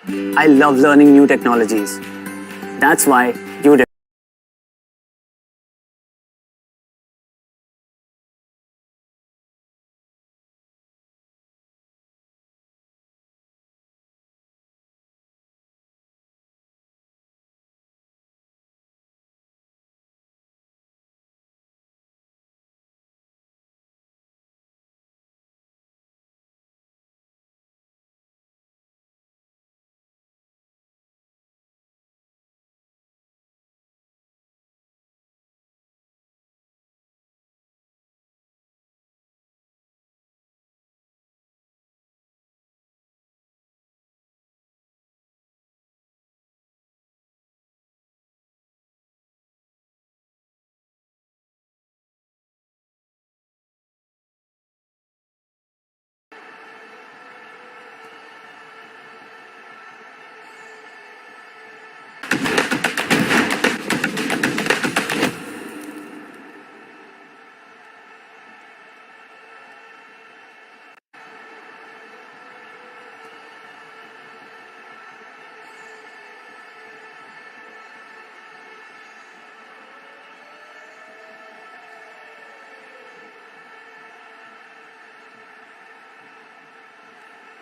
I love learning new technologies. That's why you did.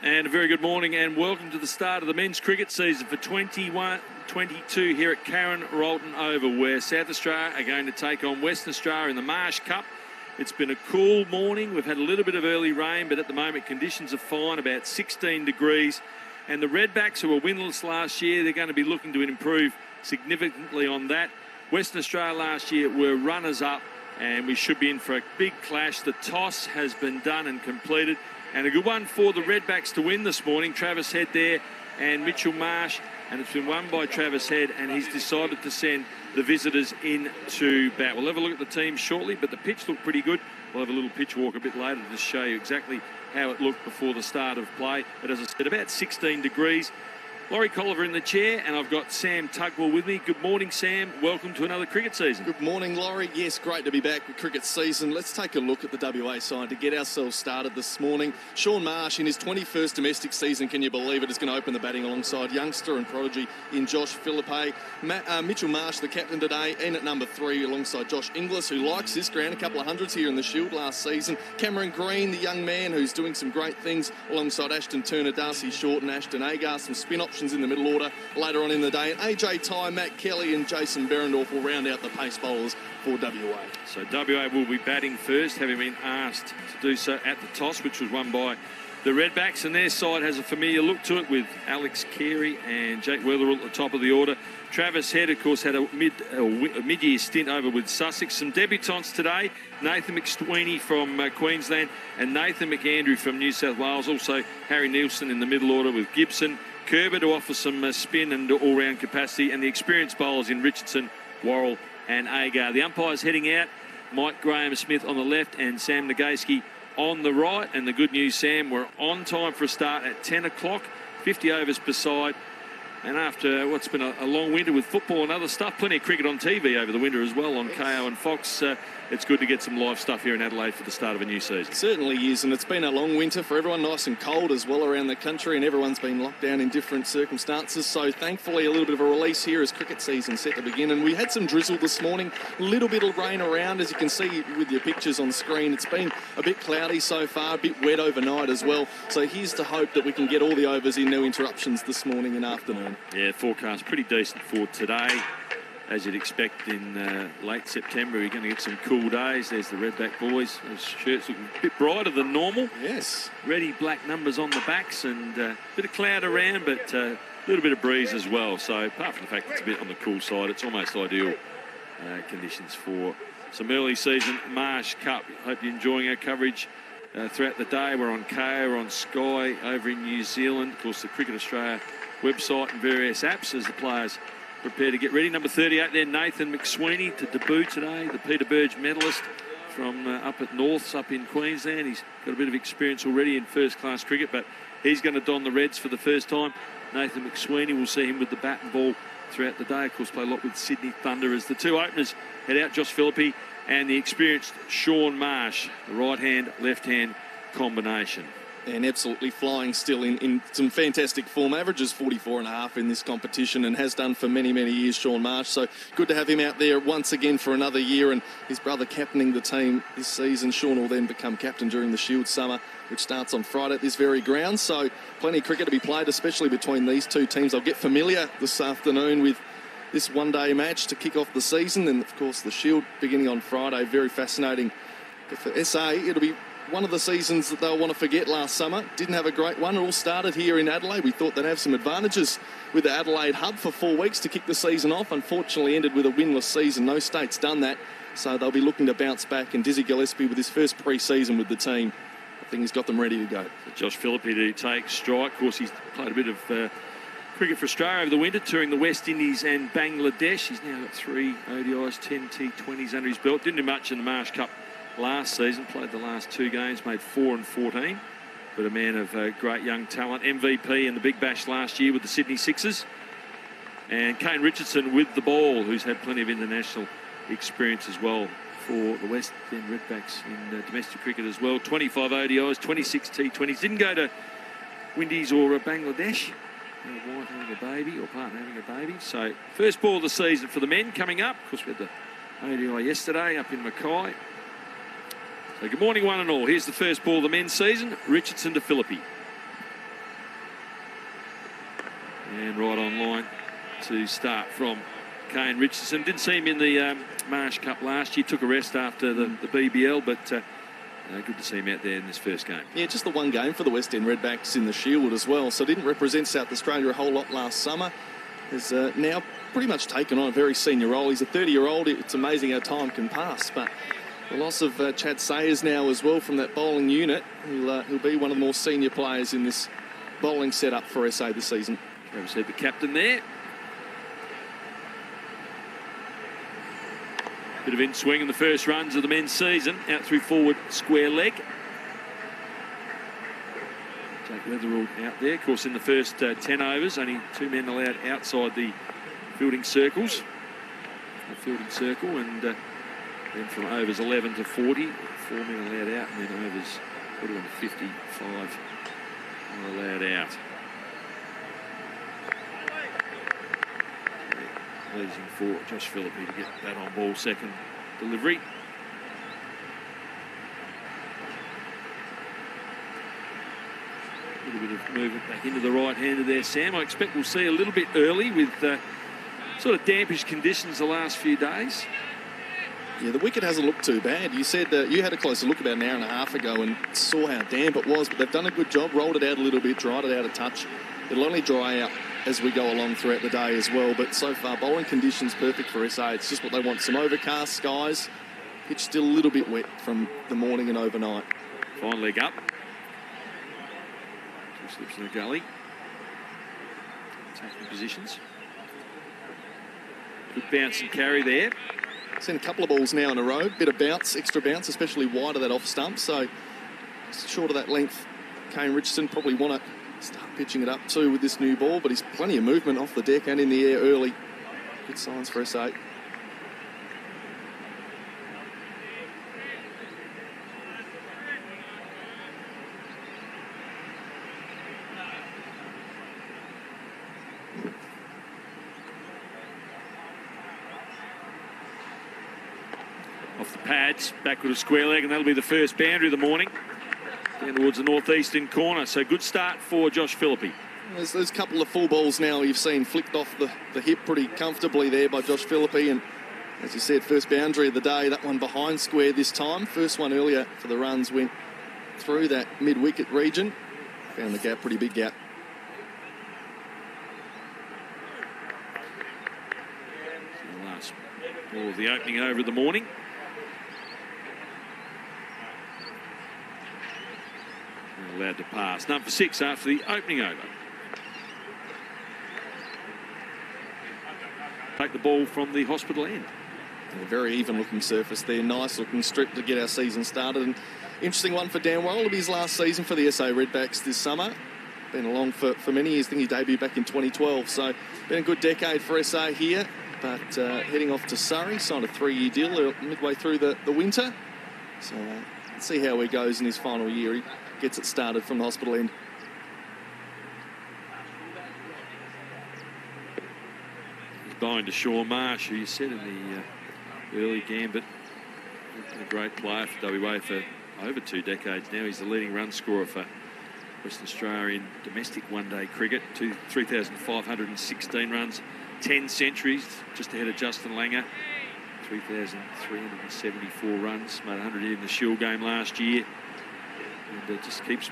And a very good morning and welcome to the start of the men's cricket season for 21-22 here at Karen Rolton Oval, where South Australia are going to take on Western Australia in the Marsh Cup. It's been a cool morning. We've had a little bit of early rain, but at the moment conditions are fine, about 16 degrees. And the Redbacks, who were winless last year, they're going to be looking to improve significantly on that. Western Australia last year were runners-up, and we should be in for a big clash. The toss has been done and completed. And a good one for the Redbacks to win this morning. Travis Head there and Mitchell Marsh. And it's been won by Travis Head, and he's decided to send the visitors into bat. We'll have a look at the team shortly, but the pitch looked pretty good. We'll have a little pitch walk a bit later to show you exactly how it looked before the start of play. But as I said, about 16 degrees. Laurie Colliver in the chair, and I've got Sam Tugwell with me. Good morning, Sam. Welcome to another cricket season. Good morning, Laurie. Yes, great to be back with cricket season. Let's take a look at the WA side to get ourselves started this morning. Shaun Marsh, in his 21st domestic season, can you believe it, is going to open the batting alongside youngster and prodigy in Josh Philippe. Mitchell Marsh, the captain today, in at number 3 alongside Josh Inglis, who likes this ground, a couple of hundreds here in the Shield last season. Cameron Green, the young man who's doing some great things alongside Ashton Turner, Darcy Short and Ashton Agar. Some spin options in the middle order later on in the day. And AJ Ty, Matt Kelly and Jason Berendorf will round out the pace bowlers for WA. So WA will be batting first, having been asked to do so at the toss, which was won by the Redbacks. And their side has a familiar look to it with Alex Carey and Jake Weatherall at the top of the order. Travis Head, of course, had a mid-year stint over with Sussex. Some debutants today, Nathan McSweeney from Queensland and Nathan McAndrew from New South Wales. Also Harry Nielsen in the middle order with Gibson. Kerber to offer some spin and all-round capacity, and the experienced bowlers in Richardson, Worrell and Agar. The umpires heading out, Mike Graham-Smith on the left and Sam Nagayski on the right. And the good news, Sam, we're on time for a start at 10 o'clock, 50 overs per side. And after what's been a long winter with football and other stuff, plenty of cricket on TV over the winter as well on KO and Fox. It's good to get some live stuff here in Adelaide for the start of a new season. It certainly is, and it's been a long winter for everyone, nice and cold as well around the country, and everyone's been locked down in different circumstances. So thankfully a little bit of a release here as cricket season set to begin. And we had some drizzle this morning, a little bit of rain around, as you can see with your pictures on screen. It's been a bit cloudy so far, a bit wet overnight as well. So here's to hope that we can get all the overs in, no interruptions this morning and afternoon. Yeah, forecast pretty decent for today. As you'd expect in late September, you're going to get some cool days. There's the Redback boys. Those shirts looking a bit brighter than normal. Yes. Ready black numbers on the backs and a bit of cloud around, but a little bit of breeze as well. So apart from the fact it's a bit on the cool side, it's almost ideal conditions for some early season Marsh Cup. Hope you're enjoying our coverage throughout the day. We're on KO, we're on Sky over in New Zealand. Of course, the Cricket Australia website and various apps as the players prepare to get ready. Number 38 there, Nathan McSweeney, to debut today, the Peter Burge medalist from up at Norths up in Queensland. He's got a bit of experience already in first-class cricket, but he's going to don the Reds for the first time. Nathan McSweeney, we'll see him with the bat and ball throughout the day. Of course, play a lot with Sydney Thunder as the two openers head out, Josh Philippe and the experienced Shaun Marsh, the right-hand, left-hand combination. And absolutely flying still in some fantastic form. Averages 44.5 in this competition and has done for many, many years, Sean Marsh. So good to have him out there once again for another year, and his brother captaining the team this season. Sean will then become captain during the Shield Summer, which starts on Friday at this very ground. So plenty of cricket to be played, especially between these two teams. I'll get familiar this afternoon with this one-day match to kick off the season. And, of course, the Shield beginning on Friday. Very fascinating. But for SA, it'll be one of the seasons that they'll want to forget last summer. Didn't have a great one. It all started here in Adelaide. We thought they'd have some advantages with the Adelaide hub for 4 weeks to kick the season off. Unfortunately, ended with a winless season. No state's done that. So they'll be looking to bounce back. And Dizzy Gillespie with his first pre-season with the team, I think he's got them ready to go. Josh Philippi to take strike. Of course, he's played a bit of cricket for Australia over the winter, touring the West Indies and Bangladesh. He's now got 3 ODIs, 10 T20s under his belt. Didn't do much in the Marsh Cup last season, played the last 2 games, made 4 and 14, but a man of great young talent. MVP in the Big Bash last year with the Sydney Sixers. And Kane Richardson with the ball, who's had plenty of international experience as well for the West End Redbacks in domestic cricket as well. 25 ODIs, 26 T20s. Didn't go to Windies or Bangladesh. Wife having a baby, or partner having a baby. So first ball of the season for the men coming up. Of course, we had the ODI yesterday up in Mackay. So good morning, one and all. Here's the first ball of the men's season. Richardson to Philippi. And right on line to start from Kane Richardson. Didn't see him in the Marsh Cup last year. Took a rest after the BBL, but good to see him out there in this first game. Yeah, just the one game for the West End Redbacks in the Shield as well. So didn't represent South Australia a whole lot last summer. Has now pretty much taken on a very senior role. He's a 30-year-old. It's amazing how time can pass, but the loss of Chad Sayers now as well from that bowling unit. He'll be one of the more senior players in this bowling setup for SA this season. Travis Head, the captain there. Bit of in-swing in the first runs of the men's season. Out through forward square leg. Jake Weatherall out there. Of course, in the first 10 overs, only 2 men allowed outside the fielding circles. The fielding circle, and then from overs 11 to 40, 4 men allowed out, and then overs 41 to 55 allowed out. Leading for Josh Philippi to get that on ball, second delivery. A little bit of movement back into the right-hander there, Sam. I expect we'll see a little bit early with sort of dampish conditions the last few days. Yeah, the wicket hasn't looked too bad. You said you had a closer look about an hour and a half ago and saw how damp it was, but they've done a good job, rolled it out a little bit, dried it out a touch. It'll only dry out as we go along throughout the day as well, but so far bowling conditions perfect for SA. It's just what they want, some overcast skies. Pitch still a little bit wet from the morning and overnight. Fine leg up. 2 slips in the gully. Taking positions. Good bounce and carry there. Seen a couple of balls now in a row. Bit of bounce, extra bounce, especially wide of that off stump. So short of that length, Kane Richardson probably want to start pitching it up too with this new ball, but he's plenty of movement off the deck and in the air early. Good signs for SA. Off the pads, backward of square leg, and that'll be the first boundary of the morning. Down towards the northeastern corner. So good start for Josh Philippi. There's a couple of full balls now you've seen flicked off the hip pretty comfortably there by Josh Philippi. And as you said, first boundary of the day, that one behind square this time. First one earlier for the runs went through that mid-wicket region. Found the gap, pretty big gap. So the last ball of the opening over of the morning. Allowed to pass. Number 6 after the opening over. Take the ball from the hospital end. A very even looking surface there. Nice looking strip to get our season started. And interesting one for Dan Worrell. It'll be his last season for the SA Redbacks this summer. Been along for many years. I think he debuted back in 2012. So been a good decade for SA here. But heading off to Surrey. Signed a 3-year deal midway through the winter. So let's see how he goes in his final year. He gets it started from the hospital end. He's bowling to Sean Marsh, who you said in the early gambit, a great player for WA for over 2 decades now. He's the leading run scorer for Western Australia in domestic one-day cricket. 3,516 runs, 10 centuries, just ahead of Justin Langer. 3,374 runs, made 100 in the Shield game last year. And just keeps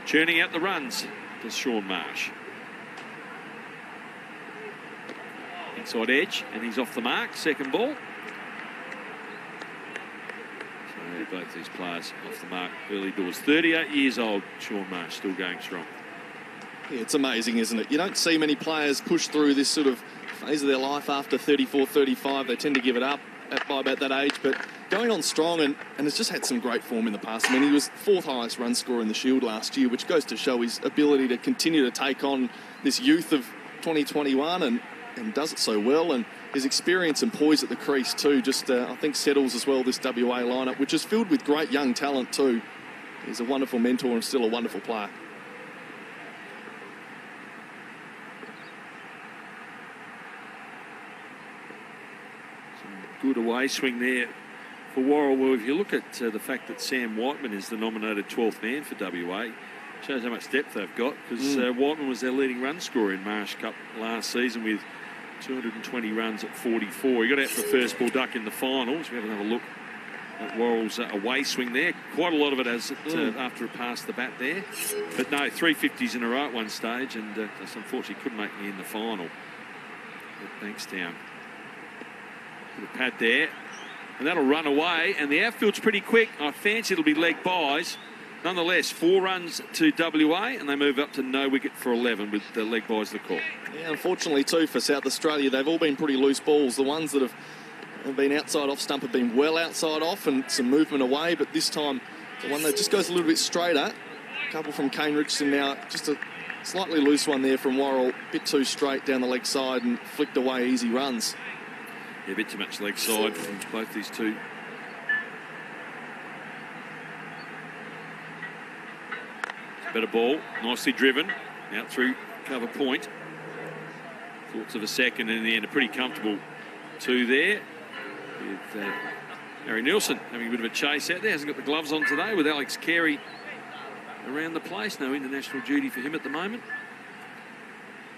churning out the runs, does Sean Marsh. Inside edge, and he's off the mark, second ball. So both these players off the mark early doors. 38 years old, Sean Marsh, still going strong. Yeah, it's amazing, isn't it? You don't see many players push through this sort of phase of their life after 34, 35. They tend to give it up by about that age, but going on strong and has just had some great form in the past. I mean, he was 4th highest run scorer in the Shield last year, which goes to show his ability to continue to take on this youth of 2021 and does it so well. And his experience and poise at the crease too, just I think settles as well this WA lineup, which is filled with great young talent too. He's a wonderful mentor and still a wonderful player. Good away swing there for Worrell. Well, if you look at the fact that Sam Whiteman is the nominated 12th man for WA, shows how much depth they've got, because Whiteman was their leading run scorer in Marsh Cup last season with 220 runs at 44. He got out for a first ball duck in the finals. We have another look at Worrell's away swing there. Quite a lot of it as after it passed the bat there. But no, 350s in a row at one stage, and just unfortunately couldn't make me in the final at Bankstown. Put a pad there, and that'll run away, and the outfield's pretty quick. I fancy it'll be leg buys. Nonetheless, 4 runs to WA, and they move up to no wicket for 11 with the leg buys the call. Yeah, unfortunately too for South Australia, they've all been pretty loose balls. The ones that have been outside off stump have been well outside off and some movement away, but this time the one that just goes a little bit straighter. A couple from Kane Richardson now, just a slightly loose one there from Worrell, a bit too straight down the leg side and flicked away easy runs. Yeah, a bit too much leg side from both these two. Better ball, nicely driven, out through cover point. Thoughts of a second, and in the end, a pretty comfortable 2 there. With Harry Nielsen having a bit of a chase out there. Hasn't got the gloves on today, with Alex Carey around the place. No international duty for him at the moment.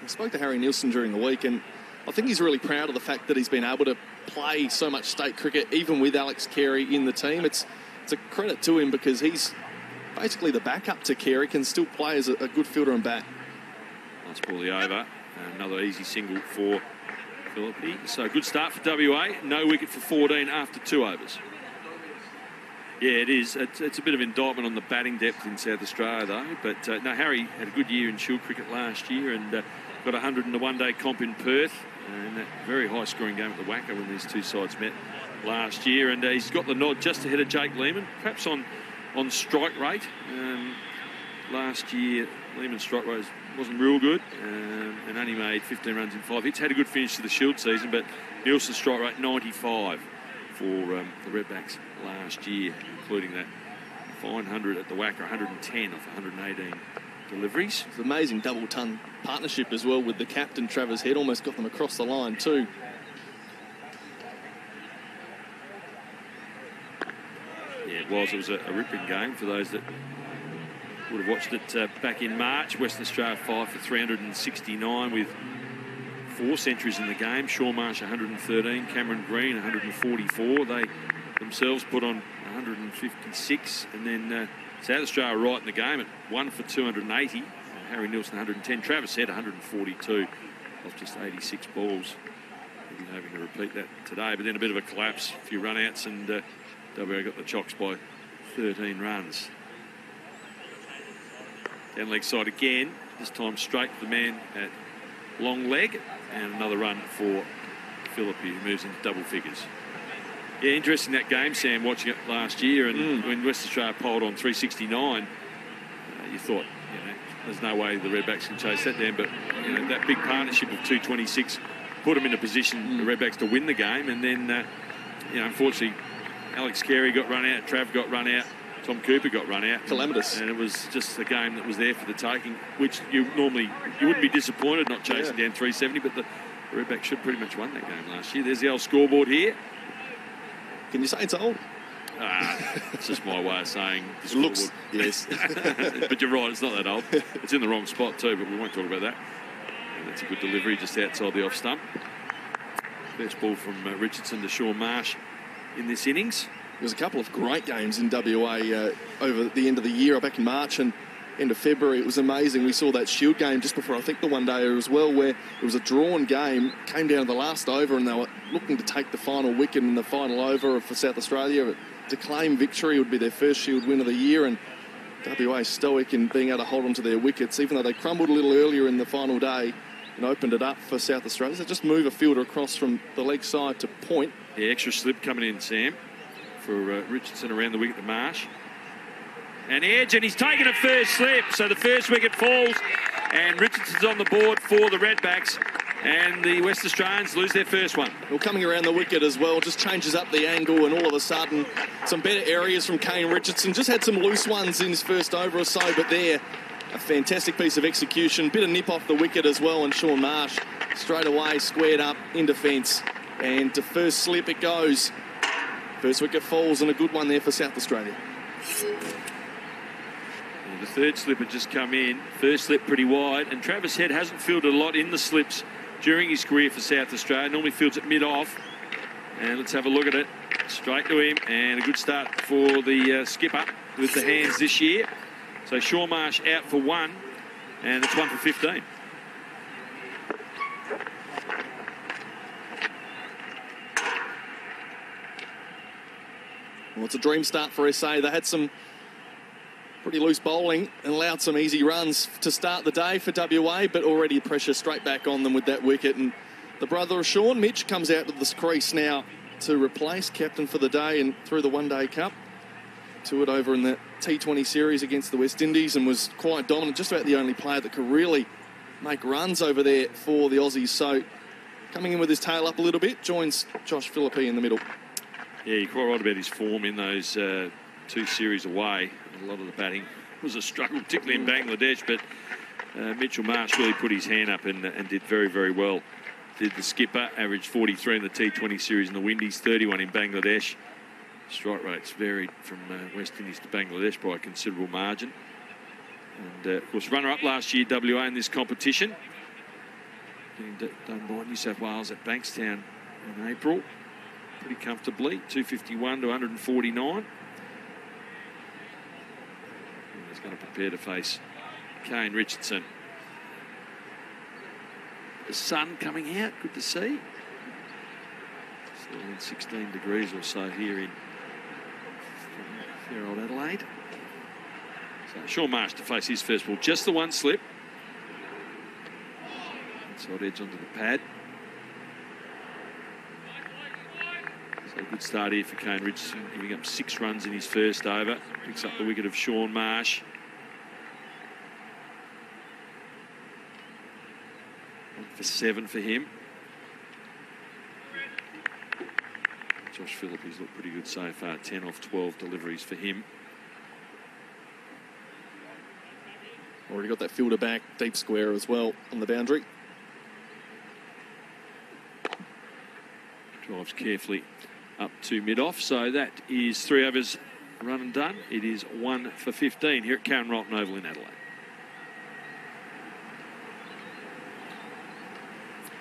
I spoke to Harry Nielsen during the week, and I think he's really proud of the fact that he's been able to play so much state cricket, even with Alex Carey in the team. It's a credit to him, because he's basically the backup to Carey, can still play as a good fielder and bat. Nice ball the over. Another easy single for Philippi. So good start for WA. No wicket for 14 after 2 overs. Yeah, it is. It's a bit of indictment on the batting depth in South Australia, though. But no, Harry had a good year in Shield cricket last year and got 100 in the one-day comp in Perth. And that very high-scoring game at the WACA when these two sides met last year. And he's got the nod just ahead of Jake Lehman, perhaps on strike rate. Last year, Lehman's strike rate wasn't real good and only made 15 runs in 5 hits. Had a good finish to the Shield season, but Nielsen's strike rate 95 for the Redbacks last year, including that fine 100 at the WACA, 110 off 118 deliveries. It's an amazing double-ton partnership as well with the captain, Travis Head. Almost got them across the line too. Yeah, it was. It was a ripping game for those that would have watched it back in March. Western Australia 5 for 369 with 4 centuries in the game. Sean Marsh 113, Cameron Green 144. They themselves put on 156, and then South Australia right in the game at 1 for 280. Harry Nielsen 110, Travis Head 142 off just 86 balls. We'll be hoping to repeat that today, but then a bit of a collapse, a few run-outs, and WA got the chocks by 13 runs. Down leg side again, this time straight to the man at long leg, and another run for Philippi, who moves into double figures. Yeah, interesting that game, Sam, watching it last year, and when Western Australia polled on 369, you thought, there's no way the Redbacks can chase that down, but that big partnership of 226 put them in a position, the Redbacks, to win the game, and then, unfortunately, Alex Carey got run out, Trav got run out, Tom Cooper got run out. Calamitous. And it was just a game that was there for the taking, which you wouldn't be disappointed not chasing down 370, but the Redbacks should pretty much won that game last year. There's the old scoreboard here. Can you say it's old? It's just my way of saying the it looks, yes. But you're right, it's not that old. It's in the wrong spot too, but we won't talk about that. And that's a good delivery just outside the off stump. First ball from Richardson to Sean Marsh in this innings. There was a couple of great games in WA over the end of the year, back in March and end of February. It was amazing. We saw that Shield game just before, I think, the one-dayer as well, where it was a drawn game, came down to the last over, and they were looking to take the final wicket in the final over for South Australia to claim victory. It would be their first Shield win of the year, and WA stoic in being able to hold on to their wickets, even though they crumbled a little earlier in the final day and opened it up for South Australia. So just move a fielder across from the leg side to point. The extra slip coming in, Sam, for Richardson around the wicket to Marsh. And edge, and he's taken a first slip, so the first wicket falls, and Richardson's on the board for the Redbacks, and the West Australians lose their first one. Well, coming around the wicket as well, just changes up the angle, and all of a sudden, some better areas from Kane Richardson. Just had some loose ones in his first over or so, but there, a fantastic piece of execution. Bit of nip off the wicket as well, and Sean Marsh straight away squared up in defence. And to first slip it goes. First wicket falls, and a good one there for South Australia. The third slip had just come in. First slip pretty wide, and Travis Head hasn't fielded a lot in the slips during his career for South Australia. Normally fields it mid-off. And let's have a look at it. Straight to him, and a good start for the skipper with the hands this year. So Sean Marsh out for one, and it's 1 for 15. Well, it's a dream start for SA. They had some pretty loose bowling and allowed some easy runs to start the day for WA, but already pressure straight back on them with that wicket. And the brother of Sean, Mitch, comes out to the crease now to replace captain for the day and through the One-Day Cup. To it over in the T20 series against the West Indies, and was quite dominant, just about the only player that could really make runs over there for the Aussies. So coming in with his tail up a little bit, joins Josh Philippi in the middle. Yeah, you're quite right about his form in those two series away. A lot of the batting was a struggle, particularly in Bangladesh, but Mitchell Marsh really put his hand up and did very, very well. Did the skipper, averaged 43 in the T20 series in the Windies, 31 in Bangladesh. Strike rates varied from West Indies to Bangladesh by a considerable margin. And, of course, runner-up last year, WA, in this competition. Getting done by New South Wales at Bankstown in April. Pretty comfortably, 251 to 149. And he's going to prepare to face Kane Richardson. The sun coming out, good to see. Still in 16 degrees or so here in fair old Adelaide. So Sean Marsh to face his first ball. Just the one slip. Inside edge onto the pad. So a good start here for Kane Richardson, giving up 6 runs in his first over. Picks up the wicket of Sean Marsh. For 7 for him. Josh Philippi's looked pretty good so far. 10 off 12 deliveries for him. Already got that fielder back, deep square as well on the boundary. Drives carefully up to mid-off. So that is 3 overs run and done. It is 1 for 15 here at Karen Rolton Oval in Adelaide.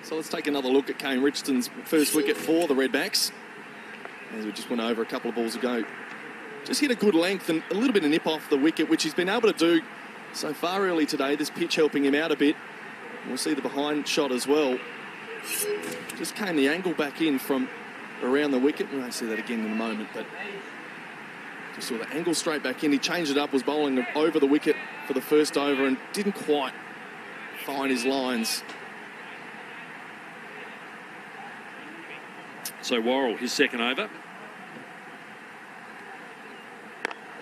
So let's take another look at Kane Richardson's first wicket for the Redbacks. As we just went over a couple of balls ago. Just hit a good length and a little bit of nip off the wicket, which he's been able to do so far early today. This pitch helping him out a bit. We'll see the behind shot as well. Just came the angle back in from around the wicket. We won't see that again in a moment, but just saw the angle straight back in. He changed it up, was bowling over the wicket for the first over and didn't quite find his lines. So Worrell, his second over.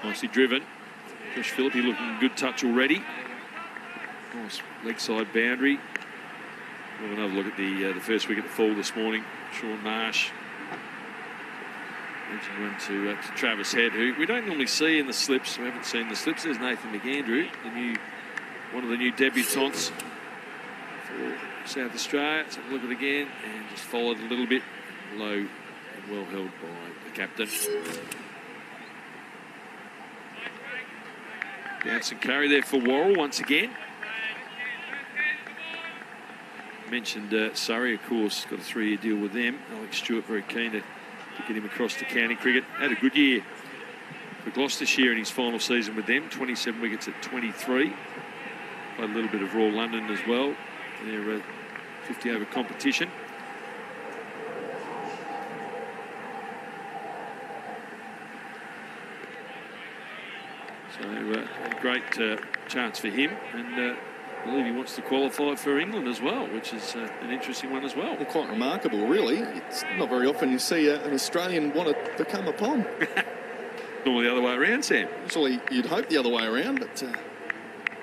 Nicely driven. Josh Philippi looking good touch already. Nice leg side boundary. We'll have another look at the first wicket to fall this morning. Sean Marsh. Mentioned one to Travis Head, who we don't normally see in the slips. We haven't seen the slips. There's Nathan McAndrew, one of the new debutantes for South Australia. Let's have a look at it again and just followed a little bit low and well held by the captain. Bounce and carry there for Worrell once again. Mentioned Surrey, of course, got a 3-year deal with them. Alex Stewart very keen to get him across to county cricket. Had a good year for Gloucestershire in his final season with them. 27 wickets at 23. Played a little bit of Royal London as well. Their 50-over competition. So a great chance for him, and I believe he wants to qualify for England as well, which is an interesting one as well. Well, quite remarkable, really. It's not very often you see an Australian want to become a Pom. Normally the other way around, Sam. Usually you'd hope the other way around, but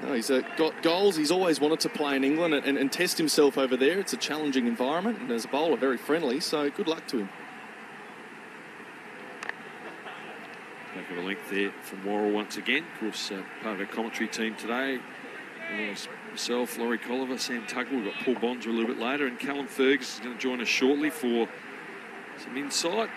no, he's got goals. He's always wanted to play in England and test himself over there. It's a challenging environment, and as a bowler, very friendly, so good luck to him. Back of a length there from Worrell once again. Of course, part of our commentary team today. Myself, Laurie Colliver, Sam Tuggle. We've got Paul Bonser a little bit later, and Callum Fergus is going to join us shortly for some insight.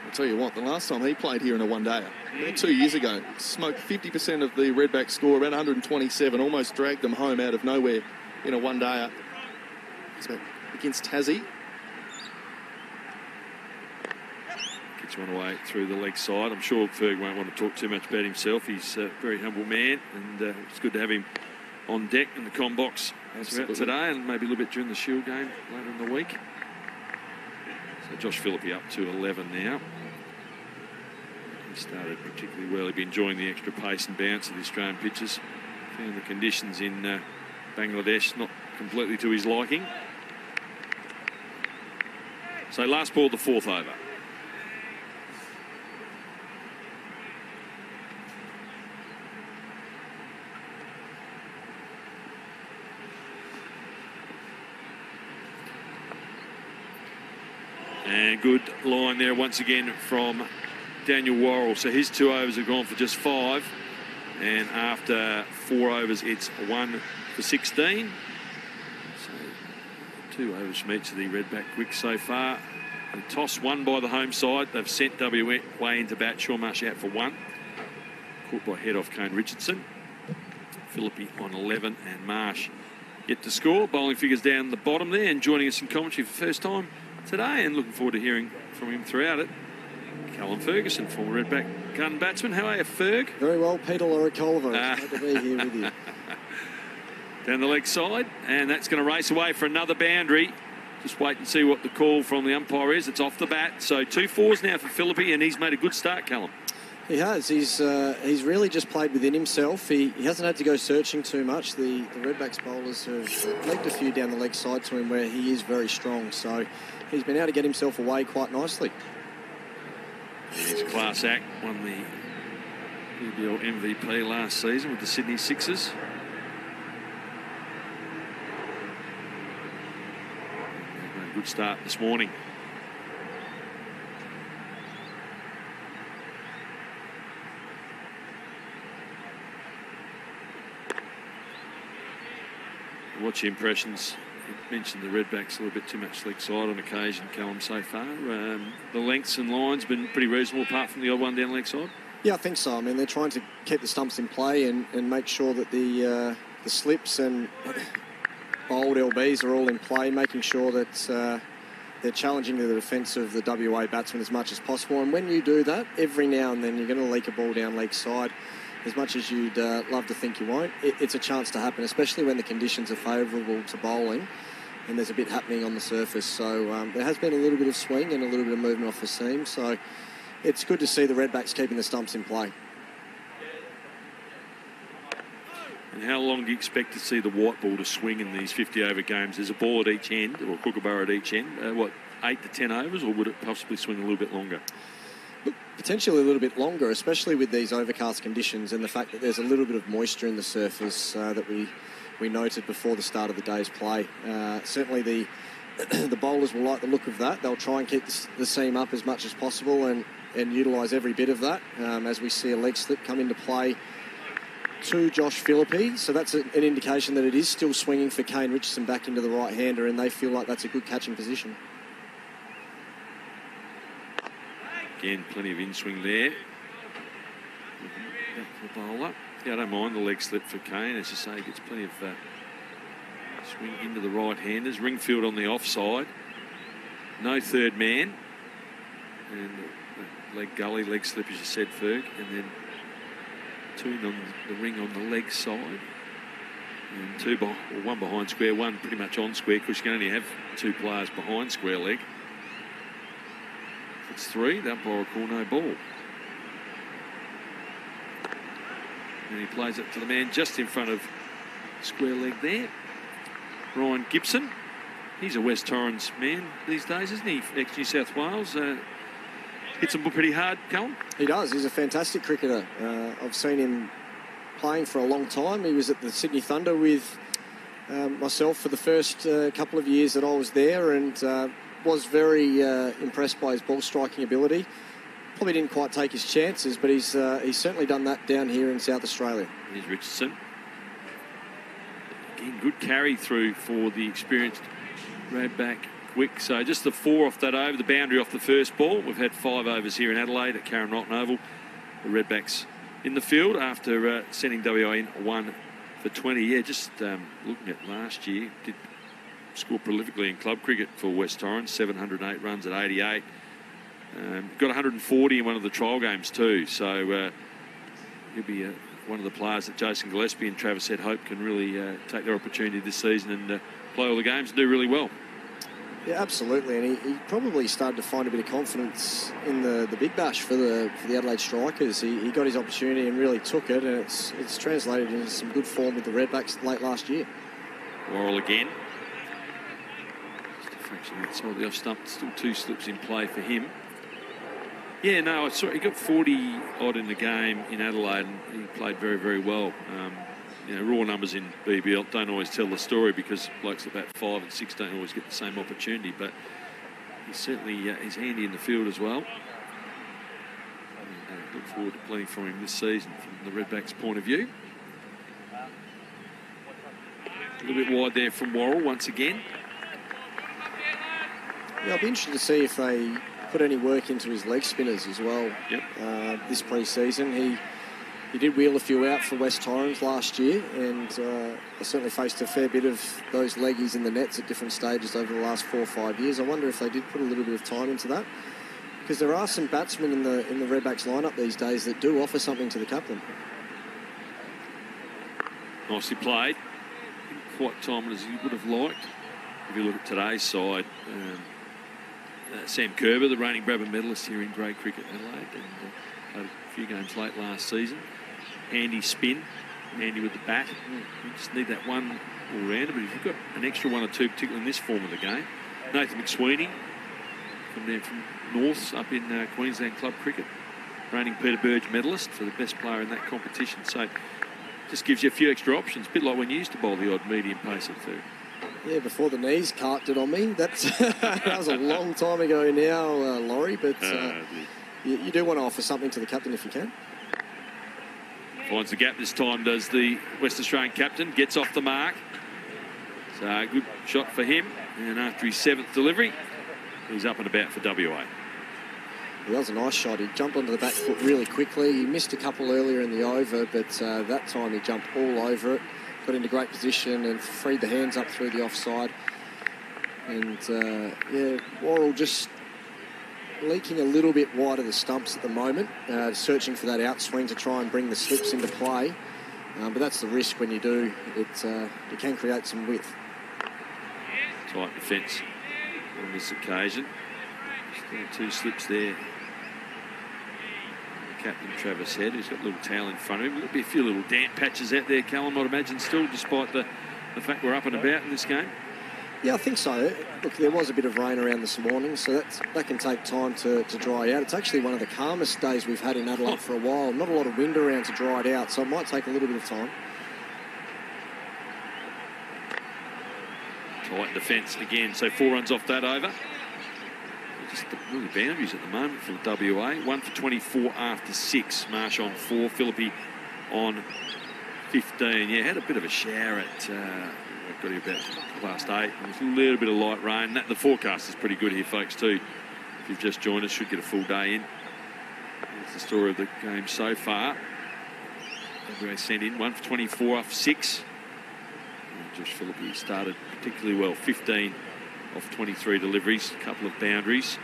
I'll tell you what, the last time he played here in a one-dayer, 2 years ago, smoked 50% of the Redback score, about 127, almost dragged them home out of nowhere in a one-dayer. It's against Tassie. Gets one away through the leg side. I'm sure Ferg won't want to talk too much about himself. He's a very humble man, and it's good to have him on deck in the comm box throughout today, and maybe a little bit during the Shield game later in the week. So Josh Phillippe up to 11 now. He started particularly well. He'd been enjoying the extra pace and bounce of the Australian pitches. Found the conditions in Bangladesh not completely to his liking. So last ball, the 4th over. And good line there once again from Daniel Worrell. So his 2 overs have gone for just 5. And after 4 overs, it's 1 for 16. So 2 overs from each of the Redback quicks so far. The toss won by the home side. They've sent WA into bat. Sean Marsh out for 1. Caught by head off Kane Richardson. Phillippe on 11, and Marsh yet to score. Bowling figures down the bottom there, and joining us in commentary for the first time today, and looking forward to hearing from him throughout it. Callum Ferguson, former Redback gun batsman. How are you, Ferg? Very well, Peter Loricolva. It's good to be here with you. Down the leg side, and that's going to race away for another boundary. Just wait and see what the call from the umpire is. It's off the bat. So 2 4s now for Phillippe, and he's made a good start, Callum. He has. He's really just played within himself. He hasn't had to go searching too much. The Redbacks bowlers have legged a few down the leg side to him where he is very strong. So he's been able to get himself away quite nicely. He's a class act. Won the BBL MVP last season with the Sydney Sixers. Made a good start this morning. What's your impressions? You mentioned the Redbacks a little bit too much leg side on occasion, Callum, so far. The lengths and lines been pretty reasonable apart from the odd one down leg side? Yeah, I think so. I mean, they're trying to keep the stumps in play and make sure that the slips and bowled LBs are all in play, making sure that they're challenging the defence of the WA batsmen as much as possible. And when you do that, every now and then you're going to leak a ball down leg side. As much as you'd love to think you won't, it's a chance to happen, especially when the conditions are favourable to bowling and there's a bit happening on the surface. So there has been a little bit of swing and a little bit of movement off the seam. So it's good to see the Redbacks keeping the stumps in play. And how long do you expect to see the white ball to swing in these 50-over games? There's a ball at each end, or a kookaburra at each end. 8 to 10 overs, or would it possibly swing a little bit longer? Potentially a little bit longer, especially with these overcast conditions and the fact that there's a little bit of moisture in the surface that we noted before the start of the day's play. Certainly the the bowlers will like the look of that. They'll try and keep the seam up as much as possible and utilise every bit of that as we see a leg slip come into play to Josh Philippi. So that's an indication that it is still swinging for Kane Richardson back into the right-hander, and they feel like that's a good catching position. Again, plenty of in-swing there. Back to the bowler. Yeah, I don't mind the leg slip for Kane. As you say, he gets plenty of swing into the right-handers. Ringfield on the offside. No third man. And leg slip, as you said, Ferg. And then Toon on the ring on the leg side. And one behind square, one pretty much on square, because you can only have 2 players behind square leg. If it's 3, the umpire will call no ball. And he plays it to the man just in front of square leg there. Ryan Gibson. He's a West Torrens man these days, isn't he? Ex-New South Wales. Hits them pretty hard, Callum. He does. He's a fantastic cricketer. I've seen him playing for a long time. He was at the Sydney Thunder with myself for the first couple of years that I was there, and was very impressed by his ball striking ability. Probably didn't quite take his chances, but he's certainly done that down here in South Australia. Here's Richardson. Again, good carry through for the experienced Radback Quick. So just the 4 off that over, the boundary off the first ball. We've had 5 overs here in Adelaide at Karen Rolton Oval. The Redbacks in the field after sending WA in 1 for 20. Yeah, just looking at last year, did score prolifically in club cricket for West Torrens, 708 runs at 88. Got 140 in one of the trial games too. So he'll be one of the players that Jason Gillespie and Travis Head hope can really take their opportunity this season and play all the games and do really well. Yeah, absolutely, and he probably started to find a bit of confidence in the Big Bash for the Adelaide Strikers. He got his opportunity and really took it, and it's translated into some good form with the Redbacks late last year. Worrell again. Just a fraction outside the off stump. Still 2 slips in play for him. Yeah, no, I saw he got 40 odd in the game in Adelaide, and he played very, very well. Raw numbers in BBL don't always tell the story because blokes about 5 and 6 don't always get the same opportunity, but he's certainly he's handy in the field as well. And, look forward to playing for him this season from the Redbacks' point of view. A little bit wide there from Worrell once again. Yeah, I'll be interested to see if they put any work into his leg spinners as well. Yep. This pre-season. He did wheel a few out for West Torrens last year, and I certainly faced a fair bit of those leggies in the nets at different stages over the last 4 or 5 years. I wonder if they did put a little bit of time into that, because there are some batsmen in the Redbacks lineup these days that do offer something to the captain. Nicely played. Didn't quite time it as he would have liked. If you look at today's side, Sam Kerber, the reigning Brabham medalist here in grade cricket in Adelaide, and played a few games late last season. Handy spin, handy with the bat. You just need that one all-rounder, but if you've got an extra 1 or 2, particularly in this form of the game. Nathan McSweeney from Norths up in Queensland Club Cricket, reigning Peter Burge medalist for the best player in that competition. So just gives you a few extra options, a bit like when you used to bowl the odd medium pacer too. Yeah, before the knees carked it on me. That was a long time ago now, Laurie, but you do want to offer something to the captain if you can. Finds the gap this time, does the West Australian captain. Gets off the mark. So a good shot for him. And after his 7th delivery, he's up and about for WA. That was a nice shot. He jumped onto the back foot really quickly. He missed a couple earlier in the over, but that time he jumped all over it. Got into great position and freed the hands up through the offside. And, Worrell just leaking a little bit wide of the stumps at the moment, searching for that outswing to try and bring the slips into play. But that's the risk when you do. It can create some width. Tight defence on this occasion. Still 2 slips there. Captain Travis Head, who's got a little towel in front of him. There'll be a few little damp patches out there, Callum, I'd imagine still, despite the fact we're up and about in this game. Yeah, I think so. Look, there was a bit of rain around this morning, so that can take time to dry out. It's actually one of the calmest days we've had in Adelaide for a while. Not a lot of wind around to dry it out, so it might take a little bit of time. Tight defence again. So 4 runs off that over. Just the really boundaries at the moment for the WA. 1 for 24 after 6. Marsh on 4. Philippi on 15. Yeah, had a bit of a shower at, got here about past 8. There's a little bit of light rain. The forecast is pretty good here, folks, too. If you've just joined us, should get a full day in. That's the story of the game so far. WA sent in 1 for 24 off 6. And Josh Philippi started particularly well. 15 off 23 deliveries, a couple of boundaries.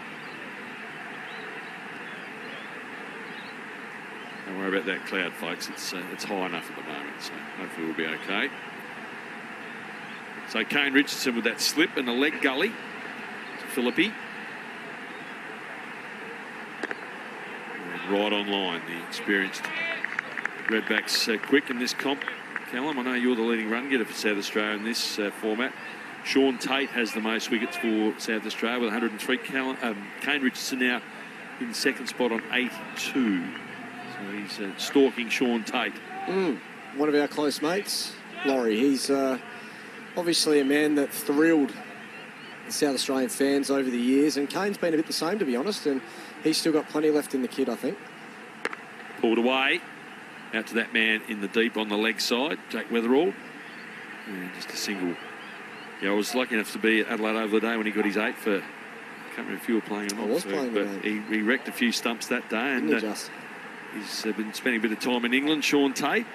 Don't worry about that cloud, folks. It's high enough at the moment, so hopefully we'll be okay. So Kane Richardson with that slip and a leg gully to Philippi. And right on line, the experienced Redbacks quick in this comp. Callum, I know you're the leading run getter for South Australia in this format. Sean Tate has the most wickets for South Australia with 103. Kane Richardson now in second spot on 82. So he's stalking Sean Tate. One of our close mates, Laurie. He's obviously a man that thrilled the South Australian fans over the years, and Kane's been a bit the same, to be honest, and he's still got plenty left in the kid, I think. Pulled away. Out to that man in the deep on the leg side, Jack Weatherall. And just a single. Yeah, I was lucky enough to be at Adelaide over the day when he got his 8 for, I can't remember if you were playing or not. I was playing, but he wrecked a few stumps that day. And he's been spending a bit of time in England. Sean Tate,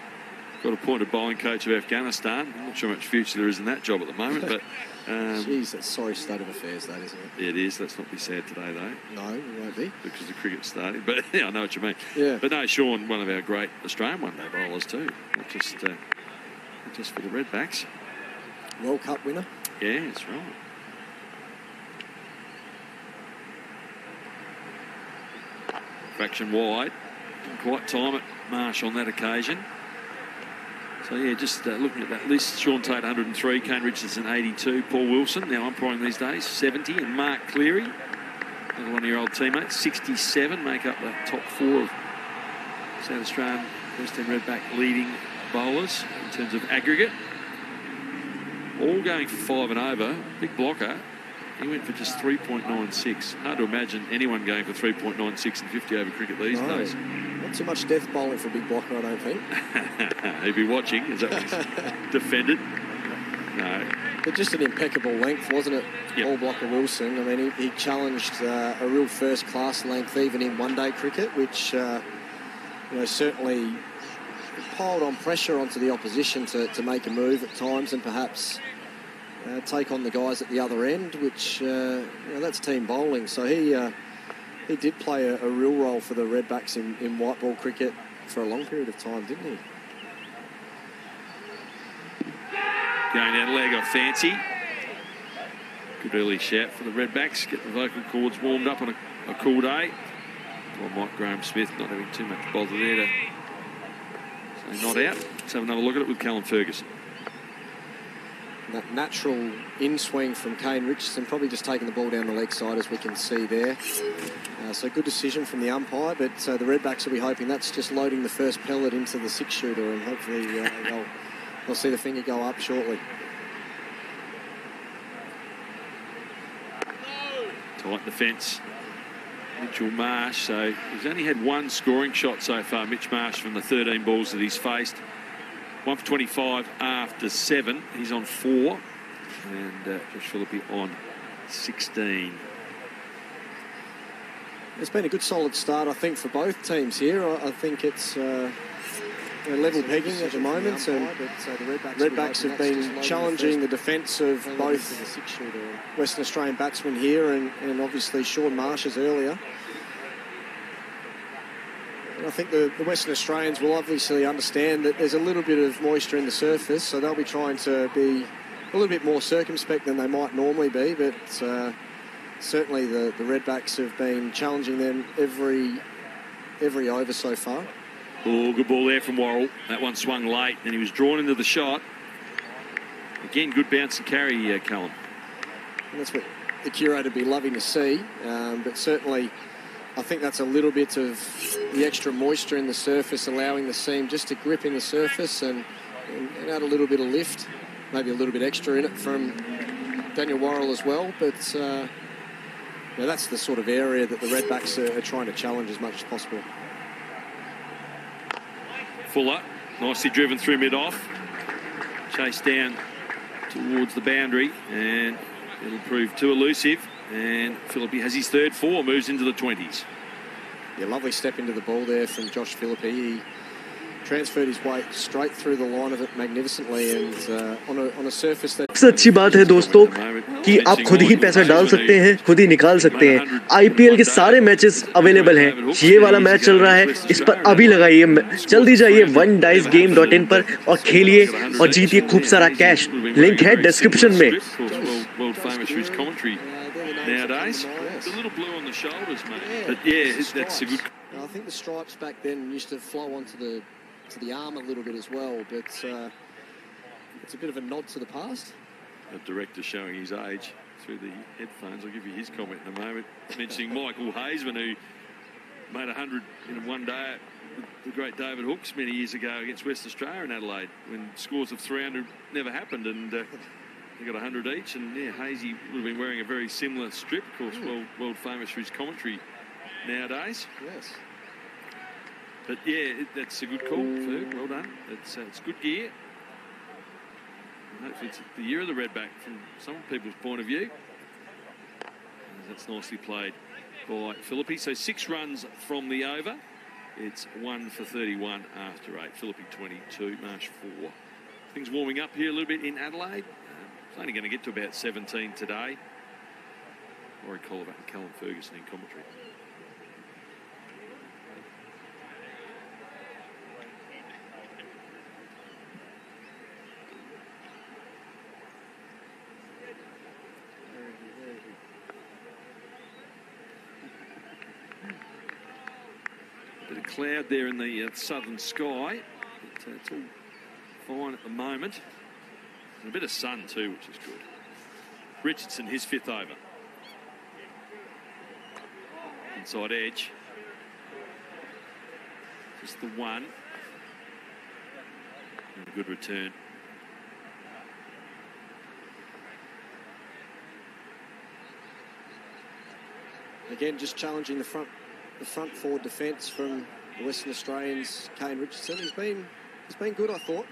got appointed bowling coach of Afghanistan. I'm not sure how much future there is in that job at the moment, but... Jeez, that's a sorry state of affairs, that, isn't it? Yeah, it is. Let's not be sad today, though. No, it won't be. Because the cricket's starting. But yeah, I know what you mean. Yeah. But no, Sean, one of our great Australian one-day bowlers too. Not just for the Redbacks. World Cup winner. Yeah, that's right. Fraction wide. Didn't quite time it, Marsh, on that occasion. So, yeah, just looking at that list, Sean Tate, 103, Kane Richardson, 82, Paul Wilson, now umpiring these days, 70, and Mark Cleary, another one of your old teammates, 67, make up the top 4 of South Australian West End Redback leading bowlers in terms of aggregate. All going for 5 and over. Big blocker. He went for just 3.96. Hard to imagine anyone going for 3.96 and 50 over cricket these days. Not too much death bowling for a big blocker, I don't think. He'd be watching. Is that what he's defended? No. But just an impeccable length, wasn't it? Yep. All blocker Wilson. I mean, he challenged a real first-class length even in one-day cricket, which certainly piled on pressure onto the opposition to make a move at times and perhaps take on the guys at the other end, which that's team bowling. So he did play a real role for the Redbacks in white ball cricket for a long period of time, didn't he? Going down leg off Fancy. Good early shout for the Redbacks. Get the vocal cords warmed up on a cool day. Well, Mike Graham-Smith not having too much bother there to say not out. Let's have another look at it with Callum Ferguson. That natural in-swing from Kane Richardson, probably just taking the ball down the leg side, as we can see there. So good decision from the umpire, but the Redbacks will be hoping that's just loading the first pellet into the 6-shooter, and hopefully they'll see the finger go up shortly. Tight defence. Mitchell Marsh, so he's only had 1 scoring shot so far, Mitch Marsh, from the 13 balls that he's faced. 1 for 25 after 7. He's on 4. And Josh Philippi on 16. It's been a good solid start, I think, for both teams here. I think it's level pegging at the moment, and the Redbacks have been challenging the defence of both Western Australian batsmen here and obviously Sean Marsh's earlier. And I think the Western Australians will obviously understand that there's a little bit of moisture in the surface, so they'll be trying to be a little bit more circumspect than they might normally be, but certainly the Redbacks have been challenging them every over so far. Oh, good ball there from Worrell. That one swung late and he was drawn into the shot. Again, good bounce and carry, Callum. And that's what the curator would be loving to see, but certainly I think that's a little bit of the extra moisture in the surface, allowing the seam just to grip in the surface and add a little bit of lift, maybe a little bit extra in it from Daniel Worrell as well, but that's the sort of area that the Redbacks are trying to challenge as much as possible. Fuller, nicely driven through mid-off. Chased down towards the boundary, and it'll prove too elusive. And Philippi has his third four, moves into the 20s. Yeah, lovely step into the ball there from Josh Philippi. He transferred his weight straight through the line of it magnificently, and on a surface that. सबसे अच्छी बात है दोस्तों कि आप खुद ही पैसा डाल सकते हैं, खुद ही निकाल सकते हैं। आईपीएल के सारे मैचेस अवेलेबल हैं। ये वाला मैच चल रहा है, इस पर अभी लगाइए, जल्दी जाइए onedicegame.in पर और खेलिए और जीतिए खूब सारा कैश। लिंक है डिस्क्रिप्शन में। World famous for his commentary nowadays. It's a little blue on the shoulders, mate. But yeah, that's a good. I think the stripes back then used to flow onto the arm a little bit as well, but it's a bit of a nod to the past. The director showing his age through the headphones. I'll give you his comment in a moment. Mentioning Michael Hazeman, who made 100 in one day with the great David Hooks many years ago against Western Australia in Adelaide, when scores of 300 never happened, and they got 100 each. And yeah, Hazy would have been wearing a very similar strip, of course, world famous for his commentary nowadays. Yes. But yeah, that's a good call, Ferg. Well done. It's good gear. And hopefully it's the year of the Redback from some people's point of view. That's nicely played by Philippi. So 6 runs from the over. It's 1 for 31 after 8. Philippi 22, Marsh 4. Things warming up here a little bit in Adelaide. It's only going to get to about 17 today. Rory Colliver and Callum Ferguson in commentary. Bit of cloud there in the southern sky. It's all fine at the moment. And a bit of sun too, which is good. Richardson, his 5th over. Inside edge. Just the one. And a good return. Again, just challenging the front forward defence from the Western Australians. Kane Richardson, he's been good, I thought,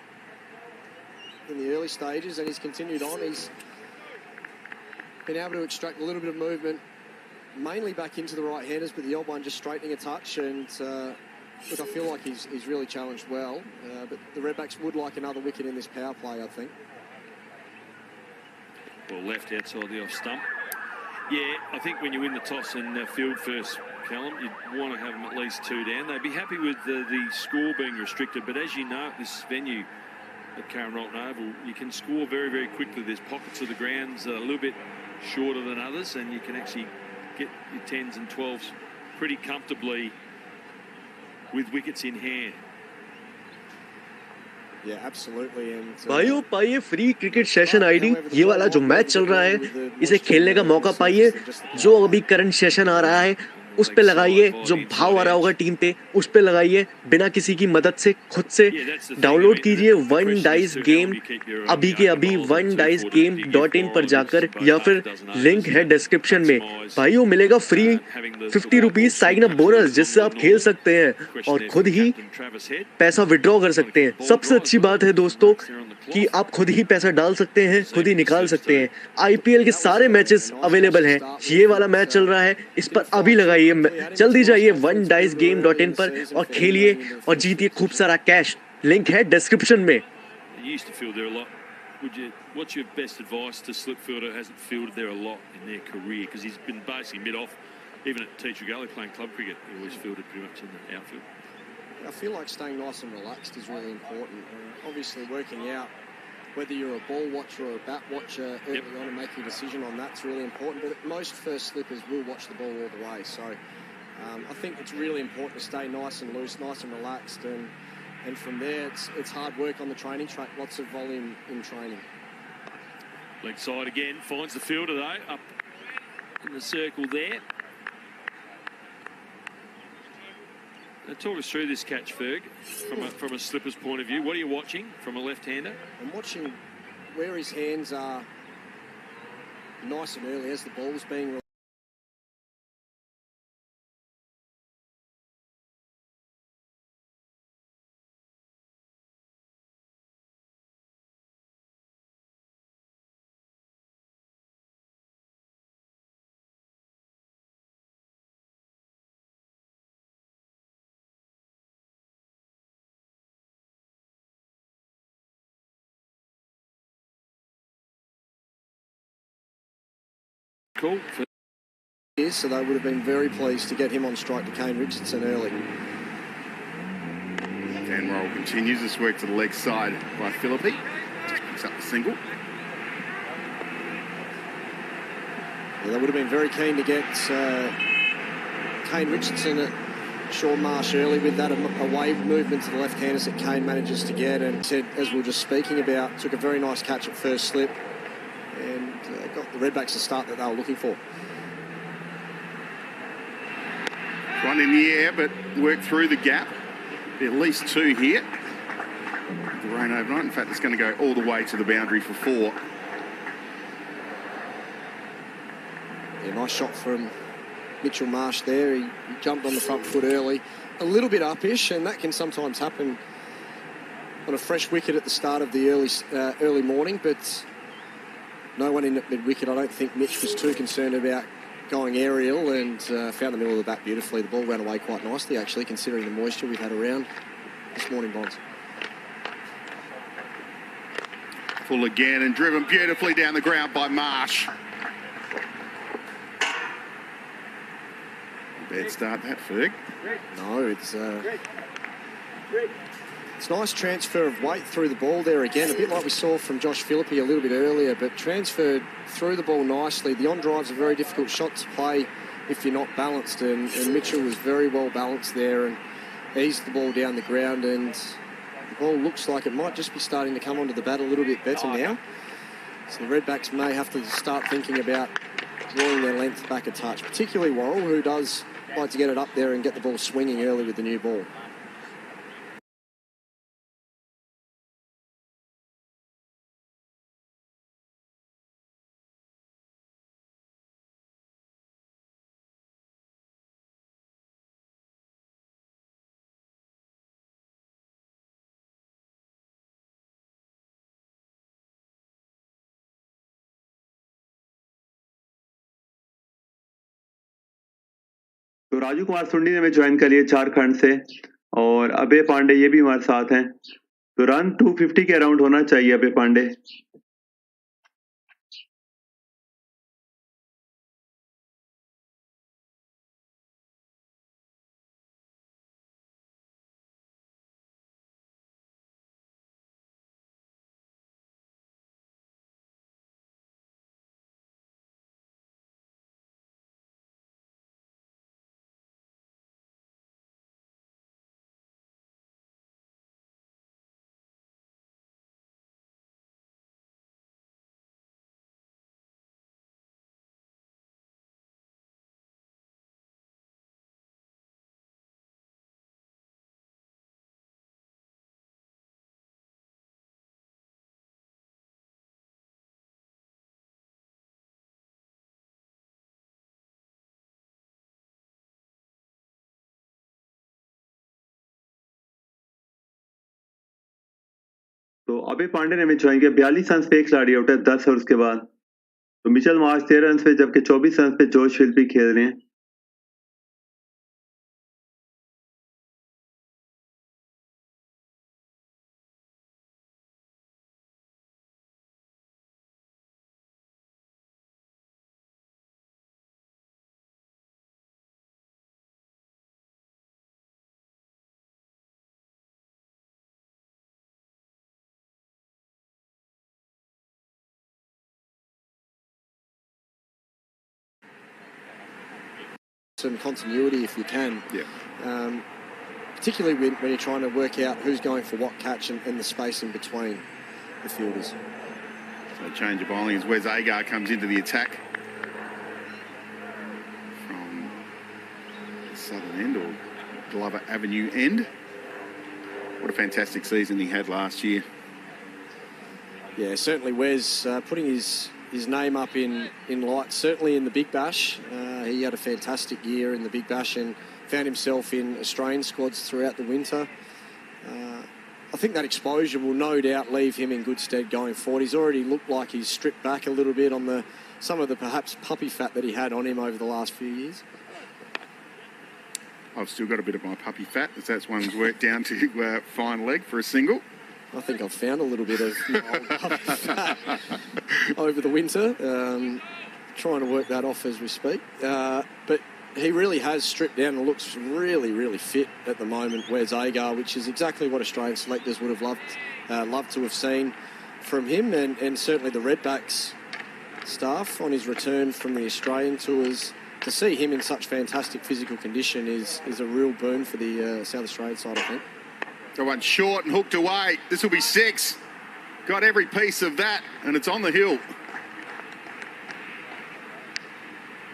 in the early stages, and he's continued on. He's been able to extract a little bit of movement, mainly back into the right-handers, but the odd one just straightening a touch. And look, I feel like he's really challenged well. But the Redbacks would like another wicket in this power play, I think. Well, left outside the off stump. Yeah, I think when you win the toss and field first, Callum, you'd want to have them at least 2 down. They'd be happy with the score being restricted, but as you know, at this venue at Karen Rolton Oval, you can score very, very quickly. There's pockets of the grounds a little bit shorter than others, and you can actually get your 10s and 12s pretty comfortably with wickets in hand. Yeah, absolutely. And भाइयों पाइए free cricket session ID, ये वाला जो match चल रहा है इसे खेलने का मौका पाइए। जो अभी करंट सेशन आ रहा है उस पे लगाइए, जो भाव आ रहा होगा टीम पे उस पे लगाइए, बिना किसी की मदद से खुद से डाउनलोड कीजिए वन डाइस गेम अभी के अभी onedicegame.in पर जाकर, या फिर लिंक है डिस्क्रिप्शन में। भाइयों मिलेगा free 50 rupees sign up bonus, जिससे आप खेल सकते हैं और खुद ही पैसा विड्रॉ कर सकते हैं। सबसे अच्छी बात है दोस्तों कि आप खुद ही पैसा डाल सकते हैं, खुद ही निकाल सकते हैं। आईपीएल के सारे मैचेस अवेलेबल हैं। ये वाला मैच चल रहा है, इस पर अभी लगाइए, जल्दी जाइए onedicegame.in पर और खेलिए और जीतिए खूब सारा कैश। लिंक है डिस्क्रिप्शन में। What's your best advice to slip fielder who hasn't fielded there a lot in their career? Because he's been basically mid-off, even at Teacher Gully playing club cricket, he always fielded pretty much in the outfield. I feel like staying nice and relaxed is really important. Obviously working out whether you're a ball watcher or a bat watcher early on and making a decision on that's really important. But most first slippers will watch the ball all the way. So I think it's really important to stay nice and loose, nice and relaxed. And from there, it's hard work on the training track, lots of volume in training. Leg side again, finds the fielder though, up in the circle there. Now talk us through this catch, Ferg, from a slipper's point of view. What are you watching from a left-hander? I'm watching where his hands are nice and early as the ball's being. Cool. So they would have been very pleased to get him on strike to Kane Richardson early. Dan roll continues. This work to the leg side by Philippi. Just picks up the single. Yeah, they would have been very keen to get Kane Richardson at Sean Marsh early with that away movement to the left-handers that Kane manages to get. And said, as we were just speaking about, took a very nice catch at first slip and got the Redbacks the start that they were looking for. One in the air, but work through the gap. At least two here. The rain overnight. In fact, it's going to go all the way to the boundary for 4. Yeah, nice shot from Mitchell Marsh there. He jumped on the front foot early. A little bit upish, and that can sometimes happen on a fresh wicket at the start of the early morning, but no one in at mid-wicket. I don't think Mitch was too concerned about going aerial and found the middle of the bat beautifully. The ball ran away quite nicely, actually, considering the moisture we've had around this morning, Bonds. Full again and driven beautifully down the ground by Marsh. Bad start that, Ferg. No, it's nice transfer of weight through the ball there again, a bit like we saw from Josh Philippi a little bit earlier, but transferred through the ball nicely. The on-drive's a very difficult shot to play if you're not balanced, and Mitchell was very well balanced there and eased the ball down the ground, and the ball looks like it might just be starting to come onto the bat a little bit better now. So the Redbacks may have to start thinking about drawing their length back a touch, particularly Worrell, who does like to get it up there and get the ball swinging early with the new ball. तो राजू कुमार सुंडी ने हमें join कर लिया झारखंड से, और अभय पांडे ये भी हमारे साथ हैं। तो रन 250 के अराउंड होना चाहिए अभय पांडे। तो अभय पांडे ने हमें ज्वाइन किया। 42 रन पे एक खिलाड़ी आउट है 10 ओवर्स के बाद। तो मिचेल मार्श 13 रन पे, जबकि 24 रन पे जोश फिलिपी खेल रहे हैं। Some continuity if you can. Yeah. Particularly when you're trying to work out who's going for what catch and the space in between the fielders. So change of bowling as Wes Agar comes into the attack from the southern end, or Glover Avenue end. What a fantastic season he had last year. Yeah, certainly Wes putting his his name up in lights, certainly in the Big Bash. He had a fantastic year in the Big Bash and found himself in Australian squads throughout the winter. I think that exposure will no doubt leave him in good stead going forward. He's already looked like he's stripped back a little bit on some of the perhaps puppy fat that he had on him over the last few years. I've still got a bit of my puppy fat, as that's one's worked down to fine leg for a single. I think I've found a little bit of my old puppy fat over the winter. Trying to work that off as we speak. But he really has stripped down and looks really, really fit at the moment. Where's Agar, which is exactly what Australian selectors would have loved to have seen from him, and certainly the Redbacks staff on his return from the Australian tours. To see him in such fantastic physical condition is a real boon for the South Australian side, I think. That one short and hooked away. This will be 6. Got every piece of that, and it's on the hill.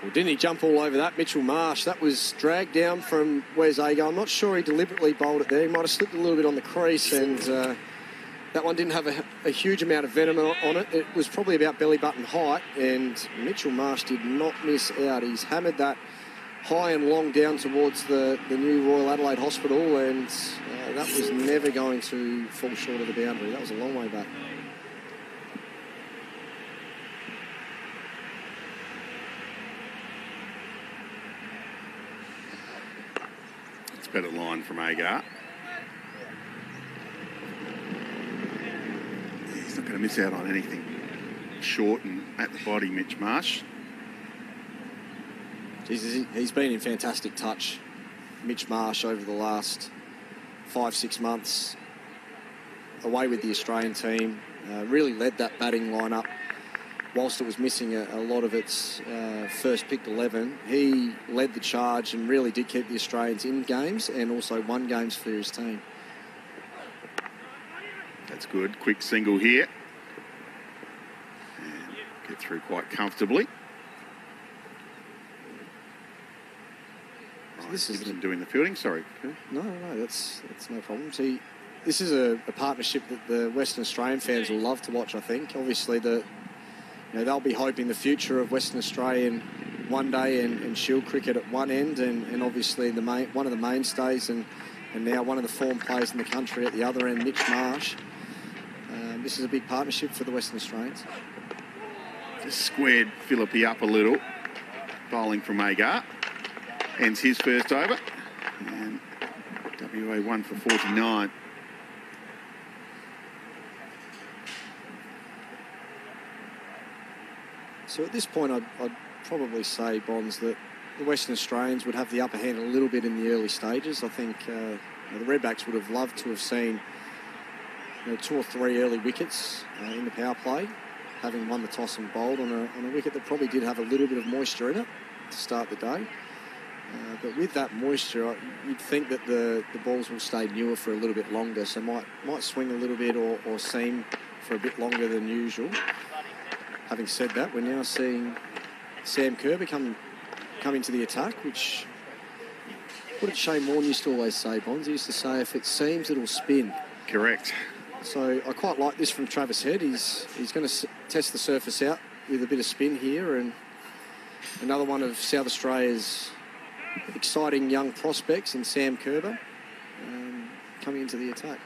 Well, didn't he jump all over that? Mitchell Marsh, that was dragged down from Wes Agar. I'm not sure he deliberately bowled it there. He might have slipped a little bit on the crease, and that one didn't have a huge amount of venom on it. It was probably about belly button height, and Mitchell Marsh did not miss out. He's hammered that high and long down towards the new Royal Adelaide Hospital, and that was never going to fall short of the boundary. That was a long way back. Better line from Agar. He's not going to miss out on anything short and at the body, Mitch Marsh. He's been in fantastic touch, Mitch Marsh, over the last 5-6 months. Away with the Australian team, really led that batting lineup. Whilst it was missing a lot of its first picked 11, he led the charge and really did keep the Australians in games and also won games for his team. That's good. Quick single here. And get through quite comfortably. Right, this is doing the fielding. Sorry. No, that's no problem. See, this is a partnership that the Western Australian fans will love to watch, I think. Obviously, they'll be hoping the future of Western Australian one day and Shield cricket at one end, and obviously one of the mainstays and now one of the form players in the country at the other end, Mitch Marsh. This is a big partnership for the Western Australians. Just squared Philippi up a little. Bowling from Agar. Ends his first over. And WA 1 for 49. So at this point, I'd probably say, Bonds, that the Western Australians would have the upper hand a little bit in the early stages. I think the Redbacks would have loved to have seen 2 or 3 early wickets in the power play, having won the toss and bowled on a wicket that probably did have a little bit of moisture in it to start the day. But with that moisture, you'd think that the balls will stay newer for a little bit longer, so might swing a little bit or seam for a bit longer than usual. Having said that, we're now seeing Sam Kerber come into the attack, which, what did Shane Warne used to always say, Bonds? He used to say, if it seams, it'll spin. Correct. So I quite like this from Travis Head. He's going to test the surface out with a bit of spin here, and another one of South Australia's exciting young prospects in Sam Kerber coming into the attack.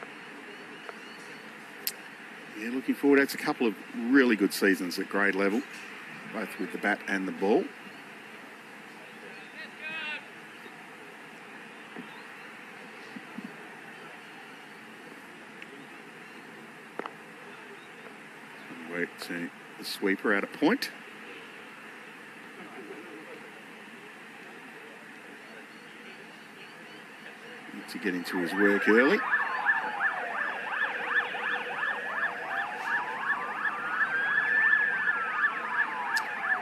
Yeah, looking forward. That's a couple of really good seasons at grade level, both with the bat and the ball. Work to the sweeper out at point. Need to get into his work early.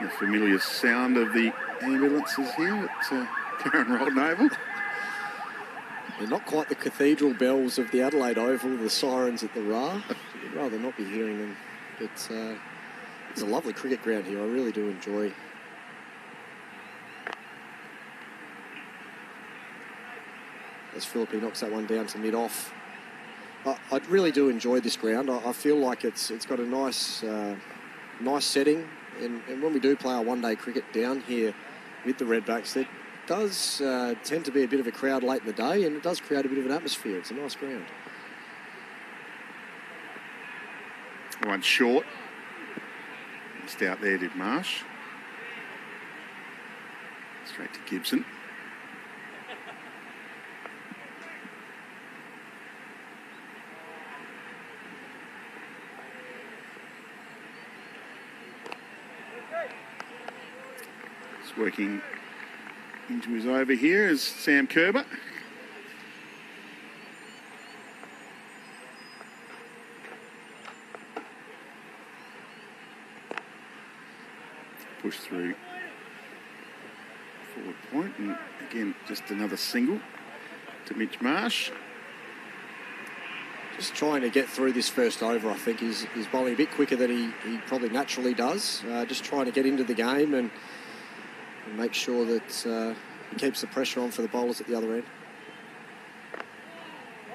The familiar sound of the ambulances here at Karen Rolton Oval. They're not quite the cathedral bells of the Adelaide Oval, the sirens at the Ra. I'd rather not be hearing them. But it's a lovely cricket ground here. I really do enjoy. As Philippi knocks that one down to mid-off. I really do enjoy this ground. I feel like it's got a nice setting, And when we do play our one-day cricket down here with the Redbacks, there does tend to be a bit of a crowd late in the day, and it does create a bit of an atmosphere. It's a nice ground. One short. Missed out there, did Marsh. Straight to Gibson. He's working into his over here is Sam Kerber. Push through forward point, and again just another single to Mitch Marsh. Just trying to get through this first over. I think he's bowling a bit quicker than he probably naturally does. Just trying to get into the game and make sure that he keeps the pressure on for the bowlers at the other end.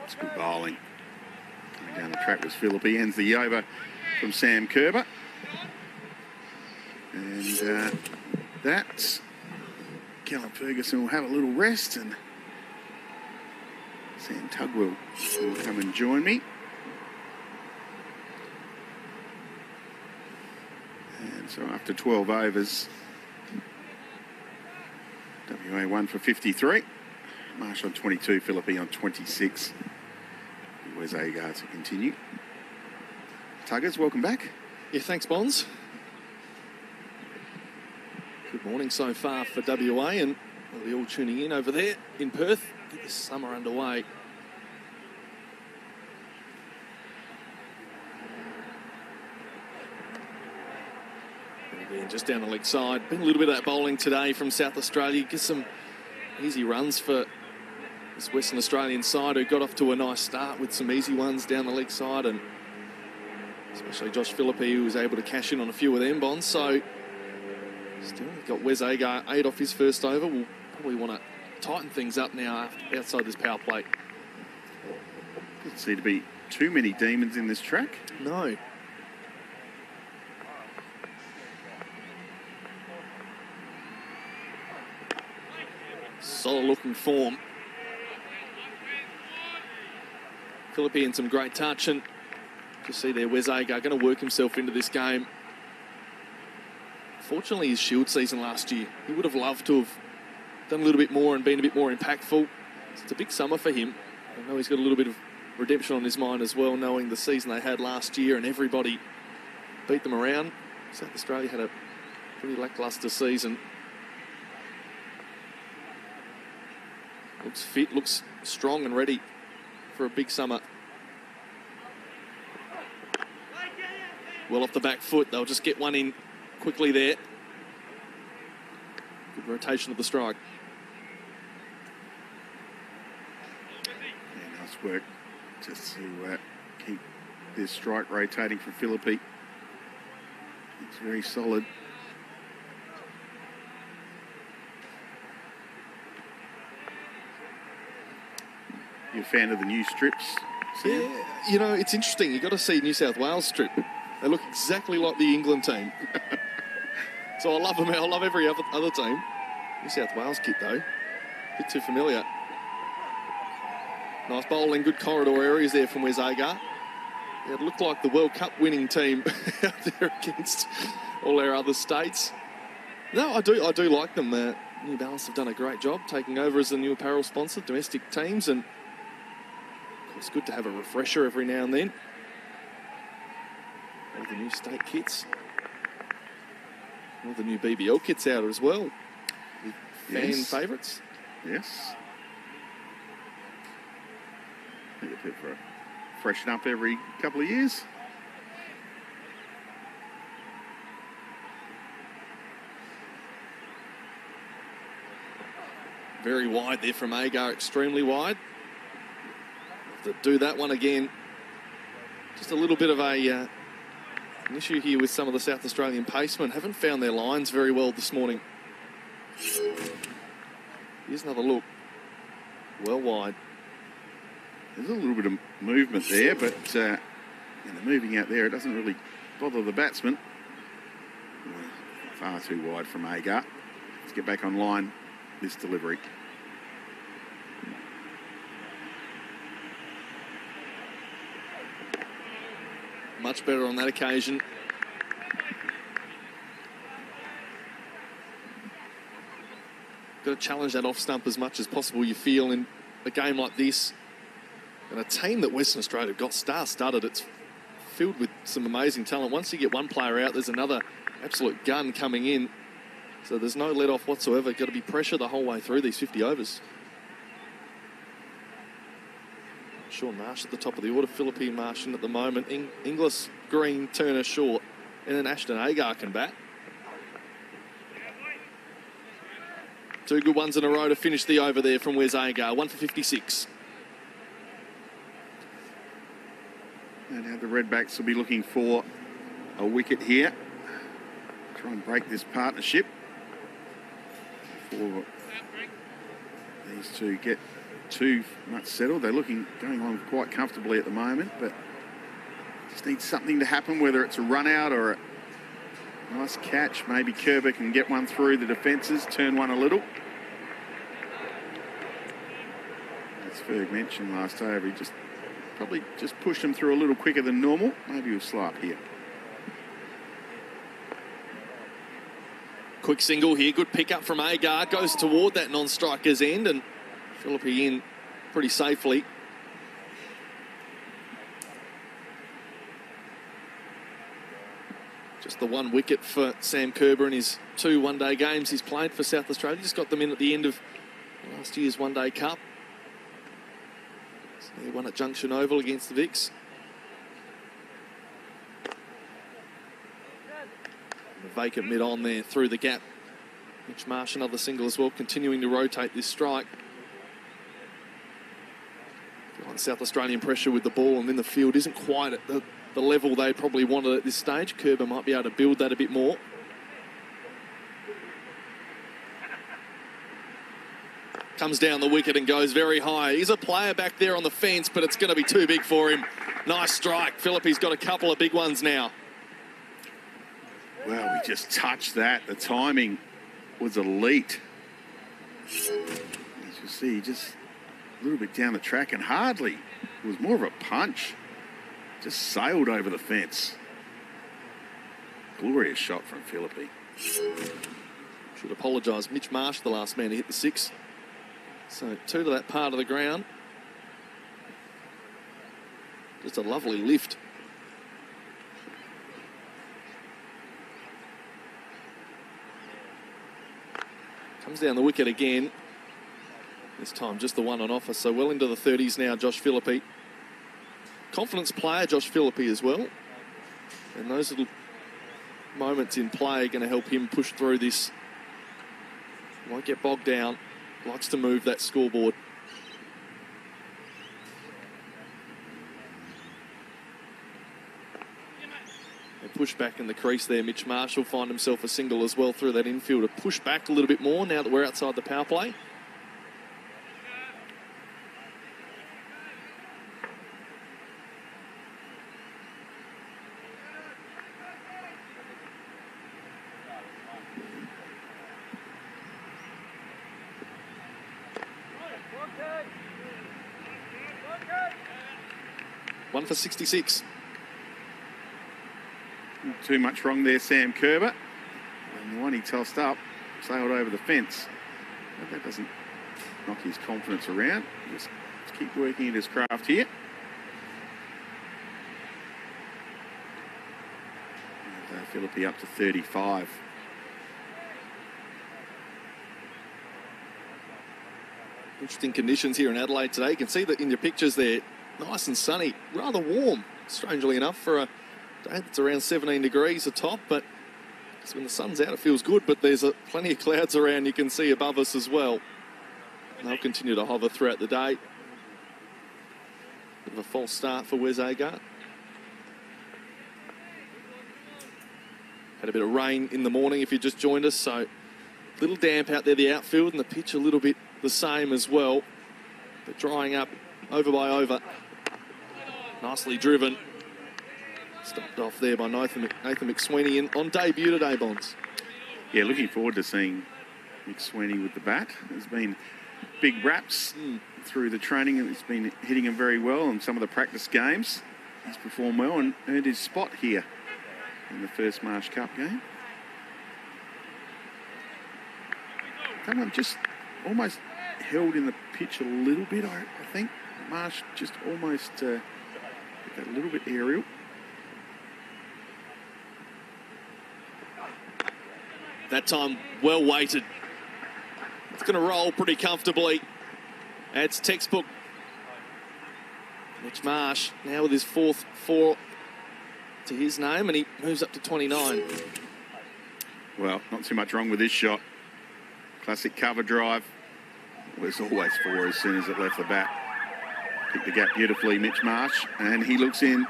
It's good bowling. Coming down the track was Philippi. Ends the over from Sam Kerber. And that's Callum Ferguson will have a little rest, and Sam Tugwell will come and join me. And so after 12 overs, WA 1 for 53. Marsh on 22, Philippi on 26. Where's Agar to continue? Tuggers, welcome back. Yeah, thanks, Bonds. Good morning so far for WA, and we'll be all tuning in over there in Perth. Get the summer underway. And again, just down the leg side. Been a little bit of that bowling today from South Australia. Get some easy runs for this Western Australian side, who got off to a nice start with some easy ones down the leg side, and especially Josh Philippi, who was able to cash in on a few of them, Bonds. So still got Wes Agar 8 off his first over. We'll probably want to tighten things up now outside this power plate. Doesn't seem to be too many demons in this track. No. Solid looking form. Philippi in some great touch, and just see there Wes Agar going to work himself into this game. Fortunately, his Shield season last year, he would have loved to have done a little bit more and been a bit more impactful. It's a big summer for him. I know he's got a little bit of redemption on his mind as well, knowing the season they had last year and everybody beat them around. South Australia had a pretty lacklustre season. Looks fit, looks strong and ready for a big summer. Well off the back foot, they'll just get one in quickly there. Good rotation of the strike. Yeah, nice work just to keep this strike rotating for Philippi. It's very solid. You a fan of the new strips, Sam? Yeah, you know, it's interesting. You've got to see New South Wales strip. They look exactly like the England team. So I love them. I love every other team. New South Wales kit, though. A bit too familiar. Nice bowling, good corridor areas there from Wes Agar. Yeah, it looked like the World Cup winning team out there against all our other states. No, I do like them. New Balance have done a great job taking over as the new apparel sponsor, domestic teams, and it's good to have a refresher every now and then. All the new state kits. All the new BBL kits out as well. Fan favourites. Yes. I think it's for a freshen up every couple of years. Very wide there from Agar, extremely wide. Have to do that one again. Just a little bit of an issue here with some of the South Australian pacemen. Haven't found their lines very well this morning. Here's another look. Well wide. There's a little bit of movement there, but in the moving out there, it doesn't really bother the batsman. Far too wide from Agar. Let's get back online. This delivery. Much better on that occasion. Got to challenge that off stump as much as possible, you feel, in a game like this. And a team that Western Australia have got star-studded. It's filled with some amazing talent. Once you get one player out, there's another absolute gun coming in. So there's no let-off whatsoever. Got to be pressure the whole way through these 50 overs. Sean Marsh at the top of the order. Philippe Marsh in at the moment. Inglis, Green, Turner, Short. And then Ashton Agar can bat. Two good ones in a row to finish the over there from Wes Agar. 1 for 56. And now the Redbacks will be looking for a wicket here. Try and break this partnership before these two get too much settled. They're going on quite comfortably at the moment, but just need something to happen, whether it's a run out or a nice catch. Maybe Kerber can get one through the defences, turn one a little. As Ferg mentioned last over, he probably just pushed him through a little quicker than normal. Maybe he'll slow up here. Quick single here. Good pickup from Agar. Goes toward that non-striker's end, and Philippe in pretty safely. Just the one wicket for Sam Kerber in his 2 one-day games he's played for South Australia. Just got them in at the end of last year's One-Day Cup. So he won at Junction Oval against the Vicks. The vacant mid-on there through the gap. Mitch Marsh, another single as well, continuing to rotate this strike. On South Australian pressure with the ball, and then the field isn't quite at the level they probably wanted at this stage. Kerber might be able to build that a bit more. Comes down the wicket and goes very high. He's a player back there on the fence, but it's going to be too big for him. Nice strike. Philippe's got a couple of big ones now. Well, he just touched that. The timing was elite. As you see, just a little bit down the track, and hardly. It was more of a punch. Just sailed over the fence. Glorious shot from Philippe. Should apologise. Mitch Marsh, the last man to hit the 6. So 2 to that part of the ground. Just a lovely lift. Comes down the wicket again. This time just the one on offer. So well into the 30s now, Josh Philippe. Confidence player, Josh Philippe as well. And those little moments in play are going to help him push through this. Won't get bogged down. Likes to move that scoreboard. And push back in the crease there. Mitch Marsh will find himself a single as well through that infielder. Push back a little bit more now that we're outside the power play. One for 66. Not too much wrong there, Sam Kerber. And the one he tossed up sailed over the fence. But that doesn't knock his confidence around. Just keep working at his craft here. And Philippe up to 35. Interesting conditions here in Adelaide today. You can see that in your pictures there. Nice and sunny, rather warm, strangely enough, for a day that's around 17 degrees atop. But when the sun's out, it feels good. But there's plenty of clouds around you can see above us as well. And they'll continue to hover throughout the day. Bit of a false start for Wes Agar. Had a bit of rain in the morning if you just joined us. So a little damp out there, the outfield, and the pitch a little bit the same as well. But drying up over by over. Nicely driven. Stopped off there by Nathan McSweeney on debut today, Bonds. Yeah, looking forward to seeing Mick Sweeney with the bat. There's been big raps through the training, and he's been hitting them very well in some of the practice games. He's performed well and earned his spot here in the first Marsh Cup game. That one just almost held in the pitch a little bit, I think. Marsh just almost got a little bit aerial. That time, well weighted. It's going to roll pretty comfortably. It's textbook. Mitch Marsh now with his 4th 4 to his name, and he moves up to 29. Well, not too much wrong with this shot. Classic cover drive. Was always 4 as soon as it left the bat. Picked the gap beautifully, Mitch Marsh, and he looks in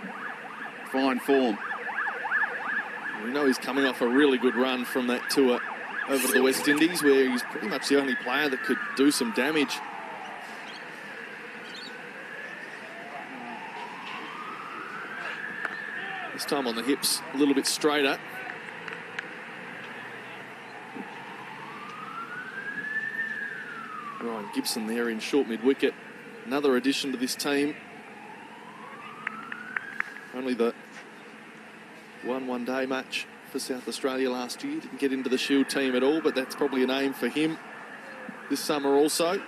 fine form. We know he's coming off a really good run from that tour over to the West Indies, where he's pretty much the only player that could do some damage. This time on the hips, a little bit straighter. Ryan Gibson there in short mid-wicket. Another addition to this team. Only the one-day match for South Australia last year. Didn't get into the Shield team at all, but that's probably an aim for him this summer also.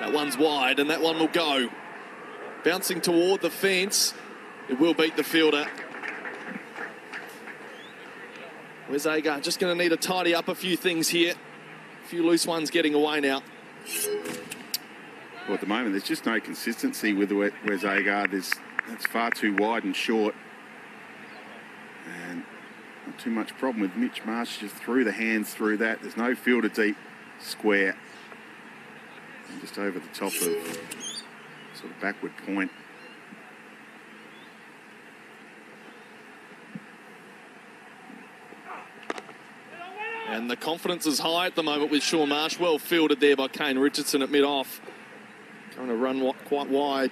That one's wide, and that one will go. Bouncing toward the fence. It will beat the fielder. Where's Agar? Just going to need to tidy up a few things here. A few loose ones getting away now. Well, at the moment, there's just no consistency with where's Agar. That's far too wide and short. And not too much problem with Mitch Marsh. Just threw the hands through that. There's no fielder deep square. And just over the top of sort of backward point. And the confidence is high at the moment with Shaun Marsh. Well fielded there by Kane Richardson at mid-off. Trying to run quite wide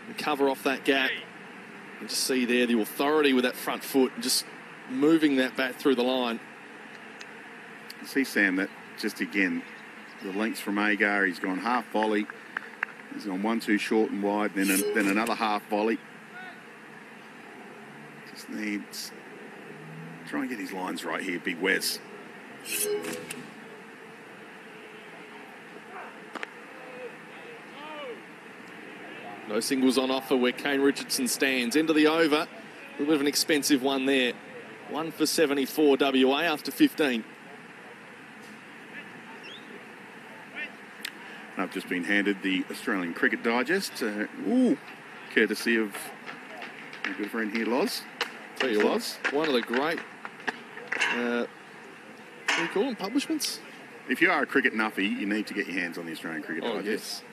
and cover off that gap. You just see there the authority with that front foot and just moving that bat through the line. You see, Sam, that just again, the lengths from Agar, he's gone half volley. He's gone 1-2 short and wide, then another half volley. Just needs... Try and get his lines right here, Big Wes. No singles on offer where Kane Richardson stands. Into the over. A little bit of an expensive one there. 1 for 74 WA after 15. I've just been handed the Australian Cricket Digest, courtesy of my good friend here, Loz. Tell you what, one of the great, what do you call them, publishments? If you are a cricket nuffy, you need to get your hands on the Australian Cricket Digest. Yes.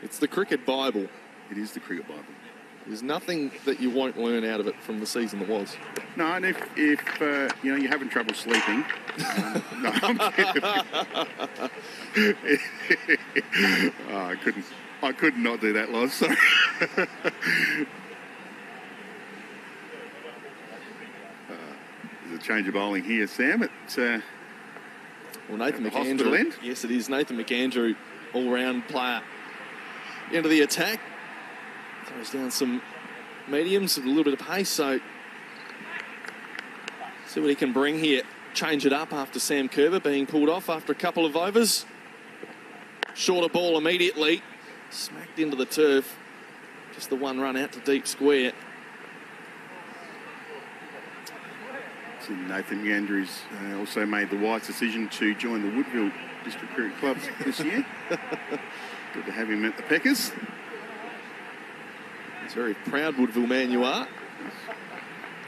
It's the cricket Bible. It is the cricket Bible. There's nothing that you won't learn out of it from the season that was. No, and if you're having trouble sleeping, no, I'm kidding. I could not do that, Loz. Sorry. There's a change of bowling here, Sam. Well, Nathan hospital McAndrew. end. Yes, it is. Nathan McAndrew, all-round player. Into the attack. Throws down some mediums with a little bit of pace, so see what he can bring here. Change it up after Sam Kerber being pulled off after a couple of overs. Shorter ball immediately. Smacked into the turf. Just the one run out to deep square. So Nathan McAndrews also made the wise decision to join the Woodville District Cricket Club this year. Good to have him at the Peckers. He's a very proud Woodville man you are.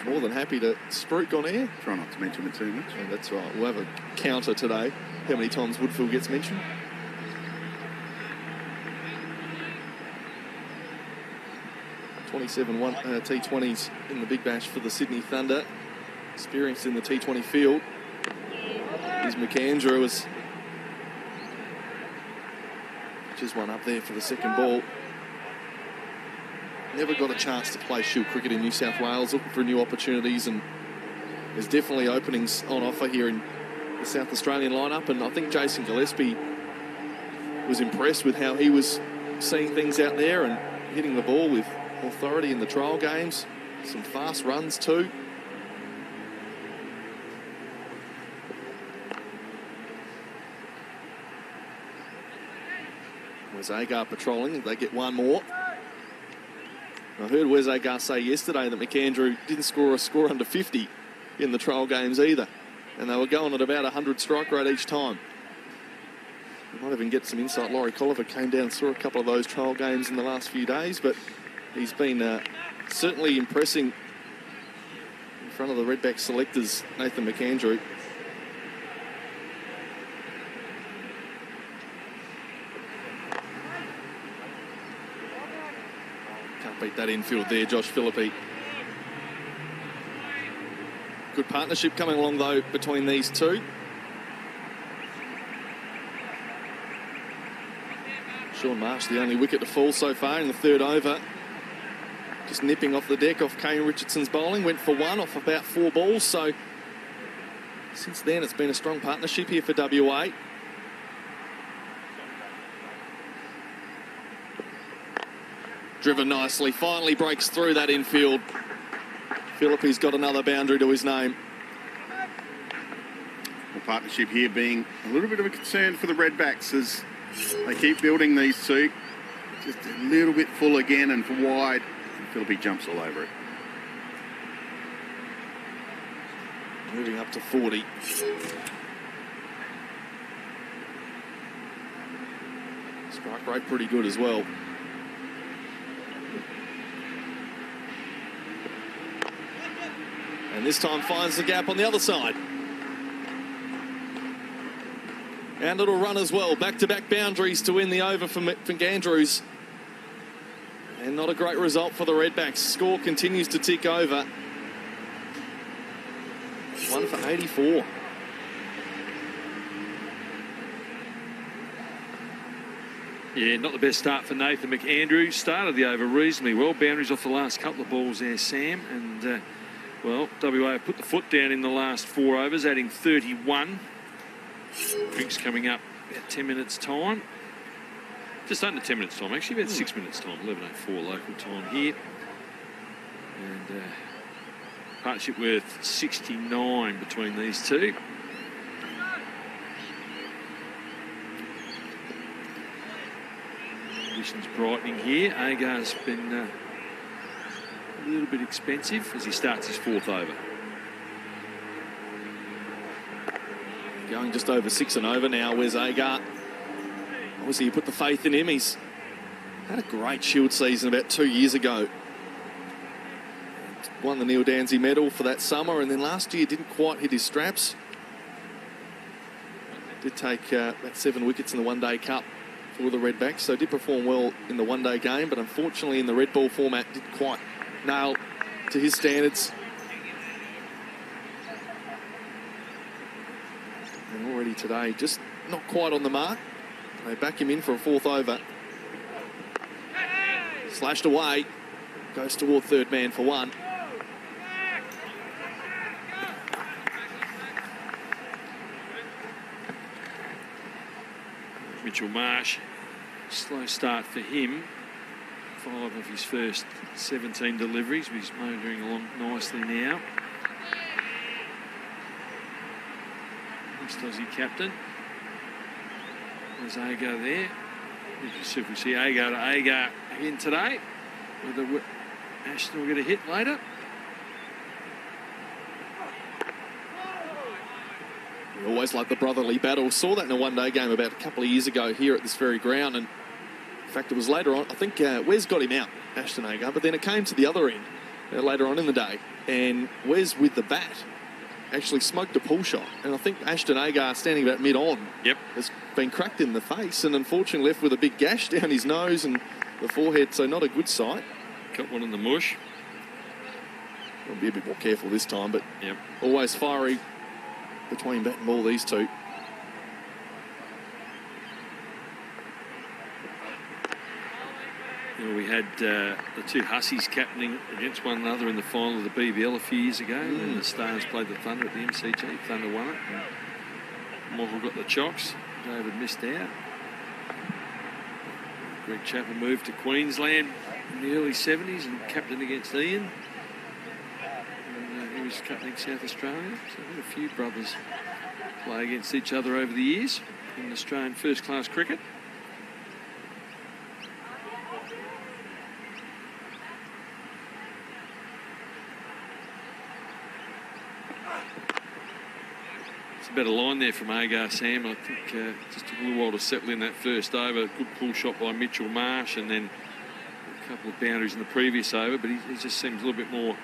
More than happy to spruik on air. Try not to mention it too much. Oh, that's right. We'll have a counter today. How many times Woodville gets mentioned? T20s in the Big Bash for the Sydney Thunder. Experienced in the T20 field. Here's McAndrew as just one up there for the second ball. Never got a chance to play Shield cricket in New South Wales, looking for new opportunities, and there's definitely openings on offer here in the South Australian lineup. And I think Jason Gillespie was impressed with how he was seeing things out there and hitting the ball with authority in the trial games. Some fast runs too. Wes Agar patrolling, they get one more. I heard Wes Agar say yesterday that McAndrew didn't score a score under 50 in the trial games either. And they were going at about 100 strike rate each time. We might even get some insight. Laurie Colliver came down and saw a couple of those trial games in the last few days, but he's been certainly impressing in front of the Redback selectors, Nathan McAndrew. Can't beat that infield there, Josh Philippi. Good partnership coming along, though, between these two. Sean Marsh, the only wicket to fall so far in the third over. Just nipping off the deck off Kane Richardson's bowling. Went for one off about 4 balls. So since then, it's been a strong partnership here for WA. Driven nicely. Finally breaks through that infield. Philippi's got another boundary to his name. The partnership here being a little bit of a concern for the Redbacks as they keep building these two. Just a little bit full again and for wide. Philippi jumps all over it. Moving up to 40. Strike rate pretty good as well. And this time finds the gap on the other side. And it'll run as well. Back-to-back boundaries to win the over for McAndrews. And not a great result for the Redbacks. Score continues to tick over. 1 for 84. Yeah, not the best start for Nathan McAndrew. Started the over reasonably well. Boundaries off the last couple of balls there, Sam. And, well, WA have put the foot down in the last 4 overs, adding 31. Drinks coming up about 10 minutes' time. Just under 10 minutes' time, actually, about 6 minutes' time. 11:04 local time here. And partnership worth 69 between these two. Conditions brightening here. Agar's been a little bit expensive as he starts his 4th over. Going just over 6 and over now, Wes Agar. Obviously, you put the faith in him. He's had a great Shield season about 2 years ago. Won the Neil Danzy medal for that summer, and then last year didn't quite hit his straps. Did take about 7 wickets in the One-Day Cup for the Redbacks, so did perform well in the one-day game, but unfortunately in the red ball format didn't quite nail to his standards. And already today, just not quite on the mark. They back him in for a 4th over. Slashed away. Goes toward third man for 1. Mitchell Marsh, slow start for him. 5 of his first 17 deliveries, but he's motoring along nicely now. East Aussie captain. There's Agar there. You can see if we see Agar to Agar again today. Whether Ashton will get a hit later. We always like the brotherly battle. Saw that in a one-day game about a couple of years ago here at this very ground. And in fact, it was later on. I think Wes got him out, Ashton Agar. But then it came to the other end later on in the day. And Wes with the bat actually smoked a pull shot. And I think Ashton Agar, standing about mid-on, has been cracked in the face and unfortunately left with a big gash down his nose and the forehead. So not a good sight. Got one in the mush. I'll be a bit more careful this time, but always fiery between bat and ball, these two. You know, we had the two Hussies captaining against one another in the final of the BBL a few years ago, and the Stars played the Thunder at the MCG. Thunder won it. Michael got the chocks. David missed out. Greg Chapman moved to Queensland in the early 70s and captained against Ian. And he was captaining South Australia. So we had a few brothers play against each other over the years in Australian first-class cricket. Better line there from Agar Sam. I think just took a little while to settle in that first over. Good pull shot by Mitchell Marsh, and then a couple of boundaries in the previous over, but he just seems a little bit more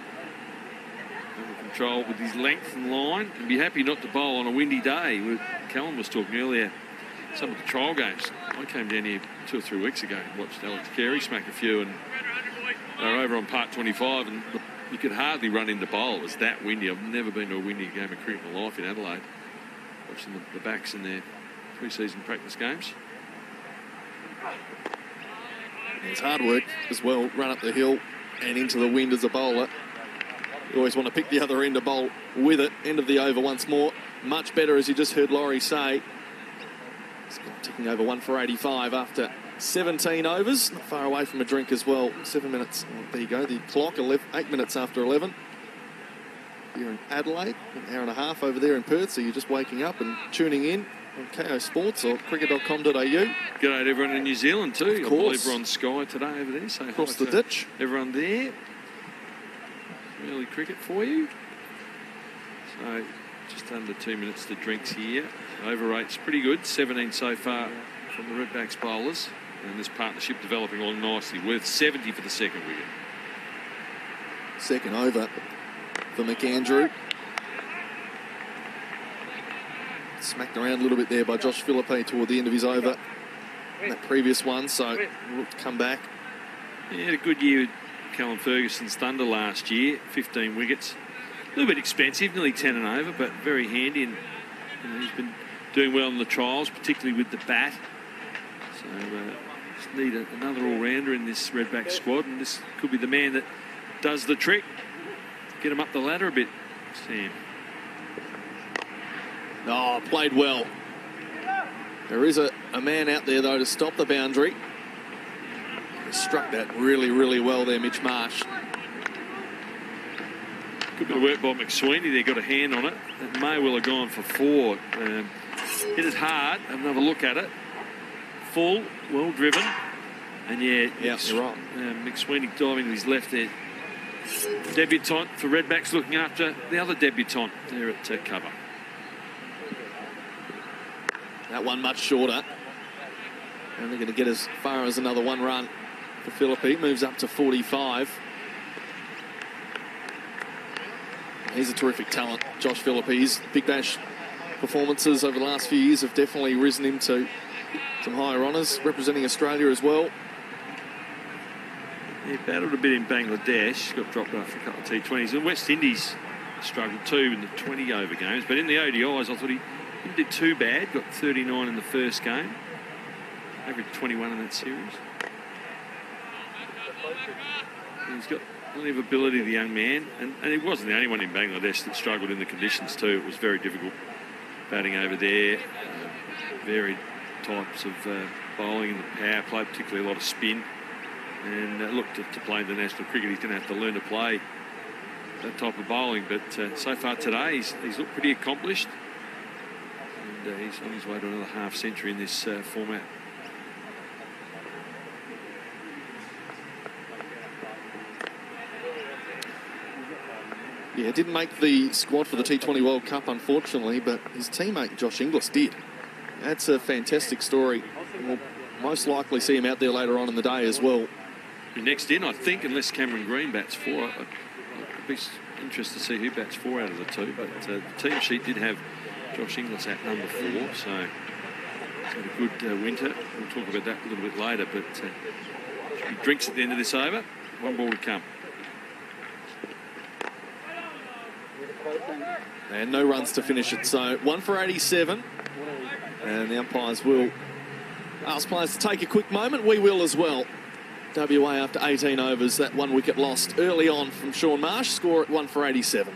under control with his length and line. And be happy not to bowl on a windy day. Callum was talking earlier, some of the trial games. I came down here 2 or 3 weeks ago and watched Alex Carey smack a few, and they were over on part 25, and you could hardly run into bowl. It was that windy. I've never been to a windy game of cricket in my life in Adelaide. Watching the backs in their pre-season practice games. It's hard work as well. Run up the hill and into the wind as a bowler. You always want to pick the other end of bowl with it. End of the over once more. Much better, as you just heard Laurie say. He's ticking over 1 for 85 after 17 overs. Not far away from a drink as well. 7 minutes. Oh, there you go. The clock, 8 minutes after 11. Here in Adelaide, an hour and a half over there in Perth, so you're just waking up and tuning in on KO Sports or cricket.com.au. G'day to everyone in New Zealand too. Of course. I believe we're on Sky today over there. So across the ditch. Everyone there. Early cricket for you. So just under 2 minutes to drinks here. Over rate's pretty good. 17 so far from the Redbacks bowlers. And this partnership developing along nicely. Worth 70 for the second wicket. Second over for McAndrew. Smacked around a little bit there by Josh Philippe toward the end of his over. That previous one, so look to come back. He had a good year with Callum Ferguson's Thunder last year. 15 wickets. A little bit expensive, nearly 10 and over, but very handy. And he's been doing well in the trials, particularly with the bat. So just need another all-rounder in this Redback squad, and this could be the man that does the trick. Get him up the ladder a bit, Sam. Oh, played well. There is a man out there, though, to stop the boundary. He struck that really, really well there, Mitch Marsh. Good bit of work by McSweeney there, got a hand on it. That may well have gone for 4. Hit it hard, have another look at it. Full, well driven. And yeah, you're right. McSweeney diving to his left there. Debutant for Redbacks, looking after the other debutant there at cover. That one much shorter. Only going to get as far as another 1 run for Philippe. Moves up to 45. He's a terrific talent, Josh Philippe. His Big Bash performances over the last few years have definitely risen him to some higher honours, representing Australia as well. He battled a bit in Bangladesh, got dropped after a couple of T20s. The West Indies struggled too in the 20-over games, but in the ODIs, I thought he didn't do too bad. Got 39 in the first game, averaged 21 in that series. He's got plenty of ability, the young man, and he wasn't the only one in Bangladesh that struggled in the conditions too. It was very difficult batting over there, varied types of bowling in the power play, particularly a lot of spin. And look, to play international cricket, he's going to have to learn to play that type of bowling. But so far today, he's looked pretty accomplished. And he's on his way to another half century in this format. Yeah, didn't make the squad for the T20 World Cup, unfortunately, but his teammate Josh Inglis did. That's a fantastic story. And we'll most likely see him out there later on in the day as well. Next in, I think, unless Cameron Green bats 4. I'd be interested to see who bats 4 out of the 2. But the team sheet did have Josh Inglis at number 4, so he's had a good winter. We'll talk about that a little bit later. But he drinks at the end of this over. 1 ball to come. And no runs to finish it. So 1 for 87. And the umpires will ask players to take a quick moment. We will as well. WA after 18 overs. That 1 wicket lost early on from Sean Marsh. Score at 1 for 87.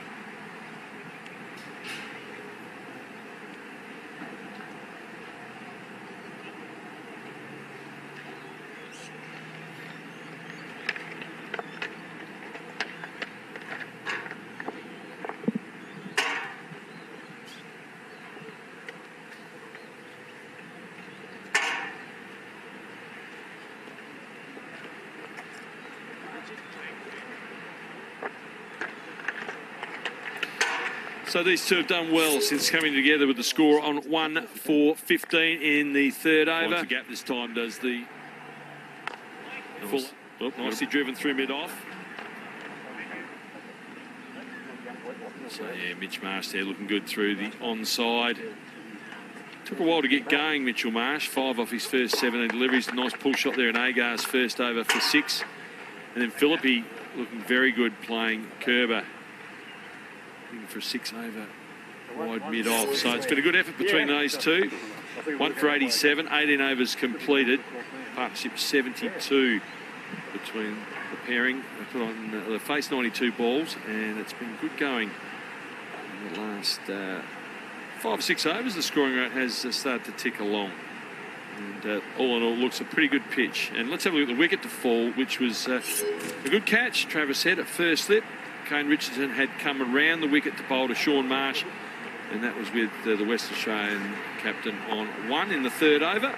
So these two have done well since coming together with the score on 1 for 15 in the third over. Once the gap this time does the full. Oh, nicely driven through mid-off. So yeah, Mitch Marsh there looking good through the onside. Took a while to get going, Mitchell Marsh. 5 off his first 17 deliveries. A nice pull shot there in Agar's first over for 6. And then Philippi looking very good playing Kerber. For 6 over wide mid-off. So it's been a good effort between those two. 1 for 87, 18 overs completed. Partnership 72 between the pairing. They put on they faced 92 balls, and it's been good going in the last 5 or 6 overs. The scoring rate has started to tick along. And all in all, looks a pretty good pitch. And let's have a look at the wicket to fall, which was a good catch. Travis Head at first slip. Kane Richardson had come around the wicket to bowl to Sean Marsh, and that was with the West Australian captain on 1 in the third over.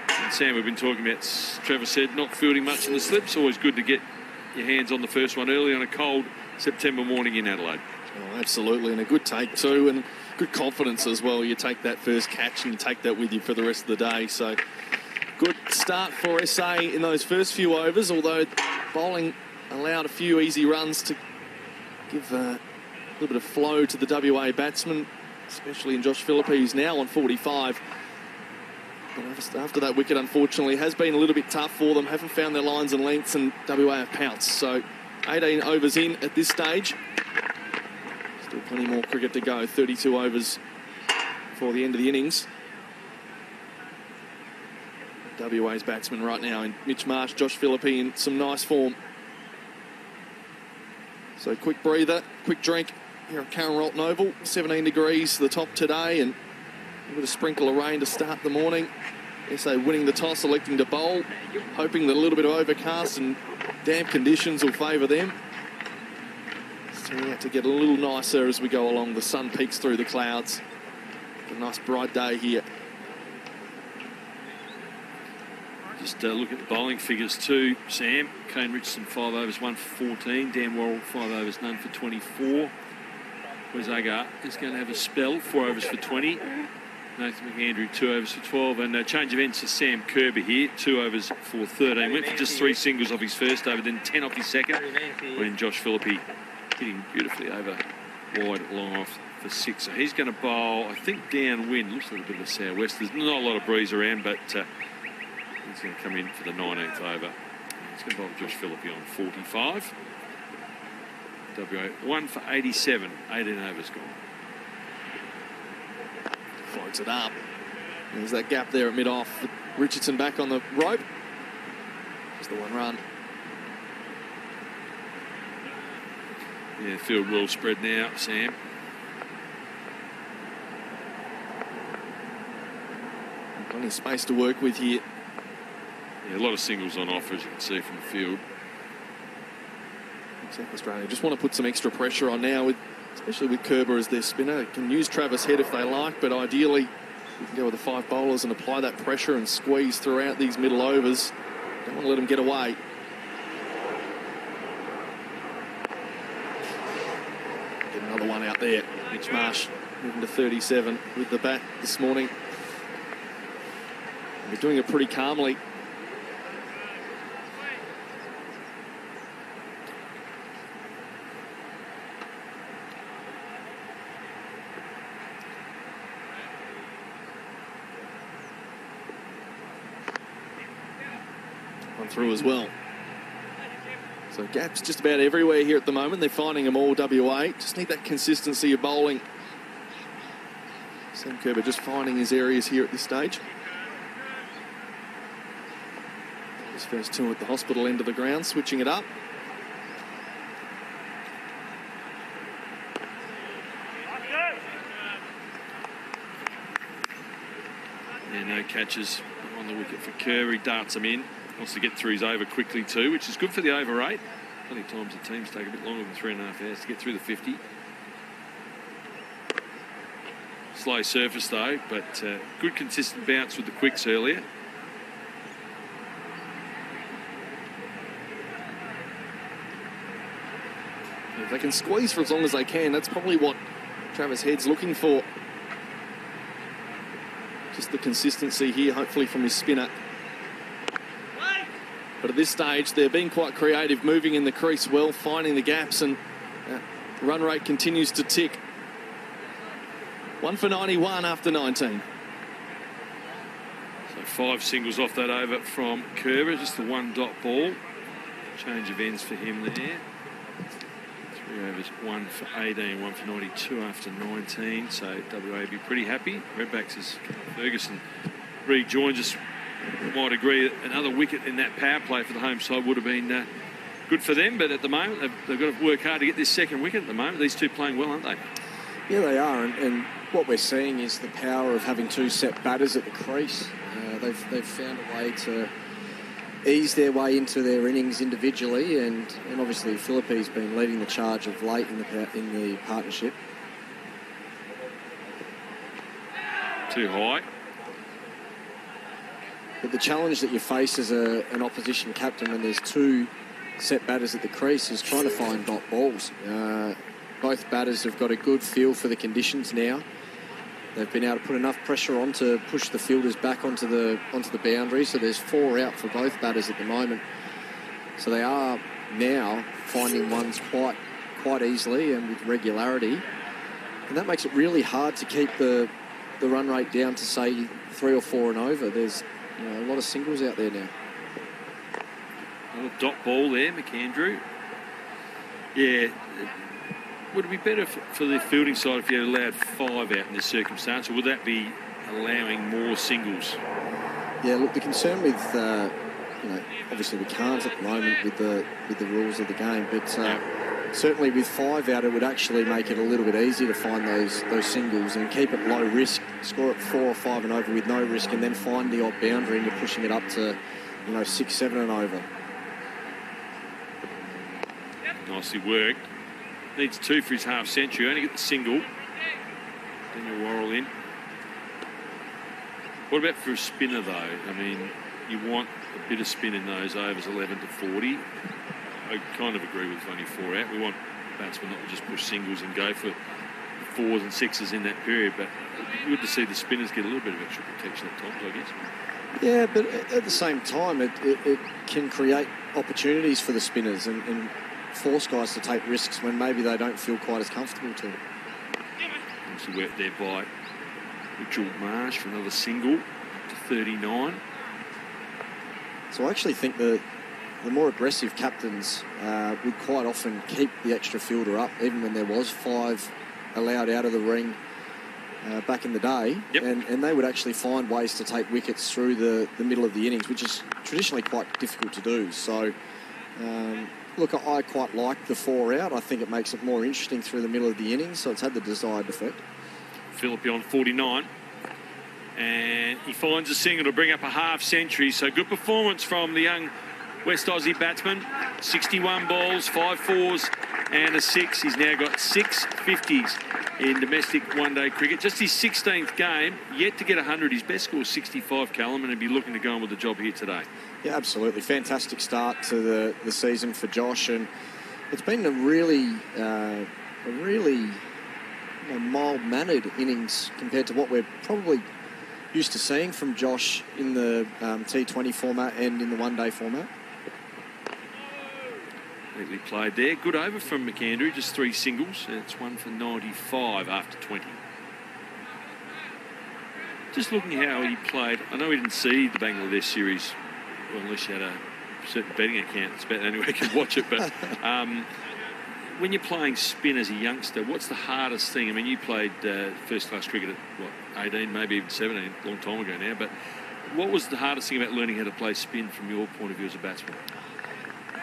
And Sam, we've been talking about Trevor said not fielding much in the slips. Always good to get your hands on the first one early on a cold September morning in Adelaide. Oh, absolutely, and a good take too, and good confidence as well. You take that first catch and you take that with you for the rest of the day. So good start for SA in those first few overs, although bowling allowed a few easy runs to give a little bit of flow to the WA batsmen, especially in Josh Philippi, who's now on 45. But after that wicket, unfortunately, has been a little bit tough for them. Haven't found their lines and lengths, and WA have pounced. So 18 overs in at this stage. Still plenty more cricket to go. 32 overs before the end of the innings. WA's batsmen right now in Mitch Marsh, Josh Philippi in some nice form. So quick breather, quick drink here at Karen Rolton Oval. 17 degrees to the top today, and a bit of sprinkle of rain to start the morning. SA winning the toss, electing to bowl, hoping that a little bit of overcast and damp conditions will favour them. It's turning out to get a little nicer as we go along. The sun peeks through the clouds. A nice bright day here. Just look at the bowling figures too, Sam. Kane Richardson, 5 overs, 1 for 14. Dan Worrell, 5 overs, none for 24. Whereas Agar is going to have a spell, 4 overs for 20. Nathan McAndrew, 2 overs for 12. And change of ends to Sam Kerber here, 2 overs for 13. Went for just 3 singles off his first over, then 10 off his second. When Josh Philippi hitting beautifully over wide, long off for 6. So he's going to bowl, I think, downwind. Looks a little bit of a southwest. There's not a lot of breeze around, but he's going to come in for the 19th over. He's going to bowl Josh Philippi on 45. WA 1 for 87, 18 overs gone. Floats it up. There's that gap there at mid-off. Richardson back on the rope. Just the 1 run. Yeah, field well spread now, Sam. Plenty of space to work with here. Yeah, a lot of singles on offer, as you can see from the field. South Australia just want to put some extra pressure on now, especially with Kerber as their spinner. Can use Travis Head if they like, but ideally you can go with the 5 bowlers and apply that pressure and squeeze throughout these middle overs. Don't want to let them get away. Get another one out there. Mitch Marsh moving to 37 with the bat this morning. And they're doing it pretty calmly. Through as well. So gaps just about everywhere here at the moment. They're finding them all, WA. Just need that consistency of bowling. Sam Kerber just finding his areas here at this stage. His first two at the hospital end of the ground, switching it up. Yeah, no catches on the wicket for Kerr. He darts them in. Wants to get through his over quickly too, which is good for the over 8. Plenty of times the teams take a bit longer than 3.5 hours to get through the 50. Slow surface though, but good consistent bounce with the quicks earlier. If they can squeeze for as long as they can, that's probably what Travis Head's looking for. Just the consistency here, hopefully from his spinner. But at this stage, they're being quite creative, moving in the crease well, finding the gaps, and run rate continues to tick. 1 for 91 after 19. So 5 singles off that over from Kerber, just the 1 dot ball. Change of ends for him there. 3 overs, 1 for 18, 1 for 92 after 19. So WA be pretty happy. Redbacks as Ferguson rejoins us. Might agree that another wicket in that power play for the home side would have been good for them, but at the moment they've got to work hard to get this second wicket at the moment. These two playing well, aren't they? Yeah, they are, and what we're seeing is the power of having 2 set batters at the crease. They've found a way to ease their way into their innings individually, and obviously Philippe's been leading the charge of late in the partnership. Too high. But the challenge that you face as an opposition captain when there's 2 set batters at the crease is trying to find dot balls. Both batters have got a good feel for the conditions now. They've been able to put enough pressure on to push the fielders back onto the boundary. So there's 4 out for both batters at the moment. So they are now finding ones quite easily and with regularity. And that makes it really hard to keep the run rate down to, say, 3 or 4 and over. There's a lot of singles out there now. Another dot ball there, McAndrew. Yeah. Would it be better for the fielding side if you had allowed 5 out in this circumstance, or would that be allowing more singles? Yeah, look, the concern with, obviously we can't at the moment with the rules of the game, but certainly with 5 out, it would actually make it a little bit easier to find those singles and keep it low risk, score it 4 or 5 and over with no risk, and then find the odd boundary and you're pushing it up to, 6, 7 and over. Nicely worked. Needs 2 for his half century. Only get the single. Daniel Worrell in. What about for a spinner, though? I mean, you want a bit of spin in those overs 11 to 40. I kind of agree with only 4 out. We want batsmen not to just push singles and go for 4s and 6s in that period, but it's good to see the spinners get a little bit of extra protection at times, I guess. Yeah, but at the same time, it can create opportunities for the spinners and force guys to take risks when maybe they don't feel quite as comfortable to it. Obviously worked there by Mitchell Marsh for another single to 39. So I actually think the more aggressive captains would quite often keep the extra fielder up, even when there was 5 allowed out of the ring back in the day. Yep. And they would actually find ways to take wickets through the middle of the innings, which is traditionally quite difficult to do. So look, I quite like the 4 out. I think it makes it more interesting through the middle of the innings, so it's had the desired effect. Phillippe on 49. And he finds a single to bring up a half century. So good performance from the young West Aussie batsman. 61 balls, 5 4s and a 6. He's now got 6 50s in domestic one-day cricket. Just his 16th game, yet to get 100. His best score is 65, Callum, and he'll be looking to go on with the job here today. Yeah, absolutely. Fantastic start to the season for Josh, and it's been a really mild-mannered innings compared to what we're probably used to seeing from Josh in the T20 format and in the one-day format. Neatly played there. Good over from McAndrew, just 3 singles, and it's 1 for 95 after 20. Just looking how he played. I know we didn't see the Bangladesh series, well, unless you had a certain betting account, it's about the only way you can watch it. But when you're playing spin as a youngster, what's the hardest thing? I mean, you played first-class cricket at, 18, maybe even 17, a long time ago now. But what was the hardest thing about learning how to play spin from your point of view as a batsman?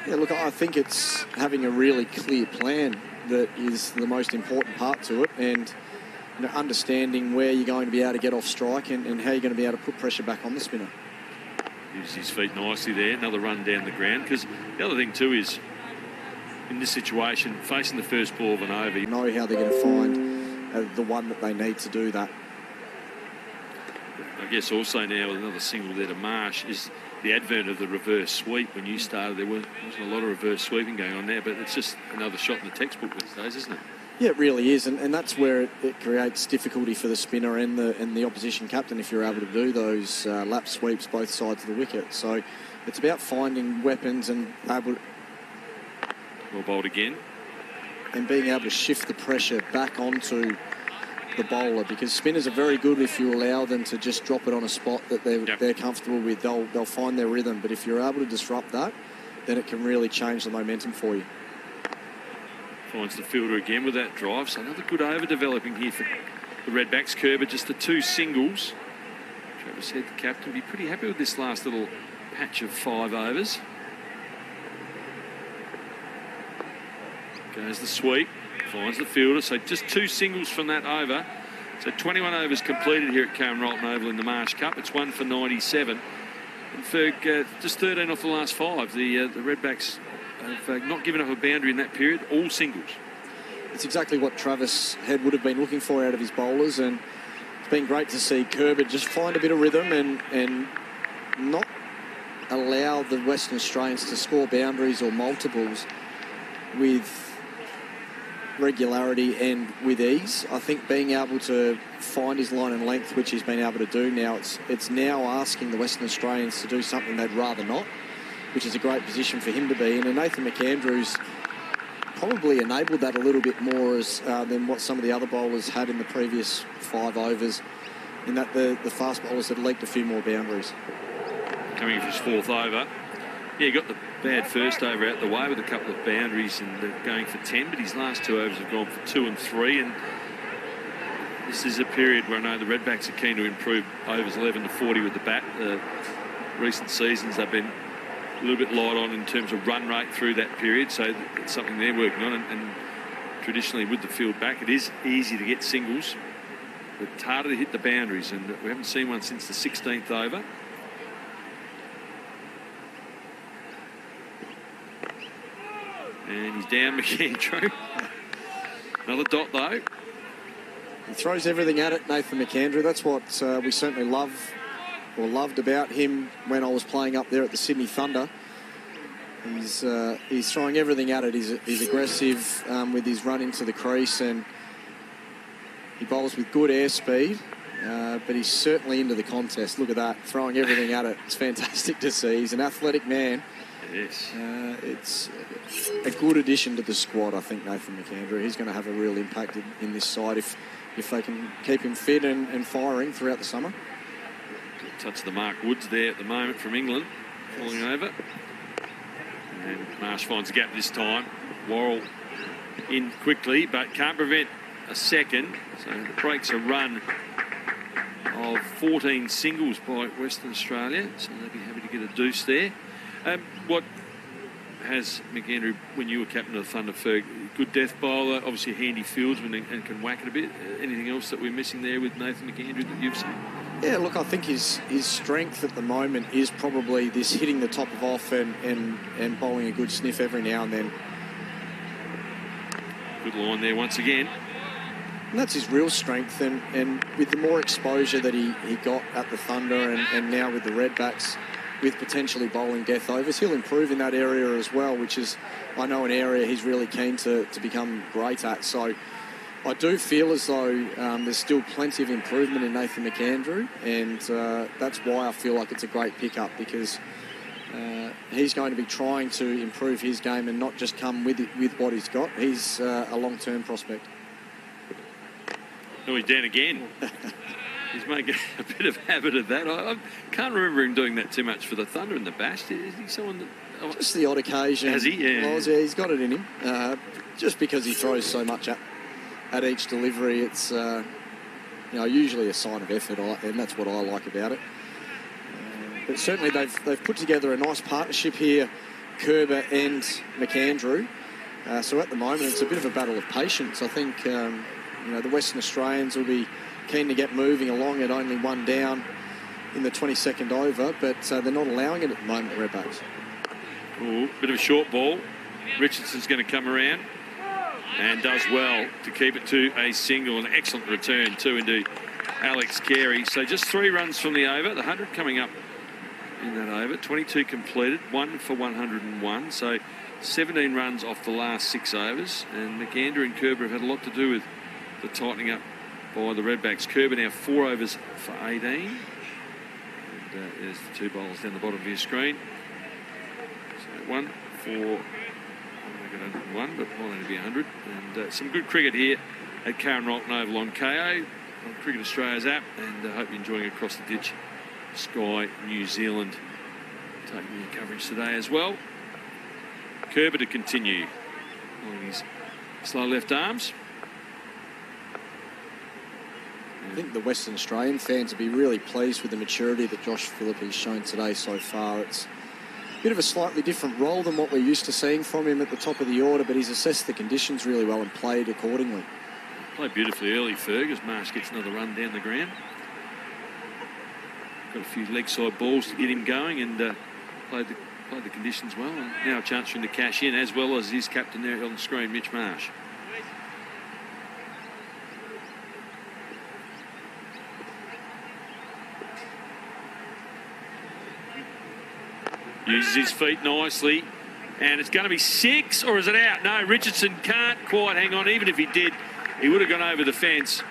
Yeah, look, I think it's having a really clear plan that is the most important part to it, and understanding where you're going to be able to get off strike and how you're going to be able to put pressure back on the spinner. Uses his feet nicely there. Another run down the ground. Because the other thing too is, in this situation, facing the first ball of an over, You know how they're going to find the one that they need to do that. I guess also now with another single there to Marsh is the advent of the reverse sweep. When you started, there wasn't a lot of reverse sweeping going on there, but it's just another shot in the textbook these days, isn't it? Yeah, it really is, and that's where it creates difficulty for the spinner and the opposition captain if you're able to do those lap sweeps both sides of the wicket. So it's about finding weapons and Well bowled again. and being able to shift the pressure back onto the bowler, because spinners are very good if you allow them to just drop it on a spot that they're comfortable with. They'll find their rhythm, but if you're able to disrupt that, then it can really change the momentum for you. Finds the fielder again with that drive. So another good over developing here for the Redbacks. Kerber, just the 2 singles. Travis said the captain will be pretty happy with this last little patch of 5 overs. Goes the sweep, finds the fielder. So just 2 singles from that over. So 21 overs completed here at Karen Rolton Oval in the Marsh Cup. It's 1 for 97. And Ferg, just 13 off the last 5. The Redbacks have not given up a boundary in that period, all singles. It's exactly what Travis Head would have been looking for out of his bowlers, and it's been great to see Kerber just find a bit of rhythm and not allow the Western Australians to score boundaries or multiples with regularity and with ease. I think being able to find his line and length, which he's been able to do now, it's now asking the Western Australians to do something they'd rather not, which is a great position for him to be in. And Nathan McAndrews probably enabled that a little bit more than what some of the other bowlers had in the previous 5 overs, in that the fast bowlers had leaked a few more boundaries. Coming for his 4th over. Yeah, he got the bad first over out the way with a couple of boundaries and going for 10, but his last 2 overs have gone for 2 and 3. And this is a period where I know the Redbacks are keen to improve overs 11 to 40 with the bat. Recent seasons they've been a little bit light on in terms of run rate through that period, so it's something they're working on. And traditionally with the field back, it is easy to get singles, but it's harder to hit the boundaries, and we haven't seen one since the 16th over. And he's down, McAndrew. Another dot though. He throws everything at it, Nathan McAndrew. That's what we certainly loved about him when I was playing up there at the Sydney Thunder. He's throwing everything at it. He's aggressive with his run into the crease, and he bowls with good airspeed, but he's certainly into the contest. Look at that, throwing everything at it. It's fantastic to see. He's an athletic man. Yes. It's a good addition to the squad, I think, Nathan McAndrew. He's going to have a real impact in this side if they can keep him fit and firing throughout the summer. Touch the Mark Woods there at the moment from England, falling over. And Marsh finds a gap this time. Worrell in quickly, but can't prevent a second. So it breaks a run of 14 singles by Western Australia. So they'll be happy to get a deuce there. What has McAndrew, when you were captain of the Thunder, Ferg, good death bowler, obviously a handy fieldsman and can whack it a bit. Anything else that we're missing there with Nathan McAndrew that you've seen? Yeah, look, I think his strength at the moment is probably this hitting the top of off and bowling a good sniff every now and then. Good line there once again. And that's his real strength, and with the more exposure that he got at the Thunder and now with the Redbacks, with potentially bowling death overs, he'll improve in that area as well, which is, I know, an area he's really keen to become great at. So I do feel as though there's still plenty of improvement in Nathan McAndrew, and that's why I feel like it's a great pickup, because he's going to be trying to improve his game and not just come with what he's got. He's a long-term prospect. Oh, he's down again. He's making a bit of habit of that. I can't remember him doing that too much for the Thunder and the Bash. Is he someone that Just the odd occasion. Has he? Yeah. Well, yeah, he's got it in him. Just because he throws so much at each delivery, it's usually a sign of effort, and that's what I like about it. But certainly they've put together a nice partnership here, Kerber and McAndrew. So at the moment it's a bit of a battle of patience. I think the Western Australians will be keen to get moving along at only one down in the 22nd over, but they're not allowing it at the moment, Redbacks. Ooh, bit of a short ball. Richardson's going to come around and does well to keep it to a single. An excellent return too into Alex Carey. So just 3 runs from the over. The 100 coming up in that over. 22 completed, 1 for 101. So 17 runs off the last 6 overs. And McAndrew and Kerber have had a lot to do with the tightening up by the Redbacks. Kerber now 4 overs for 18. And there's the 2 bowls down the bottom of your screen. So 1 for 101, but might only be 100. And some good cricket here at Karen Rolton Oval on KO, on Cricket Australia's app, and I hope you're enjoying Across the Ditch, Sky New Zealand taking your coverage today as well. Kerber to continue on his slow left arms. I think the Western Australian fans will be really pleased with the maturity that Josh Philippe has shown today so far. It's a bit of a slightly different role than what we're used to seeing from him at the top of the order, but he's assessed the conditions really well and played accordingly. Played beautifully early, Ferg, as Marsh gets another run down the ground. Got a few leg side balls to get him going, and played the conditions well. And now a chance for him to cash in, as well as his captain there on the screen, Mitch Marsh. Uses his feet nicely, and it's going to be 6, or is it out? No, Richardson can't quite hang on. Even if he did, he would have gone over the fence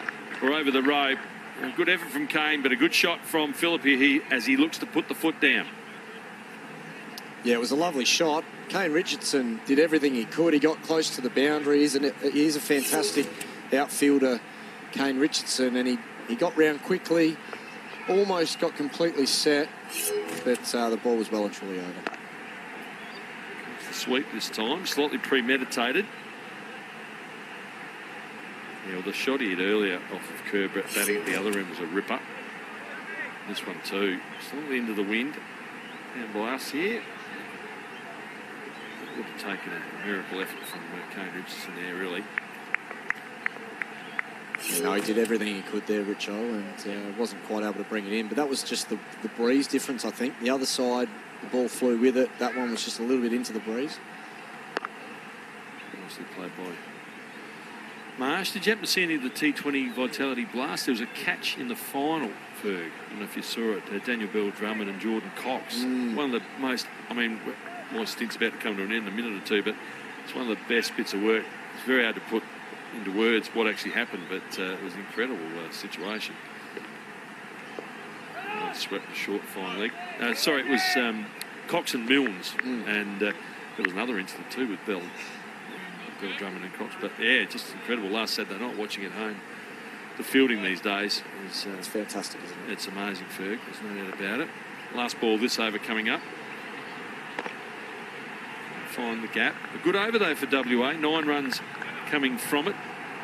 or over the rope. A good effort from Kane, but a good shot from Phillip here as he looks to put the foot down. Yeah, it was a lovely shot. Kane Richardson did everything he could. He got close to the boundaries, and he's a fantastic outfielder, Kane Richardson, and he got round quickly, almost got completely set, but the ball was well and truly over. The sweep this time, slightly premeditated. Yeah, well, the shot he had earlier off of Kerber batting at the other end was a ripper. This one too, slightly into the wind. And by us here, it would have taken a miracle effort from Kane Richardson there, really. He did everything he could there, Richo, and wasn't quite able to bring it in. But that was just the breeze difference, I think. The other side, the ball flew with it. That one was just a little bit into the breeze. Nicely played by Marsh. Did you happen to see any of the T20 Vitality Blast? There was a catch in the final, Ferg. I don't know if you saw it. Daniel Bell-Drummond and Jordan Cox. One of the most, my stint's about to come to an end in a minute or two, but it's one of the best bits of work. It's very hard to put into words what actually happened, but it was an incredible situation. Swept the short fine leg. It was Cox and Milnes, and there was another incident too with Drummond and Cox. But yeah, just incredible. Last Saturday night, watching at home, the fielding these days is it's fantastic, isn't it? It's amazing, Ferg. There's no doubt about it. Last ball this over coming up. Find the gap. A good over though for WA. 9 runs coming from it,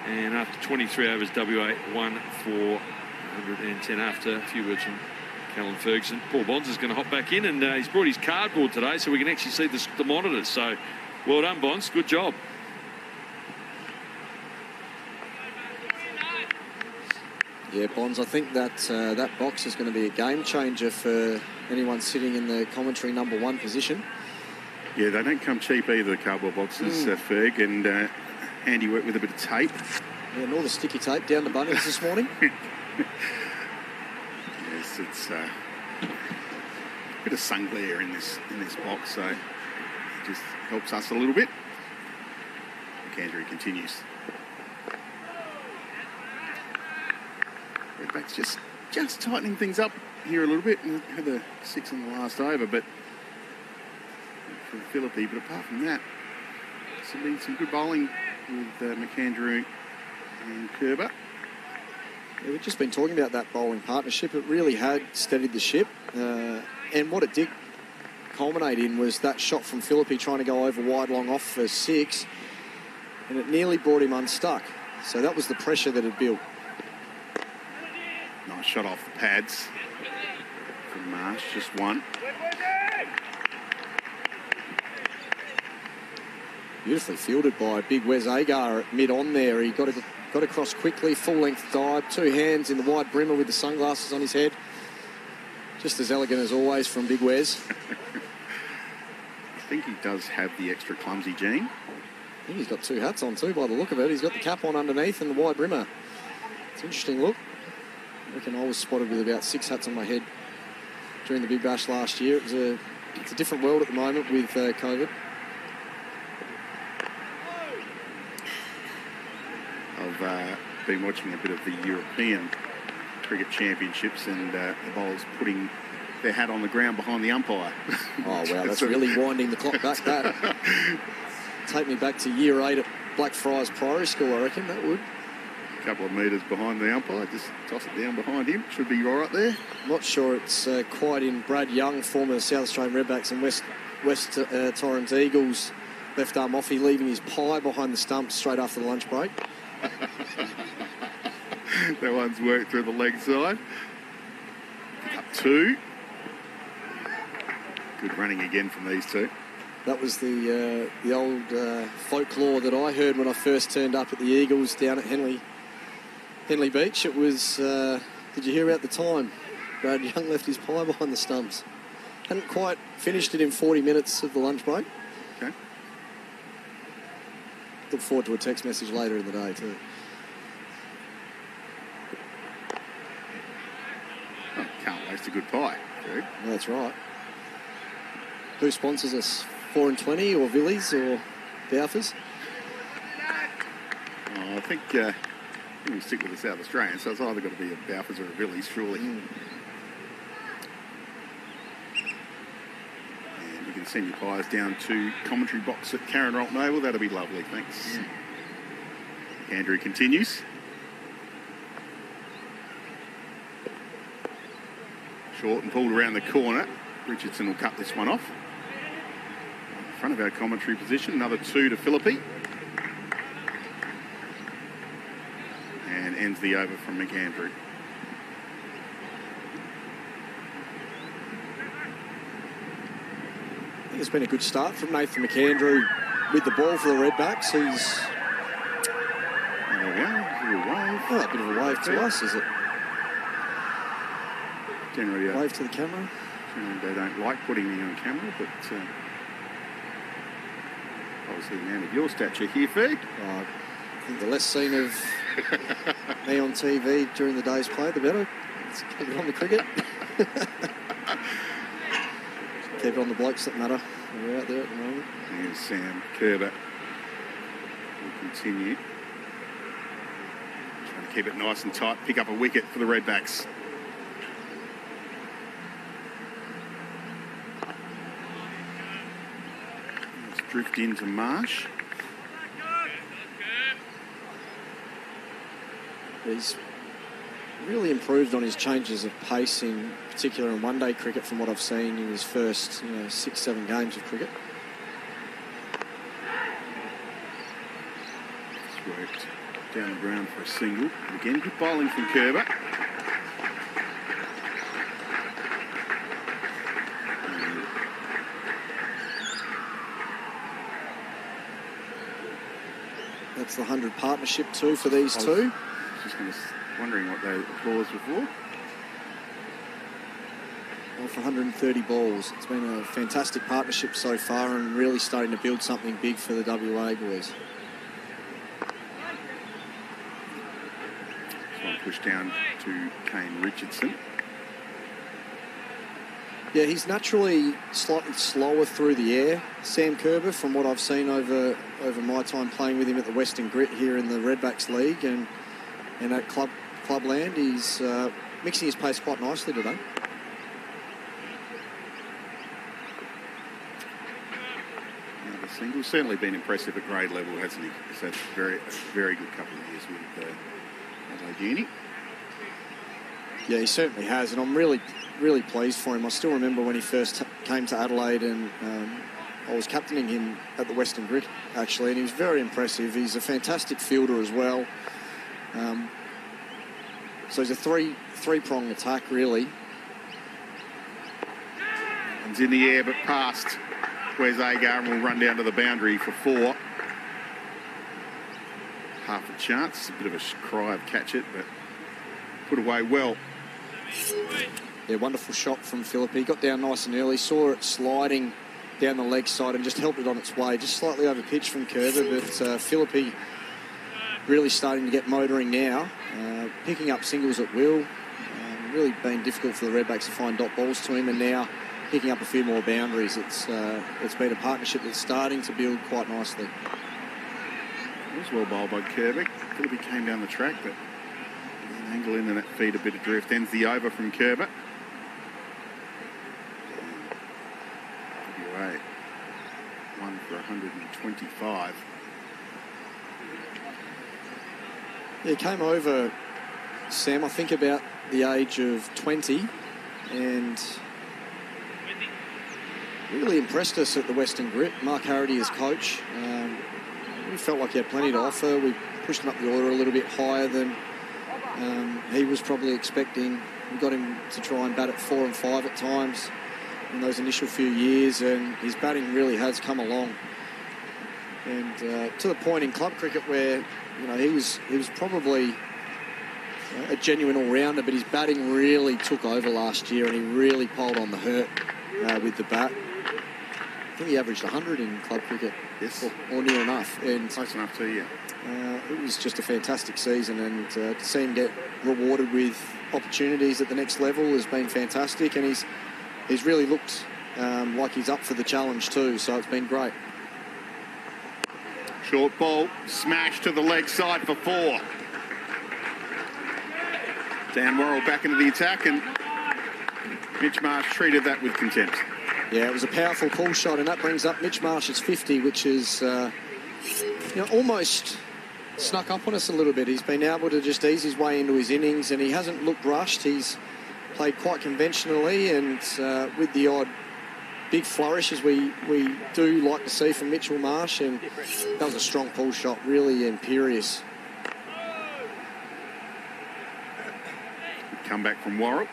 and after 23 overs, WA 1 for 110. After a few words from Callum Ferguson, Paul Bonds is going to hop back in, and he's brought his cardboard today so we can actually see the monitors. So well done, Bonds. Good job. Yeah, Bonds, I think that that box is going to be a game changer for anyone sitting in the commentary number 1 position. Yeah, they don't come cheap either, the cardboard boxes, Ferg, and Andy worked with a bit of tape. Yeah, and all the sticky tape down the buttons this morning. Yes, it's a bit of sun glare in this box, so it just helps us a little bit. McAndrew continues. Redbacks just tightening things up here a little bit, and had the 6 on the last over, but for Philippi. But apart from that, it's been some good bowling with McAndrew and Kerber. Yeah, we've just been talking about that bowling partnership. It really had steadied the ship, and what it did, culminate in was that shot from Philippi trying to go over wide long off for 6, and it nearly brought him unstuck. So that was the pressure that had built. Nice shot off the pads from Marsh, just one. Beautifully fielded by big Wes Agar at mid-on there. He got across quickly, full-length dive, 2 hands in the wide brimmer with the sunglasses on his head. Just as elegant as always from big Wes. I think he does have the extra clumsy gene. I think he's got 2 hats on too by the look of it. He's got the cap on underneath and the wide brimmer. It's an interesting look. I reckon I was spotted with about 6 hats on my head during the Big Bash last year. It's a different world at the moment with COVID. I've been watching a bit of the European Cricket Championships, and the bowlers putting their hat on the ground behind the umpire. Oh, wow, that's really winding the clock back, that. Take me back to year 8 at Blackfriars Priory School, I reckon, that would. A couple of metres behind the umpire, just toss it down behind him. Should be right there. Not sure it's quite in Brad Young, former South Australian Redbacks and West Torrens Eagles left arm offie, leaving his pie behind the stumps straight after the lunch break. That one's worked through the leg side. Pick up 2. Good running again from these 2. That was the old folklore that I heard when I first turned up at the Eagles down at Henley Beach. It was, did you hear about the time? Brad Young left his pie behind the stumps. Hadn't quite finished it in 40 minutes of the lunch break. Okay. Look forward to a text message later in the day too. Oh, can't waste a good pie. Good. That's right. Who sponsors us? 4 and 20 or Villies or Balfours? Oh, I think we'll stick with the South Australian, so it's either got to be a Balfours or a Villies, surely. And you can send your pies down to commentary box at Karen Rolton Oval. That'll be lovely, thanks. Andrew continues. Short and pulled around the corner. Richardson will cut this one off. In front of our commentary position, another 2 to Philippi. And ends the over from McAndrew. I think it's been a good start from Nathan McAndrew with the ball for the Redbacks. He's... There we go, a wave. Oh, a bit of a wave to us, is it? Generally, Wave to the camera. generally they don't like putting me on camera, but obviously a man of your stature here, Ferg. I think the less seen of me on TV during the day's play, the better. Let's keep it on the cricket. Keep it on the blokes that matter. We're out there at the moment. Here's Sam Kerber. Will continue. Trying to keep it nice and tight, pick up a wicket for the Redbacks. Let's drift into Marsh. He's really improved on his changes of pace, in particular in one-day cricket, from what I've seen in his first 6-7 games of cricket. It's worked down the ground for a single. Again, good bowling from Kerber. That's the 100 partnership too for these two. Just wondering what the applause were for. Well, for 130 balls. It's been a fantastic partnership so far and really starting to build something big for the WA boys. So I'll push down to Kane Richardson. Yeah, he's naturally slightly slower through the air, Sam Kerber, from what I've seen over my time playing with him at the Western Grit here in the Redbacks League and at Clubland. He's mixing his pace quite nicely today. Another single. Certainly been impressive at grade level, hasn't he? He's had a very good couple of years with Adelaide Uni. Yeah, he certainly has, and I'm really pleased for him. I still remember when he first came to Adelaide, and I was captaining him at the Western Grit, actually, and he was very impressive. He's a fantastic fielder as well. So he's a three-pronged attack, really. It's in the air, but past where's Agar, and will run down to the boundary for 4. Half a chance. A bit of a cry of catch it, but put away well. Yeah, wonderful shot from Philippi. Got down nice and early, saw it sliding down the leg side and just helped it on its way. Just slightly over pitch from Kerber, but Philippi really starting to get motoring now. Picking up singles at will. Really been difficult for the Redbacks to find dot balls to him, and now picking up a few more boundaries. It's been a partnership that's starting to build quite nicely. It was well bowled by Kerber. Philippi came down the track, but an angle in and that feed a bit of drift. Ends the over from Kerber. WA 1 for 125. Yeah, he came over, Sam, I think about the age of 20, and really impressed us at the Western Grit. Mark Harrity as coach. We felt like he had plenty to offer. We pushed him up the order a little bit higher than he was probably expecting. We got him to try and bat at 4 and 5 at times in those initial few years, and his batting really has come along. And to the point in club cricket where, you know, he was probably a genuine all-rounder, but his batting really took over last year, and he really pulled on the hurt with the bat. I think he averaged 100 in club cricket. Yes. Or near enough. And Close enough to, yeah. it was just a fantastic season, and to see him get rewarded with opportunities at the next level has been fantastic, and he's really looked like he's up for the challenge too, so it's been great. Short ball, smash to the leg side for 4. Dan Worrell back into the attack, and Mitch Marsh treated that with contempt. Yeah, it was a powerful pull shot, and that brings up Mitch Marsh's 50, which is almost snuck up on us a little bit. He's been able to just ease his way into his innings, and he hasn't looked rushed. He's played quite conventionally, and with the odd big flourish, as we do like to see from Mitchell Marsh, and that was a strong pull shot, really imperious. Come back from Worrell.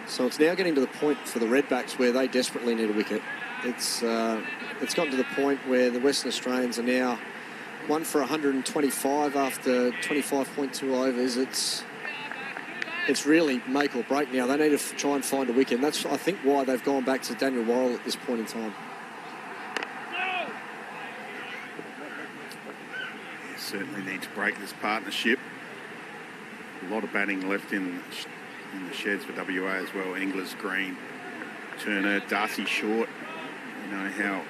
So it's now getting to the point for the Redbacks where they desperately need a wicket. It's gotten to the point where the Western Australians are now 1 for 125 after 25.2 overs. It's really make or break now. They need to try and find a wicket, and that's, I think, why they've gone back to Daniel Worrell at this point in time. You certainly need to break this partnership. A lot of batting left in the sheds for WA as well. Engler's Green, Turner, Darcy Short. You know how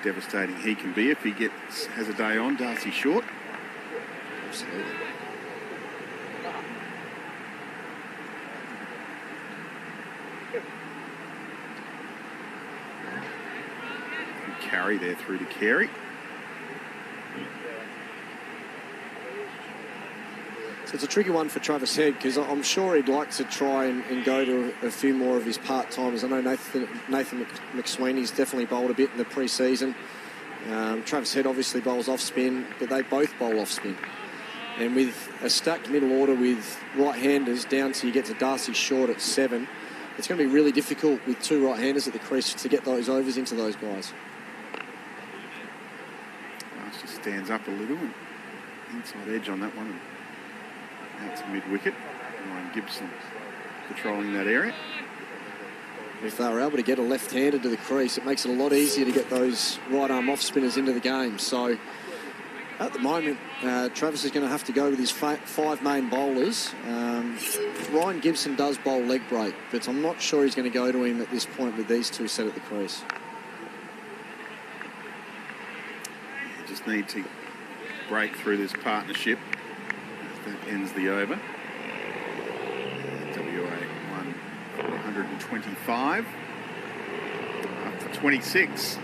devastating he can be if he has a day on, Darcy Short. Absolutely. Good carry there through to Carey. So it's a tricky one for Travis Head, because I'm sure he'd like to try and go to a few more of his part-timers. I know Nathan McSweeney's definitely bowled a bit in the pre-season. Travis Head obviously bowls off-spin, but they both bowl off-spin. And with a stacked middle order with right-handers down till you get to Darcy Short at 7, it's going to be really difficult with 2 right-handers at the crease to get those overs into those guys. Marsh just stands up a little, and inside edge on that one. Out to mid-wicket. Ryan Gibson patrolling that area. If they were able to get a left-hander to the crease, it makes it a lot easier to get those right-arm off-spinners into the game. So at the moment, Travis is going to have to go with his 5 main bowlers. Ryan Gibson does bowl leg break, but I'm not sure he's going to go to him at this point with these 2 set at the crease. You just need to break through this partnership. That ends the over. WA 1 for 125. Up to 26.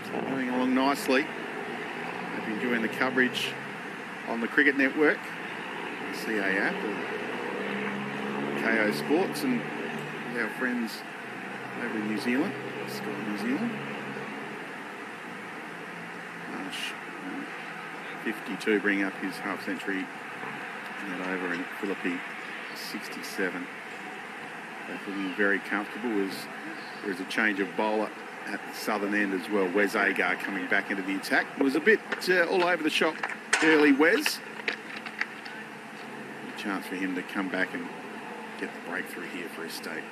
So going along nicely. Hope you're enjoying the coverage on the Cricket Network, the CA app, or KO Sports, and our friends over in New Zealand, Sky New Zealand. Marsh, 52, bringing up his half century, and that over in Philippi, 67. They're looking very comfortable. There is a change of bowler at the southern end as well. Wes Agar coming back into the attack. It was a bit all over the shop early, Wes. A chance for him to come back and get the breakthrough here for his state.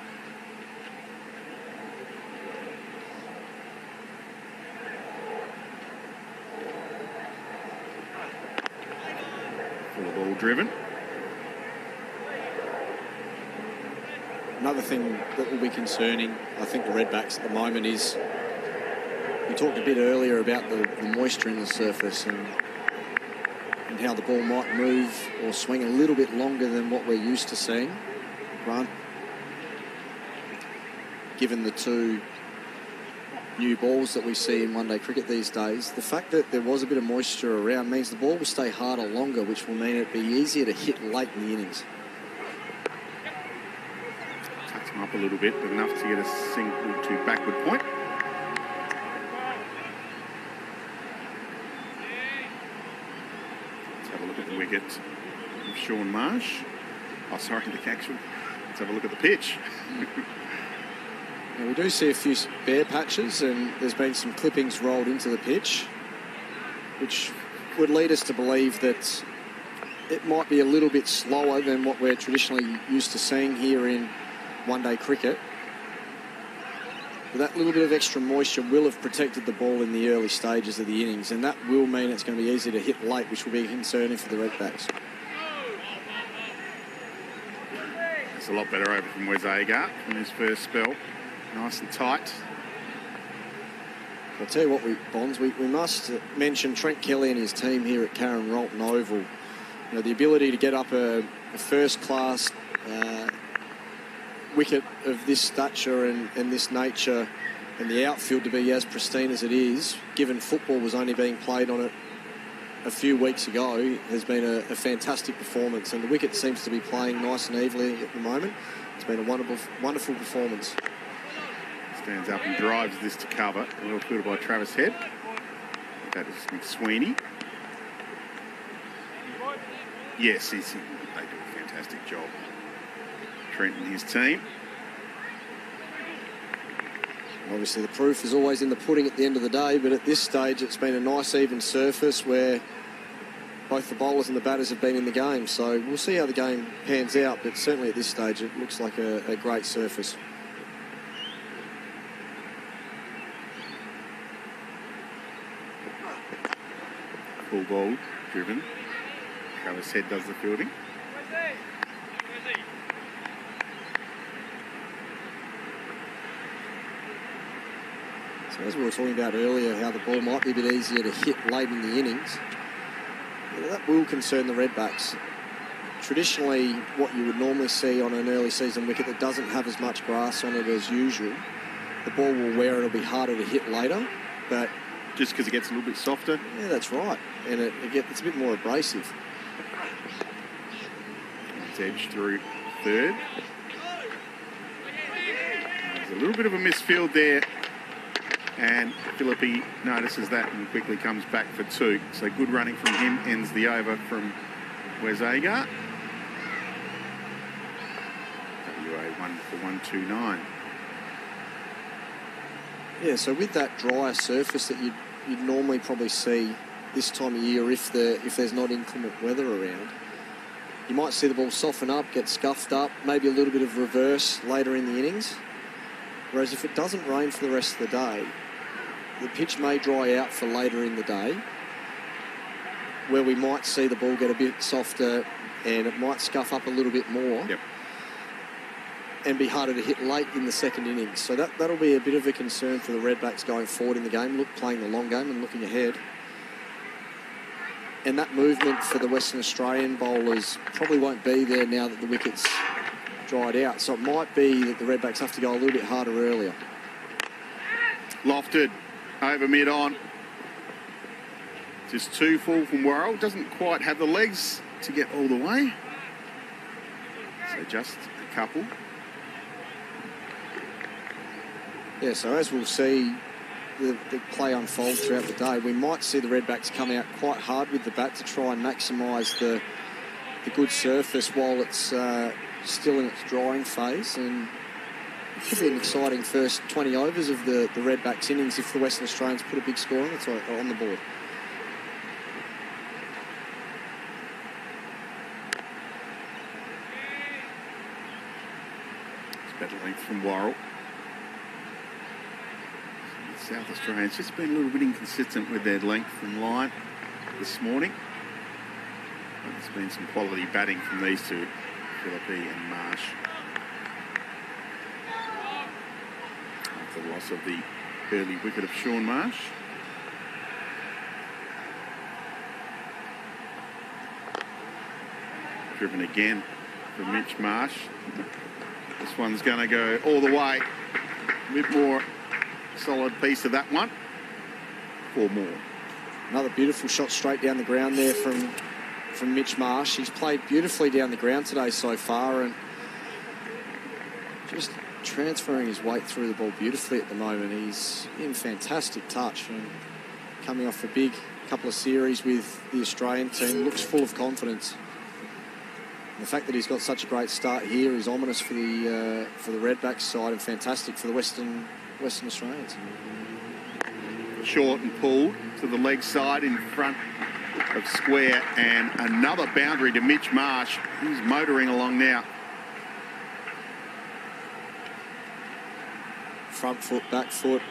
Full ball driven. Another thing that will be concerning, I think, the Redbacks at the moment is, we talked a bit earlier about the moisture in the surface and how the ball might move or swing a little bit longer than what we're used to seeing. Grant, given the two new balls that we see in one-day cricket these days, the fact that there was a bit of moisture around means the ball will stay harder longer, which will mean it'll be easier to hit late in the innings. Up a little bit, but enough to get a single to backward point. Let's have a look at the wicket of Sean Marsh. Oh, sorry, the actual. Let's have a look at the pitch. Now, we do see a few bare patches, and there's been some clippings rolled into the pitch, which would lead us to believe that it might be a little bit slower than what we're traditionally used to seeing here in one-day cricket. But that little bit of extra moisture will have protected the ball in the early stages of the innings, and that will mean it's going to be easy to hit late, which will be concerning for the Redbacks. It's a lot better over from Wes Agar in his first spell. Nice and tight. I'll tell you what, Bonds, we must mention Trent Kelly and his team here at Karen Rolton Oval. You know, the ability to get up a first-class wicket of this stature and this nature, and the outfield to be as pristine as it is, given football was only being played on it a few weeks ago, has been a fantastic performance, and the wicket seems to be playing nice and evenly at the moment. It's been a wonderful performance. Stands up and drives this to cover. Well fielded by Travis Head. That is McSweeney. Yes, they do a fantastic job. Trent and his team. Obviously, the proof is always in the pudding at the end of the day, but at this stage, it's been a nice, even surface where both the bowlers and the batters have been in the game. So we'll see how the game pans out, but certainly at this stage, it looks like a great surface. Full ball driven. Travis Head does the fielding. So as we were talking about earlier, how the ball might be a bit easier to hit late in the innings, that will concern the Redbacks. Traditionally, what you would normally see on an early season wicket that doesn't have as much grass on it as usual, the ball will wear, it'll be harder to hit later, but just because it gets a little bit softer? Yeah, that's right. And it's a bit more abrasive. It's edged through third. There's a little bit of a misfield there. And Philippi notices that and quickly comes back for two. So good running from him ends the over from Wes Agar. WA 1 for 129. Yeah, so with that drier surface that you'd normally probably see this time of year if there's not inclement weather around, you might see the ball soften up, get scuffed up, maybe a little bit of reverse later in the innings. Whereas if it doesn't rain for the rest of the day, the pitch may dry out for later in the day, where we might see the ball get a bit softer and it might scuff up a little bit more. Yep. And be harder to hit late in the second innings. So that'll be a bit of a concern for the Redbacks going forward in the game, playing the long game and looking ahead. And that movement for the Western Australian bowlers probably won't be there now that the wicket's dried out. So it might be that the Redbacks have to go a little bit harder earlier. Lofted over mid-on. Just too full from Worrell. Doesn't quite have the legs to get all the way. So just a couple. Yeah, so as we'll see the play unfold throughout the day, we might see the Redbacks come out quite hard with the bat to try and maximise the good surface while it's still in its drying phase. And it could be an exciting first 20 overs of the Redbacks innings if the Western Australians put a big score on the board. It's better length from Worrell. South Australians just been a little bit inconsistent with their length and line this morning. But there's been some quality batting from these two, Philippi and Marsh. After the loss of the early wicket of Sean Marsh. Driven again for Mitch Marsh. This one's going to go all the way. A bit more solid piece of that one. 4 more. Another beautiful shot straight down the ground there from Mitch Marsh. He's played beautifully down the ground today so far and just transferring his weight through the ball beautifully at the moment. He's in fantastic touch and coming off a big couple of series with the Australian team. Looks full of confidence. And the fact that he's got such a great start here is ominous for the Redbacks side and fantastic for the Western Australians. Short and pulled to the leg side in front of square, and another boundary to Mitch Marsh. He's motoring along now. Front foot, back foot,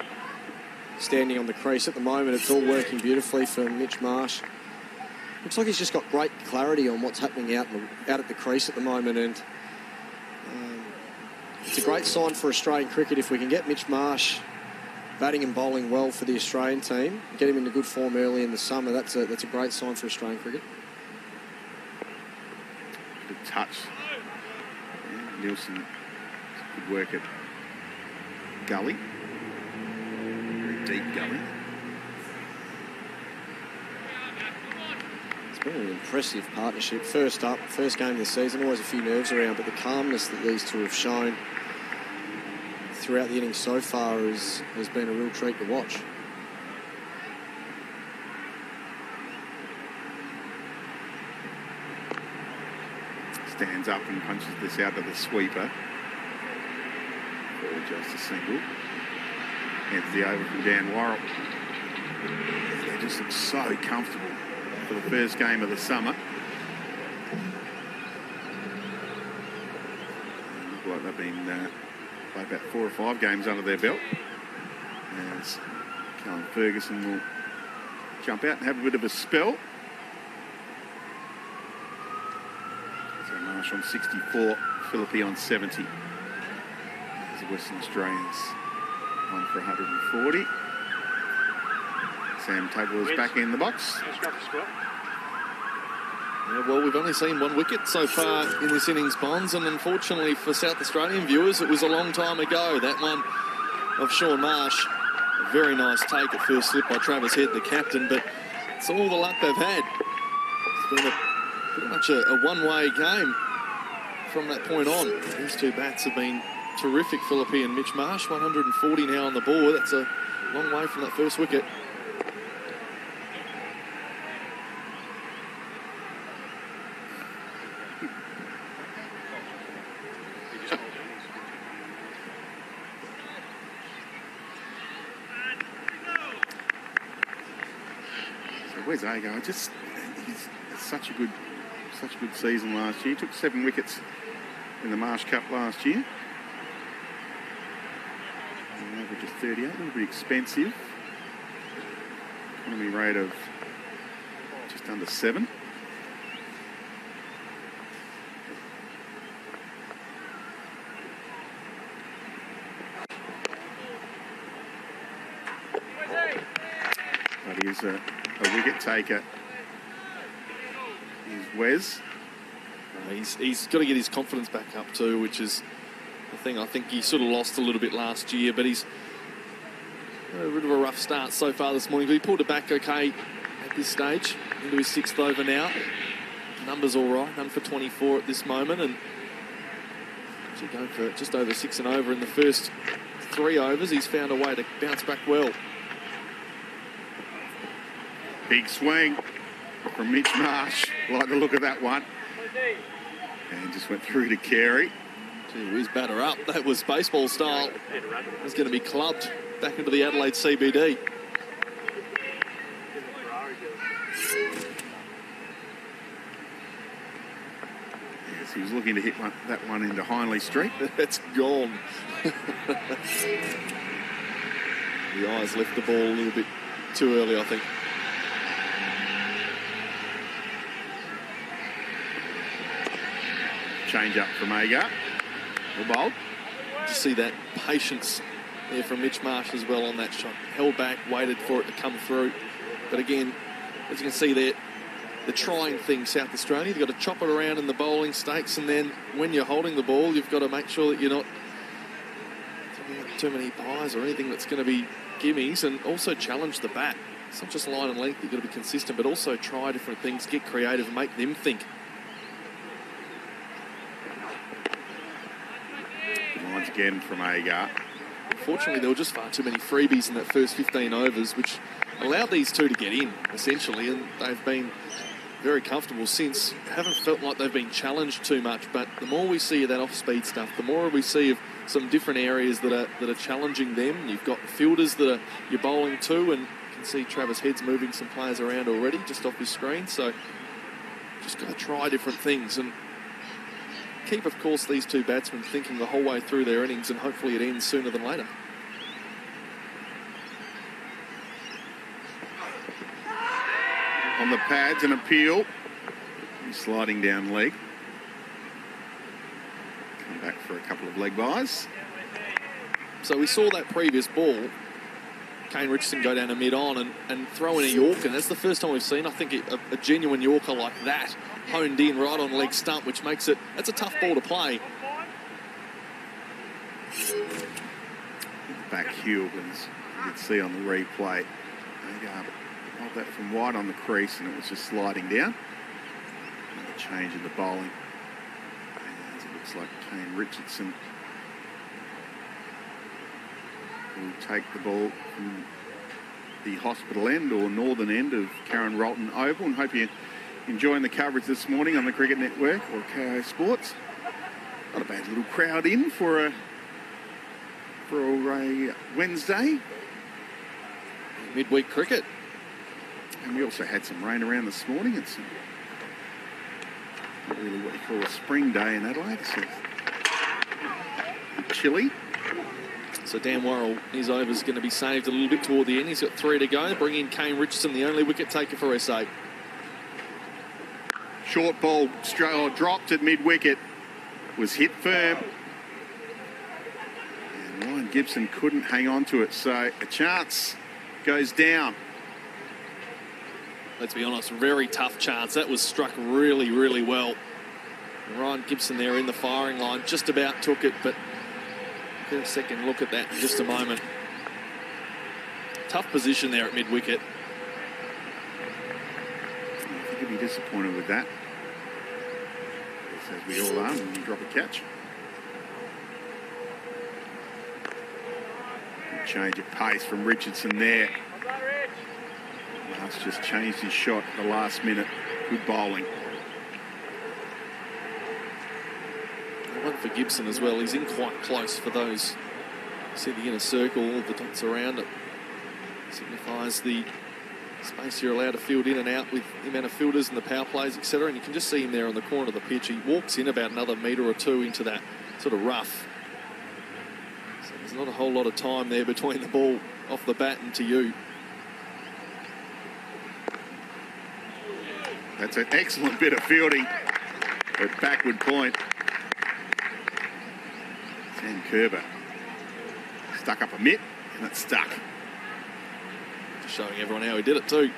standing on the crease at the moment. It's all working beautifully for Mitch Marsh. Looks like he's just got great clarity on what's happening out at the crease at the moment, and it's a great sign for Australian cricket if we can get Mitch Marsh batting and bowling well for the Australian team, get him into good form early in the summer. That's a great sign for Australian cricket. Good touch. Yeah, Nielsen, good work at gully. Very deep gully. It's been an impressive partnership. First game of the season, always a few nerves around, but the calmness that these two have shown throughout the innings so far has been a real treat to watch. Stands up and punches this out to the sweeper. Or just a single. Heads the over from Dan Worrell. They just look so comfortable for the first game of the summer. Look like they've been play about 4 or 5 games under their belt. As Callum Ferguson will jump out and have a bit of a spell. So Marsh on 64, Philippi on 70. As the Western Australians on for 140. Sam Tugwell's back in the box. Yeah, well, we've only seen 1 wicket so far in this innings, Bonds, and unfortunately for South Australian viewers, it was a long time ago. That one of Sean Marsh, a very nice take at first slip by Travis Head, the captain, but it's all the luck they've had. It's been pretty much a one-way game from that point on. These two bats have been terrific, Philippi and Mitch Marsh. 140 now on the board. That's a long way from that first wicket. Where's Ago? He's such a good season last year. He took 7 wickets in the Marsh Cup last year. An average of 38, a little bit expensive. Economy rate of just under 7. But he is a wicket taker. Is Wes. He's got to get his confidence back up too, which is the thing I think he sort of lost a little bit last year, but he's had a bit of a rough start so far this morning. But he pulled it back okay, had at this stage. Into his 6th over now. Numbers all right, none for 24 at this moment, and actually going for just over 6 and over in the first 3 overs. He's found a way to bounce back well. Big swing from Mitch Marsh. Like the look of that one. And just went through to Carey. Gee whiz, batter up. That was baseball style. It's going to be clubbed back into the Adelaide CBD. Yes, he was looking to hit that one into Hindley Street. It's gone. The eyes left the ball a little bit too early, I think. Change up from Agar. The bolt. To see that patience there from Mitch Marsh as well on that shot. Held back, waited for it to come through. But again, as you can see there, they're trying things, South Australia. They've got to chop it around in the bowling stakes, and then when you're holding the ball, you've got to make sure that you're not too many pies or anything that's going to be gimmies, and also challenge the bat. It's not just line and length, you've got to be consistent, but also try different things, get creative and make them think. Lines again from Agar. Unfortunately, there were just far too many freebies in that first 15 overs, which allowed these two to get in, essentially, and they've been very comfortable since. Haven't felt like they've been challenged too much, but the more we see of that off-speed stuff, the more we see of some different areas that are challenging them. You've got fielders that you're bowling to, and you can see Travis Head's moving some players around already just off his screen, so just got to try different things and keep, of course, these two batsmen thinking the whole way through their innings, and hopefully it ends sooner than later. On the pads, an appeal. He's sliding down leg. Come back for a couple of leg byes. So we saw that previous ball, Kane Richardson go down to mid-on and throw in a Yorker. And that's the first time we've seen, I think, a genuine Yorker like that honed in right on leg stump, which makes it, that's a tough ball to play. Back Hugans, you can see on the replay. Hold that from wide on the crease, and it was just sliding down. Another change in the bowling. And it looks like Kane Richardson will take the ball from the hospital end or northern end of Karen Rolton Oval, and hope you're enjoying the coverage this morning on the Cricket Network or KO Sports. Not a bad little crowd in for a Wednesday. Midweek cricket. And we also had some rain around this morning. It's not really what you call a spring day in Adelaide. It's a bit chilly. So Dan Worrell, his over's going to be saved a little bit toward the end. He's got 3 to go. Bring in Kane Richardson, the only wicket taker for SA. Short ball dropped at mid-wicket. Was hit firm. And Ryan Gibson couldn't hang on to it. So a chance goes down. Let's be honest, very tough chance. That was struck really, really well. Ryan Gibson there in the firing line, just about took it, but we'll get a second look at that in just a moment. Tough position there at mid-wicket. I think he'd be disappointed with that. As we all are when you drop a catch. Change of pace from Richardson there. Marsh just changed his shot at the last minute. Good bowling. One for Gibson as well. He's in quite close for those. See the inner circle, all the dots around it. Signifies the space you're allowed to field in and out with the amount of fielders and the power plays, etc. And you can just see him there on the corner of the pitch. He walks in about another metre or two into that sort of rough. So there's not a whole lot of time there between the ball off the bat and to you. That's an excellent bit of fielding at backward point. Sam Kerber stuck up a mitt and it stuck. Just showing everyone how he did it too.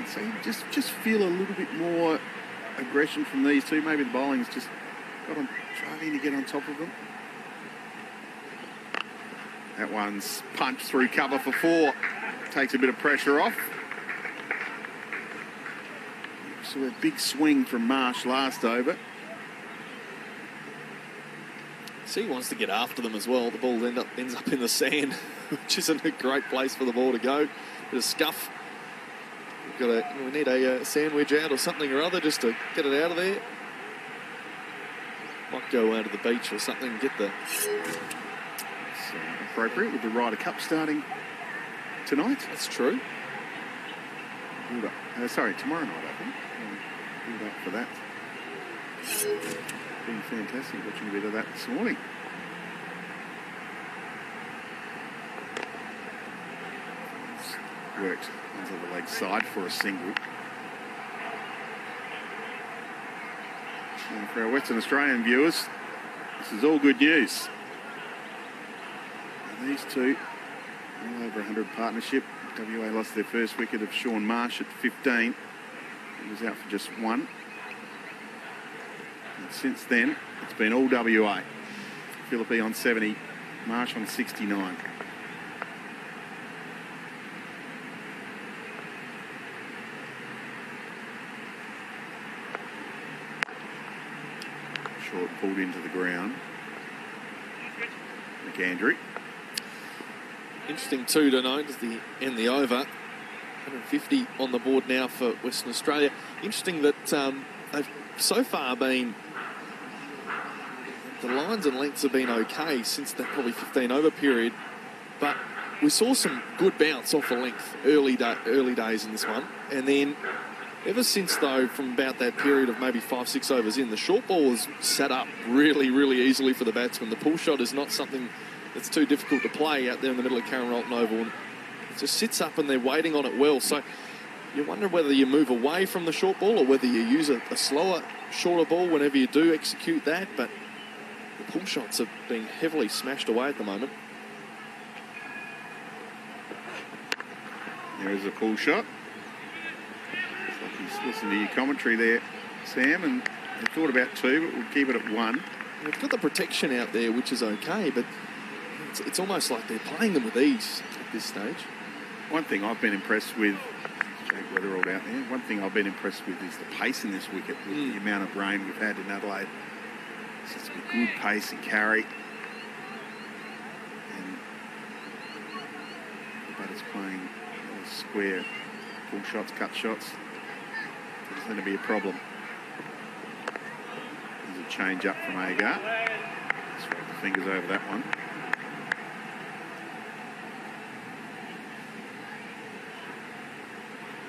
So you just feel a little bit more aggression from these two. Maybe the bowling's just got on, trying to get on top of them. That one's punched through cover for 4. Takes a bit of pressure off. So a big swing from Marsh last over. See, he wants to get after them as well. The ball ends up in the sand, which isn't a great place for the ball to go. Bit of scuff. We need a sand wedge out or something or other just to get it out of there. Might go out to the beach or something and get the... It's appropriate with the Ryder Cup starting tonight. That's true. Sorry, tomorrow night, I think. Build up for that. Been fantastic watching a bit of that this morning. It's worked onto the leg side for a single. And for our Western Australian viewers, this is all good news. And these two, all over 100 partnership. WA lost their first wicket of Sean Marsh at 15. He was out for just 1. And since then, it's been all WA. Philippe on 70, Marsh on 69. Short pulled into the ground. McAndrew. Interesting too to note as the end the over. 150 on the board now for Western Australia. Interesting that they've so far been... The lines and lengths have been okay since that probably 15 over period, but we saw some good bounce off the length early days in this one, and then ever since though, from about that period of maybe 5-6 overs in, the short ball is set up really easily for the batsman. The pull shot is not something that's too difficult to play out there in the middle of Karen Rolton Oval, and it just sits up and they're waiting on it well. So you wonder whether you move away from the short ball or whether you use a slower, shorter ball whenever you do execute that, but the pull shots are being heavily smashed away at the moment. There's a pull shot. It's like he's listening to your commentary there, Sam, and they thought about 2, but we'll keep it at 1. They've got the protection out there, which is okay, but it's almost like they're playing them with ease at this stage. One thing I've been impressed with, Jake Weatherald out there, one thing I've been impressed with is the pace in this wicket with the amount of rain we've had in Adelaide. It's a good pace and carry. And the batter's playing square, pull shots, cut shots. There's going to be a problem. There's a change up from Agar. Swipe the fingers over that one.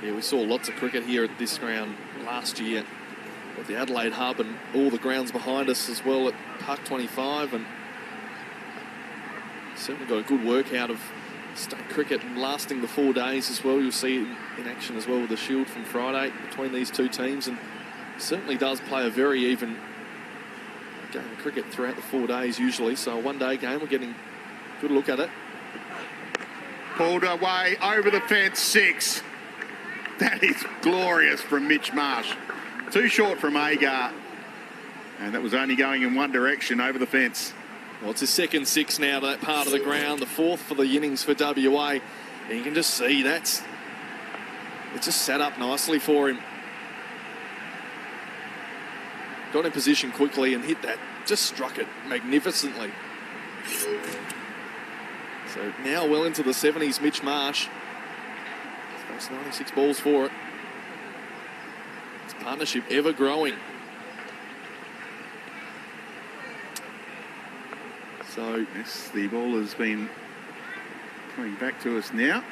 Yeah, we saw lots of cricket here at this ground last year at the Adelaide Hub and all the grounds behind us as well at Park 25, and certainly got a good work out of state cricket and lasting the 4 days as well. You'll see it in action as well with the Shield from Friday between these two teams, and certainly does play a very even game of cricket throughout the 4 days usually. So a one-day game, we're getting a good look at it. Pulled away over the fence, 6. That is glorious from Mitch Marsh. Too short from Agar. And that was only going in one direction over the fence. Well, it's his second 6 now to that part of the ground, the 4th for the innings for WA. And you can just see it's just set up nicely for him. Got in position quickly and hit that. Just struck it magnificently. So now well into the 70s, Mitch Marsh. That's 96 balls for it. This partnership ever growing. So yes, the ball has been coming back to us now.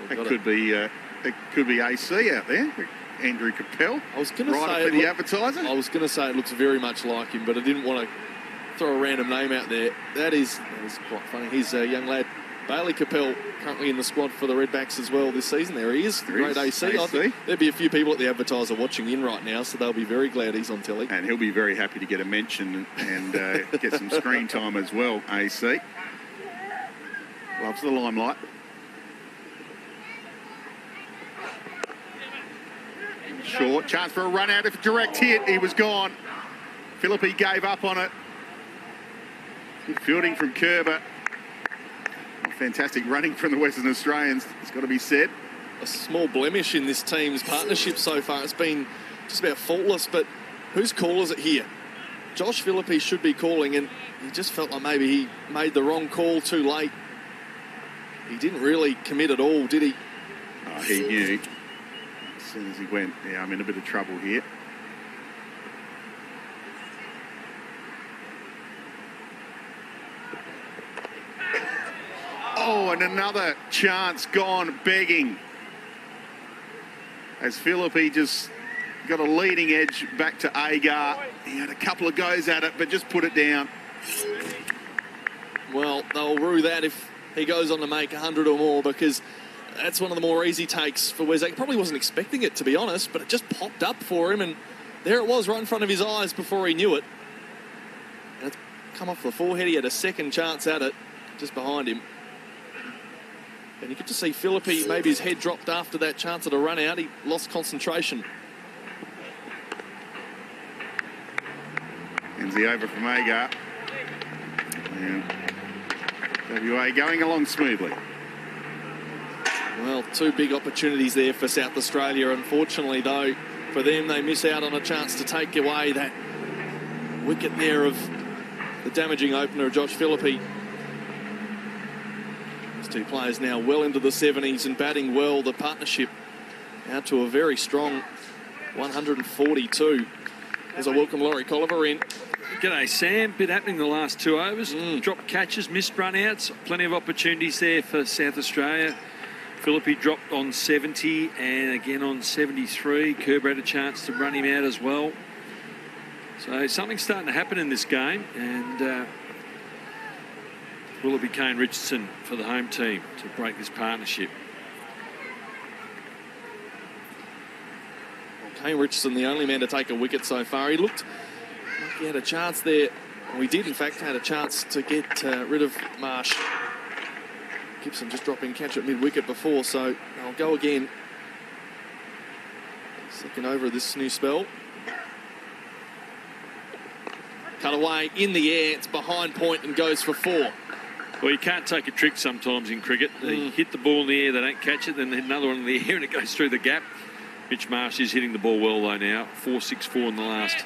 It could be AC out there. Andrew Capel. I was going to say for the advertiser. I was going to say it looks very much like him, but I didn't want to throw a random name out there. That is quite funny. He's a young lad. Bailey Capel currently in the squad for the Redbacks as well this season. There he is, the great AC. I think there'd be a few people at the advertiser watching in right now, so they'll be very glad he's on telly. And he'll be very happy to get a mention and get some screen time as well, AC. Loves the limelight. short. Chance for a run out. If a direct hit, he was gone. Philippi gave up on it. Good fielding from Kerber. Fantastic running from the Western Australians, it's got to be said. A small blemish in this team's partnership so far. It's been just about faultless, but whose call is it here? Josh Philippi should be calling, and he just felt like maybe he made the wrong call too late. He didn't really commit at all, did he? Oh, he knew. As soon as he went, yeah, I'm in a bit of trouble here. Oh, and another chance gone begging. As Philippi just got a leading edge back to Agar. He had a couple of goes at it, but just put it down. Well, they'll rue that if he goes on to make 100 or more, because that's one of the more easy takes for Wes. He probably wasn't expecting it, to be honest, but it just popped up for him, and there it was right in front of his eyes before he knew it. And it's come off the forehead. He had a second chance at it just behind him. And you could just see Philippi, maybe his head dropped after that chance at a run out. He lost concentration. Enzi over from Agar. And WA going along smoothly. Well, two big opportunities there for South Australia. Unfortunately, though, for them, they miss out on a chance to take away that wicket there of the damaging opener of Josh Philippi. Two players now well into the 70s and batting well. The partnership out to a very strong 142. As I welcome Laurie Colliver in. G'day, Sam. Bit happening the last 2 overs. Dropped catches, missed run-outs. Plenty of opportunities there for South Australia. Philippi dropped on 70 and again on 73. Kerber had a chance to run him out as well. So something's starting to happen in this game, and will it be Kane Richardson for the home team to break this partnership? Well, Kane Richardson, the only man to take a wicket so far. He looked like he had a chance there. We did, in fact, had a chance to get rid of Marsh. Gibson just dropping catch at mid-wicket before, so I'll go again. Second over of this new spell. Cut away in the air. It's behind point and goes for 4. Well, you can't take a trick sometimes in cricket. They hit the ball in the air, they don't catch it, then another one in the air and it goes through the gap. Mitch Marsh is hitting the ball well, though, now. 4-6-4 in the last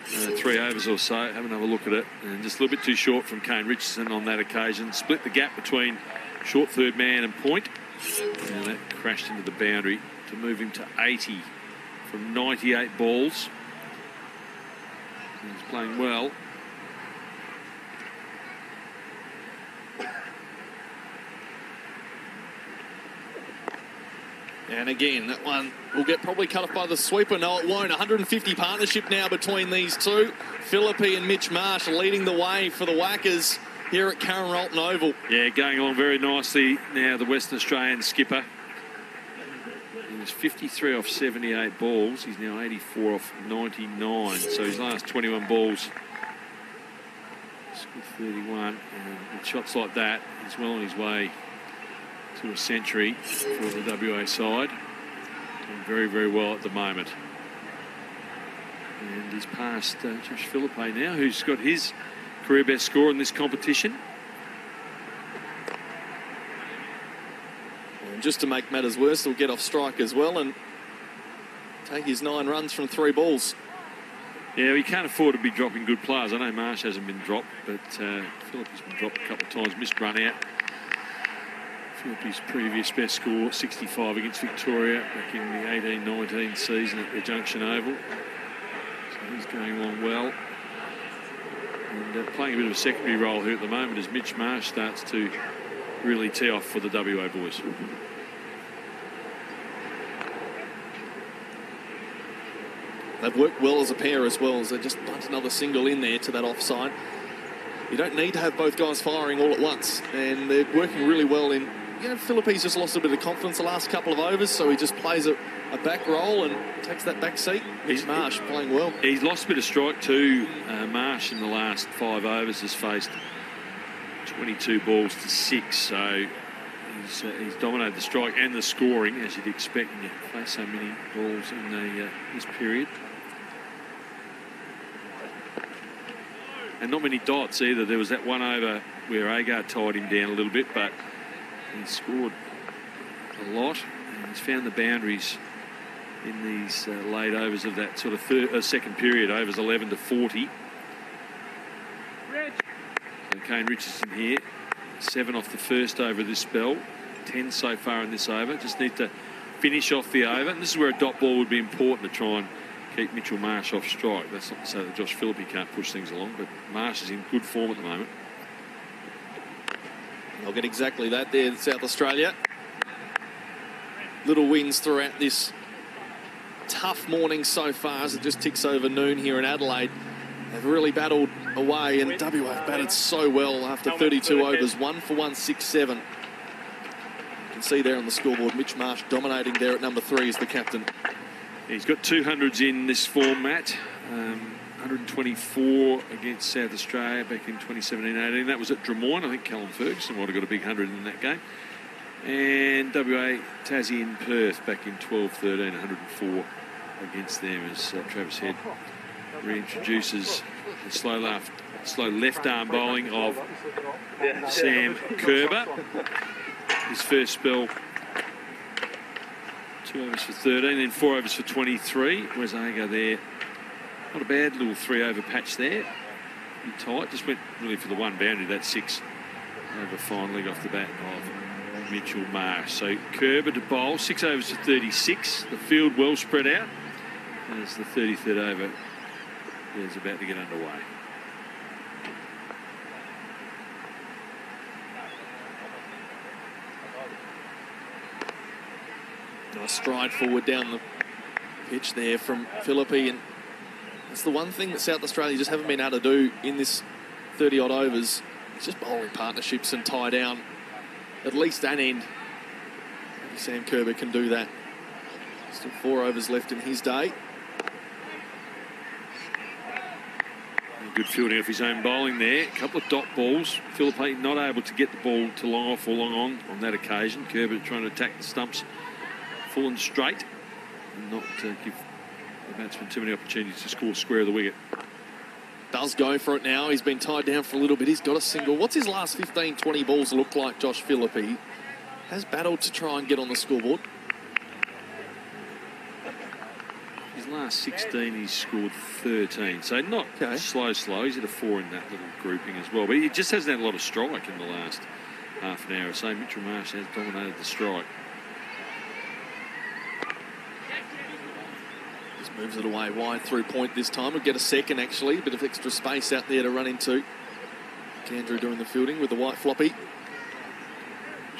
3 overs or so. Have another look at it. And just a little bit too short from Kane Richardson on that occasion. Split the gap between short third man and point. And that crashed into the boundary to move him to 80 from 98 balls. He's playing well. And again, that one will get probably cut off by the sweeper. No, it won't. 150 partnership now between these two. Philippi and Mitch Marsh leading the way for the Whackers here at Karen Rolton Oval. Yeah, going along very nicely now, the Western Australian skipper. He was 53 off 78 balls. He's now 84 off 99. So his last 21 balls, scored 31. And with shots like that, he's well on his way to a century for the WA side. Doing very, very well at the moment. And he's past Josh Philippi now, who's got his career best score in this competition. And just to make matters worse, he'll get off strike as well and take his 9 runs from 3 balls. Yeah, we can't afford to be dropping good players. I know Marsh hasn't been dropped, but Philippi's been dropped a couple of times, missed run out. Philippi's previous best score, 65 against Victoria back in the 18-19 season at the Junction Oval. So he's going along well. And playing a bit of a secondary role here at the moment as Mitch Marsh starts to really tee off for the WA boys. They've worked well as a pair as well, as they just bunt another single in there to that offside. You don't need to have both guys firing all at once, and they're working really well in. You know, Philippi's just lost a bit of confidence the last couple of overs, so he just plays a back roll and takes that back seat. Mitch Marsh playing well. He's lost a bit of strike too. Marsh in the last 5 overs has faced 22 balls to 6, so He's dominated the strike and the scoring, as you'd expect when you face so many balls in this period. And not many dots either. There was that one over where Agar tied him down a little bit, but he scored a lot. And he's found the boundaries in these late overs of that sort of second period, overs 11 to 40. So Kane Richardson here, 7 off the first over of this spell, 10 so far in this over. Just need to finish off the over. And this is where a dot ball would be important to try and keep Mitchell Marsh off strike. That's not to say that Josh Philippe can't push things along, but Marsh is in good form at the moment. They'll get exactly that there in South Australia. Little wins throughout this tough morning so far as it just ticks over noon here in Adelaide. They've really battled away, and WA have batted so well after 32 overs, 1 for 167. You can see there on the scoreboard, Mitch Marsh dominating there at number 3 as the captain. He's got 200s in this format. 124 against South Australia back in 2017-18. That was at Drummoyne. I think Callum Ferguson might have got a big 100 in that game. And WA Tassie in Perth back in 12-13, 104 against them as Travis Head reintroduces the slow left arm bowling of Sam Kerber. His first spell, 2 overs for 13, then 4 overs for 23. Where's Agar there? Not a bad little 3-over patch there. Pretty tight. Just went really for the one boundary. That 6 over fine leg off the bat of Mitchell Marsh. So Kerber to bowl, 6 overs for 36. The field well spread out as the 33rd over is about to get underway. Nice stride forward down the pitch there from Philippe, and that's the one thing that South Australia just haven't been able to do in this 30-odd overs. It's just bowling partnerships and tie down at least an end. Maybe Sam Kerber can do that. Still 4 overs left in his day. Good fielding off his own bowling there. A couple of dot balls. Philippe not able to get the ball to long off or long on that occasion. Kerber trying to attack the stumps full and straight and not give the batsman too many opportunities to score square of the wicket. Does go for it now. He's been tied down for a little bit. He's got a single. What's his last 15, 20 balls look like, Josh Philippe? Has battled to try and get on the scoreboard. His last 16, he's scored 13. So not slow. He's had a 4 in that little grouping as well. But he just hasn't had a lot of strike in the last half an hour or so. Mitchell Marsh has dominated the strike. Just moves it away wide through point this time. We'll get a second, actually. A bit of extra space out there to run into. Andrew doing the fielding with the white floppy.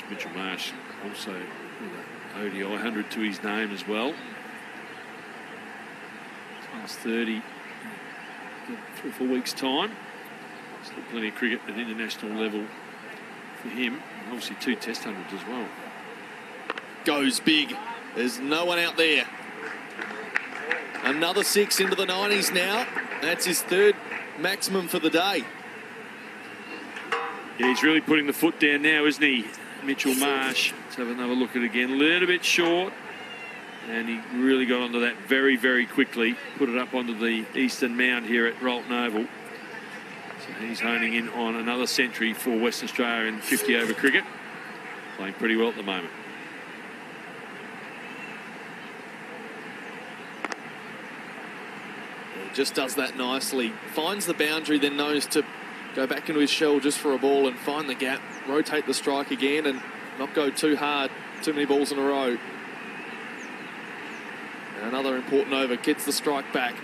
Mitchell Marsh also with an ODI 100 to his name as well. Last 30 in 3 or 4 weeks' time. Still plenty of cricket at international level for him. And obviously 2 Test 100s as well. Goes big. There's no one out there. Another 6 into the 90s now. That's his 3rd maximum for the day. Yeah, he's really putting the foot down now, isn't he? Mitchell Marsh. Let's have another look at it again. A little bit short. And he really got onto that very, very quickly. Put it up onto the eastern mound here at Rolton Oval. So he's honing in on another century for Western Australia in 50-over cricket. Playing pretty well at the moment. He just does that nicely. Finds the boundary, then knows to go back into his shell just for a ball and find the gap. Rotate the strike again and not go too hard. Too many balls in a row. Another important over, gets the strike back.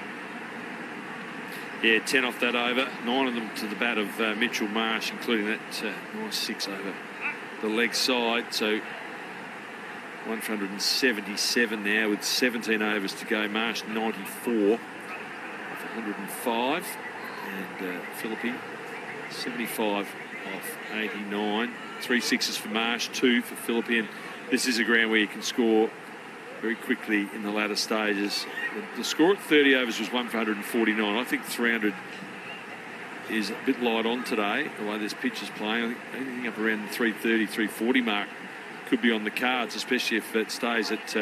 Yeah, 10 off that over, 9 of them to the bat of Mitchell Marsh, including that nice 6 over the leg side. So 177 now with 17 overs to go. Marsh 94 off 105. And Philippe 75 off 89. 3 6s for Marsh, 2 for Philippe. And this is a ground where you can score very quickly in the latter stages. The score at 30 overs was 1 for 149. I think 300 is a bit light on today, the way this pitch is playing. I think anything up around the 330, 340 mark could be on the cards, especially if it stays at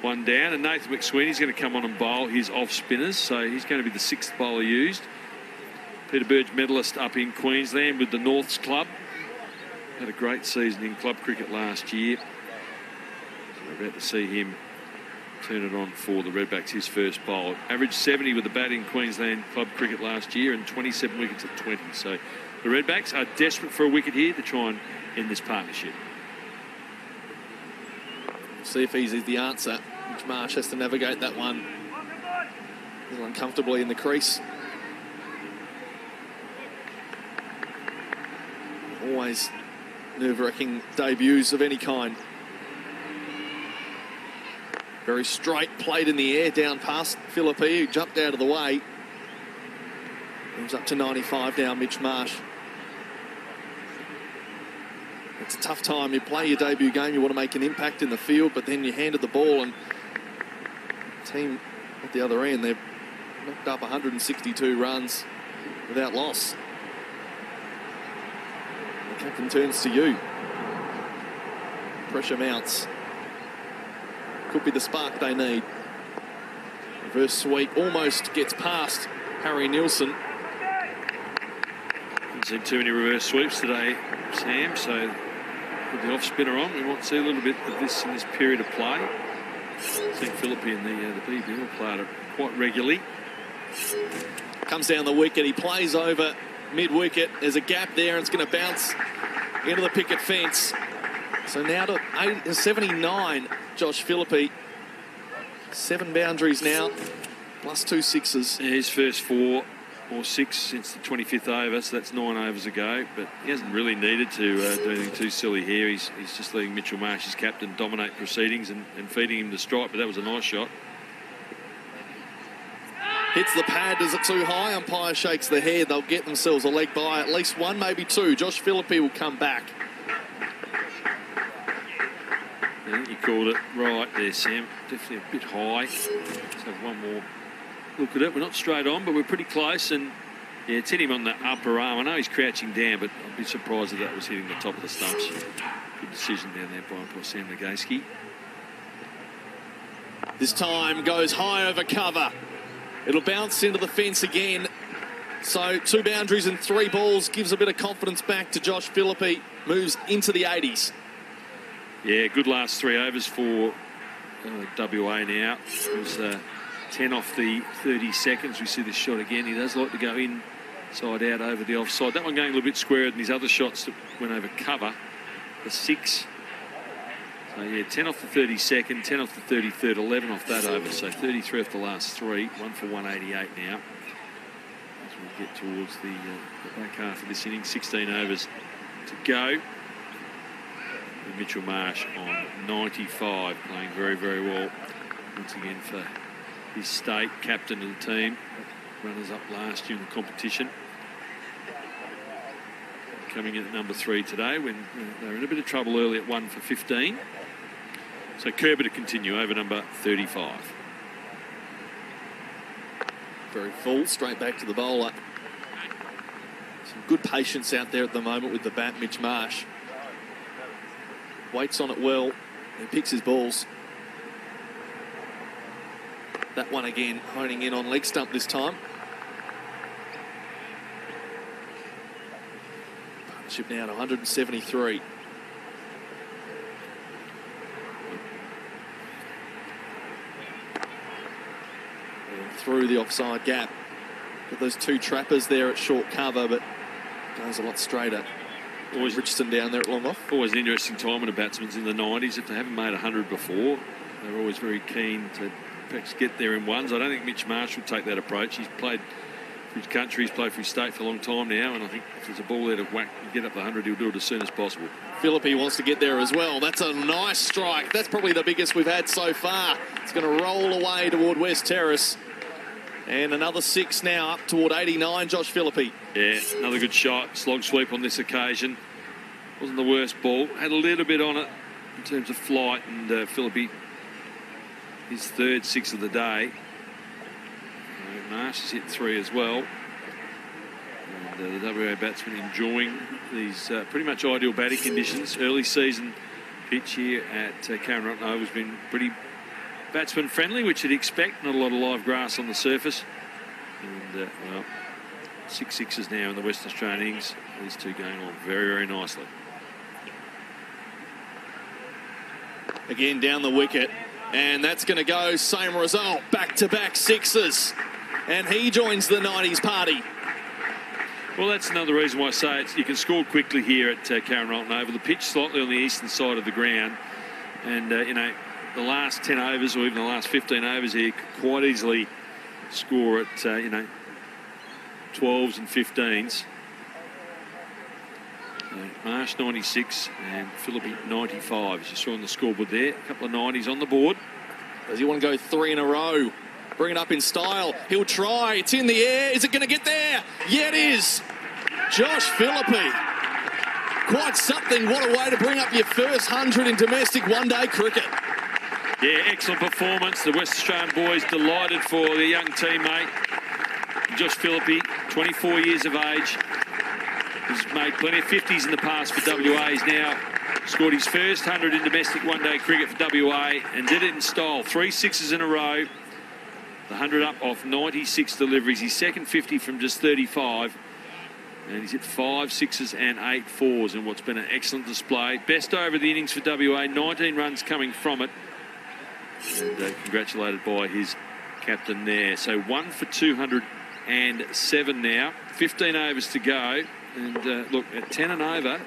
1 down. And Nathan McSweeney's going to come on and bowl his off spinners, so he's going to be the 6th bowler used. Peter Burge medalist up in Queensland with the Norths club. Had a great season in club cricket last year. We're about to see him turn it on for the Redbacks, his first bowl. Averaged 70 with the bat in Queensland club cricket last year and 27 wickets at 20. So the Redbacks are desperate for a wicket here to try and end this partnership. See if easy is the answer. Which Marsh has to navigate that one a little uncomfortably in the crease. Always nerve-wracking debuts of any kind. Very straight, played in the air down past Philippi, who jumped out of the way. Moves up to 95 now, Mitch Marsh. It's a tough time. You play your debut game, you want to make an impact in the field, but then you handed the ball and the team at the other end, they've knocked up 162 runs without loss. The captain turns to you. Pressure mounts. Could be the spark they need. Reverse sweep almost gets past Harry Nielsen. Haven't seen too many reverse sweeps today, Sam, so with the off spinner on, we might see a little bit of this in this period of play. I think Philippi and the BB will play it quite regularly. Comes down the wicket, he plays over mid-wicket. There's a gap there, and it's going to bounce into the picket fence. So now to 79, Josh Philippi. 7 boundaries now, plus 2 sixes. Yeah, his first 4 or 6 since the 25th over, so that's 9 overs ago. But he hasn't really needed to do anything too silly here. He's just letting Mitchell Marsh, his captain, dominate proceedings and feeding him the strike, but that was a nice shot. Hits the pad. Is it too high? Umpire shakes the head. They'll get themselves a leg by at least 1, maybe 2. Josh Philippi will come back. I think you called it right there, Sam. Definitely a bit high. Let's have one more look at it. We're not straight on, but we're pretty close. And yeah, it's hit him on the upper arm. I know he's crouching down, but I'd be surprised if that was hitting the top of the stumps. Good decision down there by poor Sam Nagayski. This time goes high over cover. It'll bounce into the fence again. So 2 boundaries and 3 balls gives a bit of confidence back to Josh Philippi. Moves into the 80s. Yeah, good last 3 overs for WA now. It was 10 off the 30 seconds. We see this shot again. He does like to go inside out over the offside. That one going a little bit squarer than his other shots that went over cover. The 6. So yeah, 10 off the 32nd, 10 off the 33rd, 11 off that over. So 33 off the last 3, 1 for 188 now. As we get towards the back half of this inning, 16 overs to go. And Mitchell Marsh on 95, playing very, very well once again for his state, captain of the team, runners up last year in the competition. Coming in at number 3 today when they were in a bit of trouble early at 1 for 15. So Kerber to continue over number 35. Very full, straight back to the bowler. Some good patience out there at the moment with the bat, Mitch Marsh. Waits on it well. He picks his balls. That one again, honing in on leg stump this time. Partnership now to 173. And through the offside gap. Got those 2 trappers there at short cover, but goes a lot straighter. Always Richardson down there at long off. Always an interesting time when a batsman's in the 90s. If they haven't made 100 before, they're always very keen to perhaps get there in ones. I don't think Mitch Marsh would take that approach. He's played for his country, he's played for his state for a long time now, and I think if there's a ball there to whack and get up the 100, he'll do it as soon as possible. Philippi wants to get there as well. That's a nice strike. That's probably the biggest we've had so far. It's going to roll away toward West Terrace. And another 6 now up toward 89, Josh Philippi. Yeah, another good shot. Slog sweep on this occasion. Wasn't the worst ball. Had a little bit on it in terms of flight, and Philippi, his 3rd 6 of the day. Marsh has hit 3 as well. And the WA batsman enjoying these pretty much ideal batting conditions. Early season pitch here at Karen Rotten Oval has been pretty batsman friendly, which you'd expect. Not a lot of live grass on the surface. And, well, 6 sixes now in the Western Australian innings. These two going on very, very nicely. Again, down the wicket. And that's going to go, same result, back-to-back sixes. And he joins the 90s party. Well, that's another reason why I say you can score quickly here at Karen Rotten Oval. The pitch slightly on the eastern side of the ground. And, you know, the last 10 overs or even the last 15 overs here could quite easily score at, you know, 12s and 15s. Marsh 96 and Philippi 95, as you saw on the scoreboard there. A couple of 90s on the board. Does he want to go 3 in a row? Bring it up in style. He'll try. It's in the air. Is it going to get there? Yeah, it is. Josh Philippi. Quite something. What a way to bring up your first 100 in domestic one-day cricket. Yeah, excellent performance. The West Australian boys delighted for their young teammate. Josh Philippi, 24 years of age. He's made plenty of 50s in the past for WA. He's now scored his first 100 in domestic one-day cricket for WA and did it in style. 3 sixes in a row. The 100 up off 96 deliveries. His second 50 from just 35. And he's hit 5 sixes and 8 fours in what's been an excellent display. Best over the innings for WA. 19 runs coming from it. And congratulated by his captain there. So 1 for 207 now. 15 overs to go. And look, at 10 and over,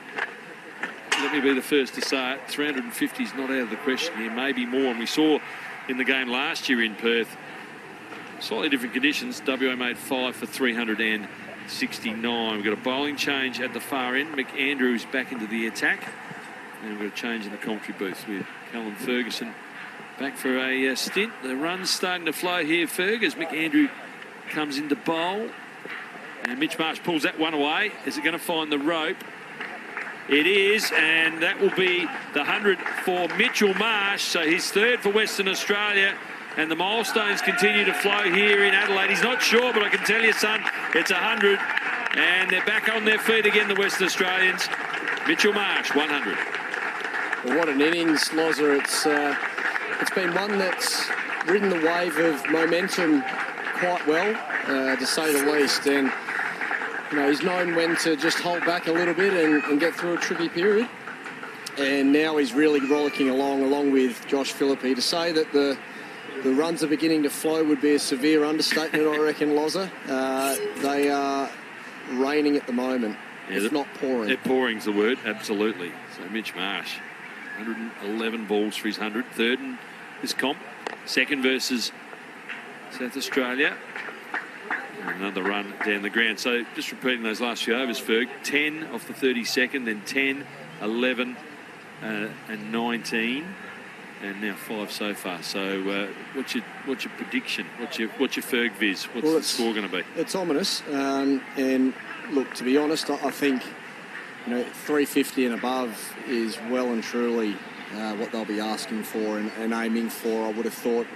let me be the first to say it, 350 is not out of the question here, maybe more. And we saw in the game last year in Perth, slightly different conditions. WA made 5 for 369. We've got a bowling change at the far end. McAndrews back into the attack. And we've got a change in the commentary booth with Callum Ferguson back for a stint. The run's starting to flow here, Ferg, as McAndrew comes into bowl. And Mitch Marsh pulls that one away. Is it going to find the rope? It is, and that will be the 100 for Mitchell Marsh. So his third for Western Australia. And the milestones continue to flow here in Adelaide. He's not sure, but I can tell you, son, it's 100. And they're back on their feet again, the Western Australians. Mitchell Marsh, 100. Well, what an innings, Loza. It's been one that's ridden the wave of momentum quite well, to say the least. And, you know, he's known when to just hold back a little bit and get through a tricky period. And now he's really rollicking along with Josh Philippi. To say that the runs are beginning to flow would be a severe understatement, I reckon, Loza. They are raining at the moment, if not pouring. Pouring's the word, absolutely. So Mitch Marsh, 111 balls for his 100. Third in this comp. Second versus South Australia. Another run down the ground. So just repeating those last few overs, Ferg. 10 off the 32nd, then 10, 11 and 19. And now 5 so far. So what's your prediction? What's your Ferg viz? What's the score going to be? It's ominous. And look, to be honest, I think, you know, 350 and above is well and truly what they'll be asking for and aiming for. I would have thought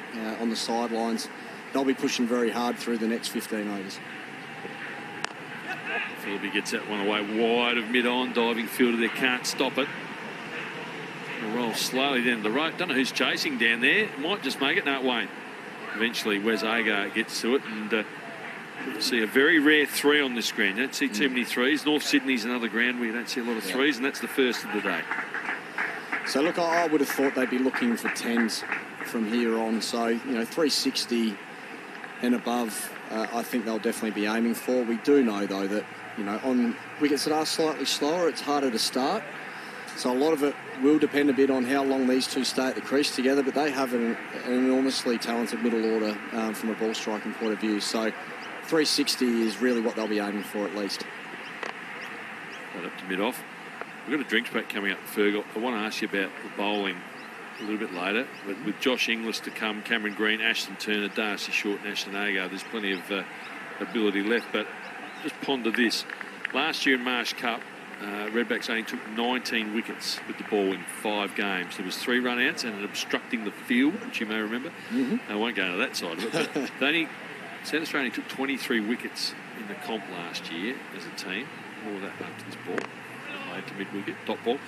on the sidelines they'll be pushing very hard through the next 15 overs. Philippi gets that one away wide of mid-on. Diving fielder there, can't stop it. Roll slowly down the rope. Don't know who's chasing down there. Might just make it. No, it won't. Eventually, Wes Agar gets to it, and see a very rare 3 on this ground. You don't see too many 3s. North Sydney's another ground where you don't see a lot of 3s, and that's the first of the day. So, look, I would have thought they'd be looking for 10s from here on. So, you know, 360 and above, I think they'll definitely be aiming for. We do know, though, that, you know, on wickets that are slightly slower, it's harder to start. So a lot of it will depend a bit on how long these two stay at the crease together, but they have an enormously talented middle order from a ball striking point of view. So 360 is really what they'll be aiming for at least. Right up to mid-off. We've got a drinks break coming up, Fergal. I want to ask you about the bowling a little bit later, but with Josh Inglis to come, Cameron Green, Ashton Turner, Darcy Short and Ashton Agar, there's plenty of ability left, but just ponder this. Last year in Marsh Cup, Redbacks only took 19 wickets with the ball in 5 games. There was 3 run-outs and an obstructing the field, which you may remember. I won't go into that side of it. But South Australia took 23 wickets in the comp last year as a team. More of that up to this ball. Late to mid-wicket, top ball.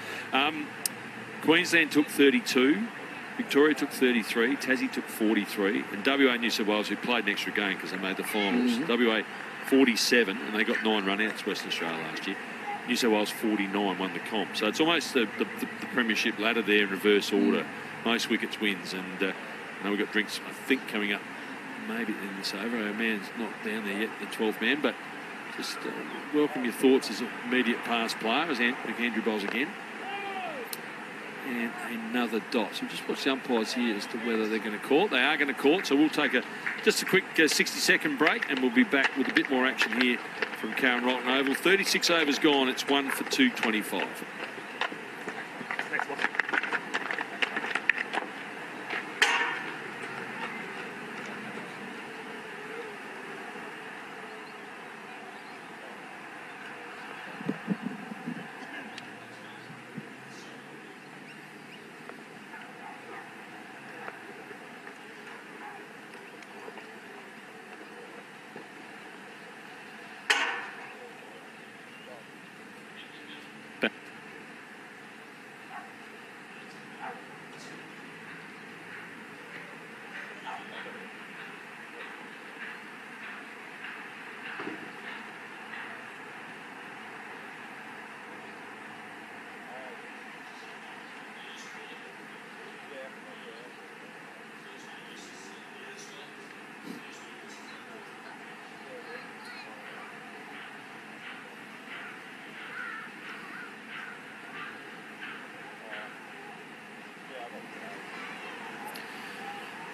Queensland took 32, Victoria took 33, Tassie took 43, and WA and New South Wales, who played an extra game because they made the finals, WA 47, and they got 9 run-outs, Western Australia last year. New South Wales 49 won the comp. So it's almost the premiership ladder there in reverse order. Most wickets wins, and now we've got drinks, I think, coming up maybe in this over. Our man's not down there yet, the 12th man, but just welcome your thoughts as an immediate past player, as Andrew bowls again. And another dot. So we'll just watch the umpires here as to whether they're going to call it. They are going to call it, so we'll take just a quick 60-second break, and we'll be back with a bit more action here from Karen Rolton Oval. 36 overs gone. It's 1 for 225.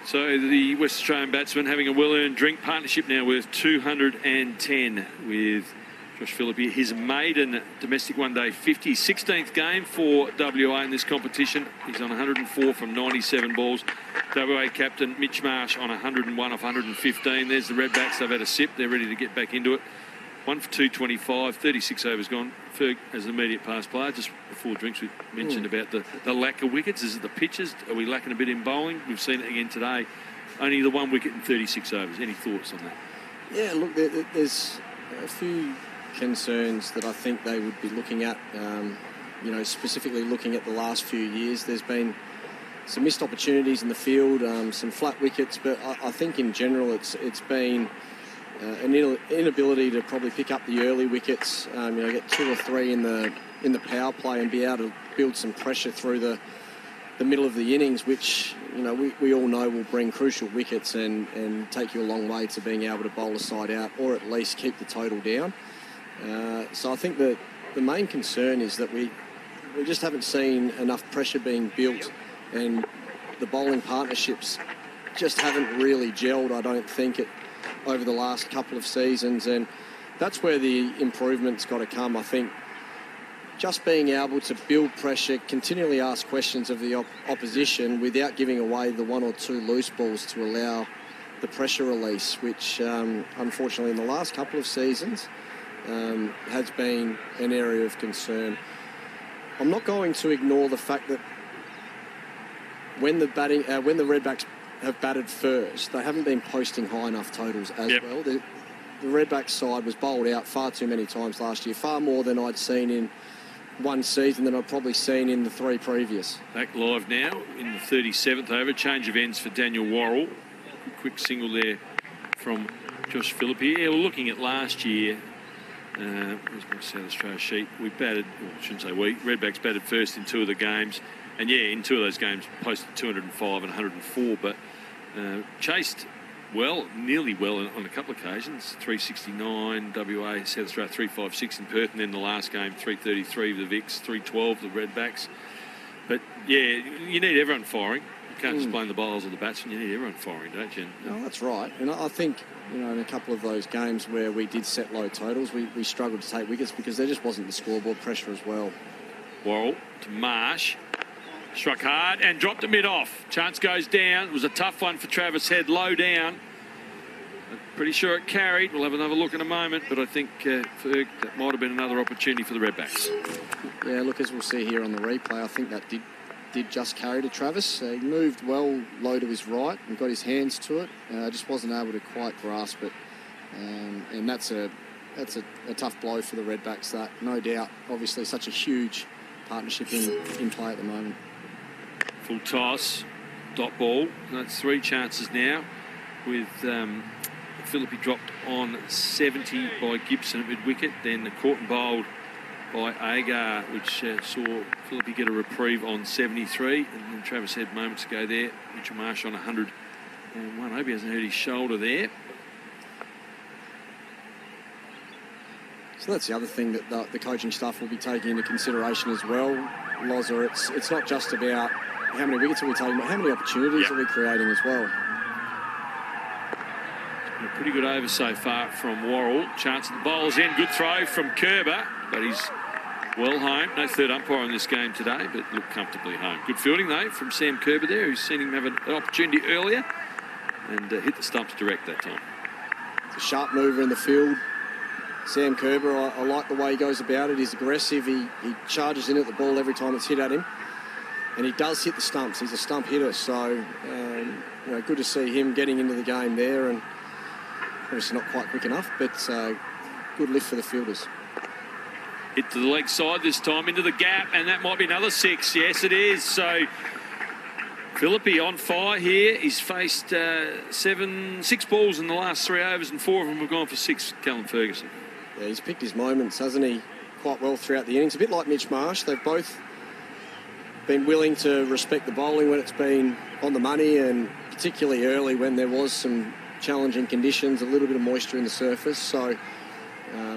So the West Australian batsman having a well-earned drink, partnership now worth 210 with Josh Philippe. His maiden domestic one-day 50, 16th game for WA in this competition. He's on 104 from 97 balls. WA captain Mitch Marsh on 101 off 115. There's the Redbacks. They've had a sip. They're ready to get back into it. 1 for 225, 36 overs gone. Ferg as an immediate pass player. Just before drinks, we mentioned about the lack of wickets. Is it the pitches? Are we lacking a bit in bowling? We've seen it again today. Only the 1 wicket in 36 overs. Any thoughts on that? Yeah, look, there's a few concerns that I think they would be looking at, specifically looking at the last few years. There's been some missed opportunities in the field, some flat wickets, but I think in general it's been an inability to probably pick up the early wickets, get 2 or 3 in the power play and be able to build some pressure through the middle of the innings, which we all know will bring crucial wickets and take you a long way to being able to bowl a side out or at least keep the total down. So I think that the main concern is that we just haven't seen enough pressure being built, and the bowling partnerships just haven't really gelled, I don't think, over the last couple of seasons, and that's where the improvement's got to come. I think just being able to build pressure, continually ask questions of the opposition without giving away the 1 or 2 loose balls to allow the pressure release, which unfortunately in the last couple of seasons has been an area of concern. I'm not going to ignore the fact that when the Redbacks have batted first, they haven't been posting high enough totals as well. The Redbacks side was bowled out far too many times last year, far more than I'd seen in one season than I'd probably seen in the 3 previous. Back live now in the 37th over. Change of ends for Daniel Worrell. Quick single there from Josh Philippe. Yeah, we're looking at last year. Where's my South Australia sheet? We batted, I shouldn't say we, Redbacks batted first in 2 of the games. And yeah, in 2 of those games, posted 205 and 104, but chased well, nearly well on a couple of occasions. 369 WA, South Australia 356 in Perth, and then the last game 333 the Vicks, 312 the Redbacks. But yeah, you need everyone firing. You can't just blame the bowlers or the batsmen. You need everyone firing, don't you? No, that's right. And I think in a couple of those games where we did set low totals, we struggled to take wickets because there just wasn't the scoreboard pressure as well. Worrell to Marsh. Struck hard and dropped it mid-off. Chance goes down. It was a tough one for Travis Head, low down. Pretty sure it carried. We'll have another look in a moment, but I think Ferg, that might have been another opportunity for the Redbacks. Yeah, look, as we'll see here on the replay, I think that did just carry to Travis. He moved well low to his right and got his hands to it. Just wasn't able to quite grasp it. And that's a tough blow for the Redbacks, that, no doubt. Obviously, such a huge partnership in play at the moment. Full toss, dot ball. That's 3 chances now with Philippi dropped on 70 by Gibson at mid-wicket. Then the caught and bowled by Agar, which saw Philippi get a reprieve on 73. And then Travis said moments ago there, Mitchell Marsh on 101. I hope he hasn't hurt his shoulder there. So that's the other thing that the coaching staff will be taking into consideration as well, Loza. It's not just about how many wickets are we taking, but how many opportunities are we creating as well. A pretty good over so far from Worrell. Chance at the bowler's end. Good throw from Kerber, but he's well home. No third umpire in this game today, but looked comfortably home. Good fielding, though, from Sam Kerber there, who's seen him have an opportunity earlier and hit the stumps direct that time. It's a sharp mover in the field. Sam Kerber, I like the way he goes about it. He's aggressive. He charges in at the ball every time it's hit at him. And he does hit the stumps. He's a stump hitter. So, good to see him getting into the game there. And obviously not quite quick enough, but good lift for the fielders. Hit to the leg side this time, into the gap, and that might be another 6. Yes, it is. So, Philippi on fire here. He's faced 6 balls in the last 3 overs, and 4 of them have gone for 6, Callum Ferguson. Yeah, he's picked his moments, hasn't he? Quite well throughout the innings. A bit like Mitch Marsh. They've both been willing to respect the bowling when it's been on the money, and particularly early when there was some challenging conditions, a little bit of moisture in the surface. So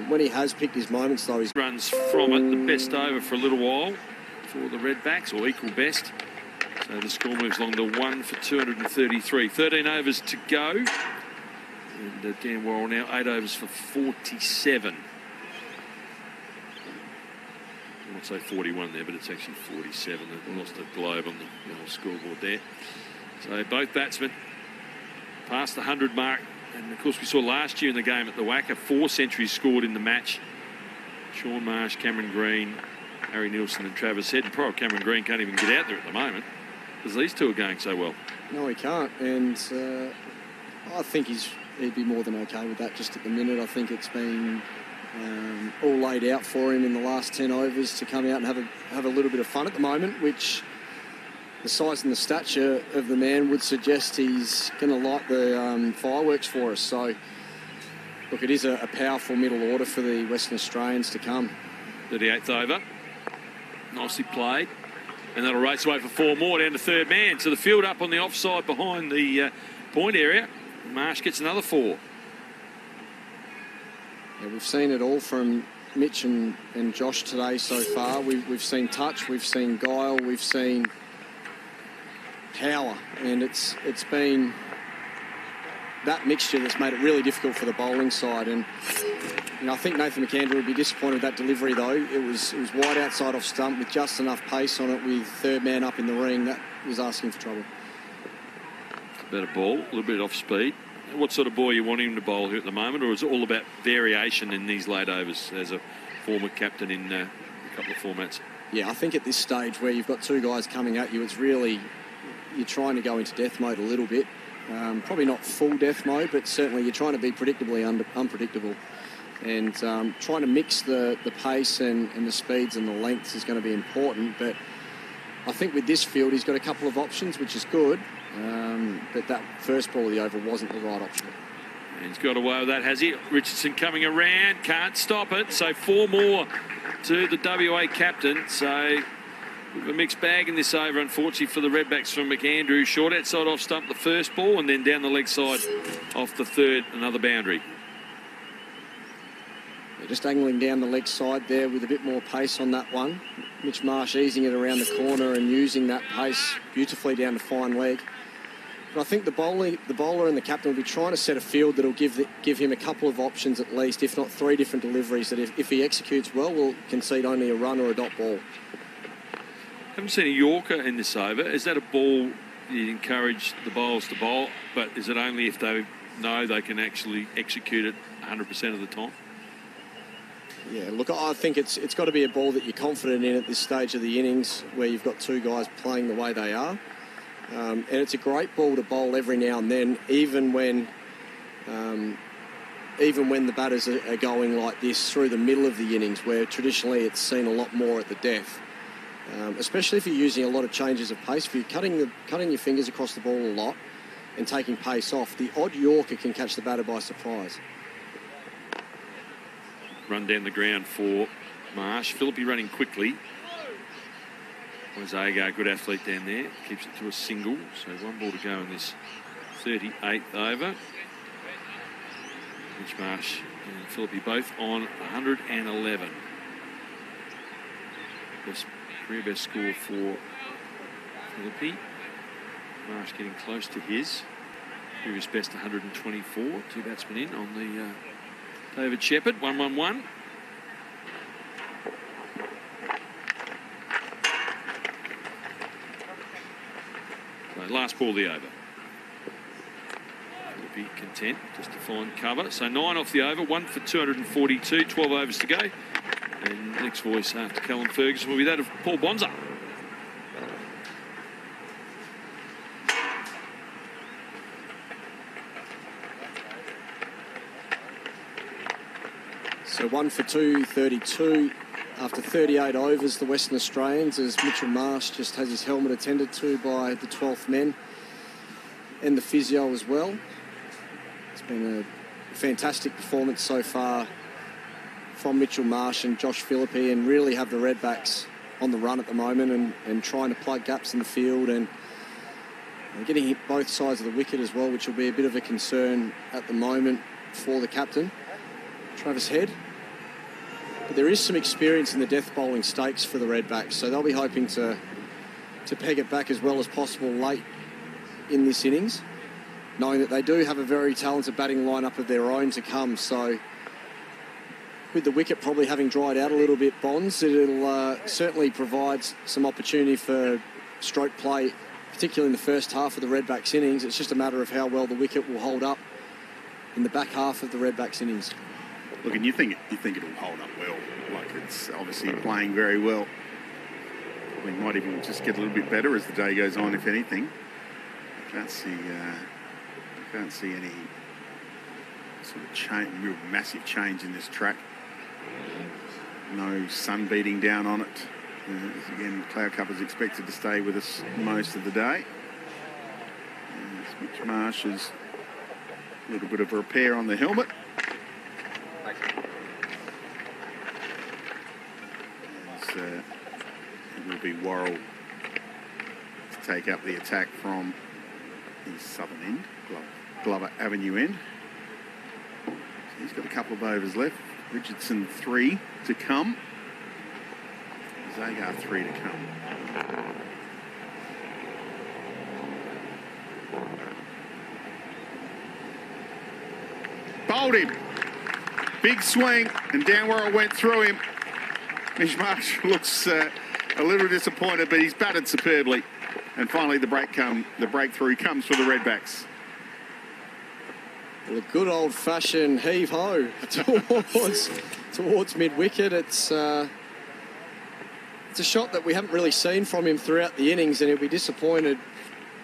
when he has picked his moments, though, he's runs from it. The best over for a little while for the Redbacks, or equal best. So the score moves along to 1 for 233. 13 overs to go. And Dan Worrell now 8 overs for 47. I won't say 41 there, but it's actually 47. They've lost a globe on the scoreboard there. So both batsmen past the 100 mark. And of course we saw last year in the game at the WACA 4 centuries scored in the match. Sean Marsh, Cameron Green, Harry Nielsen and Travis Head. And poor Cameron Green can't even get out there at the moment because these two are going so well. No, he can't. And I think he'd be more than okay with that just at the minute. I think it's been all laid out for him in the last 10 overs to come out and have a little bit of fun at the moment, which the size and the stature of the man would suggest he's going to light the fireworks for us. So, look, it is a powerful middle order for the Western Australians to come. 38th over. Nicely played. And that'll race away for 4 more down to third man. So the field up on the offside behind the point area. Marsh gets another 4. Yeah, we've seen it all from Mitch and Josh today so far. We've seen touch, we've seen guile, we've seen power, and it's been that mixture that's made it really difficult for the bowling side. And I think Nathan McAndrew would be disappointed with that delivery, though. It was wide outside off stump with just enough pace on it with third man up in the ring. That was asking for trouble. Better ball, a little bit off speed. What sort of ball you want him to bowl here at the moment, or is it all about variation in these late overs as a former captain in a couple of formats? Yeah, I think at this stage where you've got 2 guys coming at you, it's really, you're trying to go into death mode a little bit. Probably not full death mode, but certainly you're trying to be predictably unpredictable. And trying to mix the pace and the speeds and the lengths is going to be important. But I think with this field, he's got a couple of options, which is good. But that first ball of the over wasn't the right option. And he's got away with that, has he? Richardson coming around, can't stop it. So 4 more to the WA captain. So a mixed bag in this over, unfortunately, for the Redbacks from McAndrew. Short outside off stump the first ball, and then down the leg side off the third, another boundary. Yeah, just angling down the leg side there with a bit more pace on that one. Mitch Marsh easing it around the corner and using that pace beautifully down to fine leg. But I think the bowler and the captain will be trying to set a field that will give him a couple of options at least, if not 3 different deliveries, that if he executes well, will concede only a run or a dot ball. Haven't seen a Yorker in this over. Is that a ball you encourage the bowlers to bowl, but is it only if they know they can actually execute it 100% of the time? Yeah, look, I think it's got to be a ball that you're confident in at this stage of the innings, where you've got 2 guys playing the way they are. And it's a great ball to bowl every now and then, even when the batters are going like this through the middle of the innings, where traditionally it's seen a lot more at the death. especially if you're using a lot of changes of pace. If you're cutting your fingers across the ball a lot and taking pace off, the odd Yorker can catch the batter by surprise. Run down the ground for Marsh. Philippi running quickly. Zagar, good athlete down there, keeps it to a single. So 1 ball to go in this 38th over. Mitch Marsh and Philippi both on 111. Career best score for Philippi. Marsh getting close to his previous best 124. 2 batsmen in on the David Shepherd. 1-1-1. So last ball of the over. Philippi content just to find cover. So 9 off the over, 1 for 242, 12 overs to go. And next voice after Callum Ferguson will be that of Paul Bonza. So 1 for 232 after 38 overs, the Western Australians, as Mitchell Marsh just has his helmet attended to by the 12th men and the physio as well. It's been a fantastic performance so far from Mitchell Marsh and Josh Philippi, and really have the Redbacks on the run at the moment and trying to plug gaps in the field and getting hit both sides of the wicket as well, which will be a bit of a concern at the moment for the captain, Travis Head. But there is some experience in the death bowling stakes for the Redbacks, so they'll be hoping to peg it back as well as possible late in this innings, knowing that they do have a very talented batting lineup of their own to come. So with the wicket probably having dried out a little bit, Bonds, it'll certainly provide some opportunity for stroke play, particularly in the first half of the Redbacks innings. It's just a matter of how well the wicket will hold up in the back half of the Redbacks innings. Look, and you think it'll hold up well. Like, it's obviously playing very well. We might even just get a little bit better as the day goes on, if anything. I can't see any sort of real massive change in this track. No sun beating down on it. Again, Cloud Cup is expected to stay with us most of the day. Mitch Marsh is a little bit of a repair on the helmet. It will be Worrell to take up the attack from the southern end, Glover Avenue end. So he's got a couple of overs left. Richardson 3 to come. Zagar 3 to come. Bowled him. Big swing, and down where it went through him. Mitch Marsh looks a little disappointed, but he's batted superbly. And finally, the breakthrough comes for the Redbacks. Well, a good old-fashioned heave-ho towards mid-wicket. It's a shot that we haven't really seen from him throughout the innings, and he'll be disappointed,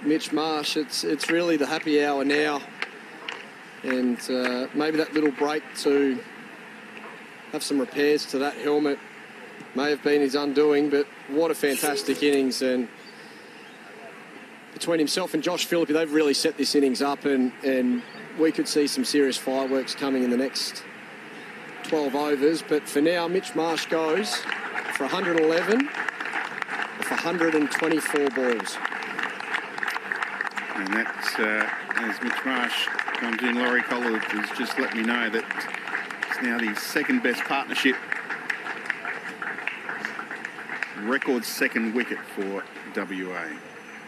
Mitch Marsh. It's really the happy hour now, and maybe that little break to have some repairs to that helmet may have been his undoing. But what a fantastic innings, and between himself and Josh Philippi, they've really set this innings up, and we could see some serious fireworks coming in the next 12 overs. But for now, Mitch Marsh goes for 111 off 124 balls. And that's, as Mitch Marsh comes in, Laurie Collins has just let me know that it's now the second best partnership. Record second wicket for WA.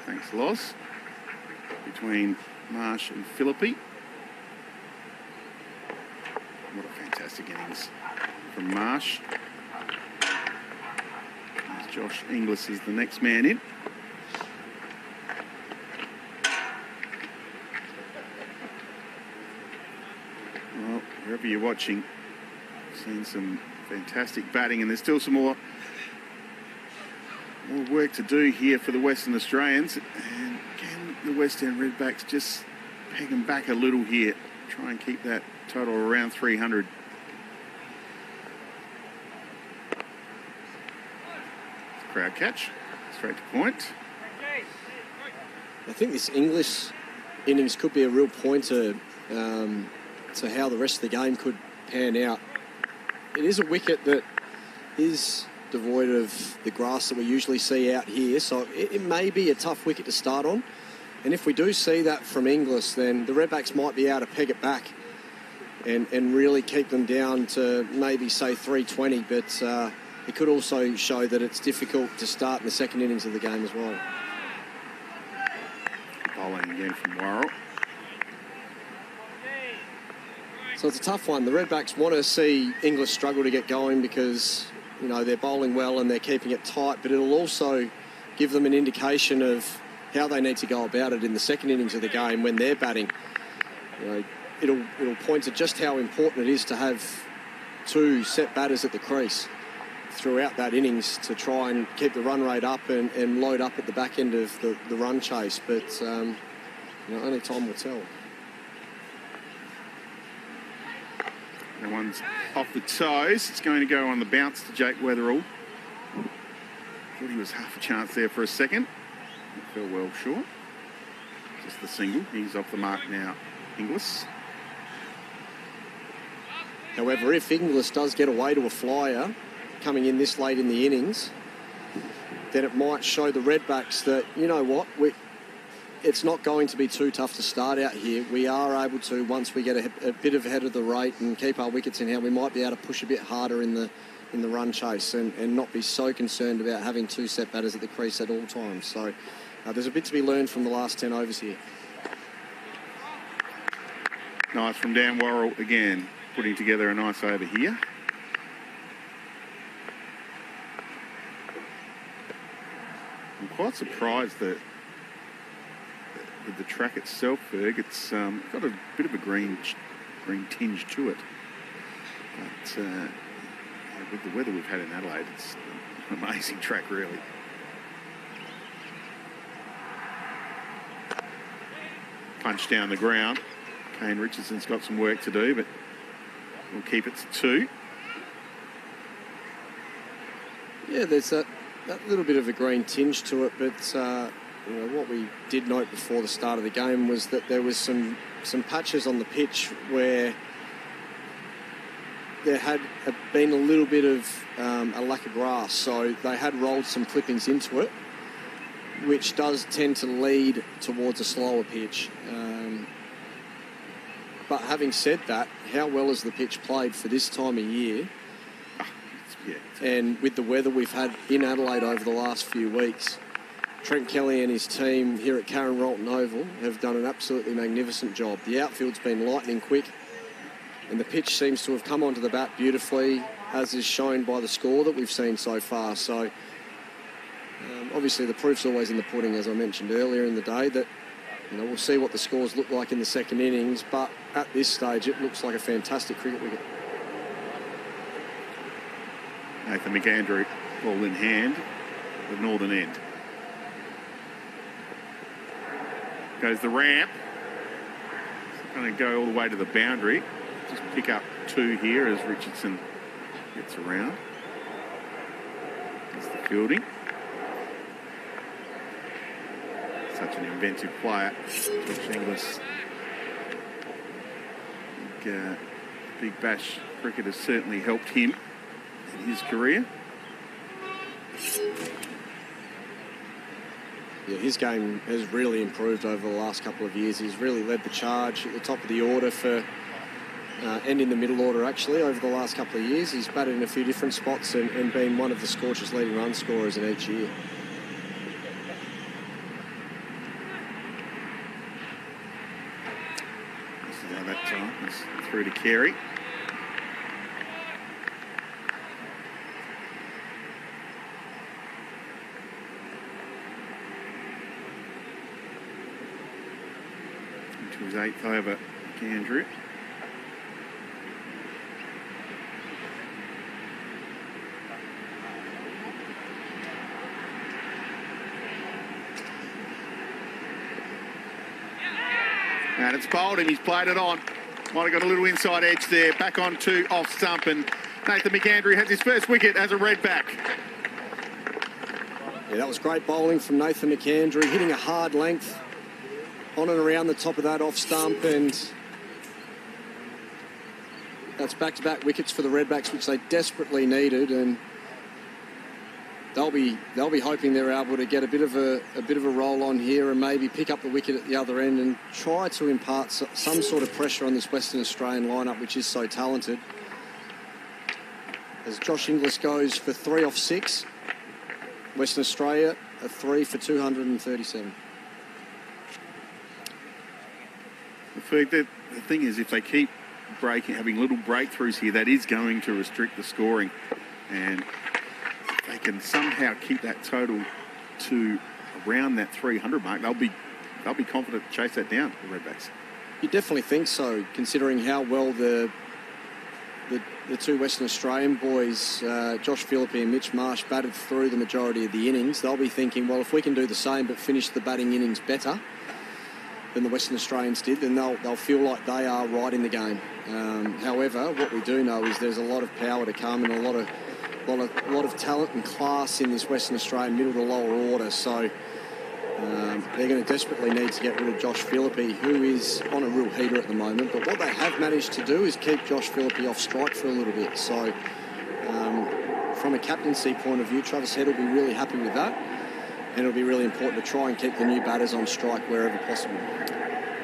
Thanks, Loz. Between Marsh and Philippi. What a fantastic innings from Marsh. As Josh Inglis is the next man in. Well, wherever you're watching, seen some fantastic batting, and there's still some more work to do here for the Western Australians. And again, the West End Redbacks just peg them back a little here. Try and keep that total around 300. crowd catch. Straight to point. I think this English innings could be a real pointer to how the rest of the game could pan out. It is a wicket that is devoid of the grass that we usually see out here, so it may be a tough wicket to start on. And if we do see that from Inglis, then the Redbacks might be able to peg it back and really keep them down to maybe, say, 320. But it could also show that it's difficult to start in the second innings of the game as well. Bowling again from Worrell. So it's a tough one. The Redbacks want to see Inglis struggle to get going because, you know, they're bowling well and they're keeping it tight, but it'll also give them an indication of how they need to go about it in the second innings of the game when they're batting. You know, it'll point to just how important it is to have two set batters at the crease throughout that innings to try and keep the run rate up and load up at the back end of the run chase. But, you know, only time will tell. That one's off the toes. It's going to go on the bounce to Jake Weatherall. Thought he was half a chance there for a second. He fell well short. Just the single. He's off the mark now, Inglis. However, if Inglis does get away to a flyer coming in this late in the innings, then it might show the Redbacks that, you know what, it's not going to be too tough to start out here. We are able to, once we get a bit ahead of the rate and keep our wickets in hand, we might be able to push a bit harder in the run chase and not be so concerned about having two set batters at the crease at all times. So there's a bit to be learned from the last 10 overs here. Nice from Dan Worrell again, putting together a nice over here. I'm quite surprised that with the track itself, Ferg, it's got a bit of a green tinge to it. But with the weather we've had in Adelaide, it's an amazing track, really. Punch down the ground. Kane Richardson's got some work to do, but we'll keep it to 2. Yeah, there's that little bit of a green tinge to it, but you know, what we did note before the start of the game was that there was some patches on the pitch where there had been a little bit of a lack of grass, so they had rolled some clippings into it, which does tend to lead towards a slower pitch. But having said that, how well has the pitch played for this time of year? And with the weather we've had in Adelaide over the last few weeks, Trent Kelly and his team here at Karen Rolton Oval have done an absolutely magnificent job. The outfield's been lightning quick, and the pitch seems to have come onto the bat beautifully, as is shown by the score that we've seen so far. So obviously the proof's always in the pudding, as I mentioned earlier in the day, that, you know, we'll see what the scores look like in the second innings, but at this stage it looks like a fantastic cricket wicket. Nathan McAndrew, ball in hand, the northern end. Goes the ramp. It's going to go all the way to the boundary. Just pick up 2 here as Richardson gets around. That's the fielding. Such an inventive player. Josh Inglis. Big Bash cricket has certainly helped him in his career. Yeah, his game has really improved over the last couple of years. He's really led the charge at the top of the order for, and in the middle order actually, over the last couple of years. He's batted in a few different spots and been one of the Scorchers' leading run scorers in each year. This is how that time. It's through to Carey. Into his 8th over, Andrew. And it's bowled and he's played it on. Might have got a little inside edge there. Back on 2 off stump, and Nathan McAndrew has his first wicket as a Redback. Yeah, that was great bowling from Nathan McAndrew, hitting a hard length on and around the top of that off stump, and that's back-to-back wickets for the Redbacks, which they desperately needed, and they'll be hoping they're able to get a bit of a roll on here and maybe pick up the wicket at the other end and try to impart some sort of pressure on this Western Australian lineup, which is so talented. As Josh Inglis goes for 3 off 6, Western Australia a 3 for 237. The thing is, if they keep having little breakthroughs here, that is going to restrict the scoring, and if they can somehow keep that total to around that 300 mark, they'll be confident to chase that down, the Redbacks. You definitely think so, considering how well the two Western Australian boys, Josh Philippe and Mitch Marsh, batted through the majority of the innings. They'll be thinking, well, if we can do the same but finish the batting innings better than the Western Australians did, then they'll feel like they are right in the game. However, what we do know is there's a lot of power to come and a lot of talent and class in this Western Australian middle to lower order. So they're going to desperately need to get rid of Josh Philippe, who is on a real heater at the moment. But what they have managed to do is keep Josh Philippe off strike for a little bit. So from a captaincy point of view, Travis Head will be really happy with that. And it'll be really important to try and keep the new batters on strike wherever possible.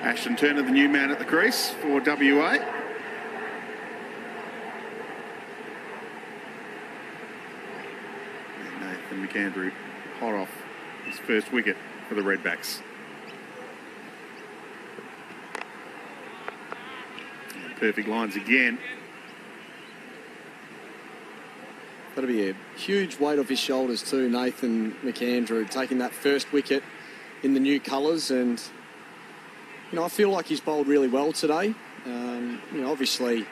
Ashton Turner, the new man at the crease for WA. And Nathan McAndrew hot off his first wicket for the Redbacks. And perfect lines again. That'll be a huge weight off his shoulders too, Nathan McAndrew, taking that first wicket in the new colours. And, I feel like he's bowled really well today. Obviously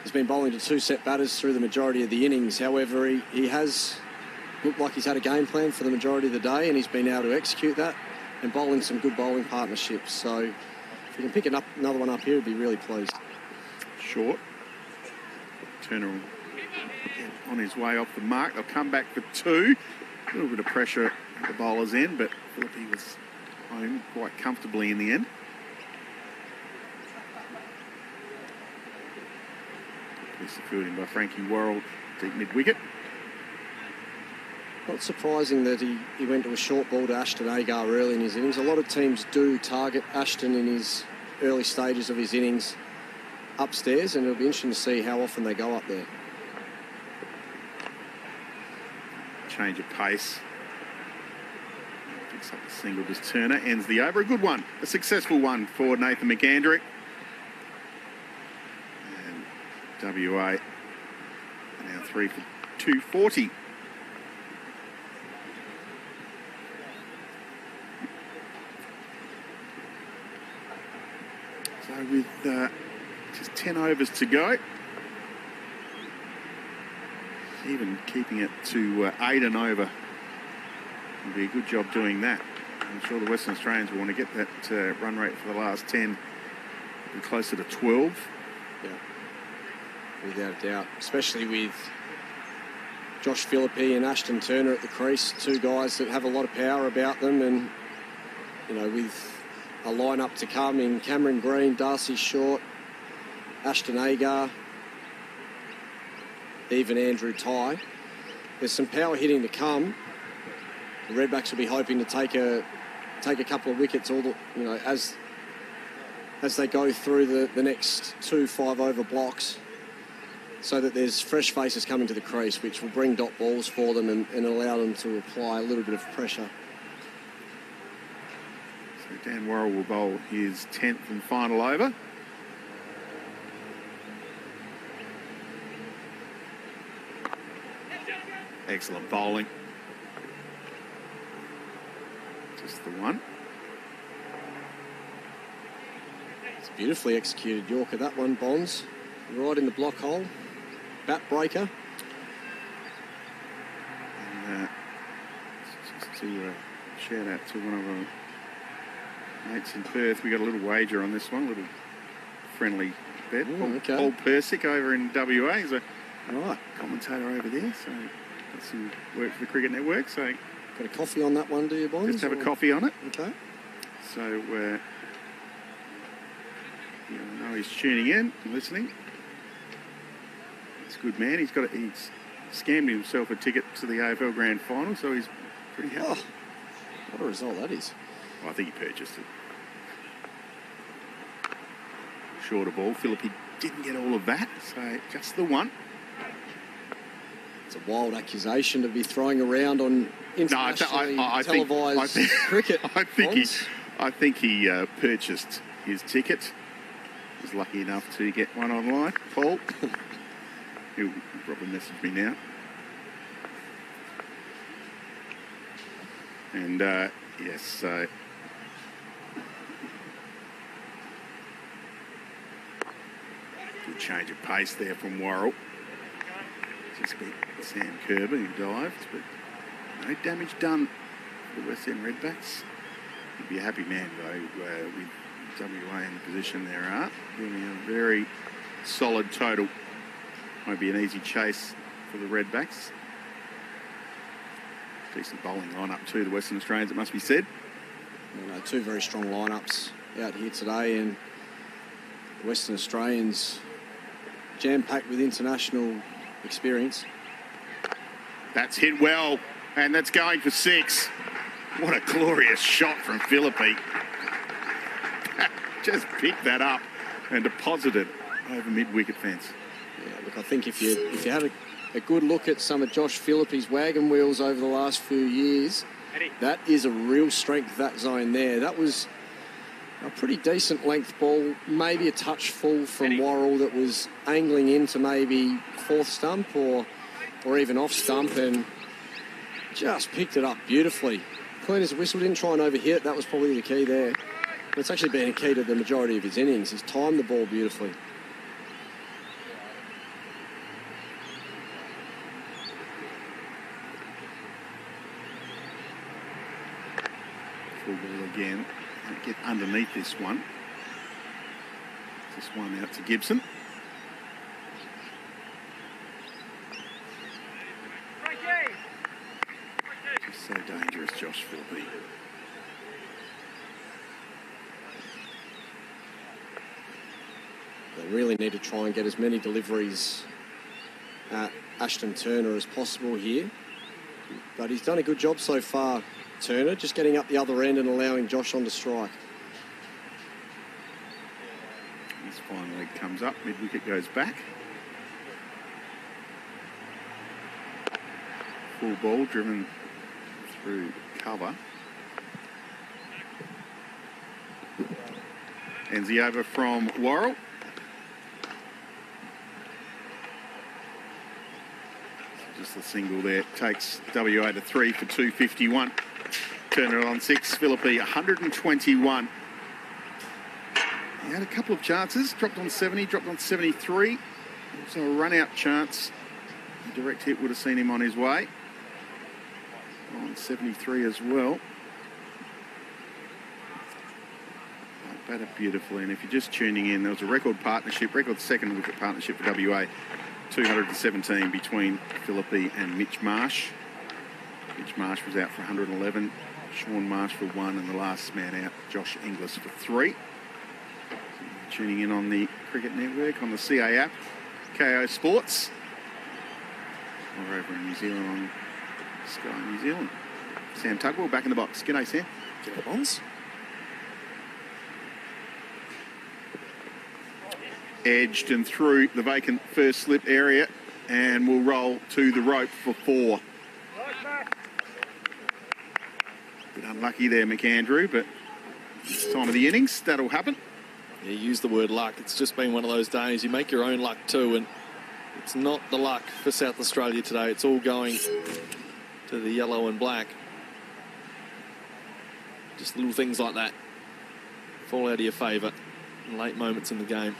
he's been bowling to 2 set batters through the majority of the innings. However, he has looked like he's had a game plan for the majority of the day, and he's been able to execute that and bowl in some good bowling partnerships. So if he can pick another one up here, he'd be really pleased. Short. Turner on his way off the mark. They'll come back for 2. A little bit of pressure at the bowler's end, but Philippe was home quite comfortably in the end. Piece of fielding by Frankie Worrell, deep mid-wicket. Not surprising that he went to a short ball to Ashton Agar early in his innings. A lot of teams do target Ashton in his early stages of his innings upstairs, and it'll be interesting to see how often they go up there. Change of pace. Picks up the single, does Turner, ends the over. A good one, a successful one for Nathan McAndrew. And WA now 3 for 240. So with just 10 overs to go, even keeping it to 8 and over would be a good job doing that. I'm sure the Western Australians will want to get that run rate for the last 10 closer to 12. Yeah, without a doubt, especially with Josh Philippe and Ashton Turner at the crease, 2 guys that have a lot of power about them, and with a lineup to come in Cameron Green, Darcy Short, Ashton Agar, even Andrew Tye. There's some power hitting to come. The Redbacks will be hoping to take a couple of wickets as they go through the next 2 5-over blocks, so that there's fresh faces coming to the crease, which will bring dot balls for them and allow them to apply a little bit of pressure. So Dan Worrell will bowl his 10th and final over. Excellent bowling. Just the one. It's beautifully executed Yorker, that one, Bonds. Right in the block hole. Bat breaker. And just to shout out to one of our mates in Perth, we got a little wager on this one, a little friendly bet. Okay. Paul Persick over in WA. He's a Right. commentator over there, so got some work for the Cricket Network, so Got a coffee on that one, do you, Bonds? Just have a coffee on it. Okay. So, you know he's tuning in, listening. He's a good man. He's scammed himself a ticket to the AFL Grand Final, so he's pretty happy. Oh, what a result that is. Well, I think he purchased it. Shorter ball. Philippi didn't get all of that, so just the one. It's a wild accusation to be throwing around on internationally televised cricket. I think he purchased his ticket. He was lucky enough to get one online. Paul, he'll probably message me now. And yes, so good change of pace there from Worrell. Just beat Sam Kerber who dived, but no damage done for the West End Redbacks. He'd be a happy man though with WA in the position they're at. Giving a very solid total. Won't be an easy chase for the Redbacks. Decent bowling lineup too, the Western Australians, it must be said. Two very strong lineups out here today, and the Western Australians jam-packed with international experience. That's hit well, and that's going for 6. What a glorious shot from Philippi. Just picked that up and deposited over mid-wicket fence. Yeah, look, I think if you had a good look at some of Josh Philippi's wagon wheels over the last few years, that is a real strength, that zone there. That was a pretty decent length ball, maybe a touch full from Worrell that was angling into maybe 4th stump or even off stump, and just picked it up beautifully. Clean as a whistle, didn't try and overhit it. That was probably the key there. But it's actually been a key to the majority of his innings. He's timed the ball beautifully. Full ball again. Get underneath this one. This one out to Gibson. Just so dangerous, Josh Philippi. They really need to try and get as many deliveries at Ashton Turner as possible here. But he's done a good job so far, Turner, just getting up the other end and allowing Josh on to strike. His final leg comes up, mid-wicket goes back. Full ball driven through cover. Ends the over from Worrell. Just the single there takes WA to 3 for 251. Turner on 6, Philippi 121. He had a couple of chances, dropped on 70, dropped on 73. Also a run-out chance. A direct hit would have seen him on his way. On 73 as well. Batted beautifully, and if you're just tuning in, there was a record second wicket partnership for WA. 217 between Philippi and Mitch Marsh. Mitch Marsh was out for 111. Sean Marsh for 1, and the last man out, Josh Inglis, for 3. Tuning in on the Cricket Network, on the CA app, KO Sports, or over in New Zealand on Sky New Zealand. Sam Tugwell back in the box. G'day, Sam. G'day, Bonds. Edged and through the vacant first slip area, and will roll to the rope for 4. Bit unlucky there, McAndrew, but this time of the innings, that'll happen. You use the word luck. It's just been one of those days. You make your own luck too, and it's not the luck for South Australia today. It's all going to the yellow and black. Just little things like that fall out of your favour in late moments in the game.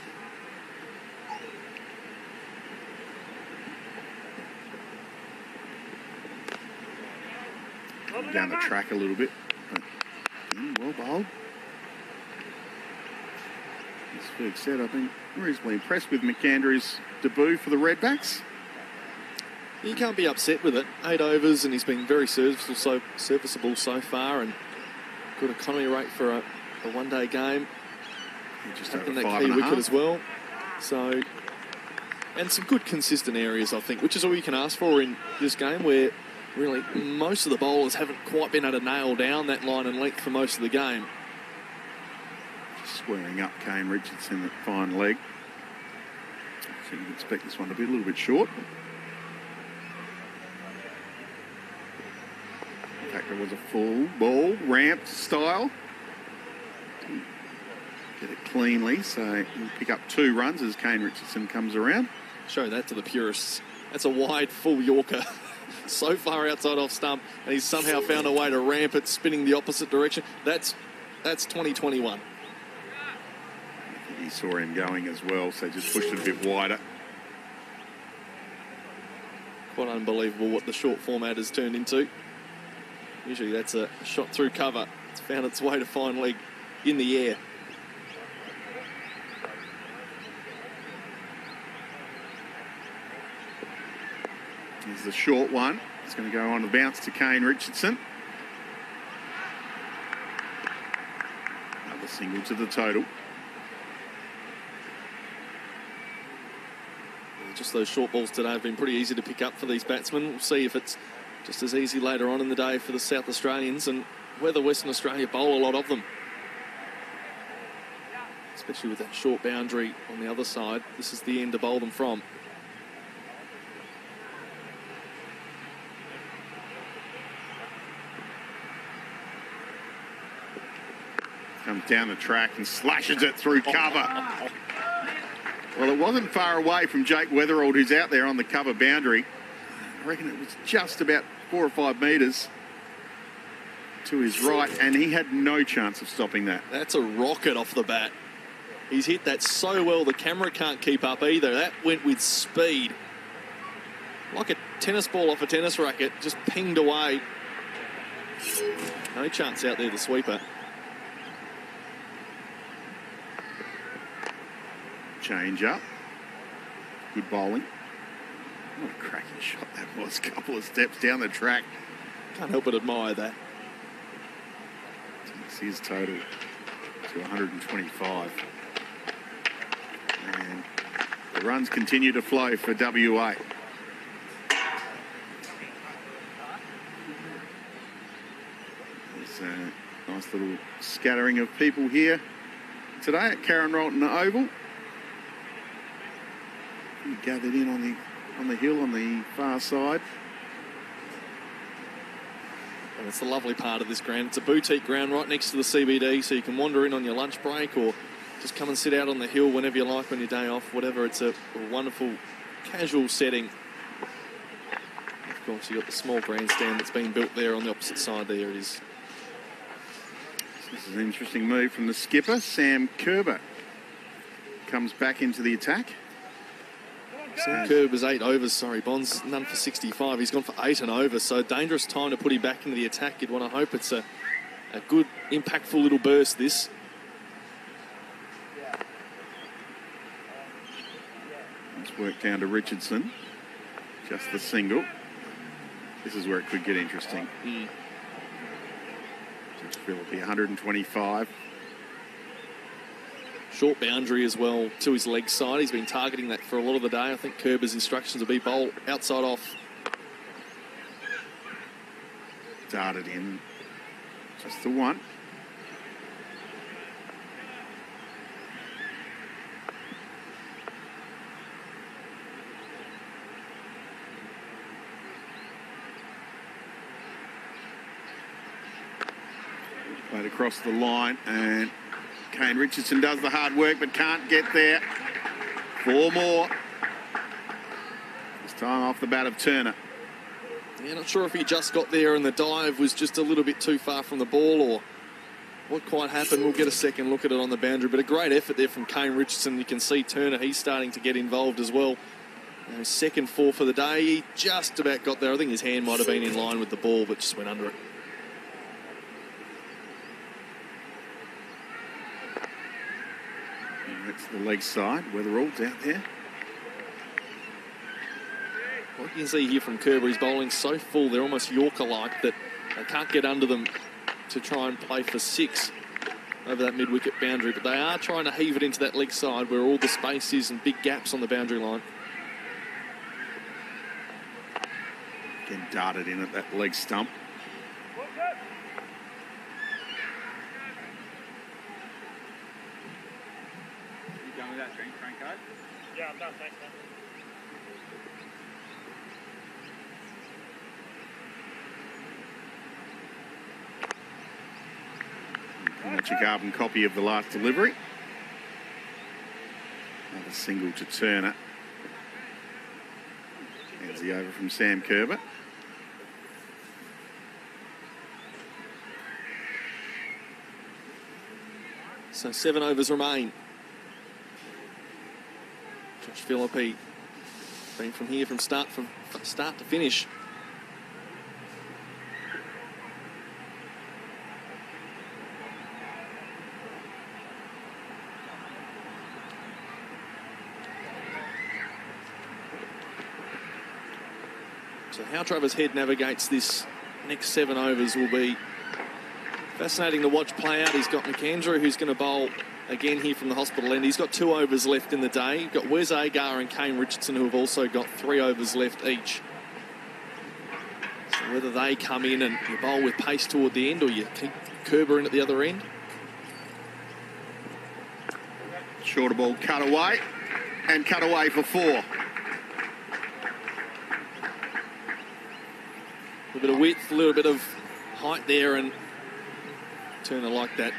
Down the track a little bit, but well bowled. As Ferg said, I've been reasonably impressed with McAndrew's debut for the Redbacks. You can't be upset with it. 8 overs, and he's been very serviceable so far, and good economy rate for a one-day game. Just Taking over that 5 key and a wicket half. as well. So, and some good consistent areas, I think, which is all you can ask for in this game, where really most of the bowlers haven't quite been able to nail down that line and length for most of the game. Squaring up Kane Richardson at fine leg. So you'd expect this one to be a little bit short. In fact, it was a full ball, ramped style. Get it cleanly, so he'll pick up 2 runs as Kane Richardson comes around. Show that to the purists. That's a wide, full Yorker. So far outside off stump, and he's somehow found a way to ramp it, spinning the opposite direction. That's 2021. I think he saw him going as well, so just pushed it a bit wider. Quite unbelievable what the short format has turned into. Usually that's a shot through cover. It's found its way to fine leg in the air. Here's the short one. It's going to go on the bounce to Kane Richardson. Another single to the total. Just those short balls today have been pretty easy to pick up for these batsmen. We'll see if it's just as easy later on in the day for the South Australians, and whether Western Australia bowl a lot of them. Especially with that short boundary on the other side. This is the end to bowl them from. Comes down the track and slashes it through cover. Well, it wasn't far away from Jake Weatherald, who's out there on the cover boundary. I reckon it was just about 4 or 5 metres to his right, and he had no chance of stopping that. That's a rocket off the bat. He's hit that so well the camera can't keep up either. That went with speed. Like a tennis ball off a tennis racket, just pinged away. No chance out there, the sweeper. Change up. Good bowling. What a cracking shot that was. Couple of steps down the track. Can't help but admire that. Takes his total to 125. And the runs continue to flow for WA. There's a nice little scattering of people here today at Karen Rolton Oval. Gathered in on the hill on the far side. And it's the lovely part of this ground. It's a boutique ground right next to the CBD, so you can wander in on your lunch break or just come and sit out on the hill whenever you like on your day off, whatever. It's a wonderful casual setting. Of course, you've got the small grandstand that's been built there on the opposite side. There it is. This is an interesting move from the skipper. Sam Kerber comes back into the attack. Sam Kerber's 8 overs, sorry, Bonds, none for 65. He's gone for 8 and over, so dangerous time to put him back into the attack. You'd want to hope it's a good, impactful little burst, this. Let's work down to Richardson. Just the single. This is where it could get interesting. Just feel it'll be 125. Short boundary as well to his leg side. He's been targeting that for a lot of the day. I think Kerber's instructions will be bowl outside off. Darted in. Just the one. Played across the line, and Kane Richardson does the hard work but can't get there. 4 more. This time off the bat of Turner. Yeah, not sure if he just got there and the dive was just a little bit too far from the ball or what quite happened. We'll get a second look at it on the boundary, but a great effort there from Kane Richardson. You can see Turner, he's starting to get involved as well. Second 4 for the day. He just about got there. I think his hand might have been in line with the ball, but just went under it. That's the leg side. Weatherall's out there. Well, You can see here from Kerber, he's bowling so full, they're almost Yorker-like, that they can't get under them to try and play for 6 over that mid-wicket boundary. But they are trying to heave it into that leg side where all the space is and big gaps on the boundary line. Again, darted in at that leg stump. You done with that drink, Franco? Yeah, I'm done, thanks, man. Pretty much a carbon copy of the last delivery. Another single to Turner. There's the over from Sam Kerber. So 7 overs remain. Josh Philippe been from here from start to finish. So how Travis Head navigates this next 7 overs will be fascinating to watch play out. He's got McAndrew, who's going to bowl again here from the hospital end. He's got 2 overs left in the day. You've got Wes Agar and Kane Richardson, who have also got 3 overs left each. So whether they come in and you bowl with pace toward the end, or you keep Kerber in at the other end. Shorter ball cut away, and cut away for 4. A little bit of width, a little bit of height there, and Turner like that.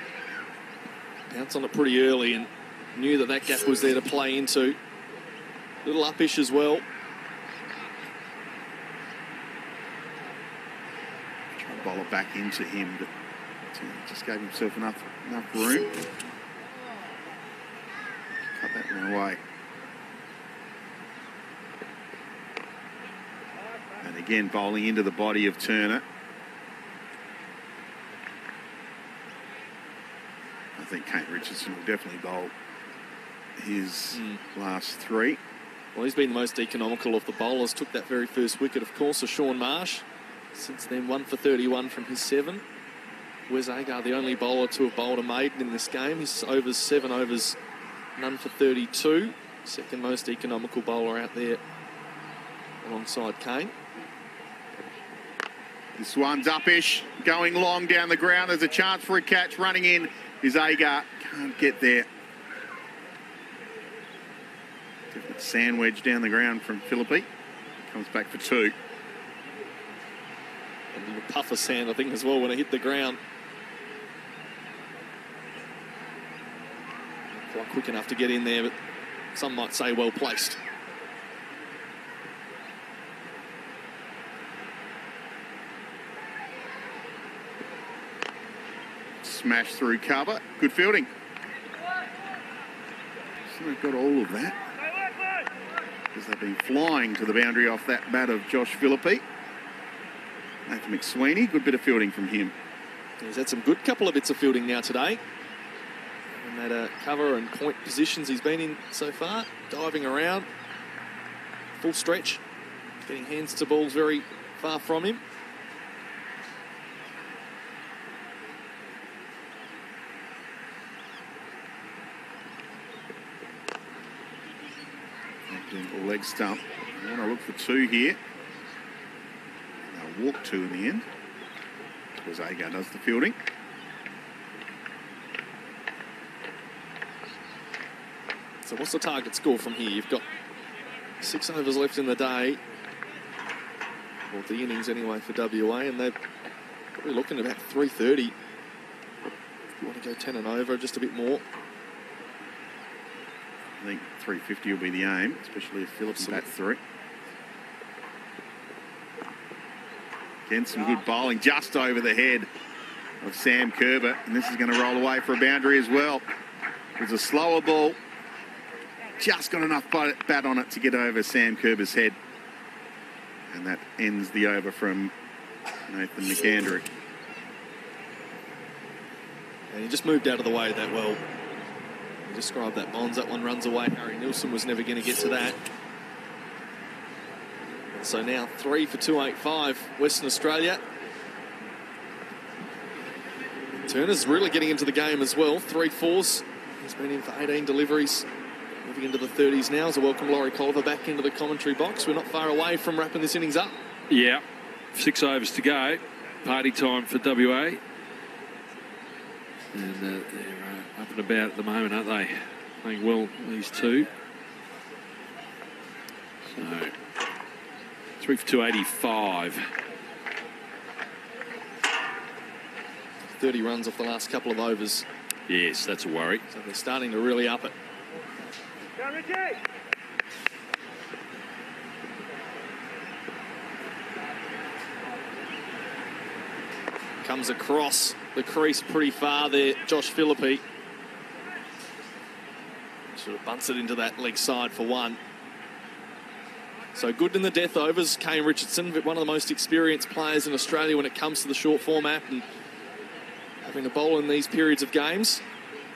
Bounce on it pretty early and knew that that gap was there to play into. Little uppish as well. Trying to bowl it back into him, but Turner just gave himself enough room. Cut that one away. And again, bowling into the body of Turner. I think Kate Richardson will definitely bowl his last 3. Well, he's been the most economical of the bowlers. Took that very first wicket, of course, of Sean Marsh. Since then, 1 for 31 from his 7. Wes Agar, the only bowler to have bowled a maiden in this game. His overs, 7 overs, none for 32. Second most economical bowler out there alongside Kane. This one's uppish, going long down the ground. There's a chance for a catch. Running in is Agar. Can't get there. Definite sand wedge down the ground from Philippe. Comes back for 2. And a little puff of sand, I think, as well, when it hit the ground. Quite quick enough to get in there, but some might say well placed. Smash through cover. Good fielding. So they've got all of that. Because they've been flying to the boundary off that bat of Josh Philippe. Nathan McSweeney, good bit of fielding from him. He's had some good couple of bits of fielding now today. And that cover and point positions he's been in so far. Diving around. Full stretch. Getting hands to balls very far from him. Leg stump. I want to look for 2 here. They'll walk 2 in the end. Because Agar does the fielding. So what's the target score from here? You've got 6 overs left in the day. Well, the innings anyway for WA, and they're probably looking at about 330. If you want to go 10 and over, just a bit more. I think 350 will be the aim, especially if Phillips bats 3. Again, some good bowling just over the head of Sam Kerber, and this is going to roll away for a boundary as well. It's a slower ball. Just got enough bat on it to get over Sam Kerber's head. And that ends the over from Nathan McAndrew. And he just moved out of the way that well. You described that Bonds, that one runs away. Harry Nilsson was never going to get to that. So now 3 for 285, Western Australia. Turner's really getting into the game as well. 3 fours. He's been in for 18 deliveries. Moving into the 30s now as I welcome Laurie Colliver back into the commentary box. We're not far away from wrapping this innings up. Yeah, 6 overs to go. Party time for WA. And they're up and about at the moment, aren't they? Playing well, these two. So, 3 for 285. 30 runs off the last couple of overs. Yes, that's a worry. So they're starting to really up it. Comes across the crease pretty far there, Josh Philippe. Sort of bunts it into that leg side for 1. So good in the death overs. Kane Richardson, one of the most experienced players in Australia when it comes to the short format and having a bowl in these periods of games,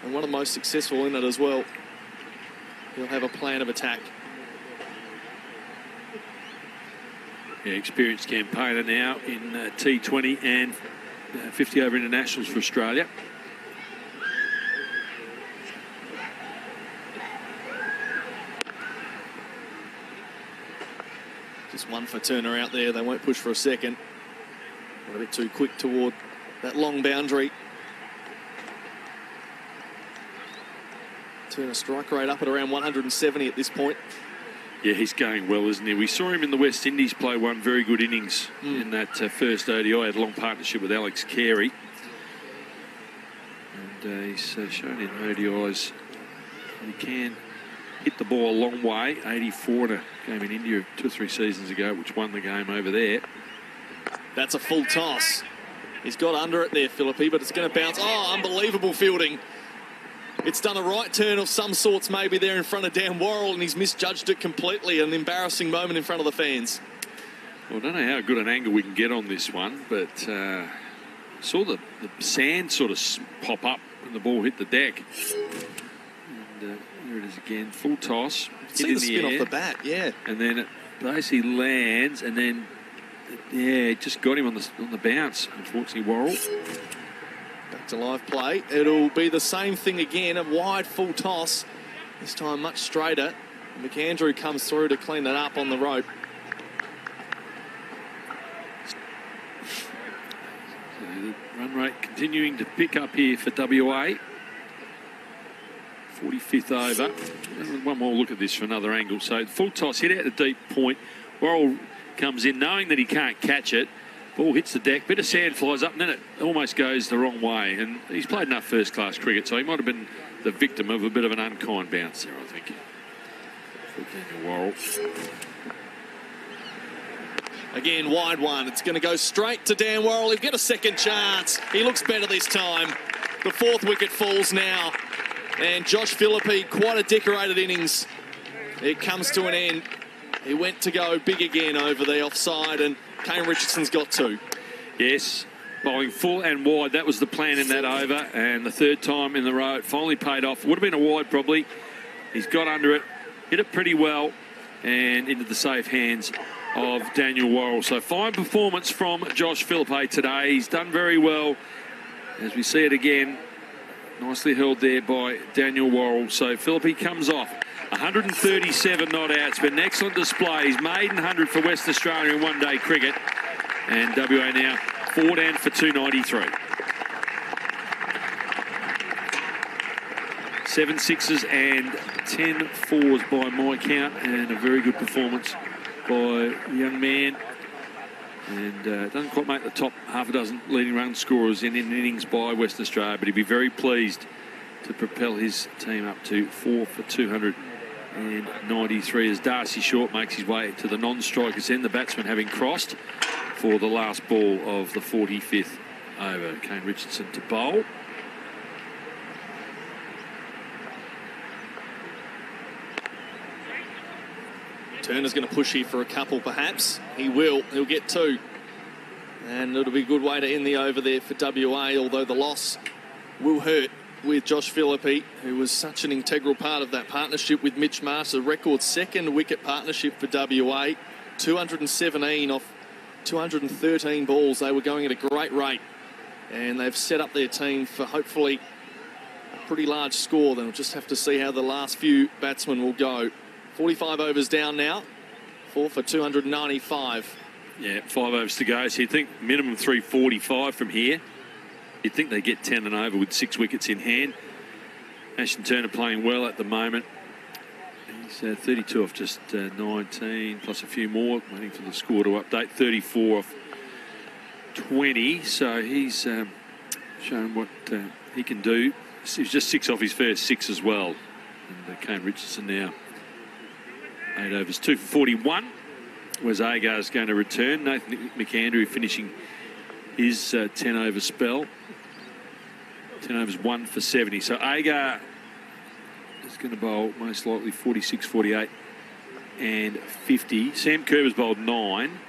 and one of the most successful in it as well. He'll have a plan of attack. Yeah, experienced campaigner now in T20 and 50 over internationals for Australia. Just 1 for Turner out there. They won't push for a second. A bit too quick toward that long boundary. Turner strike rate up at around 170 at this point. Yeah, he's going well, isn't he? We saw him in the West Indies play one very good innings in that first ODI. Had a long partnership with Alex Carey. And he's shown in ODIs he can hit the ball a long way. 84 in a game in India 2 or 3 seasons ago, which won the game over there. That's a full toss. He's got under it there, Philippe, but it's going to bounce. Oh, unbelievable fielding. It's done a right turn of some sorts maybe there in front of Dan Worrell, and he's misjudged it completely. An embarrassing moment in front of the fans. Well, I don't know how good an angle we can get on this one, but saw the sand sort of pop up when the ball hit the deck. And here it is again, full toss. See the spin off the bat, yeah. And then it basically lands, and then, yeah, it just got him on the bounce, unfortunately, Worrell. Back to live play. It'll be the same thing again, a wide full toss. This time much straighter. McAndrew comes through to clean it up on the rope. So the run rate continuing to pick up here for WA. 45th over. One more look at this for another angle. So full toss, hit out the deep point. Worrell comes in knowing that he can't catch it. Ball hits the deck, bit of sand flies up, and then it almost goes the wrong way. And he's played enough first-class cricket, so he might have been the victim of a bit of an unkind bounce there, I think. For Daniel Worrell. Again, wide one. It's going to go straight to Dan Worrell. He'll get a second chance. He looks better this time. The 4th wicket falls now. And Josh Philippe, quite a decorated innings. It comes to an end. He went to go big again over the offside, and Kane Richardson's got 2. Yes, bowling full and wide. That was the plan in that over, and the 3rd time in the row, it finally paid off. Would have been a wide probably. He's got under it, hit it pretty well, and into the safe hands of Daniel Worrell. So fine performance from Josh Philippe today. He's done very well. As we see it again, nicely held there by Daniel Worrell. So Philippe comes off. 137 not out. It's been an excellent display. He's maiden 100 for Western Australia in one-day cricket. And WA now 4 down for 293. 7 sixes and 10 fours by my count. And a very good performance by the young man. And doesn't quite make the top half a dozen leading run scorers in innings by Western Australia. But he'd be very pleased to propel his team up to 4 for 293 as Darcy Short makes his way to the non-strikers end, the batsman having crossed for the last ball of the 45th over. Kane Richardson to bowl. Turner's going to push here for a couple perhaps. He will. He'll get 2. And it'll be a good way to end the over there for WA, although the loss will hurt with Josh Philippe, who was such an integral part of that partnership with Mitch Marsh, a record 2nd wicket partnership for WA. 217 off 213 balls. They were going at a great rate, and they've set up their team for hopefully a pretty large score. They'll just have to see how the last few batsmen will go. 45 overs down now, 4 for 295. Yeah, 5 overs to go. So you think minimum 345 from here. You'd think they get 10 and over with 6 wickets in hand. Ashton Turner playing well at the moment. He's 32 off just 19, plus a few more. Waiting for the score to update. 34 off 20. So he's shown what he can do. He's just 6 off his first 6 as well. And Kane Richardson now 8 overs, 2 for 41. Whereas Agar's going to return. Nathan McAndrew finishing his 10 over spell. 10 overs, 1 for 70. So Agar is going to bowl most likely 46, 48 and 50. Sam Kerber's bowled 9.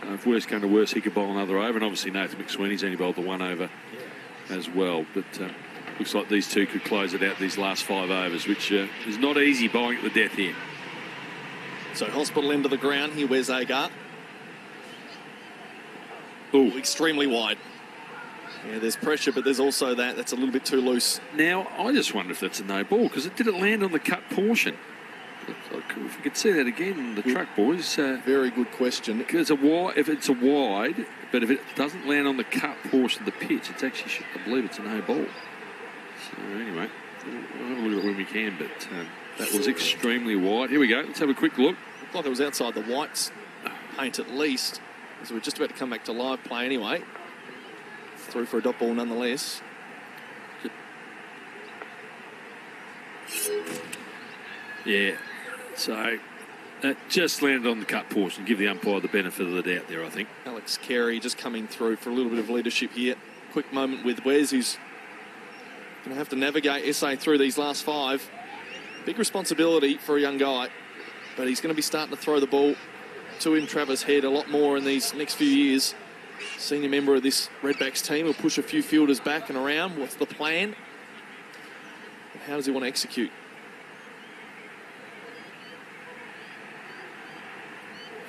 So if worse come to worse, he could bowl another over. And obviously Nathan McSweeney's only bowled the 1 over as well. But looks like these two could close it out these last 5 overs, which is not easy bowling at the death here. So hospital end of the ground here, where's Agar? Oh, extremely wide. Yeah, there's pressure, but there's also that's a little bit too loose. Now, I just wonder if that's a no ball, because it didn't land on the cut portion. If we could see that again, the truck boys. Very good question. Because if it's a wide, but if it doesn't land on the cut portion of the pitch, it's actually, I believe it's a no ball. So anyway, we'll have a look at it when we can, but that was extremely wide. Here we go. Let's have a quick look. Looked like it was outside the whites paint at least. So we're just about to come back to live play anyway. Through for a dot ball nonetheless. Yeah, so that just landed on the cut portion. Give the umpire the benefit of the doubt there, I think. Alex Carey just coming through for a little bit of leadership here. Quick moment with Wes, who's going to have to navigate SA through these last 5. Big responsibility for a young guy, but he's going to be starting to throw the ball to him, Travis Head, a lot more in these next few years. Senior member of this Redbacks team will push a few fielders back and around. What's the plan? And how does he want to execute?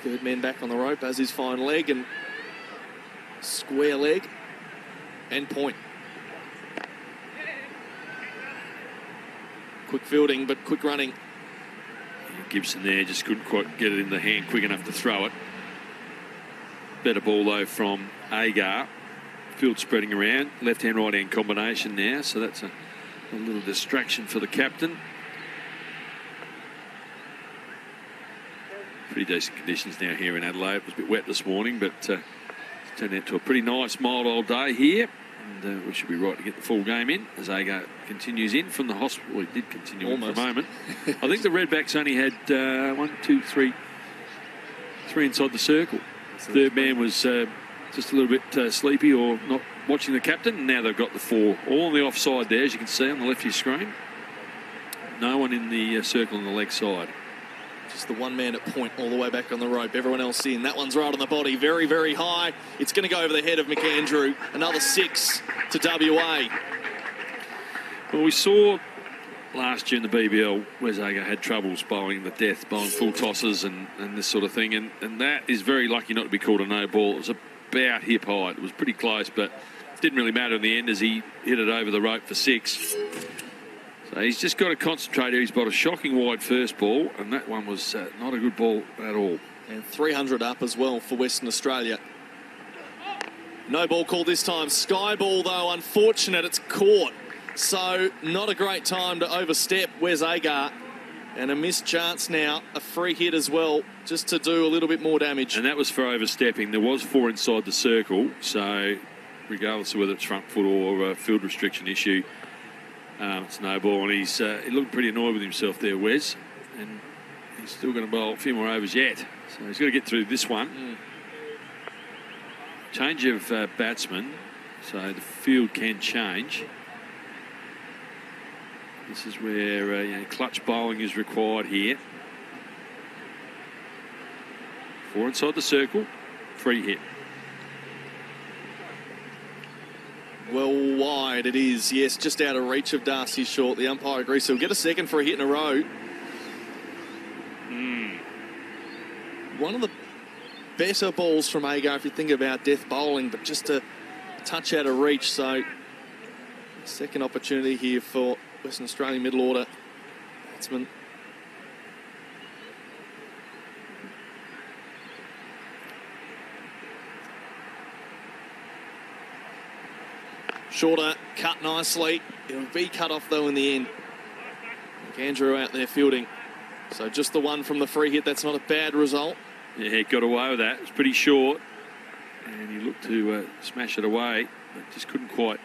Third man back on the rope as his fine leg and square leg and point. Quick fielding, but quick running. Gibson there just couldn't quite get it in the hand quick enough to throw it. Better ball though from Agar. Field spreading around. Left-hand, right-hand combination now. So that's a little distraction for the captain. Pretty decent conditions now here in Adelaide. It was a bit wet this morning, but it's turned out to a pretty nice, mild old day here. And we should be right to get the full game in as Agar continues in from the hospital. Well, he did continue almost in for a moment. I think the Redbacks only had 3 inside the circle. Third man was just a little bit sleepy or not watching the captain. And now they've got the 4. All on the offside there, as you can see on the left of your screen. No one in the circle on the leg side. Just the one man at point all the way back on the rope. Everyone else in. That one's right on the body. Very, very high. It's going to go over the head of McAndrew. Another 6 to WA. Well, we saw last year in the BBL, Wes Agar had troubles bowling the death, bowling full tosses and this sort of thing. And that is very lucky not to be called a no ball. It was about hip height. It was pretty close, but it didn't really matter in the end as he hit it over the rope for 6. So he's just got to concentrate here. He's got a shocking wide first ball, and that one was not a good ball at all. And 300 up as well for Western Australia. No ball called this time. Sky ball, though, unfortunate. It's caught. So not a great time to overstep Wes Agar. And a missed chance now. A free hit as well, just to do a little bit more damage. And that was for overstepping. There was 4 inside the circle. So regardless of whether it's front foot or a field restriction issue, it's no ball. And he looked pretty annoyed with himself there, Wes. And he's still going to bowl a few more overs yet. So he's got to get through this one. Change of batsman. So the field can change. This is where clutch bowling is required here. 4 inside the circle, free hit. Well wide it is, yes, just out of reach of Darcy Short. The umpire agrees, so we'll get a second for a hit in a row. One of the better balls from Agar if you think about death bowling, but just a touch out of reach. So second opportunity here for Western Australian middle order batsman. Shorter, cut nicely. It'll be cut off though in the end. Andrew out there fielding. So just the one from the free hit. That's not a bad result. Yeah, he got away with that. It was pretty short. And he looked to smash it away, but just couldn't quite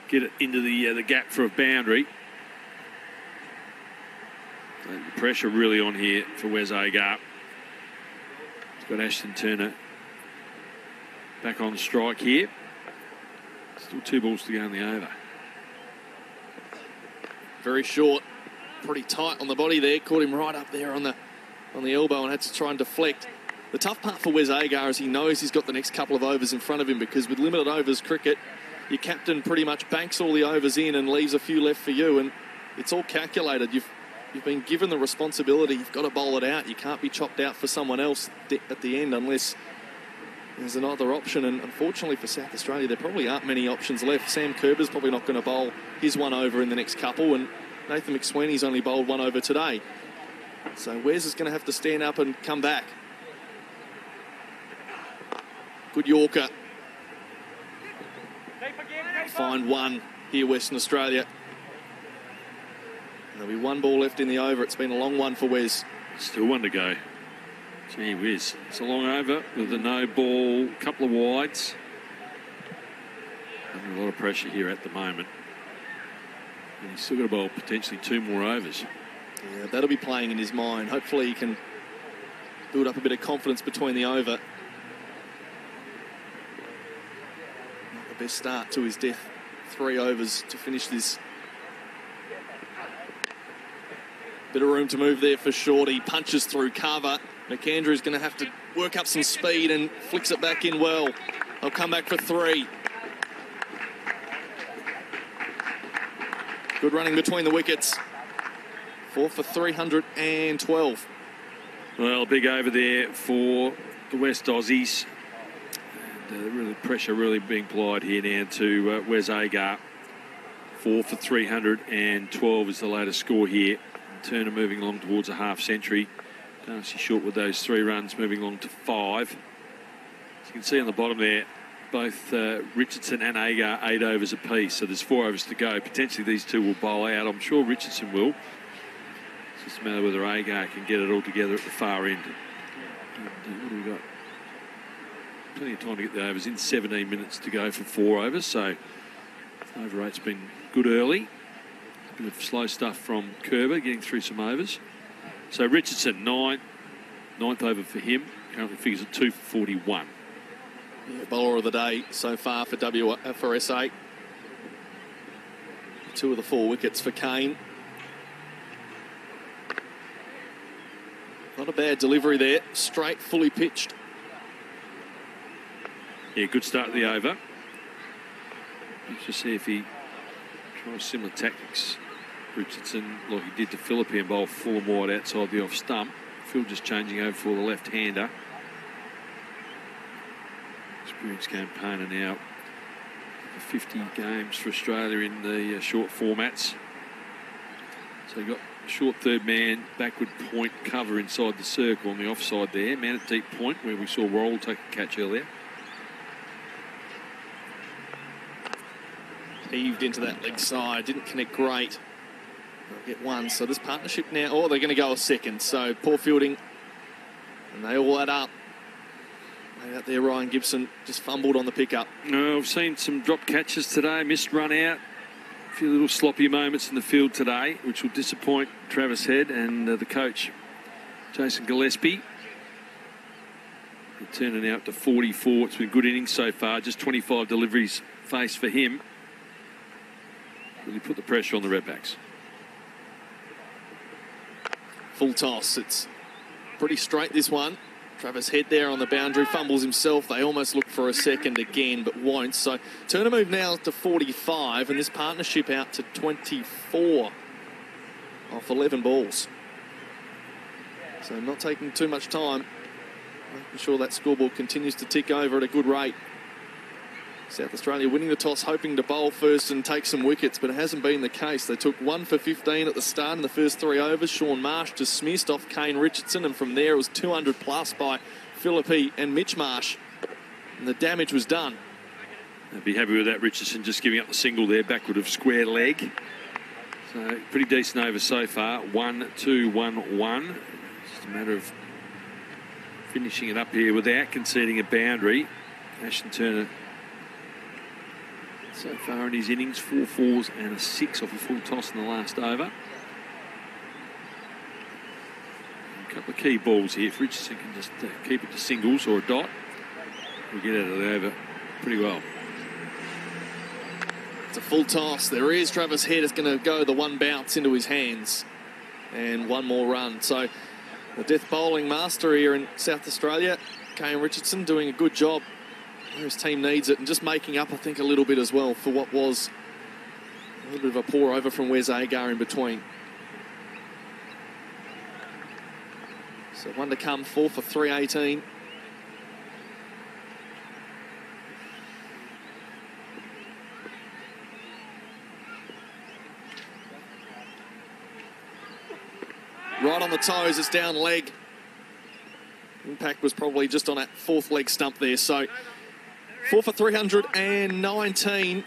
get it into the gap for a boundary. And the pressure really on here for Wes Agar. He's got Ashton Turner back on strike here. Still 2 balls to go in the over. Very short, pretty tight on the body there. Caught him right up there on the elbow and had to try and deflect. The tough part for Wes Agar is he knows he's got the next couple of overs in front of him, because with limited overs cricket, your captain pretty much banks all the overs in and leaves a few left for you, and it's all calculated. You've been given the responsibility. You've got to bowl it out. You can't be chopped out for someone else at the end unless there's another option, and unfortunately for South Australia, there probably aren't many options left. Sam Kerber's probably not going to bowl his 1 over in the next couple, and Nathan McSweeney's only bowled 1 over today. So Wes is going to have to stand up and come back. Good Yorker. Find 1 here, Western Australia. There'll be 1 ball left in the over. It's been a long one for Wes. Still 1 to go. Gee whiz. It's a long over with a no ball, couple of wides. Under a lot of pressure here at the moment. And he's still got to bowl potentially 2 more overs. Yeah, that'll be playing in his mind. Hopefully he can build up a bit of confidence between the over. Not the best start to his death. 3 overs to finish this. Bit of room to move there for Shorty. Punches through cover. McAndrew's going to have to work up some speed and flicks it back in well. They'll come back for 3. Good running between the wickets. 4 for 312. Well, big over there for the West Aussies. And really pressure really being applied here now to Wes Agar. 4 for 312 is the latest score here. Turner moving along towards a half century. Darcy short with those 3 runs, moving along to 5. As you can see on the bottom there, both Richardson and Agar 8 overs apiece. So there's 4 overs to go. Potentially these 2 will bowl out. I'm sure Richardson will. It's just a matter whether Agar can get it all together at the far end. And, what have we got? Plenty of time to get the overs in. 17 minutes to go for 4 overs. So over 8's been good early. A bit of slow stuff from Kerber getting through some overs. So Richardson, 9th over for him. Currently figures at 2 for 41. Yeah, bowler of the day so far for SA. 2 of the 4 wickets for Kane. Not a bad delivery there. Straight, fully pitched. Yeah, good start to the over. Let's just see if he tries similar tactics. Richardson, like he did to Philippe, and bowl full and wide outside the off stump. Phil just changing over for the left-hander. Experienced campaigner now. 50 games for Australia in the short formats. So you've got short third man, backward point cover inside the circle on the offside there. Man at deep point where we saw Roll take a catch earlier. Heaved into that leg side, didn't connect great. They'll get 1, so this partnership now, they're going to go a second, so poor fielding, and they all add up. Out there, Ryan Gibson just fumbled on the pickup. No, I've seen some drop catches today, missed run out, a few little sloppy moments in the field today, which will disappoint Travis Head and the coach, Jason Gillespie. They're turning out to 44. It's been good innings so far, just 25 deliveries faced for him. Really put the pressure on the Redbacks. Full toss. It's pretty straight, this one. Travis Head there on the boundary, fumbles himself. They almost look for a second again, but won't. So Turner move now to 45, and this partnership out to 24 off 11 balls. So not taking too much time. making sure that scoreboard continues to tick over at a good rate. South Australia winning the toss, hoping to bowl first and take some wickets, but it hasn't been the case. They took 1 for 15 at the start in the first 3 overs. Sean Marsh dismissed off Kane Richardson, and from there it was 200 plus by Philippi and Mitch Marsh, and the damage was done. I'd be happy with that. Richardson just giving up the single there, backward of square leg. So pretty decent over so far. 1-2-1-1. Just a matter of finishing it up here without conceding a boundary. Ashton Turner so far in his innings, 4 fours and a 6 off a full toss in the last over. A couple of key balls here. If Richardson can just keep it to singles or a dot, we'll get out of the over pretty well. It's a full toss. There is Travis Head. It's going to go the one bounce into his hands and one more run. So the death bowling master here in South Australia, Kane Richardson, doing a good job where his team needs it, and just making up, I think, a little bit as well for what was a little bit of a pour over from Wes Agar in between. So 1 to come, 4 for 318. Right on the toes, it's down leg. Impact was probably just on that 4th leg stump there. So 4 for 319.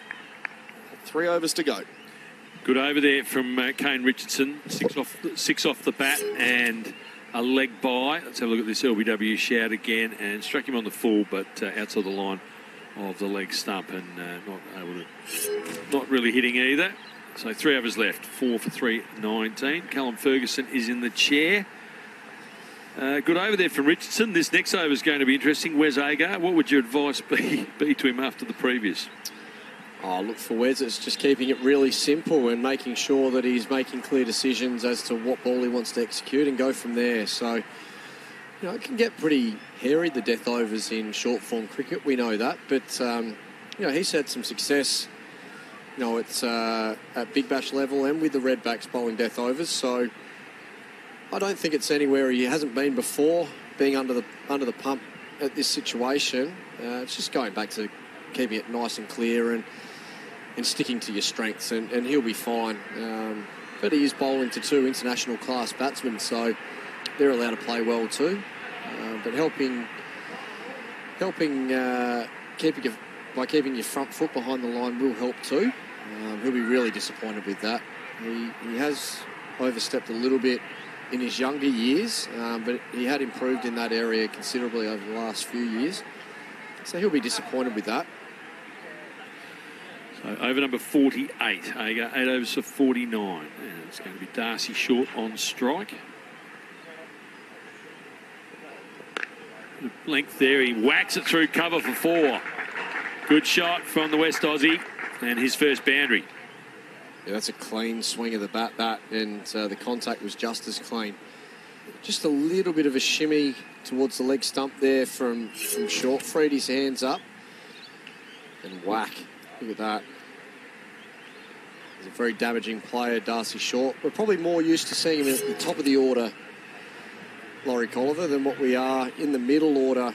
3 overs to go. Good over there from Kane Richardson. 6 off the bat and a leg by. Let's have a look at this LBW shout again, and struck him on the full, but outside the line of the leg stump, and not really hitting either. So 3 overs left. 4 for 319. Callum Ferguson is in the chair. Good over there from Richardson. This next over is going to be interesting. Wes Agar, what would your advice be to him after the previous? Oh, look, for Wes, it's just keeping it really simple and making sure that he's making clear decisions as to what ball he wants to execute and go from there. So, it can get pretty hairy, the death overs in short form cricket. We know that. But, he's had some success, it's at Big Bash level and with the Redbacks bowling death overs. So I don't think it's anywhere he hasn't been before, being under the pump at this situation. It's just going back to keeping it nice and clear and sticking to your strengths, and he'll be fine. But he is bowling to 2 international class batsmen, so they're allowed to play well too. But keeping your front foot behind the line will help too. He'll be really disappointed with that. He has overstepped a little bit in his younger years, but he had improved in that area considerably over the last few years. So he'll be disappointed with that. So over number 48, Agar, 8 overs for 49. And it's going to be Darcy Short on strike. Length there, he whacks it through cover for 4. Good shot from the West Aussie, and his first boundary. Yeah, that's a clean swing of the bat, and the contact was just as clean. Just a little bit of a shimmy towards the leg stump there from Short. Freed his hands up and whack. Look at that. He's a very damaging player, Darcy Short. We're probably more used to seeing him at the top of the order, Laurie Colliver, than what we are in the middle order,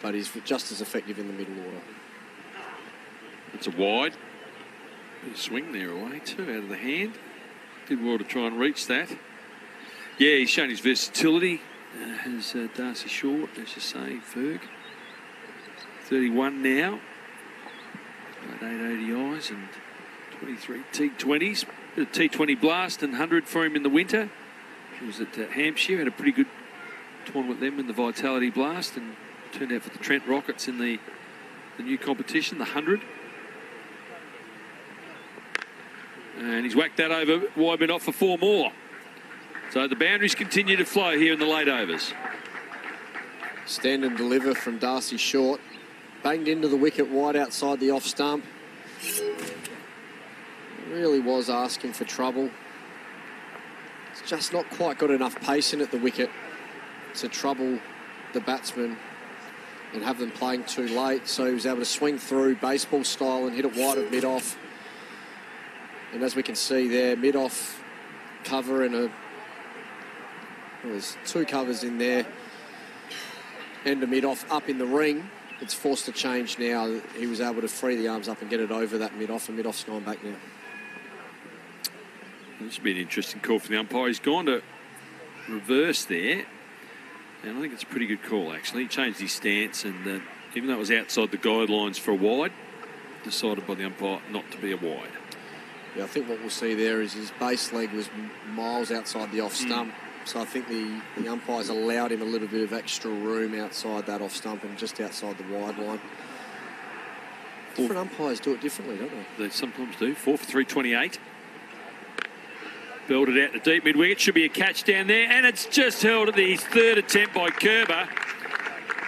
but he's just as effective in the middle order. It's a wide. Bit of swing there away too, out of the hand. Did well to try and reach that. Yeah, he's shown his versatility. Has Darcy Short, as you say, Ferg. 31 now. 8 ODIs and 23 T20s. A T20 blast and 100 for him in the winter. He was at Hampshire, had a pretty good tournament then in the Vitality Blast, and turned out for the Trent Rockets in the new competition, the 100. And he's whacked that over wide but off for 4 more. So the boundaries continue to flow here in the late overs. Stand and deliver from Darcy Short. Banged into the wicket wide outside the off stump. Really was asking for trouble. It's just not quite got enough pace in at the wicket to trouble the batsman and have them playing too late. So he was able to swing through baseball style and hit it wide of mid-off. And as we can see there, mid-off cover and there's 2 covers in there. end of mid-off up in the ring. It's forced to change now. He was able to free the arms up and get it over that mid-off, and mid-off's gone back now. This would be an interesting call for the umpire. He's gone to reverse there, and I think it's a pretty good call, actually. He changed his stance, and even though it was outside the guidelines for a wide, decided by the umpire not to be a wide. Yeah, I think what we'll see there is his base leg was miles outside the off stump. So I think the umpires allowed him a little bit of extra room outside that off stump and just outside the wide line. Different umpires do it differently, don't they? They sometimes do. 4 for 328. Belted out to deep mid-wicket. Should be a catch down there. And it's just held at the third attempt by Kerber.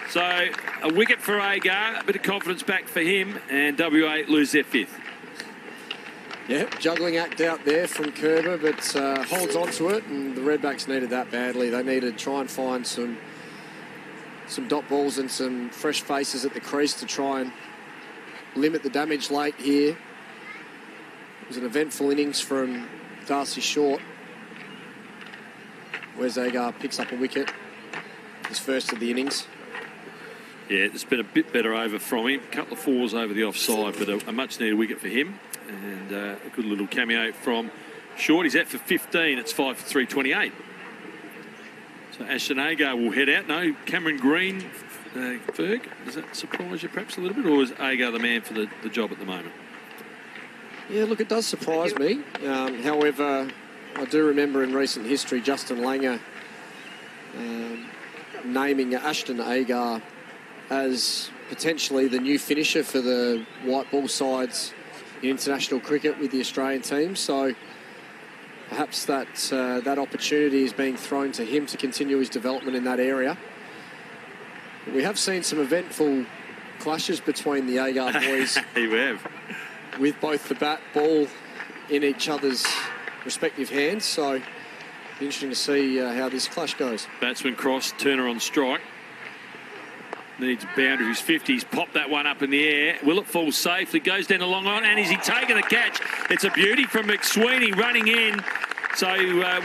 So a wicket for Agar. A bit of confidence back for him. And WA lose their fifth. Yeah, juggling act out there from Kerber, but holds on to it, and the Redbacks needed that badly. They needed to try and find some dot balls and some fresh faces at the crease to try and limit the damage late here. It was an eventful innings from Darcy Short. Where's Agar picks up a wicket, his first of the innings. Yeah, it's been a bit better over from him. A couple of fours over the offside, but a much-needed wicket for him. And a good little cameo from Short. He's out for 15. It's 5 for 328. So Ashton Agar will head out. No, Cameron Green, Ferg, does that surprise you perhaps a little bit? Or is Agar the man for the job at the moment? Yeah, look, it does surprise me. However, I do remember in recent history Justin Langer naming Ashton Agar as potentially the new finisher for the white ball sides in international cricket with the Australian team. So perhaps that opportunity is being thrown to him to continue his development in that area. But we have seen some eventful clashes between the Agar boys. We have. With both the bat, ball in each other's respective hands. So interesting to see how this clash goes. Batsman cross, Turner on strike. Needs boundaries 50s. Pop that one up in the air. Will it fall safely? Goes down a long on. And is he taking a catch? It's a beauty from McSweeney running in. So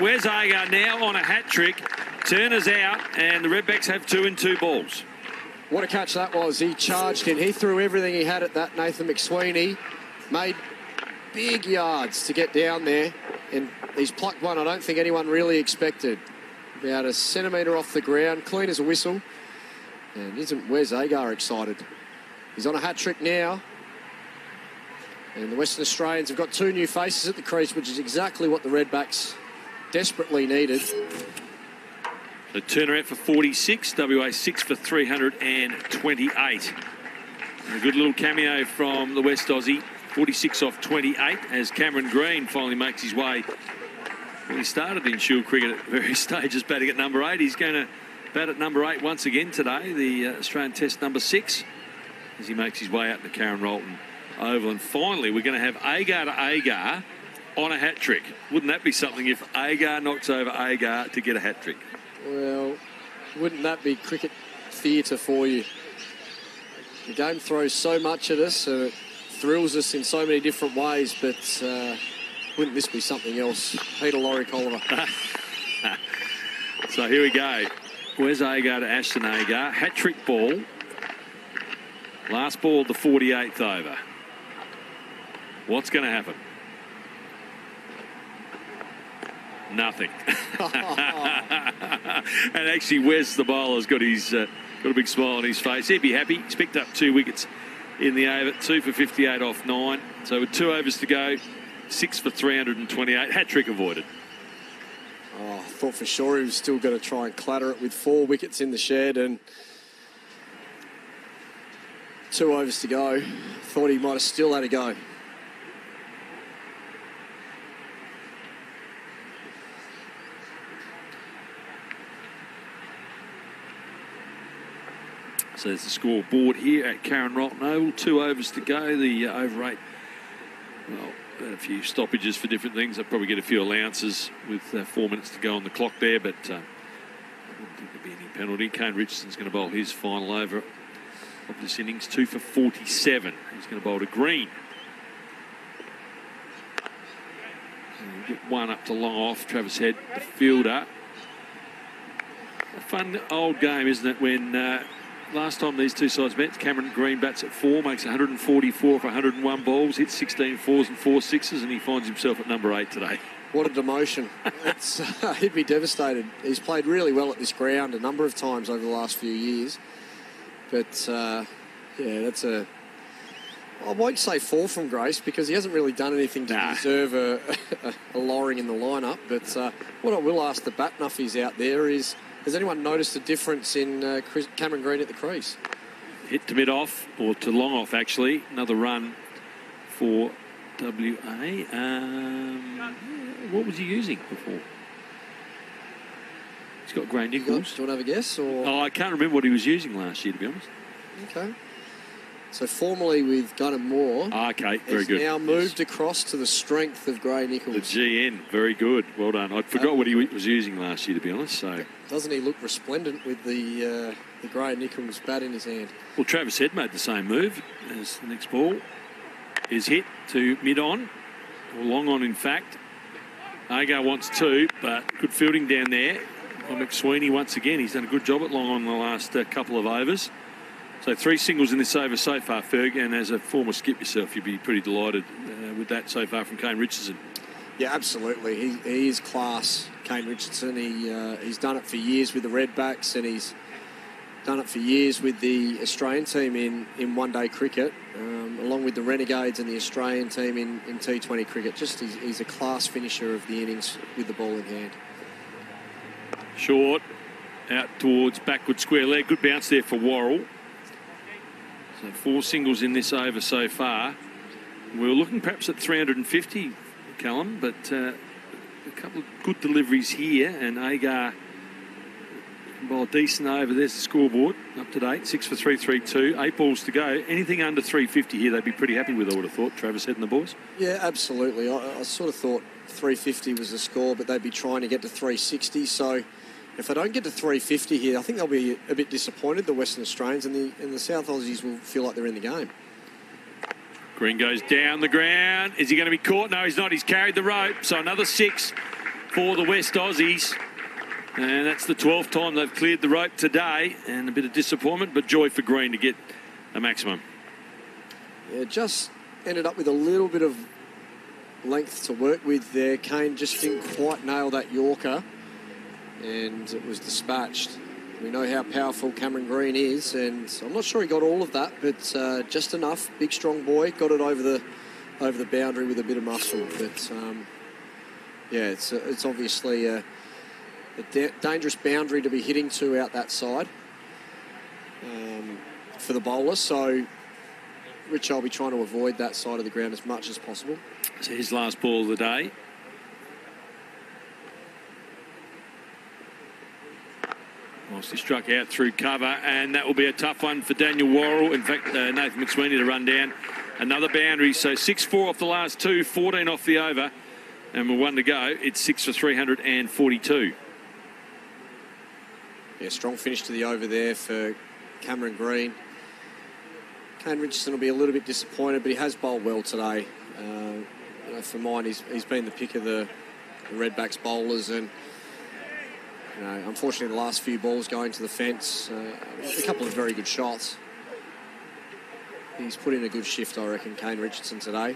where's Agar now on a hat trick? Turner's out, and the Redbacks have 2 and 2 balls. What a catch that was. He charged in. He threw everything he had at that, Nathan McSweeney. Made big yards to get down there. And he's plucked one I don't think anyone really expected. About a centimetre off the ground. Clean as a whistle. And isn't Wes Agar excited? He's on a hat-trick now. And the Western Australians have got 2 new faces at the crease, which is exactly what the Redbacks desperately needed. So Turner out for 46, WA 6 for 328. And a good little cameo from the West Aussie, 46 off 28, as Cameron Green finally makes his way. Well, he started in Shield cricket at various stages, batting at number 8. He's going to bat at number 8 once again today, the Australian Test number 6, as he makes his way out to Karen Rolton Oval. And finally, we're going to have Agar to Agar on a hat-trick. Wouldn't that be something if Agar knocks over Agar to get a hat-trick? Well, wouldn't that be cricket theatre for you? The game throws so much at us, and it thrills us in so many different ways, but wouldn't this be something else? Peter Laurie Oliver. So here we go. Where's Agar to Ashton Agar? Hat-trick ball. Last ball of the 48th over. What's going to happen? Nothing. And actually, Wes, the bowler's got a big smile on his face. He'd be happy. He's picked up 2 wickets in the over, 2 for 58 off 9. So with 2 overs to go, 6 for 328. Hat-trick avoided. Oh, I thought for sure he was still going to try and clatter it with 4 wickets in the shed, and 2 overs to go. Thought he might have still had a go. So there's the scoreboard here at Karen Rolton Oval. 2 overs to go. The over 8, well, had a few stoppages for different things. They'll probably get a few allowances with 4 minutes to go on the clock there, but I don't think there'll be any penalty. Kane Richardson's going to bowl his final over of this innings, 2 for 47. He's going to bowl to Green. And we'll get 1 up to long off. Travis Head, the fielder. A fun old game, isn't it, when last time these two sides met, Cameron Green bats at 4, makes 144 for 101 balls, hits 16 fours and 4 sixes, and he finds himself at number 8 today. What a demotion. He'd be devastated. He's played really well at this ground a number of times over the last few years. But, yeah, that's I won't say fall from grace because he hasn't really done anything to deserve a lowering in the lineup. But what I will ask the bat nuffies out there is, has anyone noticed a difference in Cameron Green at the crease? Hit to mid-off, or to long-off, actually. Another run for WA. What was he using before? He's got Gray Nichols. Do you want to have a guess? Or? Oh, I can't remember what he was using last year, to be honest. Okay. So formerly with Gunnar Moore. Okay, very good. He's now moved across to the strength of Gray Nichols. The GN, very good. Well done. I forgot what he was using last year, to be honest. So doesn't he look resplendent with the Gray Nichols bat in his hand? Well, Travis Head made the same move as the next ball is hit to mid-on, or long-on, in fact. Agar wants 2, but good fielding down there by McSweeney once again. He's done a good job at long-on the last couple of overs. So 3 singles in this over so far, Ferg, and as a former skip yourself, you'd be pretty delighted with that so far from Kane Richardson. Yeah, absolutely. He is class, Kane Richardson. He's done it for years with the Redbacks, and he's done it for years with the Australian team in one-day cricket, along with the Renegades and the Australian team in T20 cricket. Just he's a class finisher of the innings with the ball in hand. Short, out towards backward square leg. Good bounce there for Worrell. So 4 singles in this over so far. We were looking perhaps at 350, Callum, but a couple of good deliveries here, and Agar bowled decent over. There's the scoreboard, up to date, 6 for 332, 8 balls to go. Anything under 350 here, they'd be pretty happy with, I would have thought, Travis Head and the boys. Yeah, absolutely. I sort of thought 350 was the score, but they'd be trying to get to 360. So if they don't get to 350 here, I think they'll be a bit disappointed, the Western Australians, and the South Aussies will feel like they're in the game. Green goes down the ground. Is he going to be caught? No, he's not. He's carried the rope. So another 6 for the West Aussies. And that's the 12th time they've cleared the rope today. And a bit of disappointment, but joy for Green to get a maximum. Yeah, just ended up with a little bit of length to work with there. Kane just didn't quite nail that Yorker, and it was dispatched. We know how powerful Cameron Green is, and I'm not sure he got all of that, but just enough. Big, strong boy, got it over the boundary with a bit of muscle. But yeah, it's obviously a dangerous boundary to be hitting to out that side for the bowler. So Rich, I'll be trying to avoid that side of the ground as much as possible. So his last ball of the day. Whilst he struck out through cover, and that will be a tough one for Daniel Worrell. In fact, Nathan McSweeney to run down another boundary. So 6-4 off the last 2, 14 off the over, and with 1 to go, it's 6 for 342. Yeah, strong finish to the over there for Cameron Green. Kane Richardson will be a little bit disappointed, but he has bowled well today. For mine, he's been the pick of the Redbacks bowlers, and unfortunately the last few balls going to the fence, a couple of very good shots. He's put in a good shift, I reckon, Kane Richardson today.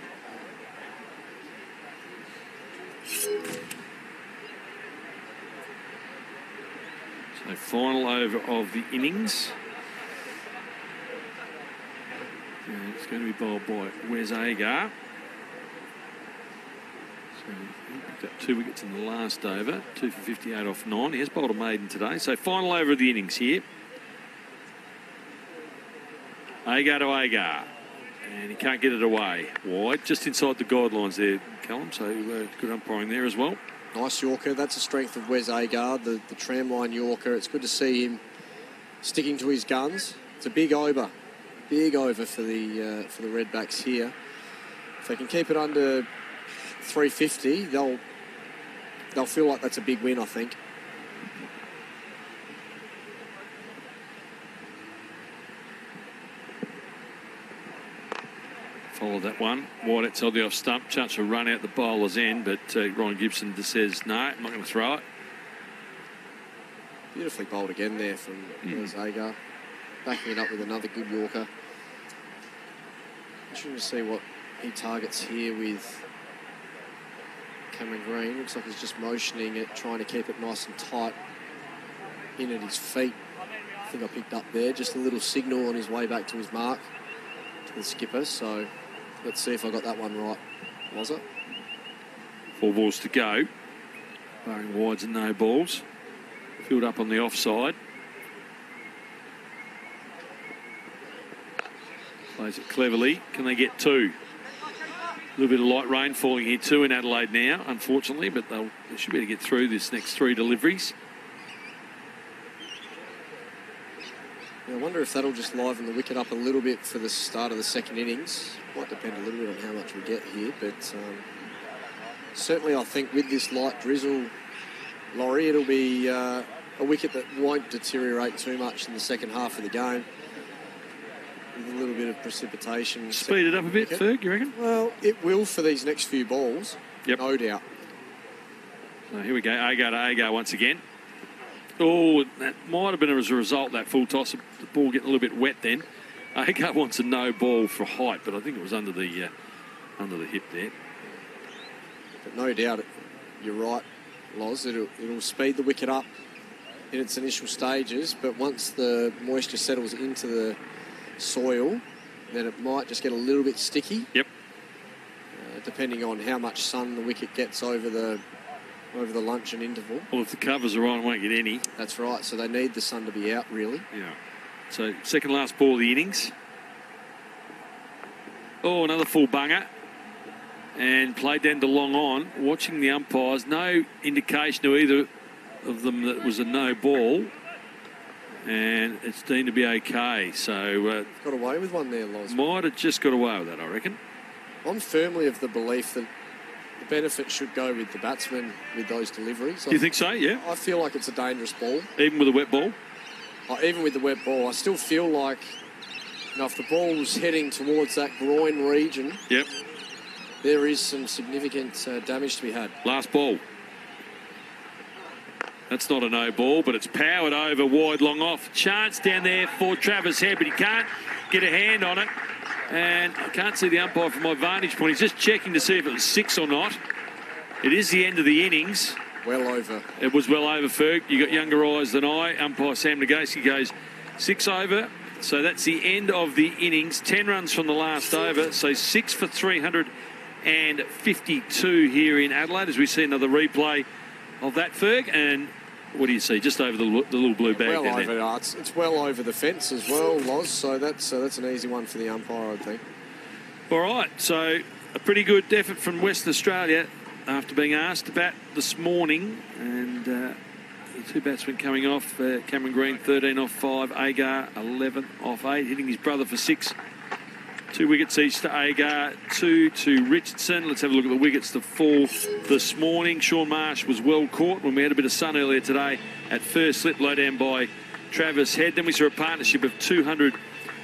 So final over of the innings. And it's going to be bowled by Wes Agar. So he picked up 2 wickets in the last over, 2 for 58 off 9. He has bowled a maiden today. So final over of the innings here. Agar to Agar. And he can't get it away. Wide, just inside the guidelines there, Callum. So good umpiring there as well. Nice Yorker. That's the strength of Wes Agar, the tramline Yorker. It's good to see him sticking to his guns. It's a big over. Big over for the Redbacks here. If they can keep it under 350, they'll feel like that's a big win, I think. Follow that one. Wide outside the off stump. Chance to run out the bowler's end, but Ryan Gibson just says, no, I'm not going to throw it. Beautifully bowled again there from Agar. Backing it up with another good Yorker. Interesting to see what he targets here with Cameron Green. Looks like he's just motioning it, trying to keep it nice and tight in at his feet. I think I picked up there just a little signal on his way back to his mark to the skipper. So let's see if I got that one right. Was it? 4 balls to go. Barring wides and no balls. Field up on the offside. Plays it cleverly. Can they get 2? A little bit of light rain falling here too in Adelaide now, unfortunately, but they should be able to get through this next 3 deliveries. Yeah, I wonder if that'll just liven the wicket up a little bit for the start of the second innings. Might depend a little bit on how much we get here, but certainly I think with this light drizzle, Laurie, it'll be a wicket that won't deteriorate too much in the second half of the game. With a little bit of precipitation. Speed it up a bit, Ferg, you reckon? Well, it will for these next few balls, no doubt. So here we go, Agar to Agar once again. Oh, that might have been as a result, that full toss, the ball getting a little bit wet then. Agar wants a no ball for height, but I think it was under the hip there. But no doubt, you're right, Loz. It'll speed the wicket up in its initial stages, but once the moisture settles into the soil, then it might just get a little bit sticky. Yep. Depending on how much sun the wicket gets over the luncheon interval. Well, if the covers are on, it won't get any. That's right. So they need the sun to be out, really. Yeah. So second last ball of the innings. Oh, another full bunger. And played down to long on. Watching the umpires, no indication to either of them that it was a no ball. And it's deemed to be okay. So got away with one there, Loz. Might have just got away with that, I reckon. I'm firmly of the belief that the benefit should go with the batsman with those deliveries. Do you think so? Yeah. I feel like it's a dangerous ball. Even with a wet ball? Even with the wet ball, I still feel like, if the ball's heading towards that groin region, yep, there is some significant damage to be had. Last ball. That's not a no ball, but it's powered over wide long off. Chance down there for Travis Head, but he can't get a hand on it. And I can't see the umpire from my vantage point. He's just checking to see if it was 6 or not. It is the end of the innings. Well over. It was well over, Ferg. You got younger eyes than I. Umpire Sam Nagasi goes 6 over. So that's the end of the innings. 10 runs from the last over. So 6 for 352 here in Adelaide as we see another replay of that, Ferg. And what do you see? Just over the little blue bag well down over, there. It's well over the fence as well, Loz. So that's an easy one for the umpire, I think. All right. So a pretty good effort from Western Australia after being asked to bat this morning. And the 2 batsmen coming off. Cameron Green, 13 off 5. Agar, 11 off 8. Hitting his brother for 6. 2 wickets each to Agar, 2 to Richardson. Let's have a look at the wickets to fall this morning. Sean Marsh was well caught when we had a bit of sun earlier today at first slip, low down by Travis Head. Then we saw a partnership of 200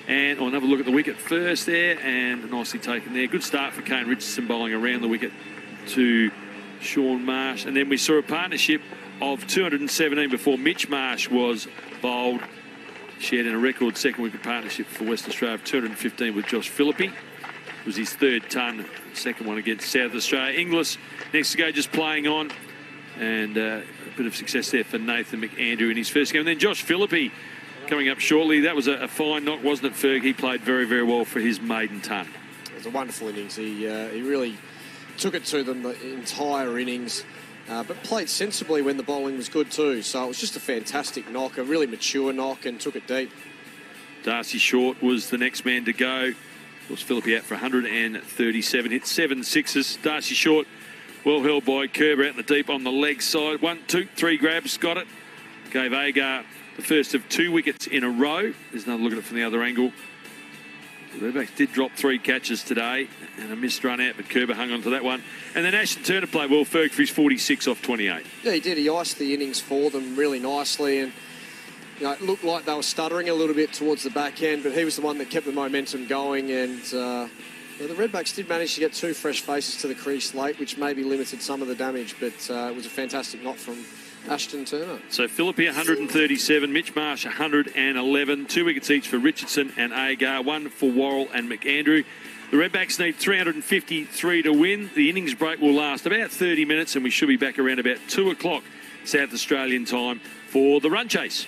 and I'll have a look at the wicket first there, and nicely taken there. Good start for Kane Richardson bowling around the wicket to Sean Marsh. And then we saw a partnership of 217 before Mitch Marsh was bowled. Shared in a record second wicket partnership for Western Australia of 215 with Josh Philippi. It was his 3rd ton, second one against South Australia. Inglis next to go, just playing on, and a bit of success there for Nathan McAndrew in his first game. And then Josh Philippi coming up shortly. That was a fine knock, wasn't it, Ferg? He played very, very well for his maiden ton. It was a wonderful innings. He really took it to them the entire innings. But played sensibly when the bowling was good too. So it was just a fantastic knock, a really mature knock, and took it deep. Darcy Short was the next man to go. Was Philippi out for 137, hit 7 sixes. Darcy Short, well held by Kerber out in the deep on the leg side. 1, 2, 3 grabs, got it. Gave Agar the first of 2 wickets in a row. There's another look at it from the other angle. The Redbacks did drop 3 catches today and a missed run out, but Kerber hung on to that one. And then Ashton Turner played well, Ferg, for his 46 off 28. Yeah, he did. He iced the innings for them really nicely, and it looked like they were stuttering a little bit towards the back end, but he was the one that kept the momentum going, and Yeah, the Redbacks did manage to get 2 fresh faces to the crease late, which maybe limited some of the damage, but it was a fantastic knock from Ashton Turner. So Philippi 137, Mitch Marsh 111, 2 wickets each for Richardson and Agar, 1 for Worrell and McAndrew. The Redbacks need 353 to win. The innings break will last about 30 minutes and we should be back around about 2 o'clock South Australian time for the run chase.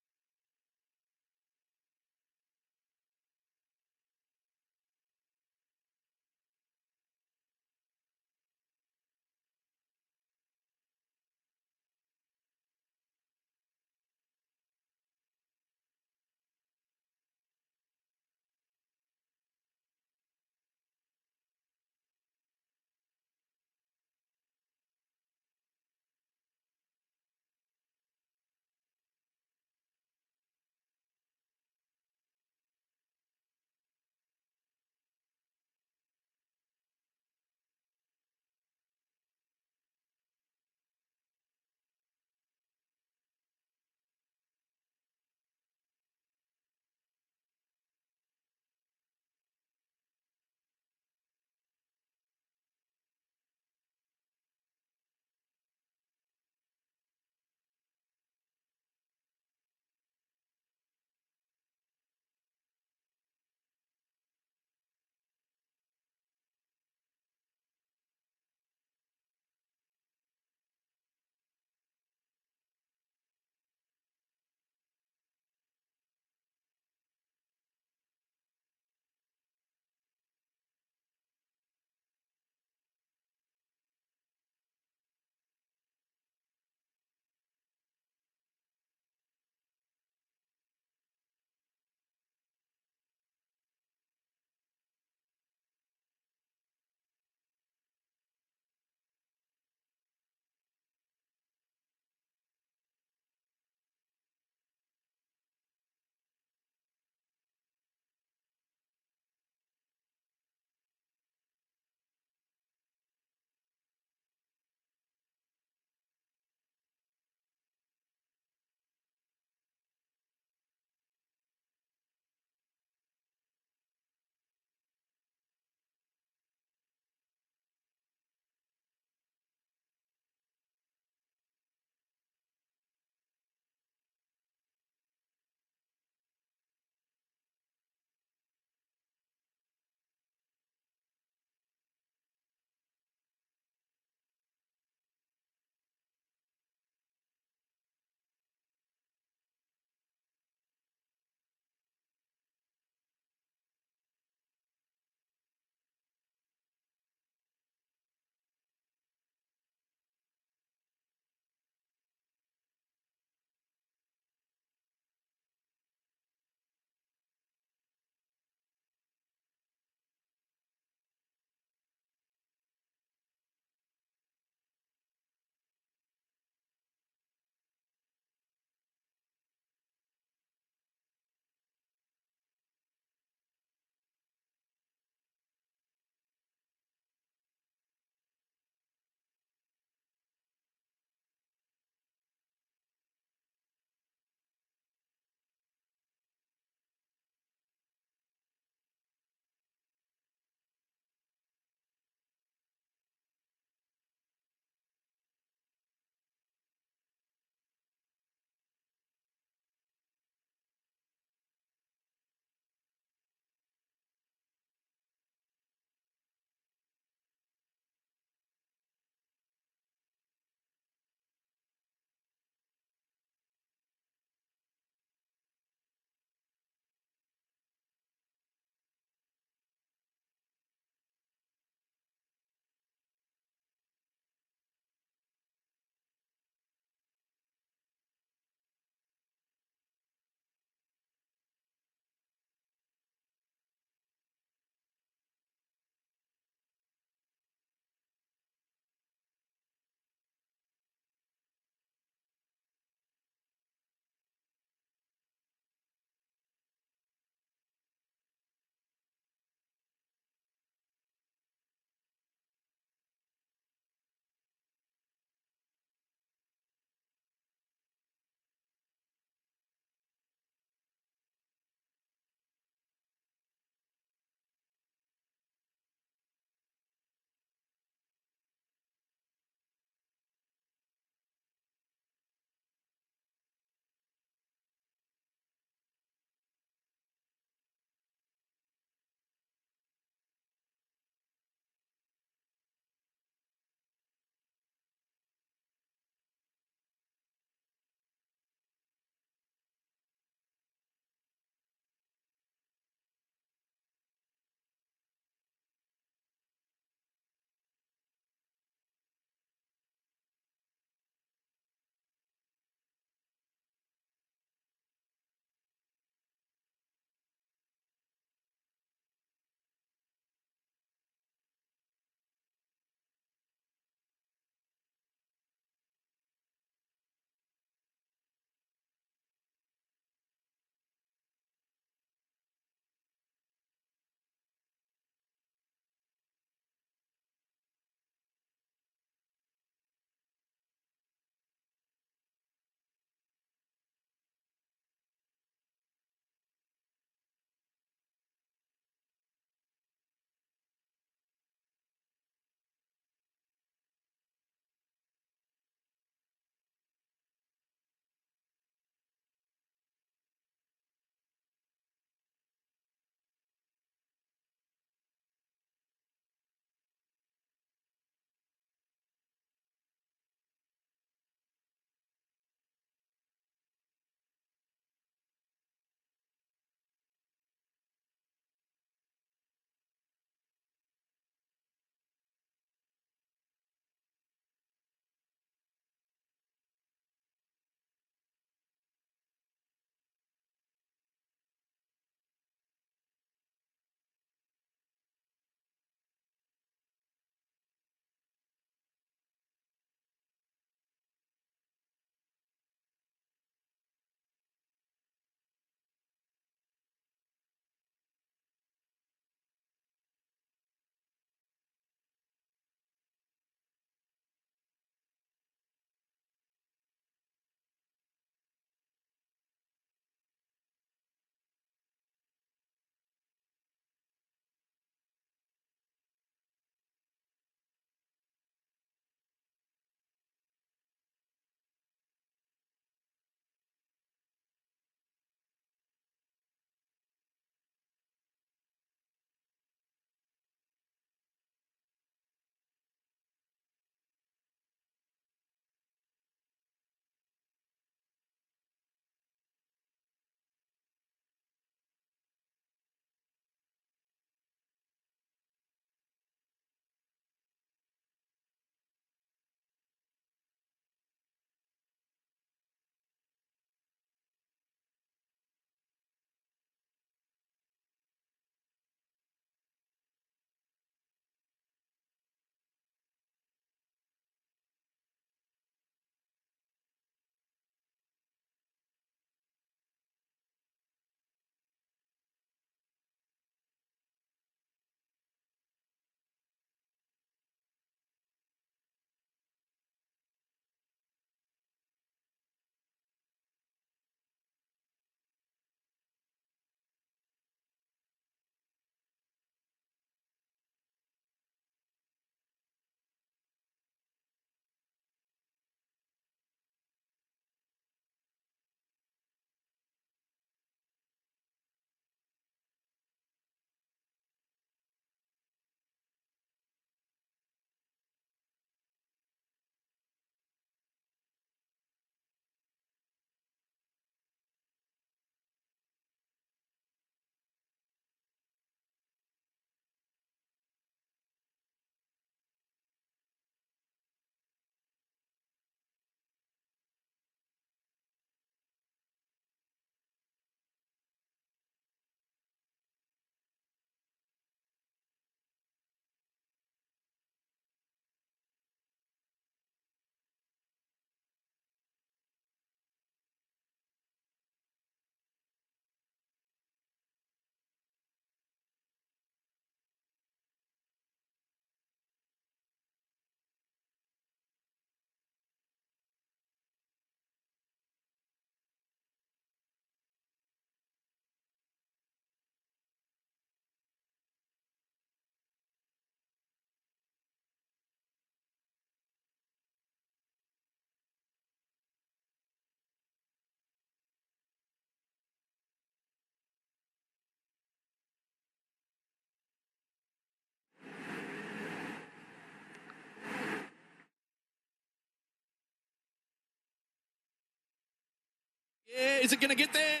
Yeah, is it going to get there?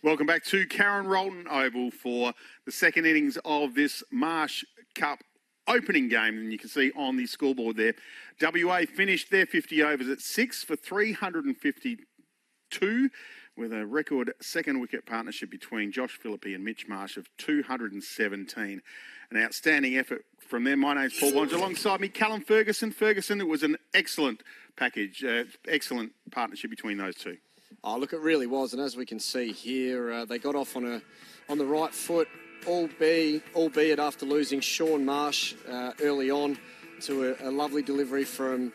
Welcome back to Karen Rolton Oval for the second innings of this Marsh Cup opening game. And you can see on the scoreboard there, WA finished their 50 overs at 6 for 352 with a record second wicket partnership between Josh Phillippe and Mitch Marsh of 217. An outstanding effort from them. My name's Paul Bonds. Alongside me, Callum Ferguson. Ferguson, it was an excellent package, excellent partnership between those two. Oh, look, it really was, and as we can see here, they got off on the right foot, albeit after losing Sean Marsh early on to a lovely delivery from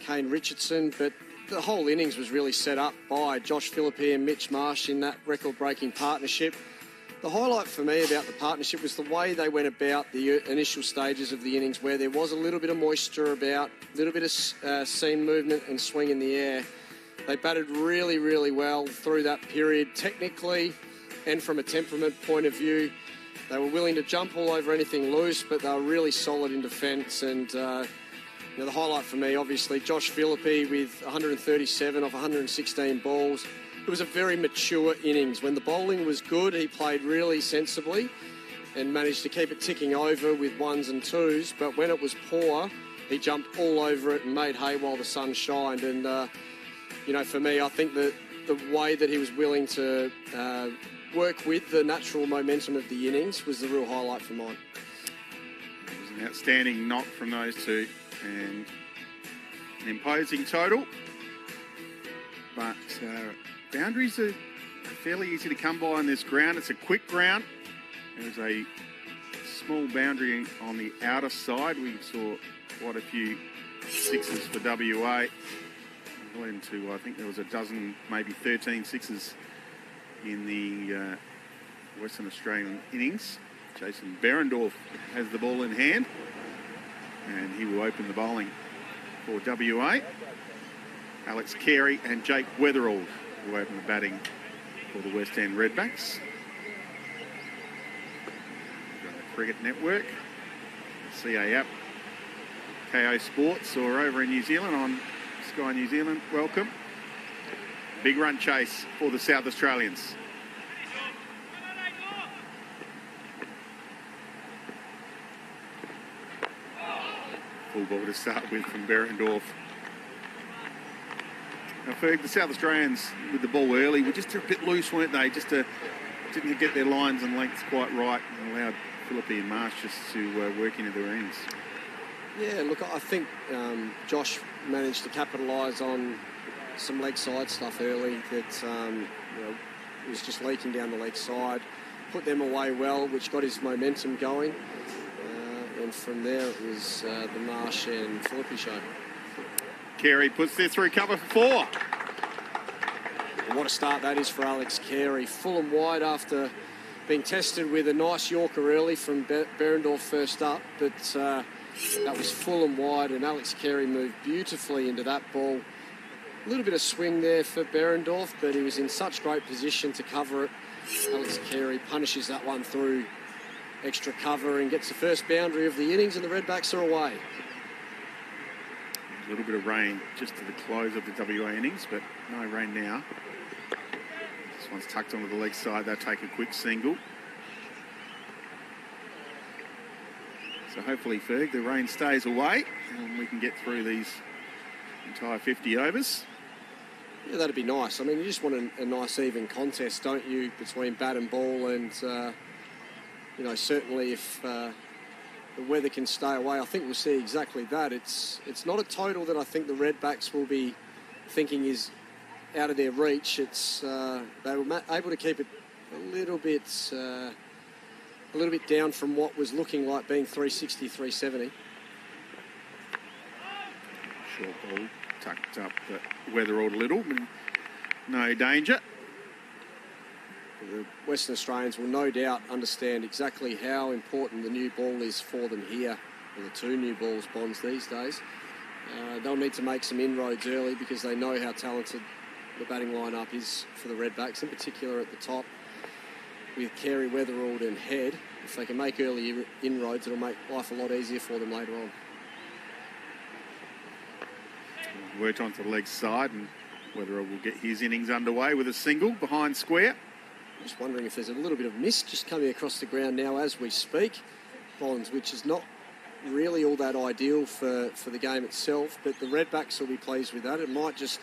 Kane Richardson. But the whole innings was really set up by Josh Phillippe and Mitch Marsh in that record-breaking partnership. The highlight for me about the partnership was the way they went about the initial stages of the innings, where there was a little bit of moisture about, a little bit of seam movement and swing in the air. They batted really, really well through that period, technically and from a temperament point of view. They were willing to jump all over anything loose, but they were really solid in defence. And the highlight for me, obviously, Josh Phillippe with 137 off 116 balls. It was a very mature innings. When the bowling was good, he played really sensibly and managed to keep it ticking over with ones and twos. But when it was poor, he jumped all over it and made hay while the sun shined. And for me, I think that the way that he was willing to work with the natural momentum of the innings was the real highlight for mine. It was an outstanding knock from those two and an imposing total. But boundaries are fairly easy to come by on this ground. It's a quick ground. There's a small boundary on the outer side. We saw quite a few sixes for WA. Into, I think there was a dozen, maybe 13 sixes in the Western Australian innings. Jason Berendorf has the ball in hand and he will open the bowling for WA. Alex Carey and Jake Weatherall will open the batting for the West End Redbacks. On the Cricket Network, CA app, KO Sports, or over in New Zealand on Sky New Zealand, welcome. Big run chase for the South Australians. Full ball to start with from Behrendorff. Now, Ferg, the South Australians with the ball early were just a bit loose, weren't they? Just didn't get their lines and lengths quite right and allowed Philippi and Marsh just to work into their ends. Yeah, look, I think Josh managed to capitalise on some leg side stuff early that was just leaking down the leg side. Put them away well, which got his momentum going. And from there, it was the Marsh and Philippi show. Carey puts this through cover for 4. And what a start that is for Alex Carey. Full and wide after being tested with a nice Yorker early from Behrendorff first up. But that was full and wide, and Alex Carey moved beautifully into that ball. A little bit of swing there for Behrendorff, but he was in such great position to cover it. Alex Carey punishes that one through extra cover and gets the first boundary of the innings, and the Redbacks are away. A little bit of rain just to the close of the WA innings, but no rain now. This one's tucked onto the leg side. They'll take a quick single. So hopefully, Ferg, the rain stays away and we can get through these entire 50 overs. Yeah, that'd be nice. I mean, you just want a nice even contest, don't you, between bat and ball, and certainly if the weather can stay away, I think we'll see exactly that. It's not a total that I think the Redbacks will be thinking is out of their reach. It's they were able to keep it a little bit down from what was looking like being 360, 370. Short ball tucked up, but weatheralled a little, but no danger. The Western Australians will no doubt understand exactly how important the new ball is for them here, or the 2 new balls, Bonds, these days. They'll need to make some inroads early because they know how talented the batting lineup is for the Redbacks, in particular at the top with Carey, Weatherald and Head. If they can make early inroads, it'll make life a lot easier for them later on. Worked onto the leg side, and Weatherald will get his innings underway with a single behind square. Just wondering if there's a little bit of mist just coming across the ground now as we speak, Bonds, which is not really all that ideal for the game itself, but the Redbacks will be pleased with that. It might just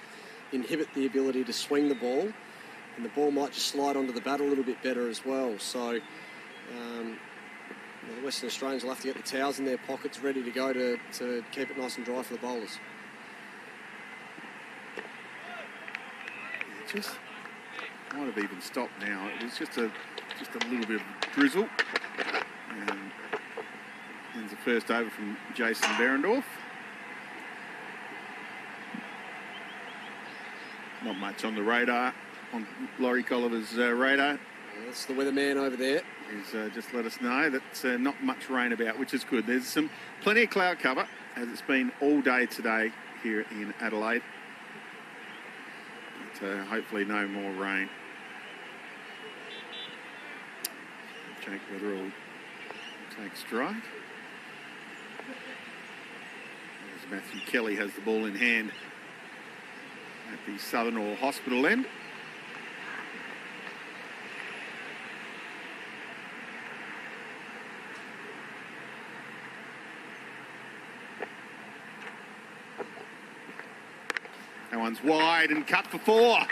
inhibit the ability to swing the ball, and the ball might just slide onto the bat a little bit better as well. So the Western Australians will have to get the towels in their pockets ready to go to keep it nice and dry for the bowlers. Just might have even stopped now. It was just a little bit of drizzle. And ends the first over from Jason Behrendorff. Not much on the radar, on Laurie Colliver's radar. That's the weatherman over there. He's just let us know that not much rain about, which is good. There's plenty of cloud cover, as it's been all day today here in Adelaide. But hopefully no more rain. Jake Weatherall takes strike. As Matthew Kelly has the ball in hand at the Southern All Hospital end. That one's wide and cut for 4.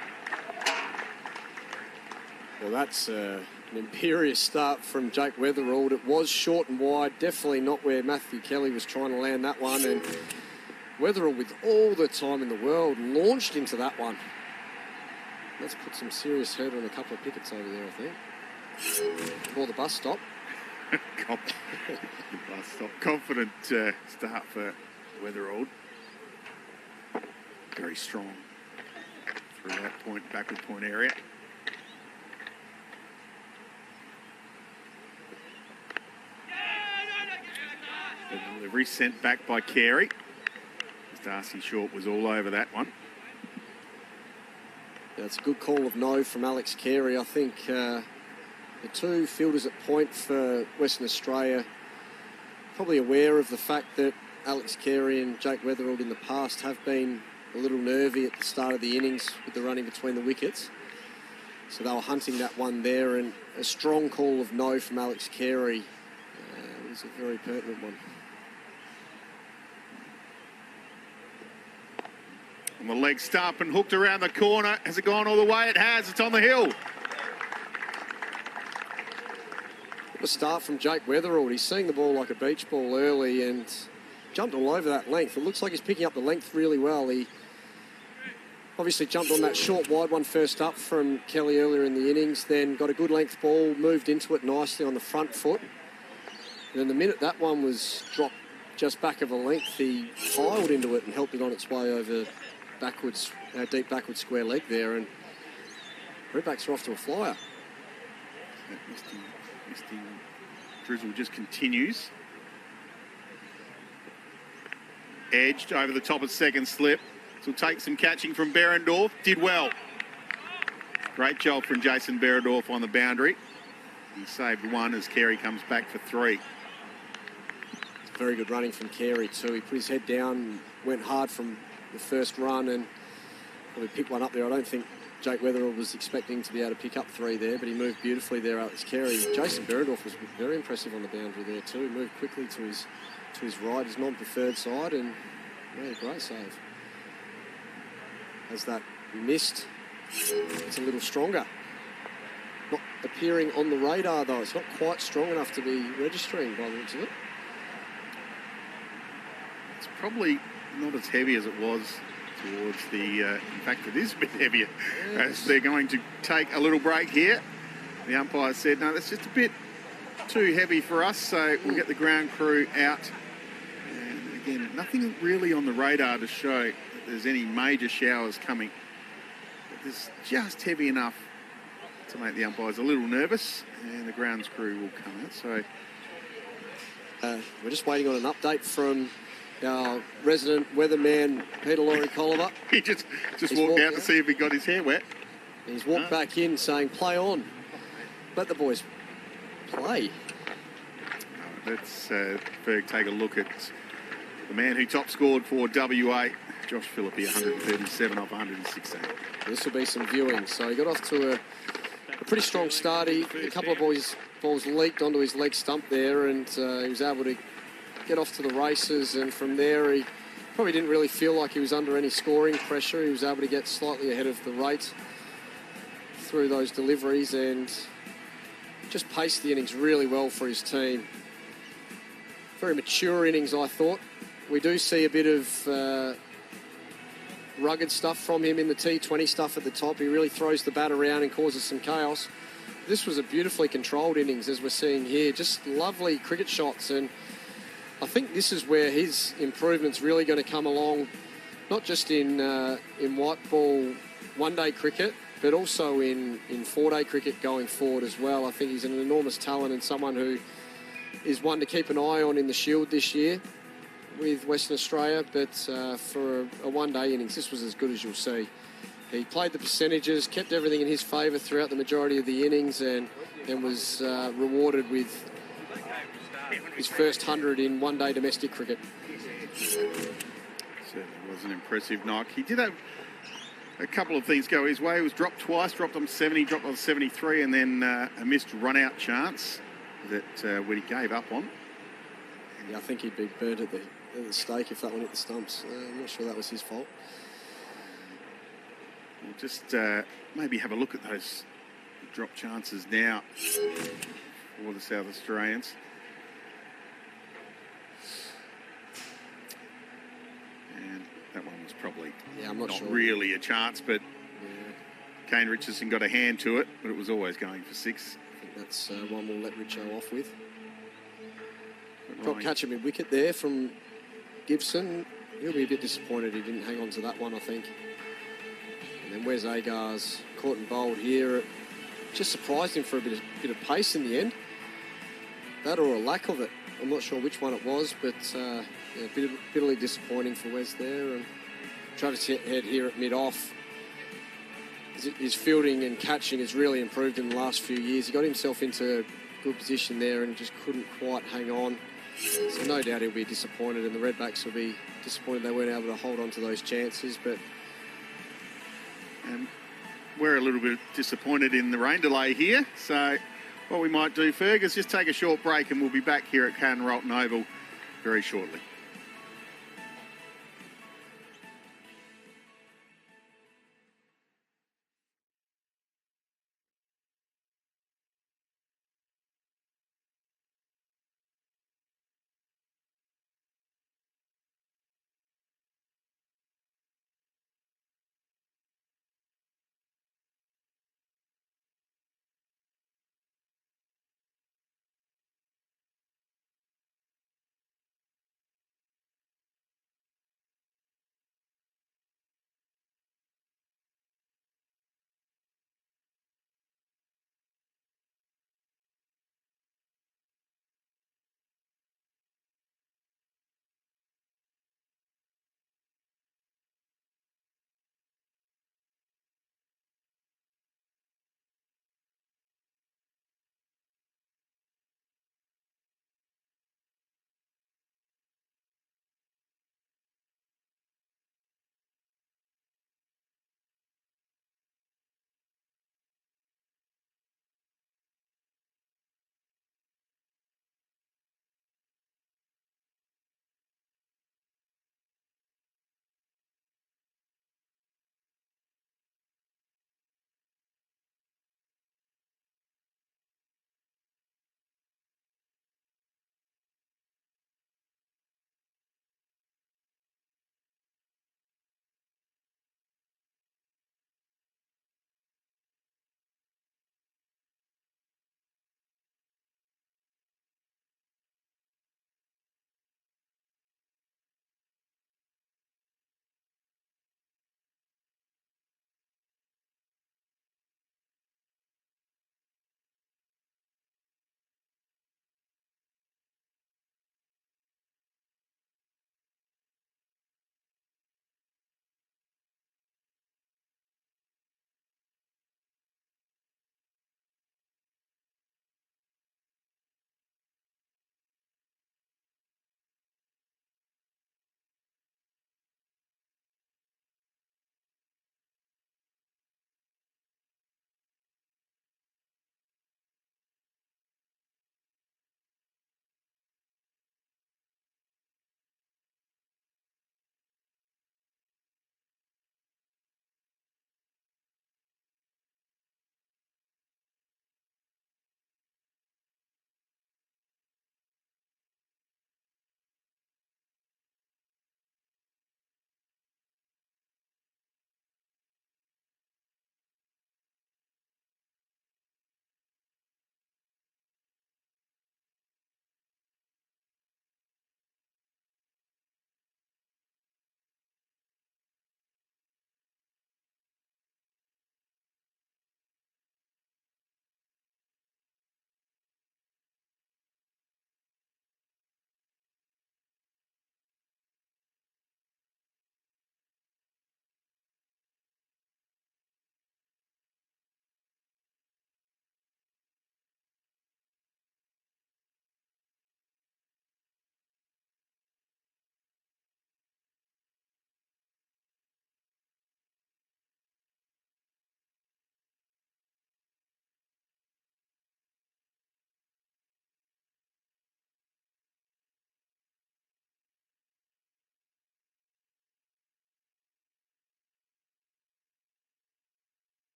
Well, that's an imperious start from Jake Weatherald. It was short and wide, definitely not where Matthew Kelly was trying to land that one. And Weatherald, with all the time in the world, launched into that one. Let's put some serious hurt on a couple of pickets over there, I think. Before the bus stop. Confident start for Weatherald. Very strong through that backward point area. The delivery sent back by Carey. Darcy Short was all over that one. That's a good call of no from Alex Carey. I think the 2 fielders at point for Western Australia probably aware of the fact that Alex Carey and Jake Weatherald in the past have been a little nervy at the start of the innings with the running between the wickets. So they were hunting that one there, and a strong call of no from Alex Carey was a very pertinent one. On the leg stump and hooked around the corner. Has it gone all the way? It has. It's on the hill. A start from Jake Weatherald. He's seeing the ball like a beach ball early and jumped all over that length. It looks like he's picking up the length really well. He obviously jumped on that short wide one first up from Kelly earlier in the innings, then got a good length ball, moved into it nicely on the front foot. And then the minute that one was dropped just back of a length, he piled into it and helped it on its way over backwards, deep backward square leg there, and Redbacks are off to a flyer. Misty drizzle just continues. Edged over the top of second slip. This will take some catching from Behrendorff. Did well. Great job from Jason Behrendorff on the boundary. He saved one as Carey comes back for 3. Very good running from Carey too. He put his head down, went hard from the first run and probably picked one up there. I don't think Jake Weatherall was expecting to be able to pick up 3 there, but he moved beautifully there, Alex Carey. Jason Behrendorff was very impressive on the boundary there too. He moved quickly to his right, his non-preferred side, and yeah, great save. As that missed, it's a little stronger. Not appearing on the radar though. It's not quite strong enough to be registering by the looks of it. It's probably not as heavy as it was towards the... in fact, it is a bit heavier. Yes. As they're going to take a little break here. The umpire said, no, that's just a bit too heavy for us, so we'll get the ground crew out. And again, nothing really on the radar to show that there's any major showers coming. But it's just heavy enough to make the umpires a little nervous, and the grounds crew will come out. So we're just waiting on an update from our resident weatherman, Peter Laurie Colliver. he just walked out to see if he got his hair wet. He's walked back in saying, play on. Let the boys play. Let's Ferg take a look at the man who top scored for WA, Josh Philippi, 137 off 116. This will be some viewing. So he got off to a pretty strong start. A couple of balls leaked onto his leg stump there, and he was able to get off to the races, and from there he probably didn't really feel like he was under any scoring pressure. He was able to get slightly ahead of the rate through those deliveries and just paced the innings really well for his team. Very mature innings, I thought. We do see a bit of rugged stuff from him in the T20 stuff at the top. He really throws the bat around and causes some chaos. This was a beautifully controlled innings, as we're seeing here. Just lovely cricket shots, and I think this is where his improvement's really going to come along, not just in white ball one-day cricket, but also in 4-day cricket going forward as well. I think he's an enormous talent and someone who is one to keep an eye on in the Shield this year with Western Australia, but for a one-day innings, this was as good as you'll see. He played the percentages, kept everything in his favour throughout the majority of the innings, and was rewarded with his first 100 in one-day domestic cricket. Certainly was an impressive knock. He did have a couple of things go his way. He was dropped twice, dropped on 70, dropped on 73, and then a missed run-out chance that when he gave up on. Yeah, I think he'd be burnt at the stake if that one hit the stumps. I'm not sure that was his fault. We'll just maybe have a look at those drop chances now for the South Australians. And that one was probably not sure. really a chance, but Kane Richardson got a hand to it, but it was always going for 6. I think that's one we'll let Richo off with. Drop catch him in wicket there from Gibson. He'll be a bit disappointed he didn't hang on to that one, I think. And then Wes Agar's caught and bowled here. Just surprised him for a bit of pace in the end. That or a lack of it. I'm not sure which one it was, but bitterly disappointing for Wes there. And Travis Head here at mid-off. His fielding and catching has really improved in the last few years. He got himself into a good position there and just couldn't quite hang on. So no doubt he'll be disappointed, and the Redbacks will be disappointed they weren't able to hold on to those chances. But we're a little bit disappointed in the rain delay here. So what we might do, Ferg, is just take a short break and we'll be back here at Karen Rolton Oval very shortly.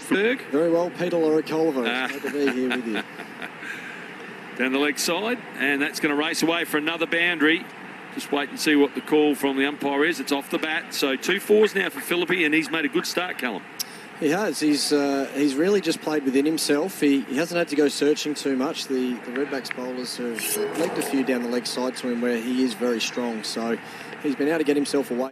Berg. Very well, Peter Lorikolvo. Great to be here with you. Down the leg side, and that's going to race away for another boundary. Just wait and see what the call from the umpire is. It's off the bat. So 2-4s now for Philippi, and he's made a good start, Callum. He has. He's really just played within himself. He hasn't had to go searching too much. The Redbacks bowlers have legged a few down the leg side to him where he is very strong. So he's been able to get himself away.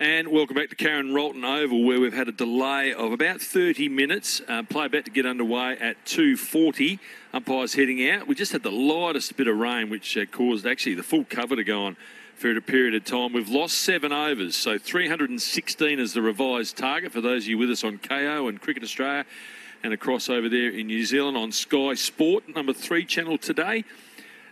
And welcome back to Karen Rolton Oval, where we've had a delay of about 30 minutes. Play about to get underway at 2:40. Umpires heading out. We just had the lightest bit of rain, which caused actually the full cover to go on for a period of time. We've lost 7 overs, so 316 is the revised target for those of you with us on KO and Cricket Australia and across over there in New Zealand on Sky Sport, number 3 channel today.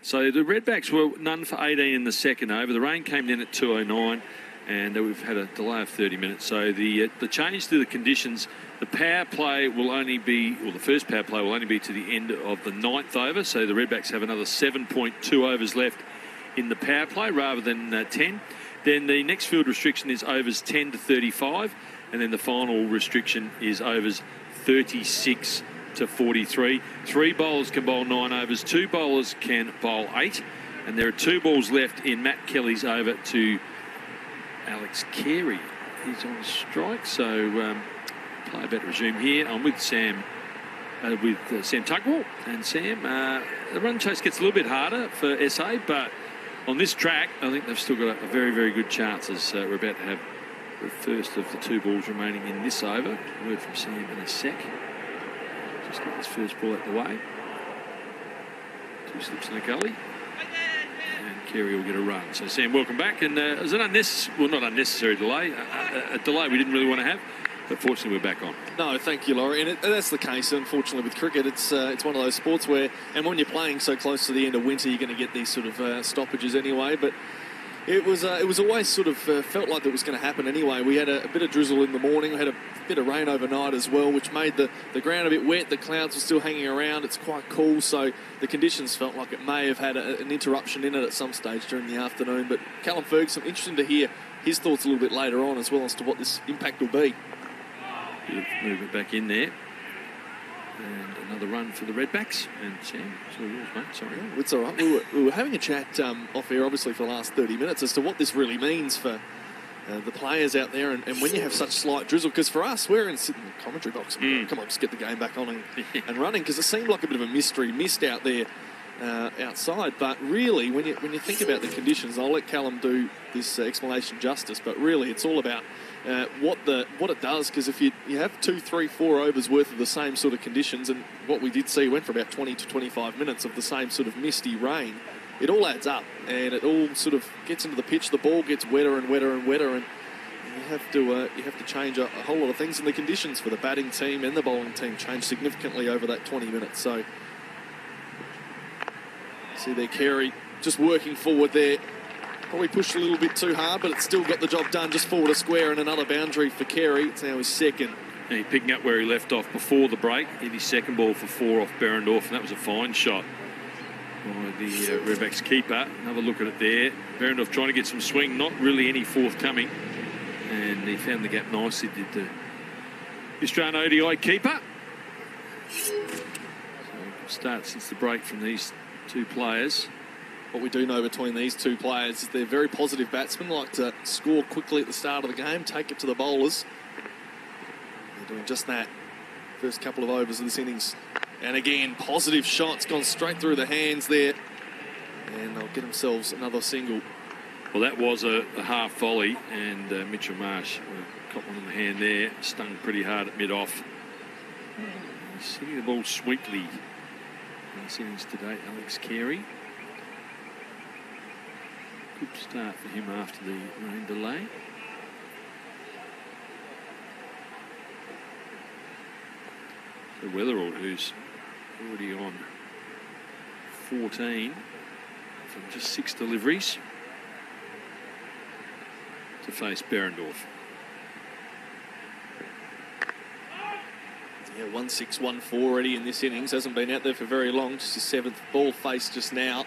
So the Redbacks were none for 18 in the second over. The rain came in at 2:09. And we've had a delay of 30 minutes. So the change to the conditions, the power play will only be, or the first power play will only be to the end of the 9th over. So the Redbacks have another 7.2 overs left in the power play rather than 10. Then the next field restriction is overs 10 to 35. And then the final restriction is overs 36 to 43. 3 bowlers can bowl 9 overs. 2 bowlers can bowl 8. And there are 2 balls left in Matt Kelly's over to Alex Carey. He's on strike, so play about to resume here. I'm with Sam Tugwell, and Sam. The run chase gets a little bit harder for SA, but on this track, I think they've still got a very, very good chance as we're about to have the first of the 2 balls remaining in this over. Word from Sam in a sec. Just get this first ball out the way. 2 slips in a gully. And Carey will get a run. So, Sam, welcome back. And it was an not unnecessary delay, a delay we didn't really want to have, but fortunately we're back on. No, thank you, Laurie. And that's the case, unfortunately, with cricket. It's one of those sports where, and when you're playing so close to the end of winter, you're going to get these sort of stoppages anyway. But it was always sort of felt like it was going to happen anyway. We had a bit of drizzle in the morning. We had a bit of rain overnight as well, which made the ground a bit wet. The clouds were still hanging around. It's quite cool, so the conditions felt like it may have had an interruption in it at some stage during the afternoon. But Callum Ferguson, interesting to hear his thoughts a little bit later on as well as to what this impact will be. Move it back in there. And another run for the Redbacks. And Sam, it's all yours, mate. Sorry. Yeah, it's all right. We were having a chat off air, obviously, for the last 30 minutes as to what this really means for the players out there and when you have such slight drizzle. Because for us, we're sitting in the commentary box. Come on, just get the game back on and running. Because it seemed like a bit of a mystery mist out there outside. But really, when you think about the conditions, I'll let Callum do this explanation justice. But really, it's all about what it does, because if you have 2, 3, 4 overs worth of the same sort of conditions, and what we did see went for about 20 to 25 minutes of the same sort of misty rain, it all adds up and it all sort of gets into the pitch. The ball gets wetter and wetter and wetter, and you have to change a whole lot of things, and the conditions for the batting team and the bowling team change significantly over that 20 minutes. So see there, Carey just working forward there. Probably pushed a little bit too hard, but it's still got the job done just forward a square, and another boundary for Carey. It's now his second. And he's picking up where he left off before the break. Hit his second ball for 4 off Berendorf, and that was a fine shot by the Redbacks keeper. Another look at it there. Berendorf trying to get some swing, not really any forthcoming. And he found the gap nicely, did the Australian ODI keeper. So start since the break from these 2 players. What we do know between these 2 players is they're very positive batsmen, like to score quickly at the start of the game, take it to the bowlers. They're doing just that. First couple of overs of this innings. And again, positive shots gone straight through the hands there. And they'll get themselves another single. Well, that was a half volley, and Mitchell Marsh got one in the hand there. Stung pretty hard at mid-off. He's hitting the ball sweetly in this innings today, Alex Carey. Good start for him after the rain delay. So Weatherall, who's already on 14 from just 6 deliveries, to face Berendorf. Yeah, 1-6-1-4 already in this innings. Hasn't been out there for very long. Just his 7th ball faced just now.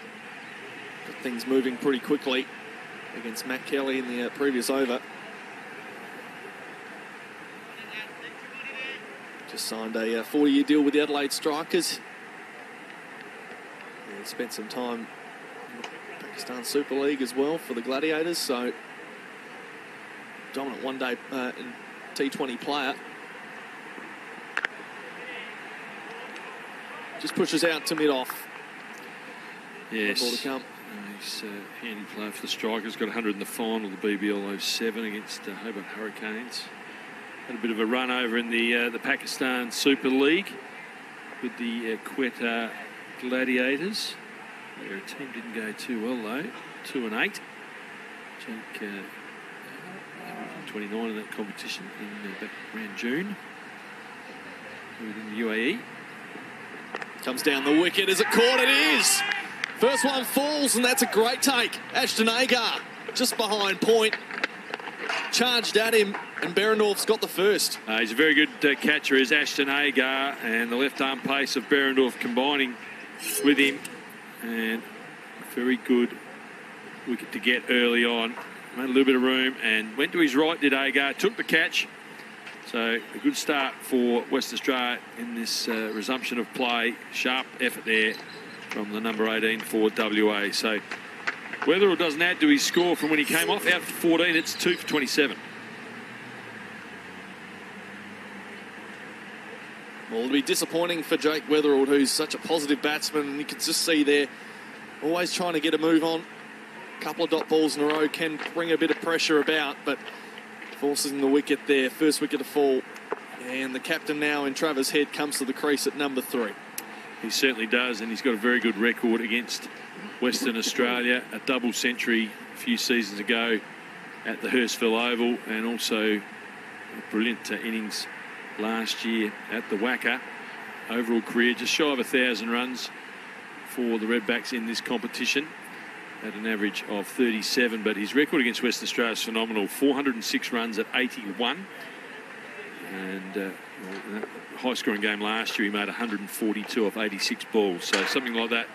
Got things moving pretty quickly against Matt Kelly in the previous over. Just signed a 4-year deal with the Adelaide Strikers. And spent some time in the Pakistan Super League as well for the Gladiators, so dominant one-day T20 player. Just pushes out to mid-off. Yes. Ball to come. He's a handy player for the Strikers. Got 100 in the final of the BBL 07 against Hobart Hurricanes. Had a bit of a run over in the Pakistan Super League with the Quetta Gladiators. Their team didn't go too well though. 2-8. Jake 29 in that competition back around June. Within the UAE. Comes down the wicket. Is it caught? It is. First one falls, and that's a great take. Ashton Agar just behind point. Charged at him, and Berendorf's got the first. He's a very good catcher, is Ashton Agar, and the left-arm pace of Berendorf combining with him. And a very good wicket to get early on. Made a little bit of room and went to his right, did Agar, took the catch. So a good start for West Australia in this resumption of play. Sharp effort there from the number 18 for WA. So Weatherall doesn't add to his score from when he came off. Out for 14, it's 2 for 27. Well, it'll be disappointing for Jake Weatherall, who's such a positive batsman, and you can just see there, always trying to get a move on. A couple of dot balls in a row can bring a bit of pressure about, but forces in the wicket there. First wicket to fall. And the captain now in Travis Head comes to the crease at number 3. He certainly does, and he's got a very good record against Western Australia. A double century a few seasons ago at the Hurstville Oval, and also a brilliant innings last year at the WACA. Overall career just shy of 1,000 runs for the Redbacks in this competition at an average of 37, but his record against Western Australia is phenomenal. 406 runs at 81, and in that high-scoring game last year he made 142 off 86 balls. So something like that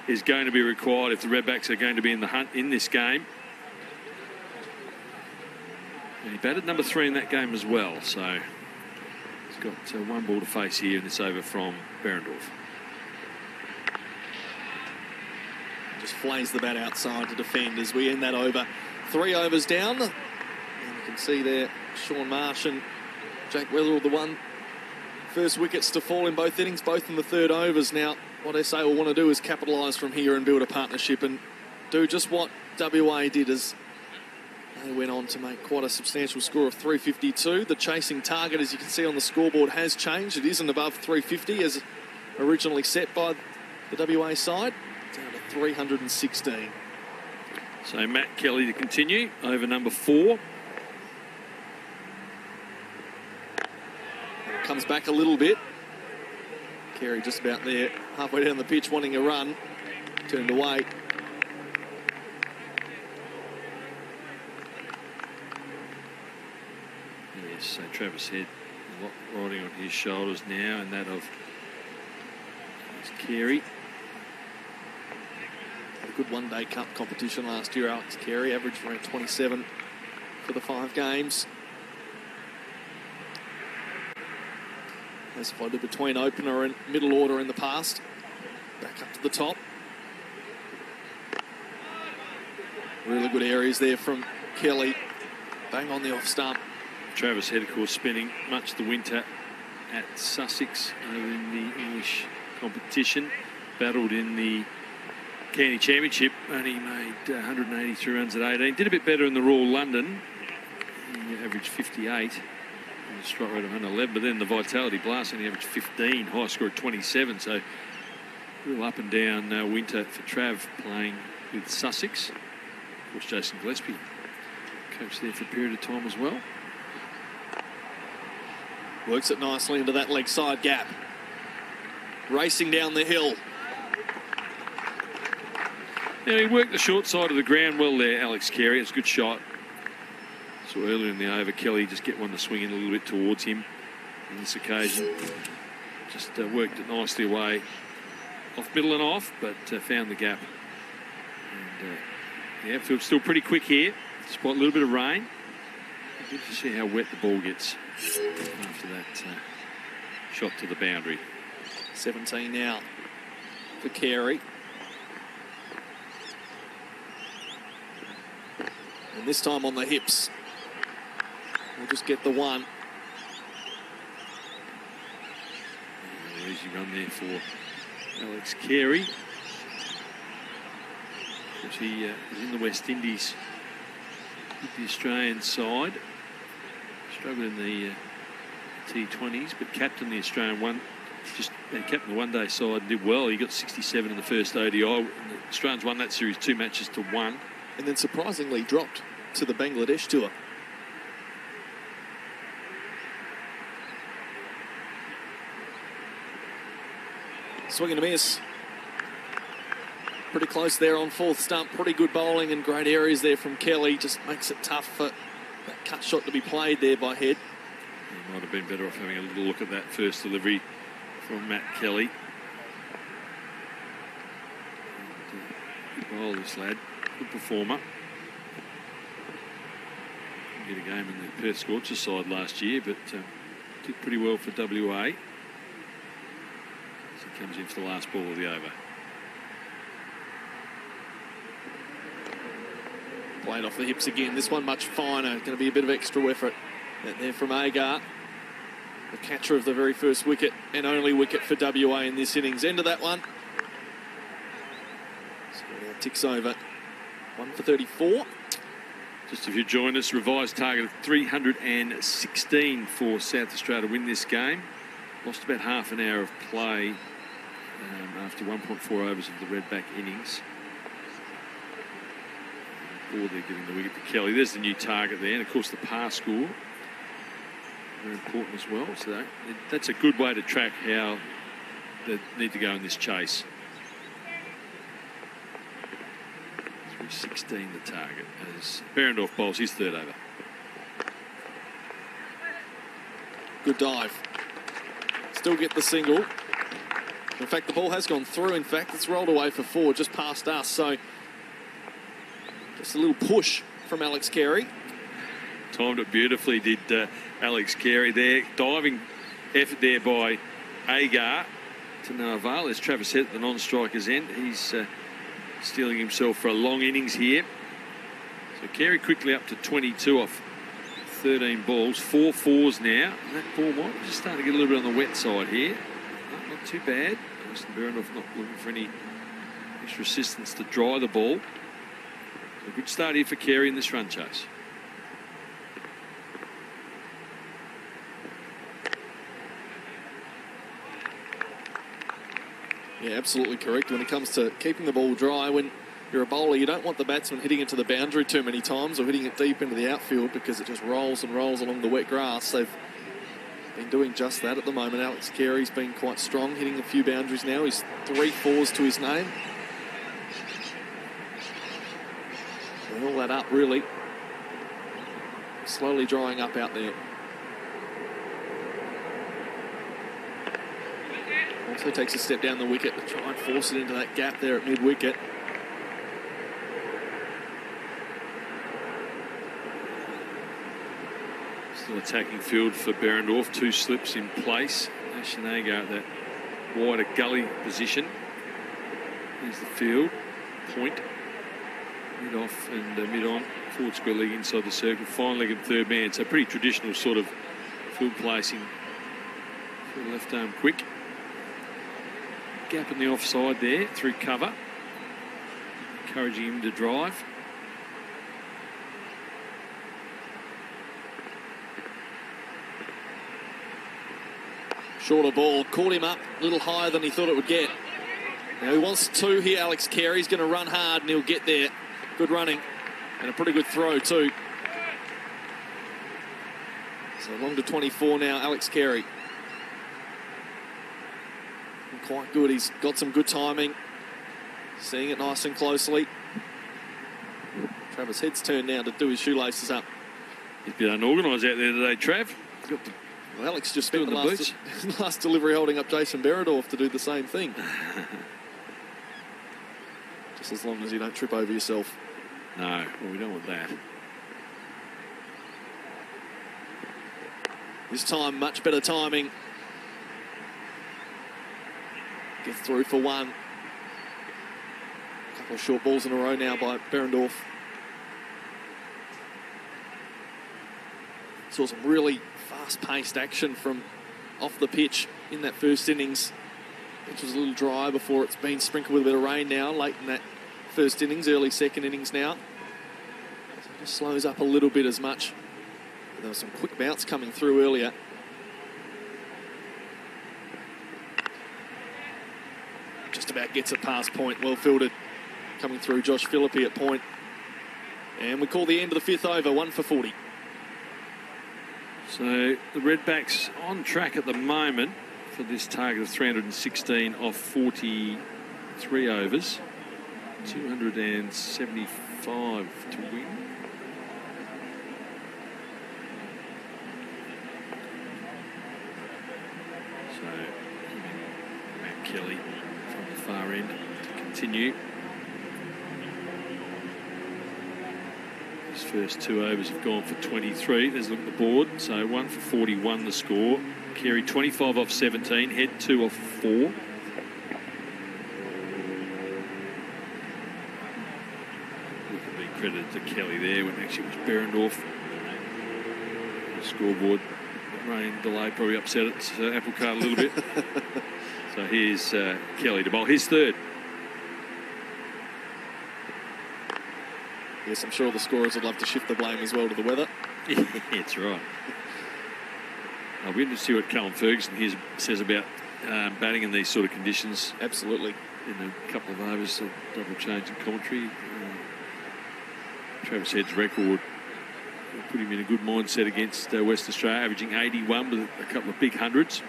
is going to be required if the Redbacks are going to be in the hunt in this game. And he batted number 3 in that game as well, so he's got one ball to face here in this over from Berendorf. Just flays the bat outside to defend as we end that over. 3 overs down. And you can see there Sean Marsh and Jake Weatherall, the first wickets to fall in both innings, both in the 3rd overs. Now, what SAU will want to do is capitalise from here and build a partnership and do just what WA did, as they went on to make quite a substantial score of 352. The chasing target, as you can see on the scoreboard, has changed. It isn't above 350 as originally set by the WA side. Down to 316. So Matt Kelly to continue over number 4. Comes back a little bit. Carey just about there, halfway down the pitch, wanting a run. Turned away. Yes, so Travis Head a lot riding on his shoulders now, and that of Carey. Had a good one-day cup competition last year, Alex Carey, averaged around 27 for the 5 games. Has floated between opener and middle order in the past. Back up to the top. Really good areas there from Kelly. Bang on the off stump. Travis Head, of course, spending much of the winter at Sussex in the English competition. Battled in the County Championship, only made 183 runs at 18. Did a bit better in the Royal London. He averaged 58. Strike rate of 111, but then the Vitality Blast only averaged 15, high score at 27. So real up and down winter for Trav playing with Sussex. Of course, Jason Gillespie coached there for a period of time as well. Works it nicely into that leg side gap. Racing down the hill. Now he worked the short side of the ground well there, Alex Carey. It's a good shot. So earlier in the over, Kelly just get one to swing in a little bit towards him on this occasion. Just worked it nicely away off middle and off, but found the gap. And yeah, feels still pretty quick here, despite a little bit of rain. Good to see how wet the ball gets after that shot to the boundary. 17 now for Carey. And this time on the hips. We'll just get the one. Easy run there for Alex Carey. He is in the West Indies with the Australian side. Struggled in the T20s, but captained the Australian one. Just captained the one-day side and did well. He got 67 in the first ODI. The Australians won that series 2 matches to 1. And then surprisingly dropped to the Bangladesh tour. Swing and a miss. Pretty close there on fourth stump. Pretty good bowling and great areas there from Kelly. Just makes it tough for that cut shot to be played there by Head. He might have been better off having a little look at that first delivery from Matt Kelly. Good bowl, this lad. Good performer. Didn't get a game in the Perth Scorchers side last year, but did pretty well for WA. As he comes in for the last ball of the over. Played off the hips again. This one much finer. Going to be a bit of extra effort. There from Agar. The catcher of the very first wicket and only wicket for WA in this innings. End of that one. So now ticks over. 1 for 34. Just if you join us, revised target of 316 for South Australia to win this game. Lost about half an hour of play after 1.4 overs of the Redback innings. They're giving the wicket to Kelly. There's the new target there, and of course the par score, very important as well. So that's a good way to track how they need to go in this chase. 316 the target as Behrendorff bowls his third over. Good dive. Still get the single. In fact, the ball has gone through. In fact, it's rolled away for 4, just past us. So just a little push from Alex Carey. Timed it beautifully, did Alex Carey there. Diving effort there by Agar to no avail. There's Travis Head at the non-striker's end. He's steeling himself for a long innings here. So Carey quickly up to 22 off 13 balls. 4 fours now. And that ball might be just starting to get a little bit on the wet side here. Not too bad. Austin Behrendorff not looking for any extra assistance to dry the ball. A good start here for Carey in this run chase. Yeah, absolutely correct. When it comes to keeping the ball dry, when you're a bowler, you don't want the batsman hitting it to the boundary too many times or hitting it deep into the outfield because it just rolls and rolls along the wet grass. They've been doing just that at the moment. Alex Carey's been quite strong, hitting a few boundaries now. He's 3 fours to his name. And all that up, really. Slowly drying up out there. Also takes a step down the wicket to try and force it into that gap there at mid-wicket. Still attacking field for Behrendorff. 2 slips in place. Agar at that wider gully position. Here's the field. Point. Mid-off and mid-on. Forward square leg inside the circle. Fine leg and third man. So pretty traditional sort of field placing for the left arm quick. Gap in the offside there through cover. Encouraging him to drive. Shorter ball, caught him up a little higher than he thought it would get. Now he wants 2 here, Alex Carey. He's going to run hard and he'll get there. Good running and a pretty good throw too. So along to 24 now, Alex Carey. Quite good. He's got some good timing. Seeing it nice and closely. Travis Head's turn now to do his shoelaces up. He's a bit unorganised out there today, Trav. Well, Alex just spent the last delivery holding up Jason Behrendorff to do the same thing. Just as long as you don't trip over yourself. No, well, we don't want that. This time, much better timing. Gets through for 1. Couple of short balls in a row now by Behrendorff. Saw some really fast-paced action from off the pitch in that first innings, which was a little dry before it's been sprinkled with a bit of rain now, late in that first innings, early second innings now. So it just slows up a little bit as much. There was some quick bounce coming through earlier. Just about gets it past point. Well fielded coming through Josh Philippi at point. And we call the end of the fifth over, 1 for 40. So the Redbacks on track at the moment for this target of 316 off 43 overs. 275 to win. So Matt Kelly from the far end to continue. His first 2 overs have gone for 23. There's a look at the board. So 1 for 41 the score. Carey 25 off 17. Head 2 off 4. We can be credited to Kelly there when actually it was Berendorf. The scoreboard rain delay probably upset its apple cart a little bit. So here's Kelly to bowl. His third. Yes, I'm sure the scorers would love to shift the blame as well to the weather. Yeah, that's right. I'll be interested to see what Callum Ferguson says about batting in these sort of conditions. Absolutely. In a couple of overs, a double change in commentary. Travis Head's record put him in a good mindset against West Australia, averaging 81 with a couple of big hundreds.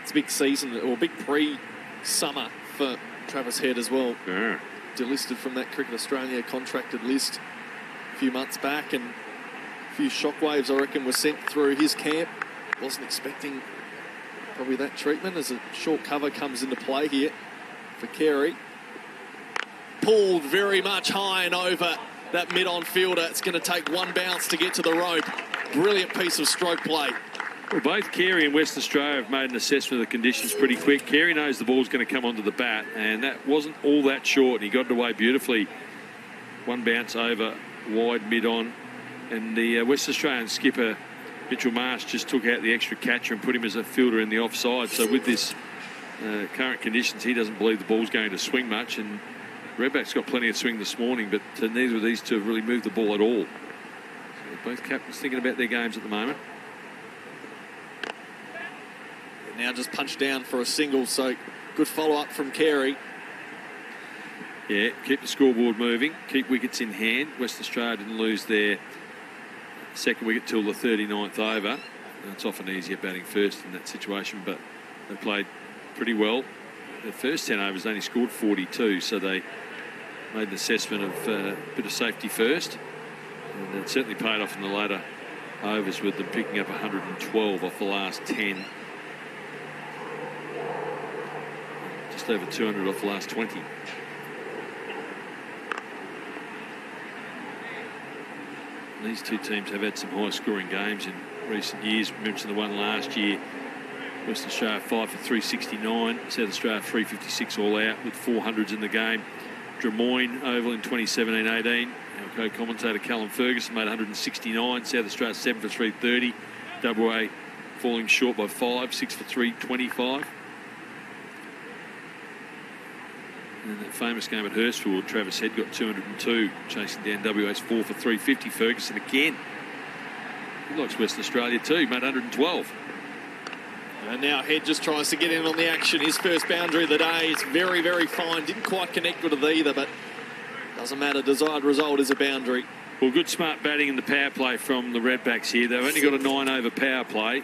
It's a big season, or big pre-summer for Travis Head as well. Yeah. Delisted from that Cricket Australia contracted list a few months back, and a few shockwaves, I reckon, were sent through his camp. Wasn't expecting probably that treatment as a short cover comes into play here for Carey. Pulled very much high and over that mid-on fielder. It's going to take one bounce to get to the rope. Brilliant piece of stroke play. Well, both Carey and West Australia have made an assessment of the conditions pretty quick. Carey knows the ball's going to come onto the bat, and that wasn't all that short. He got it away beautifully. One bounce over, wide, mid-on. And the West Australian skipper, Mitchell Marsh, just took out the extra catcher and put him as a fielder in the offside. So with this current conditions, he doesn't believe the ball's going to swing much. And Redback's got plenty of swing this morning, but neither of these two have really moved the ball at all. So both captains thinking about their games at the moment. Now just punched down for a single, so good follow-up from Carey. Yeah, keep the scoreboard moving, keep wickets in hand. West Australia didn't lose their second wicket till the 39th over. And it's often easier batting first in that situation, but they played pretty well. The first 10 overs only scored 42, so they made an assessment of a bit of safety first. And it certainly paid off in the later overs with them picking up 112 off the last 10. Just over 200 off the last 20. And these two teams have had some high-scoring games in recent years. We mentioned the one last year. West Australia 5 for 369. South Australia 356 all out with 400s in the game. Drummoyne Oval in 2017-18. Our co-commentator Callum Ferguson made 169. South Australia 7 for 330. WA falling short by 5, 6 for 325. And that famous game at Hurstfield, Travis Head got 202, chasing down WA's 4 for 350. Ferguson again. He likes West Australia too, made 112. And now Head just tries to get in on the action. His first boundary of the day. It's very, very fine. Didn't quite connect with it either, but doesn't matter. Desired result is a boundary. Well, good smart batting in the power play from the Redbacks here. They've only got a 9-over power play,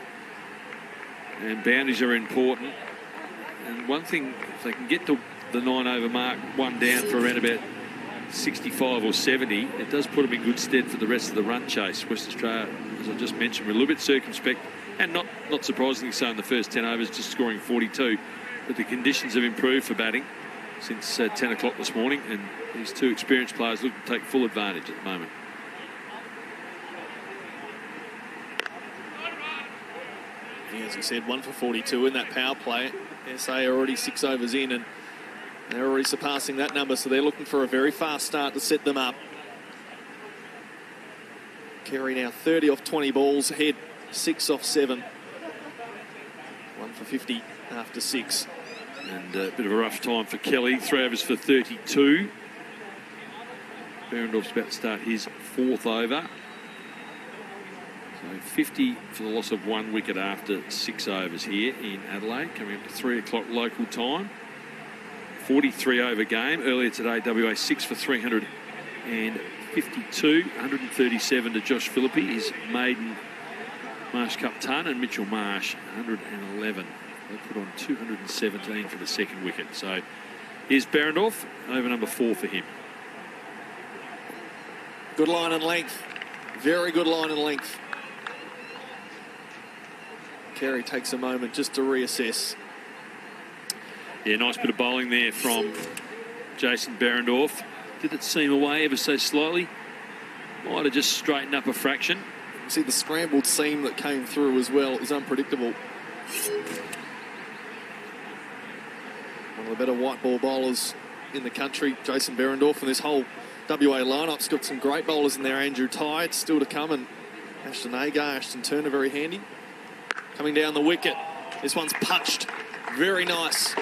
and boundaries are important. And one thing, if they can get to the 9-over mark, one down for around about 65 or 70, it does put them in good stead for the rest of the run chase. West Australia, as I just mentioned, we're a little bit circumspect, and not surprisingly so in the first 10 overs, just scoring 42. But the conditions have improved for batting since 10 o'clock this morning, and these two experienced players look to take full advantage at the moment. Yeah, as you said, 1 for 42 in that power play. SA are already 6 overs in, and they're already surpassing that number, so they're looking for a very fast start to set them up. Carey now 30 off 20 balls, ahead 6 off 7. 1 for 50 after 6. And a bit of a rough time for Kelly. 3 overs for 32. Behrendorff's about to start his 4th over. So 50 for the loss of 1 wicket after 6 overs here in Adelaide, coming up to 3 o'clock local time. 43 over game. Earlier today, WA 6 for 352. 137 to Josh Philippi, his maiden Marsh Cup ton, and Mitchell Marsh, 111. They put on 217 for the 2nd wicket. So here's Behrendorff, over number 4 for him. Good line and length. Very good line and length. Carey takes a moment just to reassess. Yeah, nice bit of bowling there from Jason Behrendorff. Did it seem away ever so slightly? Might have just straightened up a fraction. See the scrambled seam that came through as well. It was unpredictable. One of the better white ball bowlers in the country, Jason Behrendorff, and this whole WA lineup's got some great bowlers in there. Andrew Tide still to come, and Ashton Agar, Ashton Turner, very handy. Coming down the wicket. This one's punched. Very nice.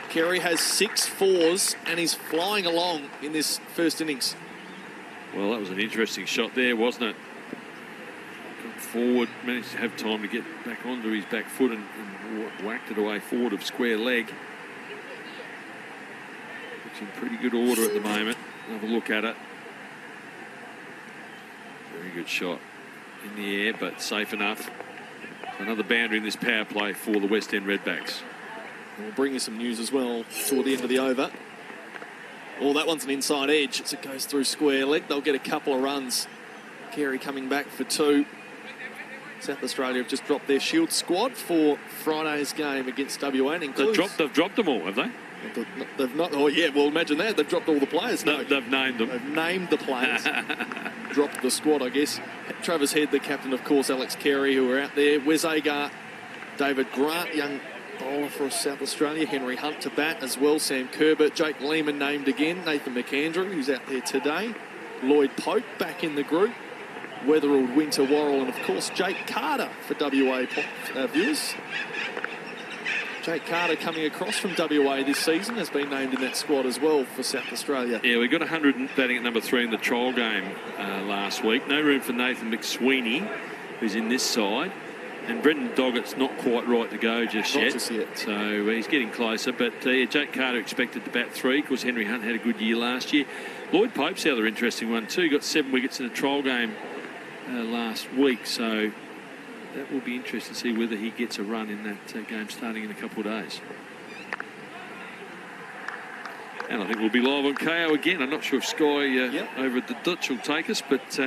Carey has 6 fours and he's flying along in this first innings. Well, that was an interesting shot there, wasn't it? Got forward, managed to have time to get back onto his back foot and whacked it away forward of square leg. Looks in pretty good order at the moment. Have a look at it. Very good shot in the air, but safe enough. Another boundary in this power play for the West End Redbacks. We'll bring you some news as well toward the end of the over. Oh, that one's an inside edge as it goes through square leg. They'll get a couple of runs. Carey coming back for 2. South Australia have just dropped their Shield squad for Friday's game against WA. They've dropped them all, have they? They've not. Oh, yeah, well, imagine that. They've dropped all the players. No, they've named them. They've named the players. Dropped the squad, I guess. Travis Head, the captain, of course, Alex Carey, who are out there. Wes Agar, David Grant, young bowler for South Australia. Henry Hunt to bat as well. Sam Kerber, Jake Lehman named again. Nathan McAndrew, who's out there today. Lloyd Pope back in the group. Weatherald, Winter Worrell, and of course Jake Carter for WA viewers. Jake Carter coming across from WA this season has been named in that squad as well for South Australia. Yeah, we got 100 batting at number 3 in the trial game last week. No room for Nathan McSweeney, who's in this side. And Brendan Doggett's not quite right to go just yet. So he's getting closer. But yeah, Jake Carter expected to bat 3. Of course, Henry Hunt had a good year last year. Lloyd Pope's the other interesting one too. Got 7 wickets in a trial game last week. So that will be interesting to see whether he gets a run in that game starting in a couple of days. And I think we'll be live on KO again. I'm not sure if Sky over at the Dutch will take us, but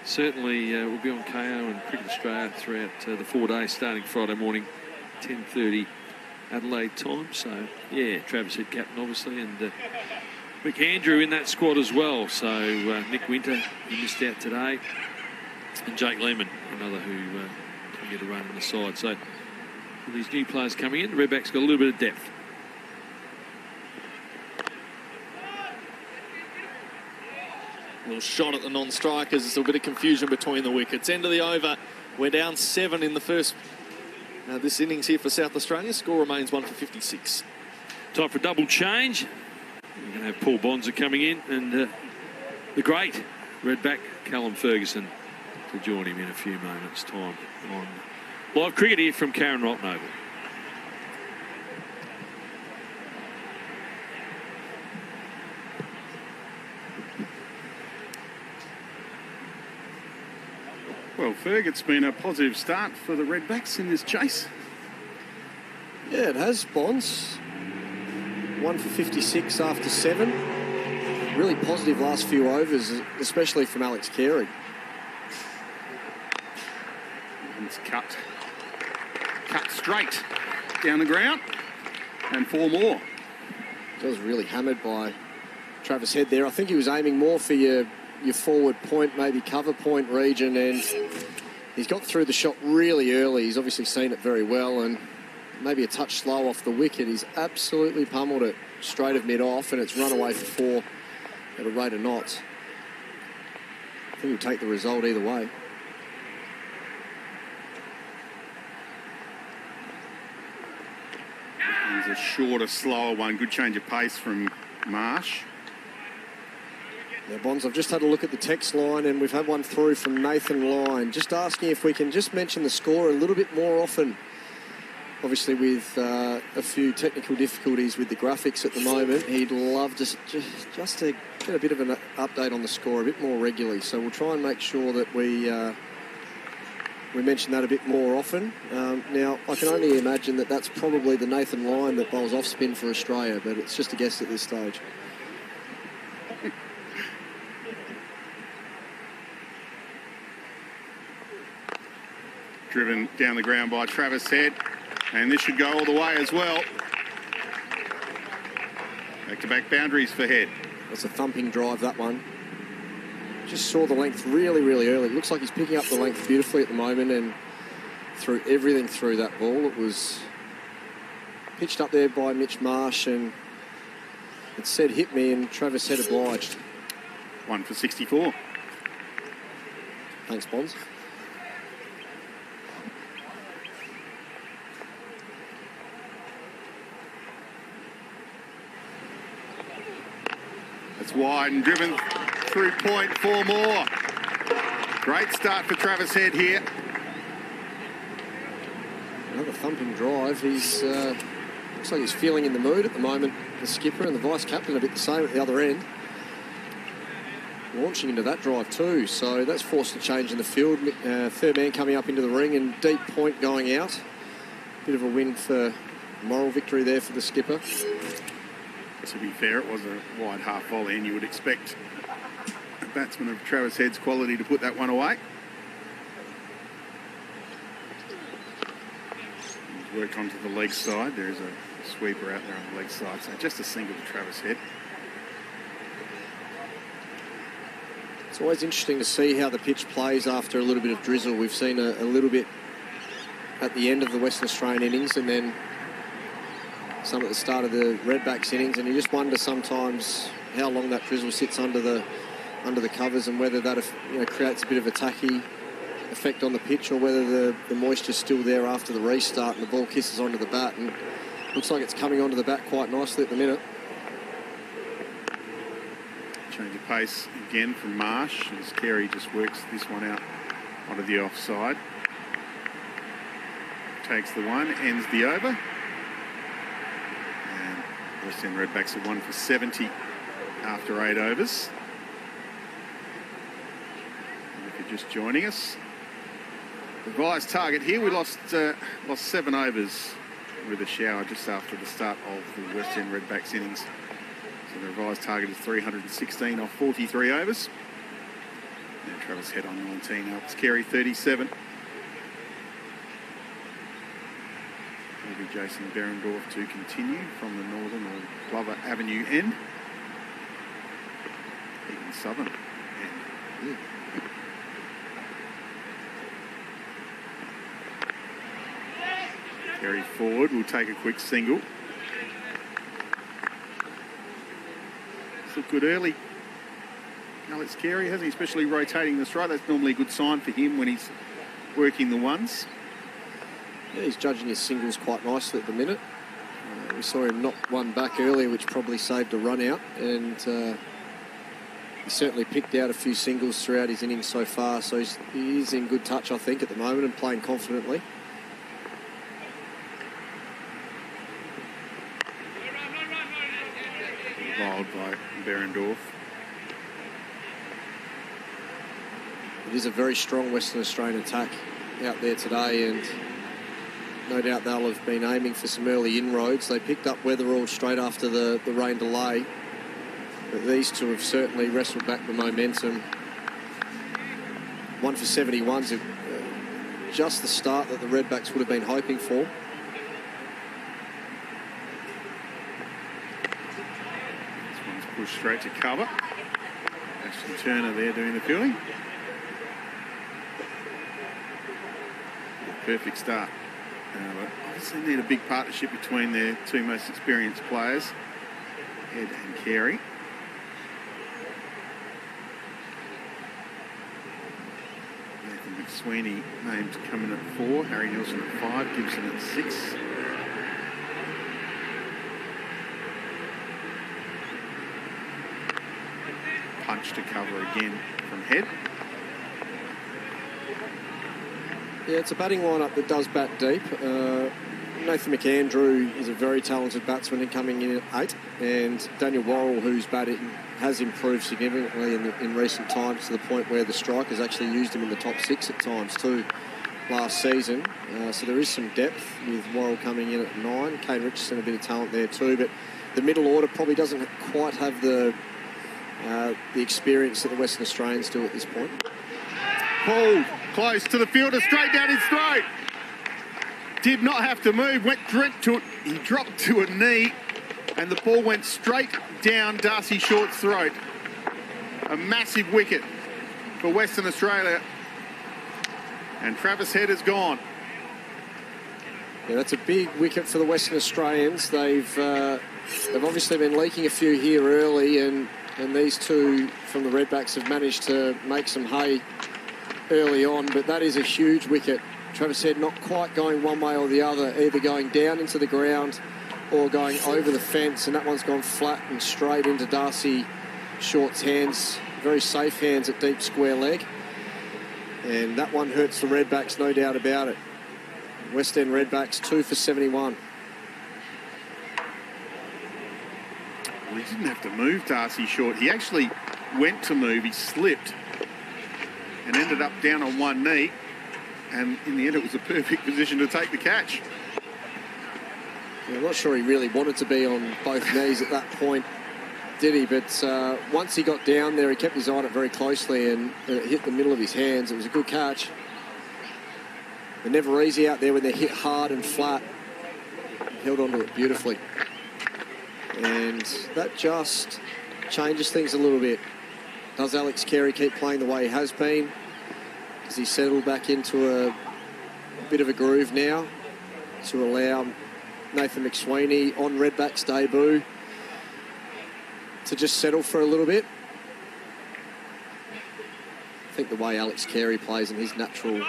certainly we'll be on KO and Cricket Australia throughout the 4 days, starting Friday morning, 10:30 Adelaide time. So, yeah, Travis Head captain, obviously, and McAndrew in that squad as well. So, Nick Winter, he missed out today, and Jake Lehman, another who can get a run on the side. So, with these new players coming in, the Redbacks got a little bit of depth. Little shot at the non-strikers. There's a bit of confusion between the wickets. End of the over. We're down 7 in the first this innings here for South Australia. Score remains 1 for 56. Time for double change. We're going to have Paul Bonser coming in and the great Redback Callum Ferguson to join him in a few moments' time on live cricket here from Karen Rolton Oval. Well, Ferg, it's been a positive start for the Redbacks in this chase. Yeah, it has, Bonds. 1 for 56 after 7. Really positive last few overs, especially from Alex Carey. And it's cut straight down the ground, and 4 more. That was really hammered by Travis Head there. I think he was aiming more for your forward point, maybe cover point region, and he's got through the shot really early. He's obviously seen it very well, and maybe a touch slow off the wicket. He's absolutely pummeled it straight of mid-off, and it's run away for 4 at a rate of knots. I think he'll take the result either way. It's a shorter, slower one. Good change of pace from Marsh. Now, Bonds, I've just had a look at the text line and we've had one through from Nathan Lyon, just asking if we can just mention the score a little bit more often. Obviously, with a few technical difficulties with the graphics at the moment, he'd love to just to get a bit of an update on the score a bit more regularly. So we'll try and make sure that we mention that a bit more often. Now, I can only imagine that that's probably the Nathan Lyon that bowls off spin for Australia, but it's just a guess at this stage. Driven down the ground by Travis Head. And this should go all the way as well. Back-to-back boundaries for Head. That's a thumping drive, that one. Just saw the length really, really early. Looks like he's picking up the length beautifully at the moment and threw everything through that ball. It was pitched up there by Mitch Marsh and it said hit me and Travis Head obliged. 1 for 64. Thanks, Bonds. It's wide and driven through point, 4 more. Great start for Travis Head here. Another thumping drive. He's looks like he's feeling in the mood at the moment. The skipper and the vice captain a bit the same at the other end. Launching into that drive too, so that's forced a change in the field. Third man coming up into the ring and deep point going out. Bit of a win for moral victory there for the skipper. To be fair, it was a wide half volley and you would expect a batsman of Travis Head's quality to put that one away. He's worked onto the leg side. There's a sweeper out there on the leg side, so just a single to Travis Head. It's always interesting to see how the pitch plays after a little bit of drizzle. We've seen a little bit at the end of the Western Australian innings and then some at the start of the Redbacks innings, and you just wonder sometimes how long that drizzle sits under the covers and whether that creates a bit of a tacky effect on the pitch or whether the moisture's still there after the restart and the ball kisses onto the bat, and looks like it's coming onto the bat quite nicely at the minute. Change of pace again from Marsh as Carey just works this one out onto the offside. Takes the one, ends the over. West End Redbacks are 1 for 70 after 8 overs. And if you're just joining us, revised target here. We lost 7 overs with a shower just after the start of the West End Redbacks innings. So the revised target is 316 off 43 overs. And Travis Head on 19, Alex Carey 37. Will be Jason Berendorf to continue from the northern or Glover Avenue end. Even southern end. Carey forward, will take a quick single. It's looked good early. Alex Carey, hasn't he? Especially rotating the strike. That's normally a good sign for him when he's working the ones. Yeah, he's judging his singles quite nicely at the minute. We saw him knock one back earlier, which probably saved a run out, and he certainly picked out a few singles throughout his innings so far, so he's in good touch, I think, at the moment and playing confidently. Bowled by Berendorf. It is a very strong Western Australian attack out there today, and no doubt they'll have been aiming for some early inroads. They picked up Weatherall straight after the rain delay. But these two have certainly wrestled back the momentum. 1 for 71's just the start that the Redbacks would have been hoping for. This one's pushed straight to cover. Ashton Turner there doing the fielding. Perfect start. But obviously need a big partnership between their two most experienced players, Head and Carey. Sweeney named coming at 4, Harry Nielsen at 5, Gibson at 6. Punch to cover again from Head. Yeah, it's a batting lineup that does bat deep. Nathan McAndrew is a very talented batsman coming in at 8, and Daniel Worrell, whose batting has improved significantly in recent times to the point where the strikers actually used him in the top 6 at times too last season. So there is some depth with Worrell coming in at 9. Kane Richardson, a bit of talent there too, but the middle order probably doesn't quite have the experience that the Western Australians do at this point. Pulled close to the fielder, straight down his throat. Did not have to move, went direct to it. He dropped to a knee, and the ball went straight down Darcy Short's throat. A massive wicket for Western Australia. And Travis Head is gone. Yeah, that's a big wicket for the Western Australians. They've obviously been leaking a few here early, and these two from the Redbacks have managed to make some hay early on, but that is a huge wicket. Travis Head not quite going one way or the other, either going down into the ground or going over the fence, and that one's gone flat and straight into Darcy Short's hands. Very safe hands at deep square leg. And that one hurts the Redbacks, no doubt about it. West End Redbacks 2 for 71. Well, he didn't have to move, Darcy Short. He actually went to move, he slipped and ended up down on one knee. And in the end, it was a perfect position to take the catch. Yeah, I'm not sure he really wanted to be on both knees at that point, did he? But once he got down there, he kept his eye on it very closely and it hit the middle of his hands. It was a good catch. They're never easy out there when they're hit hard and flat. He held onto it beautifully. And that just changes things a little bit. Does Alex Carey keep playing the way he has been? Does he settle back into a bit of a groove now to allow Nathan McSweeney on Redback's debut to just settle for a little bit? I think the way Alex Carey plays and his natural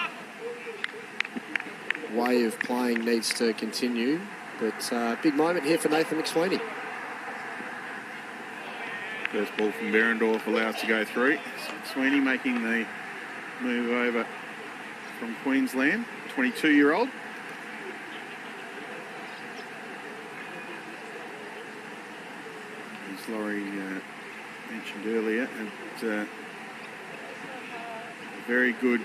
way of playing needs to continue. But big moment here for Nathan McSweeney. First ball from Berendorf allows to go through. McSweeney making the move over from Queensland, 22-year-old. As Laurie mentioned earlier, and a very good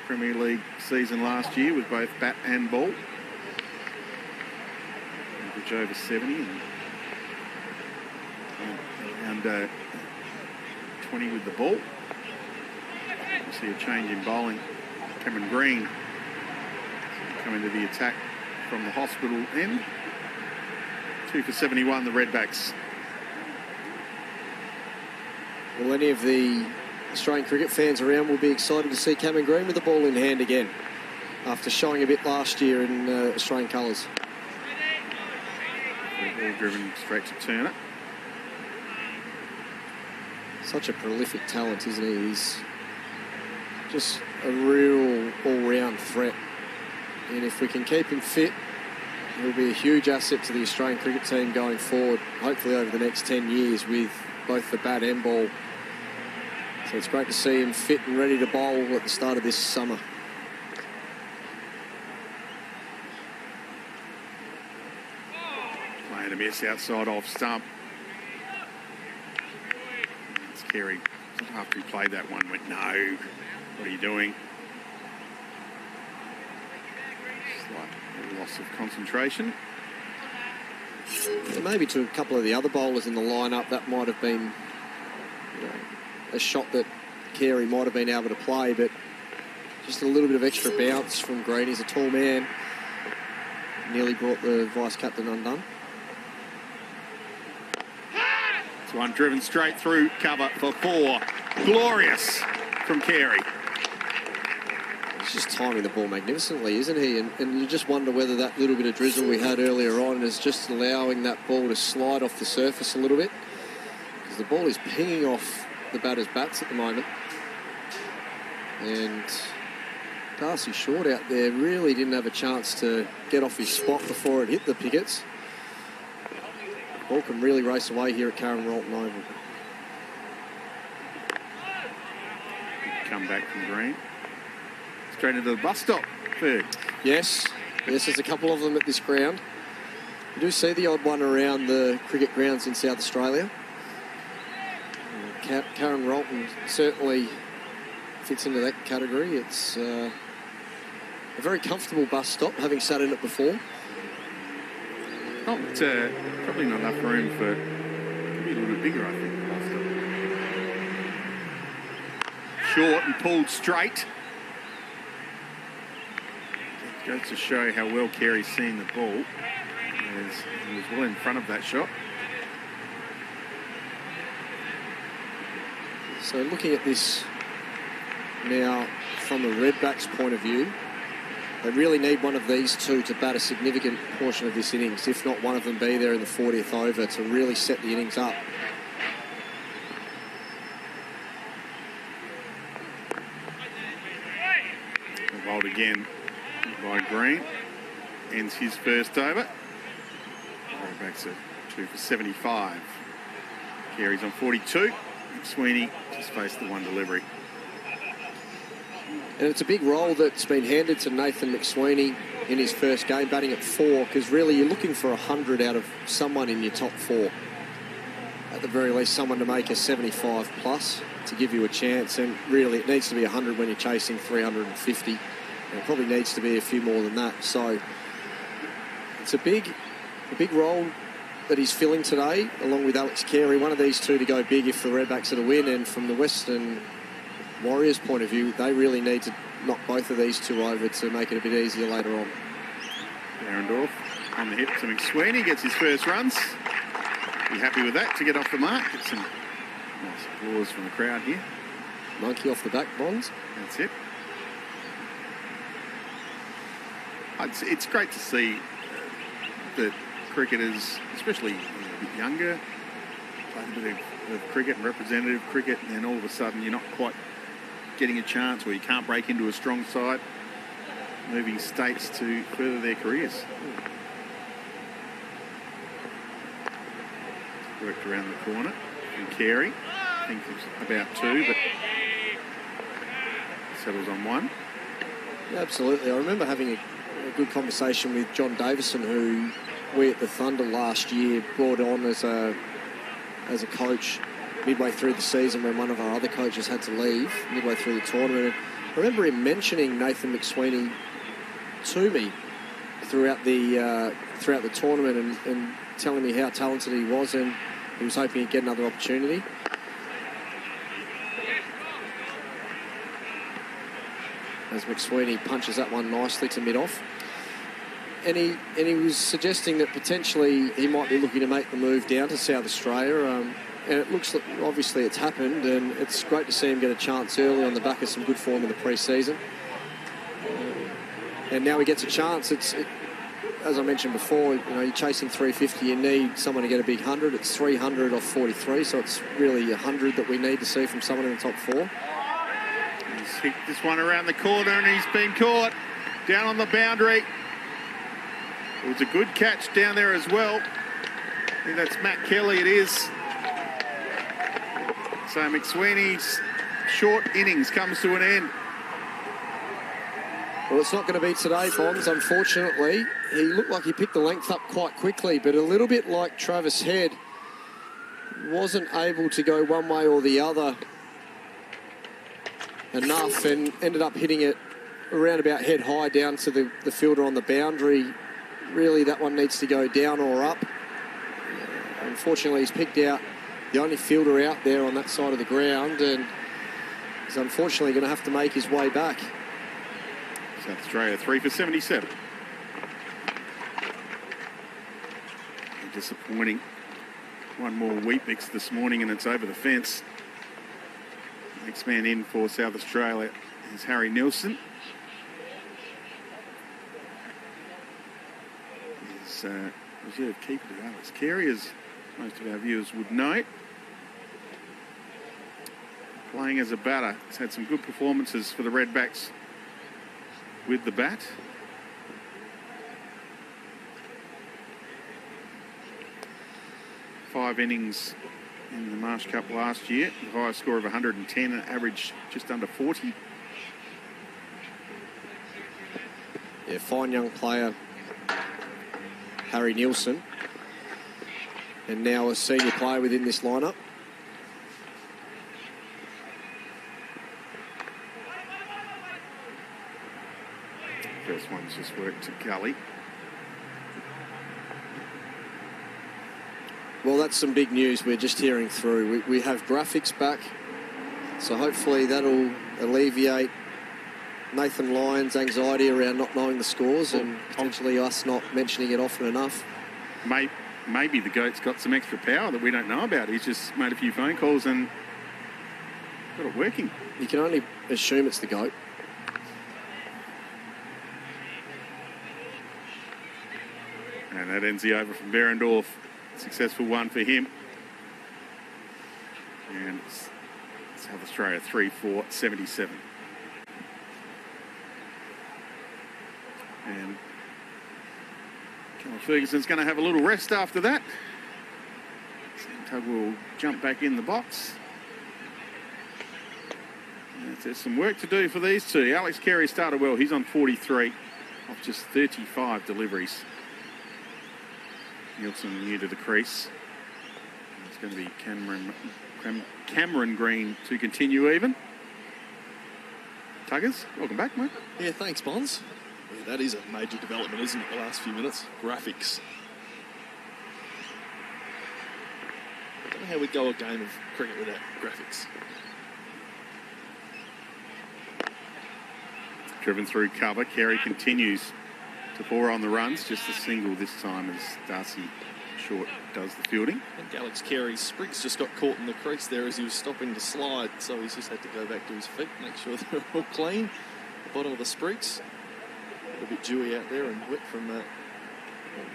Premier League season last year with both bat and ball. Average over 70 and around 20 with the ball. You see a change in bowling. Cameron Green coming to the attack from the hospital end. 2 for 71, the Redbacks. Well, any of the Australian cricket fans around will be excited to see Cameron Green with the ball in hand again after showing a bit last year in Australian colours. Ball driven straight to Turner. Such a prolific talent, isn't he? He's just a real all-round threat. And if we can keep him fit, he'll be a huge asset to the Australian cricket team going forward, hopefully over the next 10 years with both the bat and ball. So it's great to see him fit and ready to bowl at the start of this summer. Playing a miss outside off stump. It's Carey. After he played that one, went, no, what are you doing? Slight loss of concentration. And maybe to a couple of the other bowlers in the lineup, that might have been a shot that Carey might have been able to play, but just a little bit of extra bounce from Green. He's a tall man. Nearly brought the vice-captain undone. It's one driven straight through cover for 4. Glorious from Carey. He's just timing the ball magnificently, isn't he? And you just wonder whether that little bit of drizzle we had earlier on is just allowing that ball to slide off the surface a little bit. Because the ball is pinging off the batter's bats at the moment. And Darcy Short out there really didn't have a chance to get off his spot before it hit the pickets. Ball can really race away here at Karen Rolton Oval. Come back from green. Straight into the bus stop. Third. Yes, there's a couple of them at this ground. You do see the odd one around the cricket grounds in South Australia. Karen Rolton certainly fits into that category. It's a very comfortable bus stop, having sat in it before. Oh, it's probably not enough room for, could be a little bit bigger, I think. The bus stop. Short and pulled straight. It goes to show how well Carey's seen the ball. He was well in front of that shot. So looking at this now from the Redbacks' point of view, they really need one of these two to bat a significant portion of this innings, if not one of them be there in the 40th over to really set the innings up. Bowled again by Green. Ends his first over. Redbacks at 2 for 75. Carey's on 42. Sweeney just faced the one delivery. And it's a big role that's been handed to Nathan McSweeney in his first game, batting at 4, because really you're looking for 100 out of someone in your top 4. At the very least, someone to make a 75 plus to give you a chance. And really, it needs to be 100 when you're chasing 350. And it probably needs to be a few more than that. So it's a big role that he's filling today, along with Alex Carey. One of these two to go big if the Redbacks are to win. And from the Western Warriors' point of view, they really need to knock both of these two over to make it a bit easier later on. Arendorf on the hip to McSweeney, gets his first runs. Be happy with that to get off the mark. Get some nice applause from the crowd here. Monkey off the back, Bonds. That's it. It's great to see that cricketers, especially a bit younger, play a bit of cricket and representative cricket, and then all of a sudden you're not quite getting a chance, or you can't break into a strong side, moving states to further their careers. Worked around the corner from Carey. I think it's about 2, but settles on 1. Yeah, absolutely. I remember having a good conversation with John Davison, who we at the Thunder last year brought on as a coach midway through the season when one of our other coaches had to leave midway through the tournament. I remember him mentioning Nathan McSweeney to me throughout the tournament and telling me how talented he was, and he was hoping he'd get another opportunity. As McSweeney punches that one nicely to mid-off. And he was suggesting that potentially he might be looking to make the move down to South Australia. And it looks like obviously it's happened, and it's great to see him get a chance early on the back of some good form in the pre-season. And now he gets a chance. As I mentioned before, you're chasing 350, you need someone to get a big 100. It's 300 off 43, so it's really 100 that we need to see from someone in the top 4. He's hit this one around the corner, and he's been caught down on the boundary. It was a good catch down there as well. I think that's Matt Kelly, it is. So McSweeney's short innings comes to an end. Well, it's not going to be today, Bonds, unfortunately. He looked like he picked the length up quite quickly, but a little bit like Travis Head, wasn't able to go one way or the other enough and ended up hitting it around about head high down to the fielder on the boundary. Really, that one needs to go down or up. Unfortunately, he's picked out the only fielder out there on that side of the ground, and he's unfortunately going to have to make his way back. South Australia 3 for 77. Disappointing. One more wheat mix this morning and it's over the fence. Next man in for South Australia is Harry Nilsson. His reserve keeper to Alex Carey, as most of our viewers would know. playing as a batter. He's had some good performances for the Redbacks with the bat. Five innings in the Marsh Cup last year, the highest score of 110, an average just under 40. Yeah, fine young player, Harry Nielsen, and now a senior player within this lineup. First one's just worked to gully. Well, that's some big news we're just hearing through. We have graphics back, so hopefully that'll alleviate Nathan Lyon's anxiety around not knowing the scores and potentially us not mentioning it often enough. Maybe the GOAT's got some extra power that we don't know about. He's just made a few phone calls and got it working. You can only assume it's the GOAT. And that ends the over from Behrendorff. Successful one for him. And South Australia 3-4-77. And Callum Ferguson's going to have a little rest after that. Sam Tug will jump back in the box. And there's some work to do for these two. Alex Carey started well. He's on 43 off just 35 deliveries. Nielsen new to the crease. It's going to be Cameron Green to continue even. Tuggers, welcome back, mate. Yeah, thanks, Bonds. Yeah, that is a major development, isn't it, the last few minutes? Graphics. I don't know how we'd go a game of cricket without graphics. Driven through cover, Carey continues to pour on the runs, just a single this time as Darcy Short does the fielding. I think Alex Carey's Spriggs just got caught in the crease there as he was stopping to slide, so he's just had to go back to his feet, make sure they're all clean. The bottom of the Spriggs. A bit dewy out there and wet from what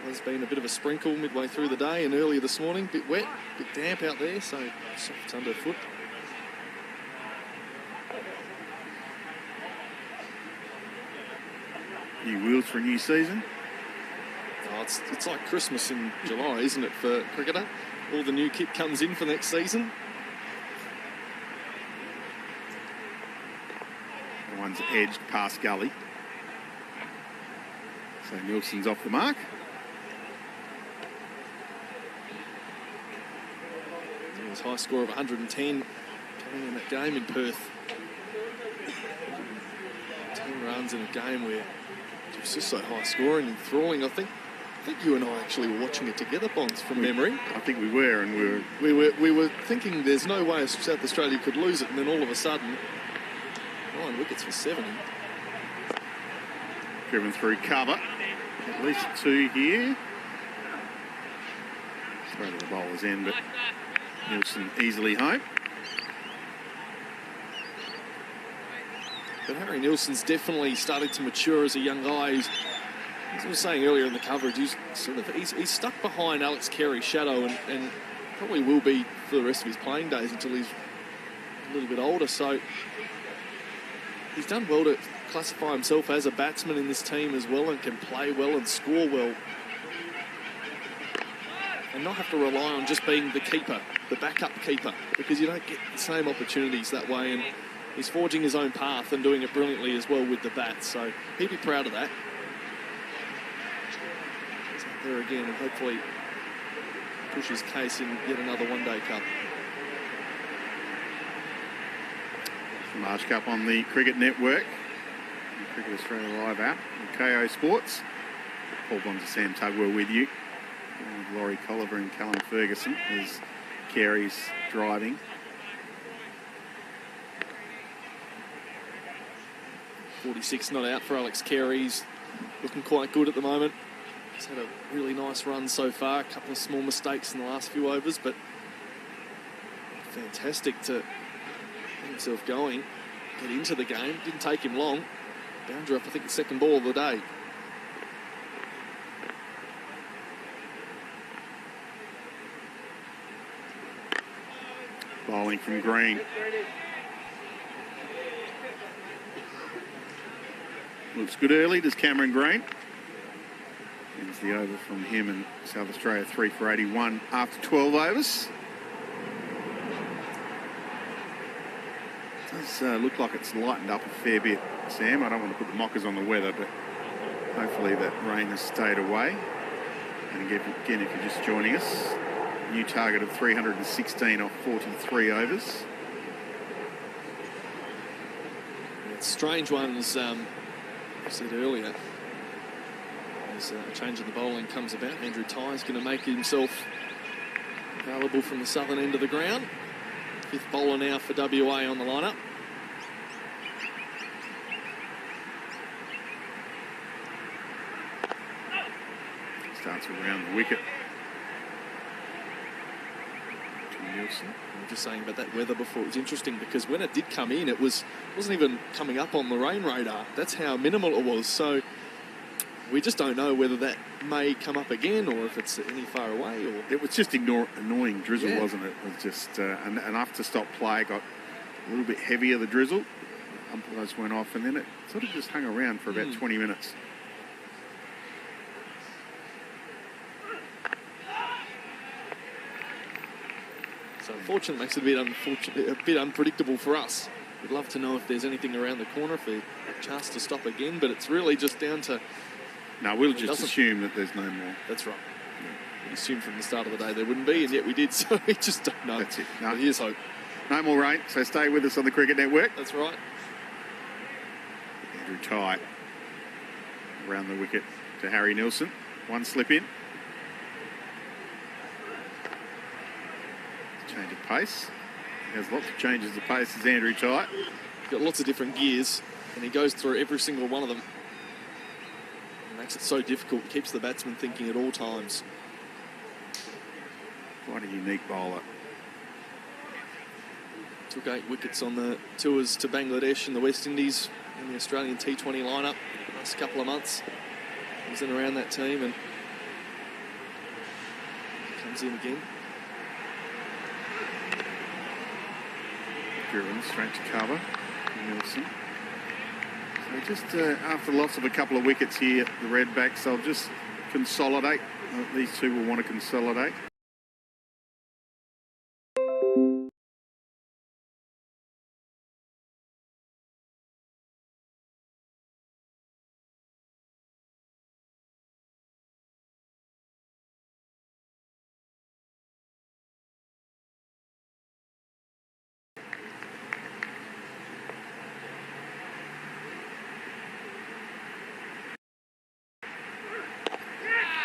has been a bit of a sprinkle midway through the day and earlier this morning. Bit wet, bit damp out there, so soft underfoot. New wheels for a new season. Oh, it's like Christmas in July, isn't it, for a cricketer? All the new kit comes in for next season. One's edged past gully. So Nielsen's off the mark. His high score of 110 coming in that game in Perth. 10 runs in a game where it was just so high scoring and enthralling. I think you and I actually were watching it together, Bonds, from memory. I think we were, and we were thinking there's no way South Australia could lose it, and then all of a sudden, 9 wickets for 70. Driven through cover. At least 2 here. Throw to the bowler's end, but Nielsen easily home. But Harry Nielsen's definitely started to mature as a young guy. As I was saying earlier in the coverage, he's stuck behind Alex Carey's shadow and probably will be for the rest of his playing days until he's a little bit older. So he's done well to classify himself as a batsman in this team as well and can play well and score well. And not have to rely on just being the keeper, the backup keeper, because you don't get the same opportunities that way. And he's forging his own path and doing it brilliantly as well with the bat. So he'd be proud of that. He's out there again and hopefully push his case in yet another One-Day Cup. Marsh Cup on the Cricket Network, the Cricket Australia Live app, and KO Sports. Paul Bonds and Sam Tugwell with you. And Laurie Colliver and Callum Ferguson as Carey's driving. .46 not out for Alex Carey. He's looking quite good at the moment. He's had a really nice run so far. A couple of small mistakes in the last few overs, but fantastic to get himself going, get into the game. Didn't take him long. Boundary off, I think, the second ball of the day. Bowling from Green. Looks good early, does Cameron Green. Ends the over from him, and South Australia 3 for 81 after 12 overs. Does look like it's lightened up a fair bit, Sam. I don't want to put the mockers on the weather, but hopefully that rain has stayed away. And again, if you're just joining us, new target of 316 off 43 overs. It's strange ones, I said earlier, as a change in the bowling comes about. Andrew Tye is going to make himself available from the southern end of the ground. Fifth bowler now for WA on the lineup. Starts around the wicket. Nielsen. We were just saying about that weather before. It was interesting because when it did come in, it wasn't even coming up on the rain radar. That's how minimal it was. So we just don't know whether that may come up again or if it's any far away. Or it was just annoying drizzle, wasn't it? It was just enough to stop play. It got a little bit heavier, the drizzle. Umpires went off, and then it sort of just hung around for about 20 minutes. So unfortunately, it makes it a bit unpredictable for us. We'd love to know if there's anything around the corner for a chance to stop again, but it's really just down to... No, we'll just assume that there's no more. That's right. Yeah. We assumed from the start of the day there wouldn't be, and yet we did, so we just don't know. That's it. No. But here's hope. No more rain, so stay with us on the Cricket Network. That's right. Andrew Tye around the wicket to Harry Nielsen. One slip in. Change of pace. He has lots of changes of pace as Andrew Tye. He's got lots of different gears, and he goes through every single one of them. It makes it so difficult. Keeps the batsman thinking at all times. Quite a unique bowler. Took 8 wickets on the tours to Bangladesh and the West Indies in the Australian T20 lineup the last couple of months. He was in around that team and comes in again. Driven straight to cover. Nielsen. So just after loss of a couple of wickets here, the Redbacks, they'll just consolidate. These two will want to consolidate.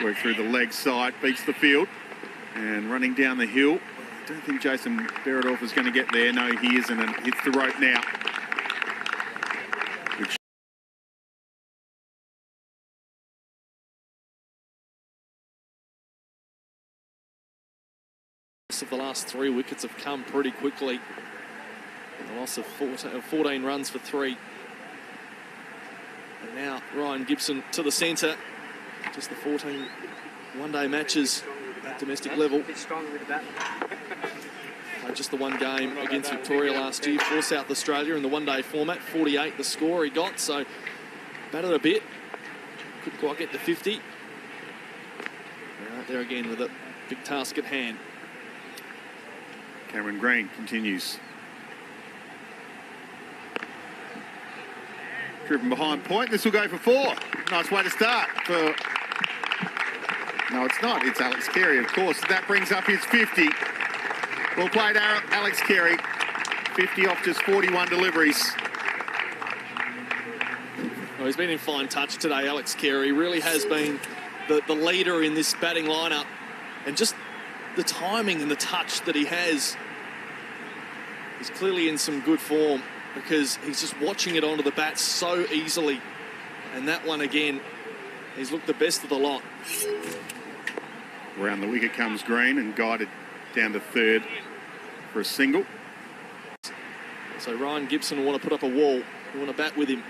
Work through the leg side, beats the field, and running down the hill. I don't think Jason Beredorf is going to get there. No, he isn't, and hits the rope now. Of the last 3 wickets have come pretty quickly. The loss of 14 runs for 3. And now Ryan Gibson to the centre. Just the 14 one-day matches at domestic level. Just the one game against Victoria last year for South Australia in the one-day format. 48 the score he got, so batted a bit. Couldn't quite get to 50. Right there again with a big task at hand. Cameron Green continues. Driven behind point. This will go for 4. Nice way to start. No, it's not. It's Alex Carey, of course. That brings up his 50. Well played, Alex Carey. 50 off just 41 deliveries. Well, he's been in fine touch today, Alex Carey. Really has been the leader in this batting lineup. And just the timing and the touch that he has. He's clearly in some good form because he's just watching it onto the bat so easily. And that one again, he's looked the best of the lot. Around the wicket comes Green and guided down to third for a single. So Ryan Gibson will want to put up a wall. He'll want to bat with him.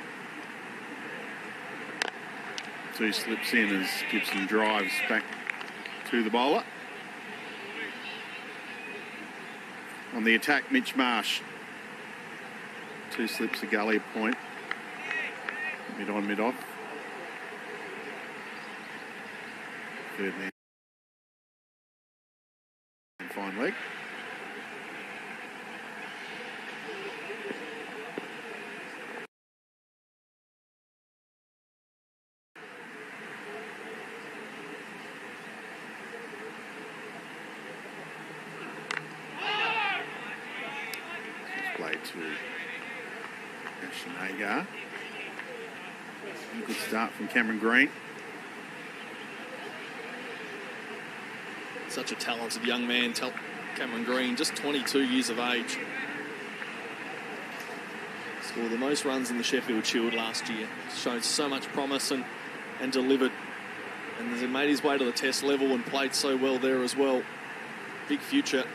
2 slips in as Gibson drives back to the bowler. On the attack, Mitch Marsh. 2 slips a gully point. Mid on, mid off. Third man. Fine leg. Played to Shanagar. Good start from Cameron Green. Such a talented young man, Cameron Green, just 22 years of age. Scored the most runs in the Sheffield Shield last year. Showed so much promise and delivered. And has made his way to the test level and played so well there as well. Big future.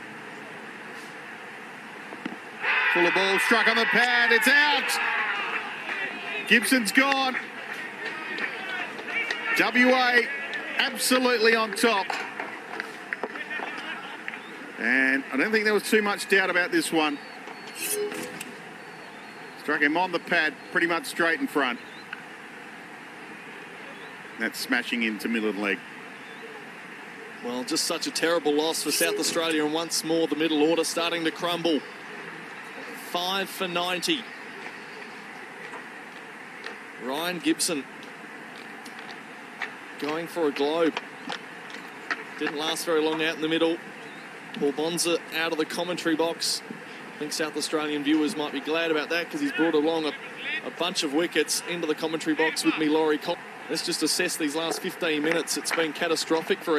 Full of ball, struck on the pad, it's out! Gibson's gone. WA absolutely on top. And I don't think there was too much doubt about this one. Struck him on the pad, pretty much straight in front. That's smashing into middle of the leg. Well, just such a terrible loss for South Australia, and once more the middle order starting to crumble. 5 for 90. Ryan Gibson going for a globe. Didn't last very long out in the middle. Paul Bonza out of the commentary box. I think South Australian viewers might be glad about that because he's brought along a bunch of wickets into the commentary box with me, Laurie Cole. Let's just assess these last 15 minutes. It's been catastrophic for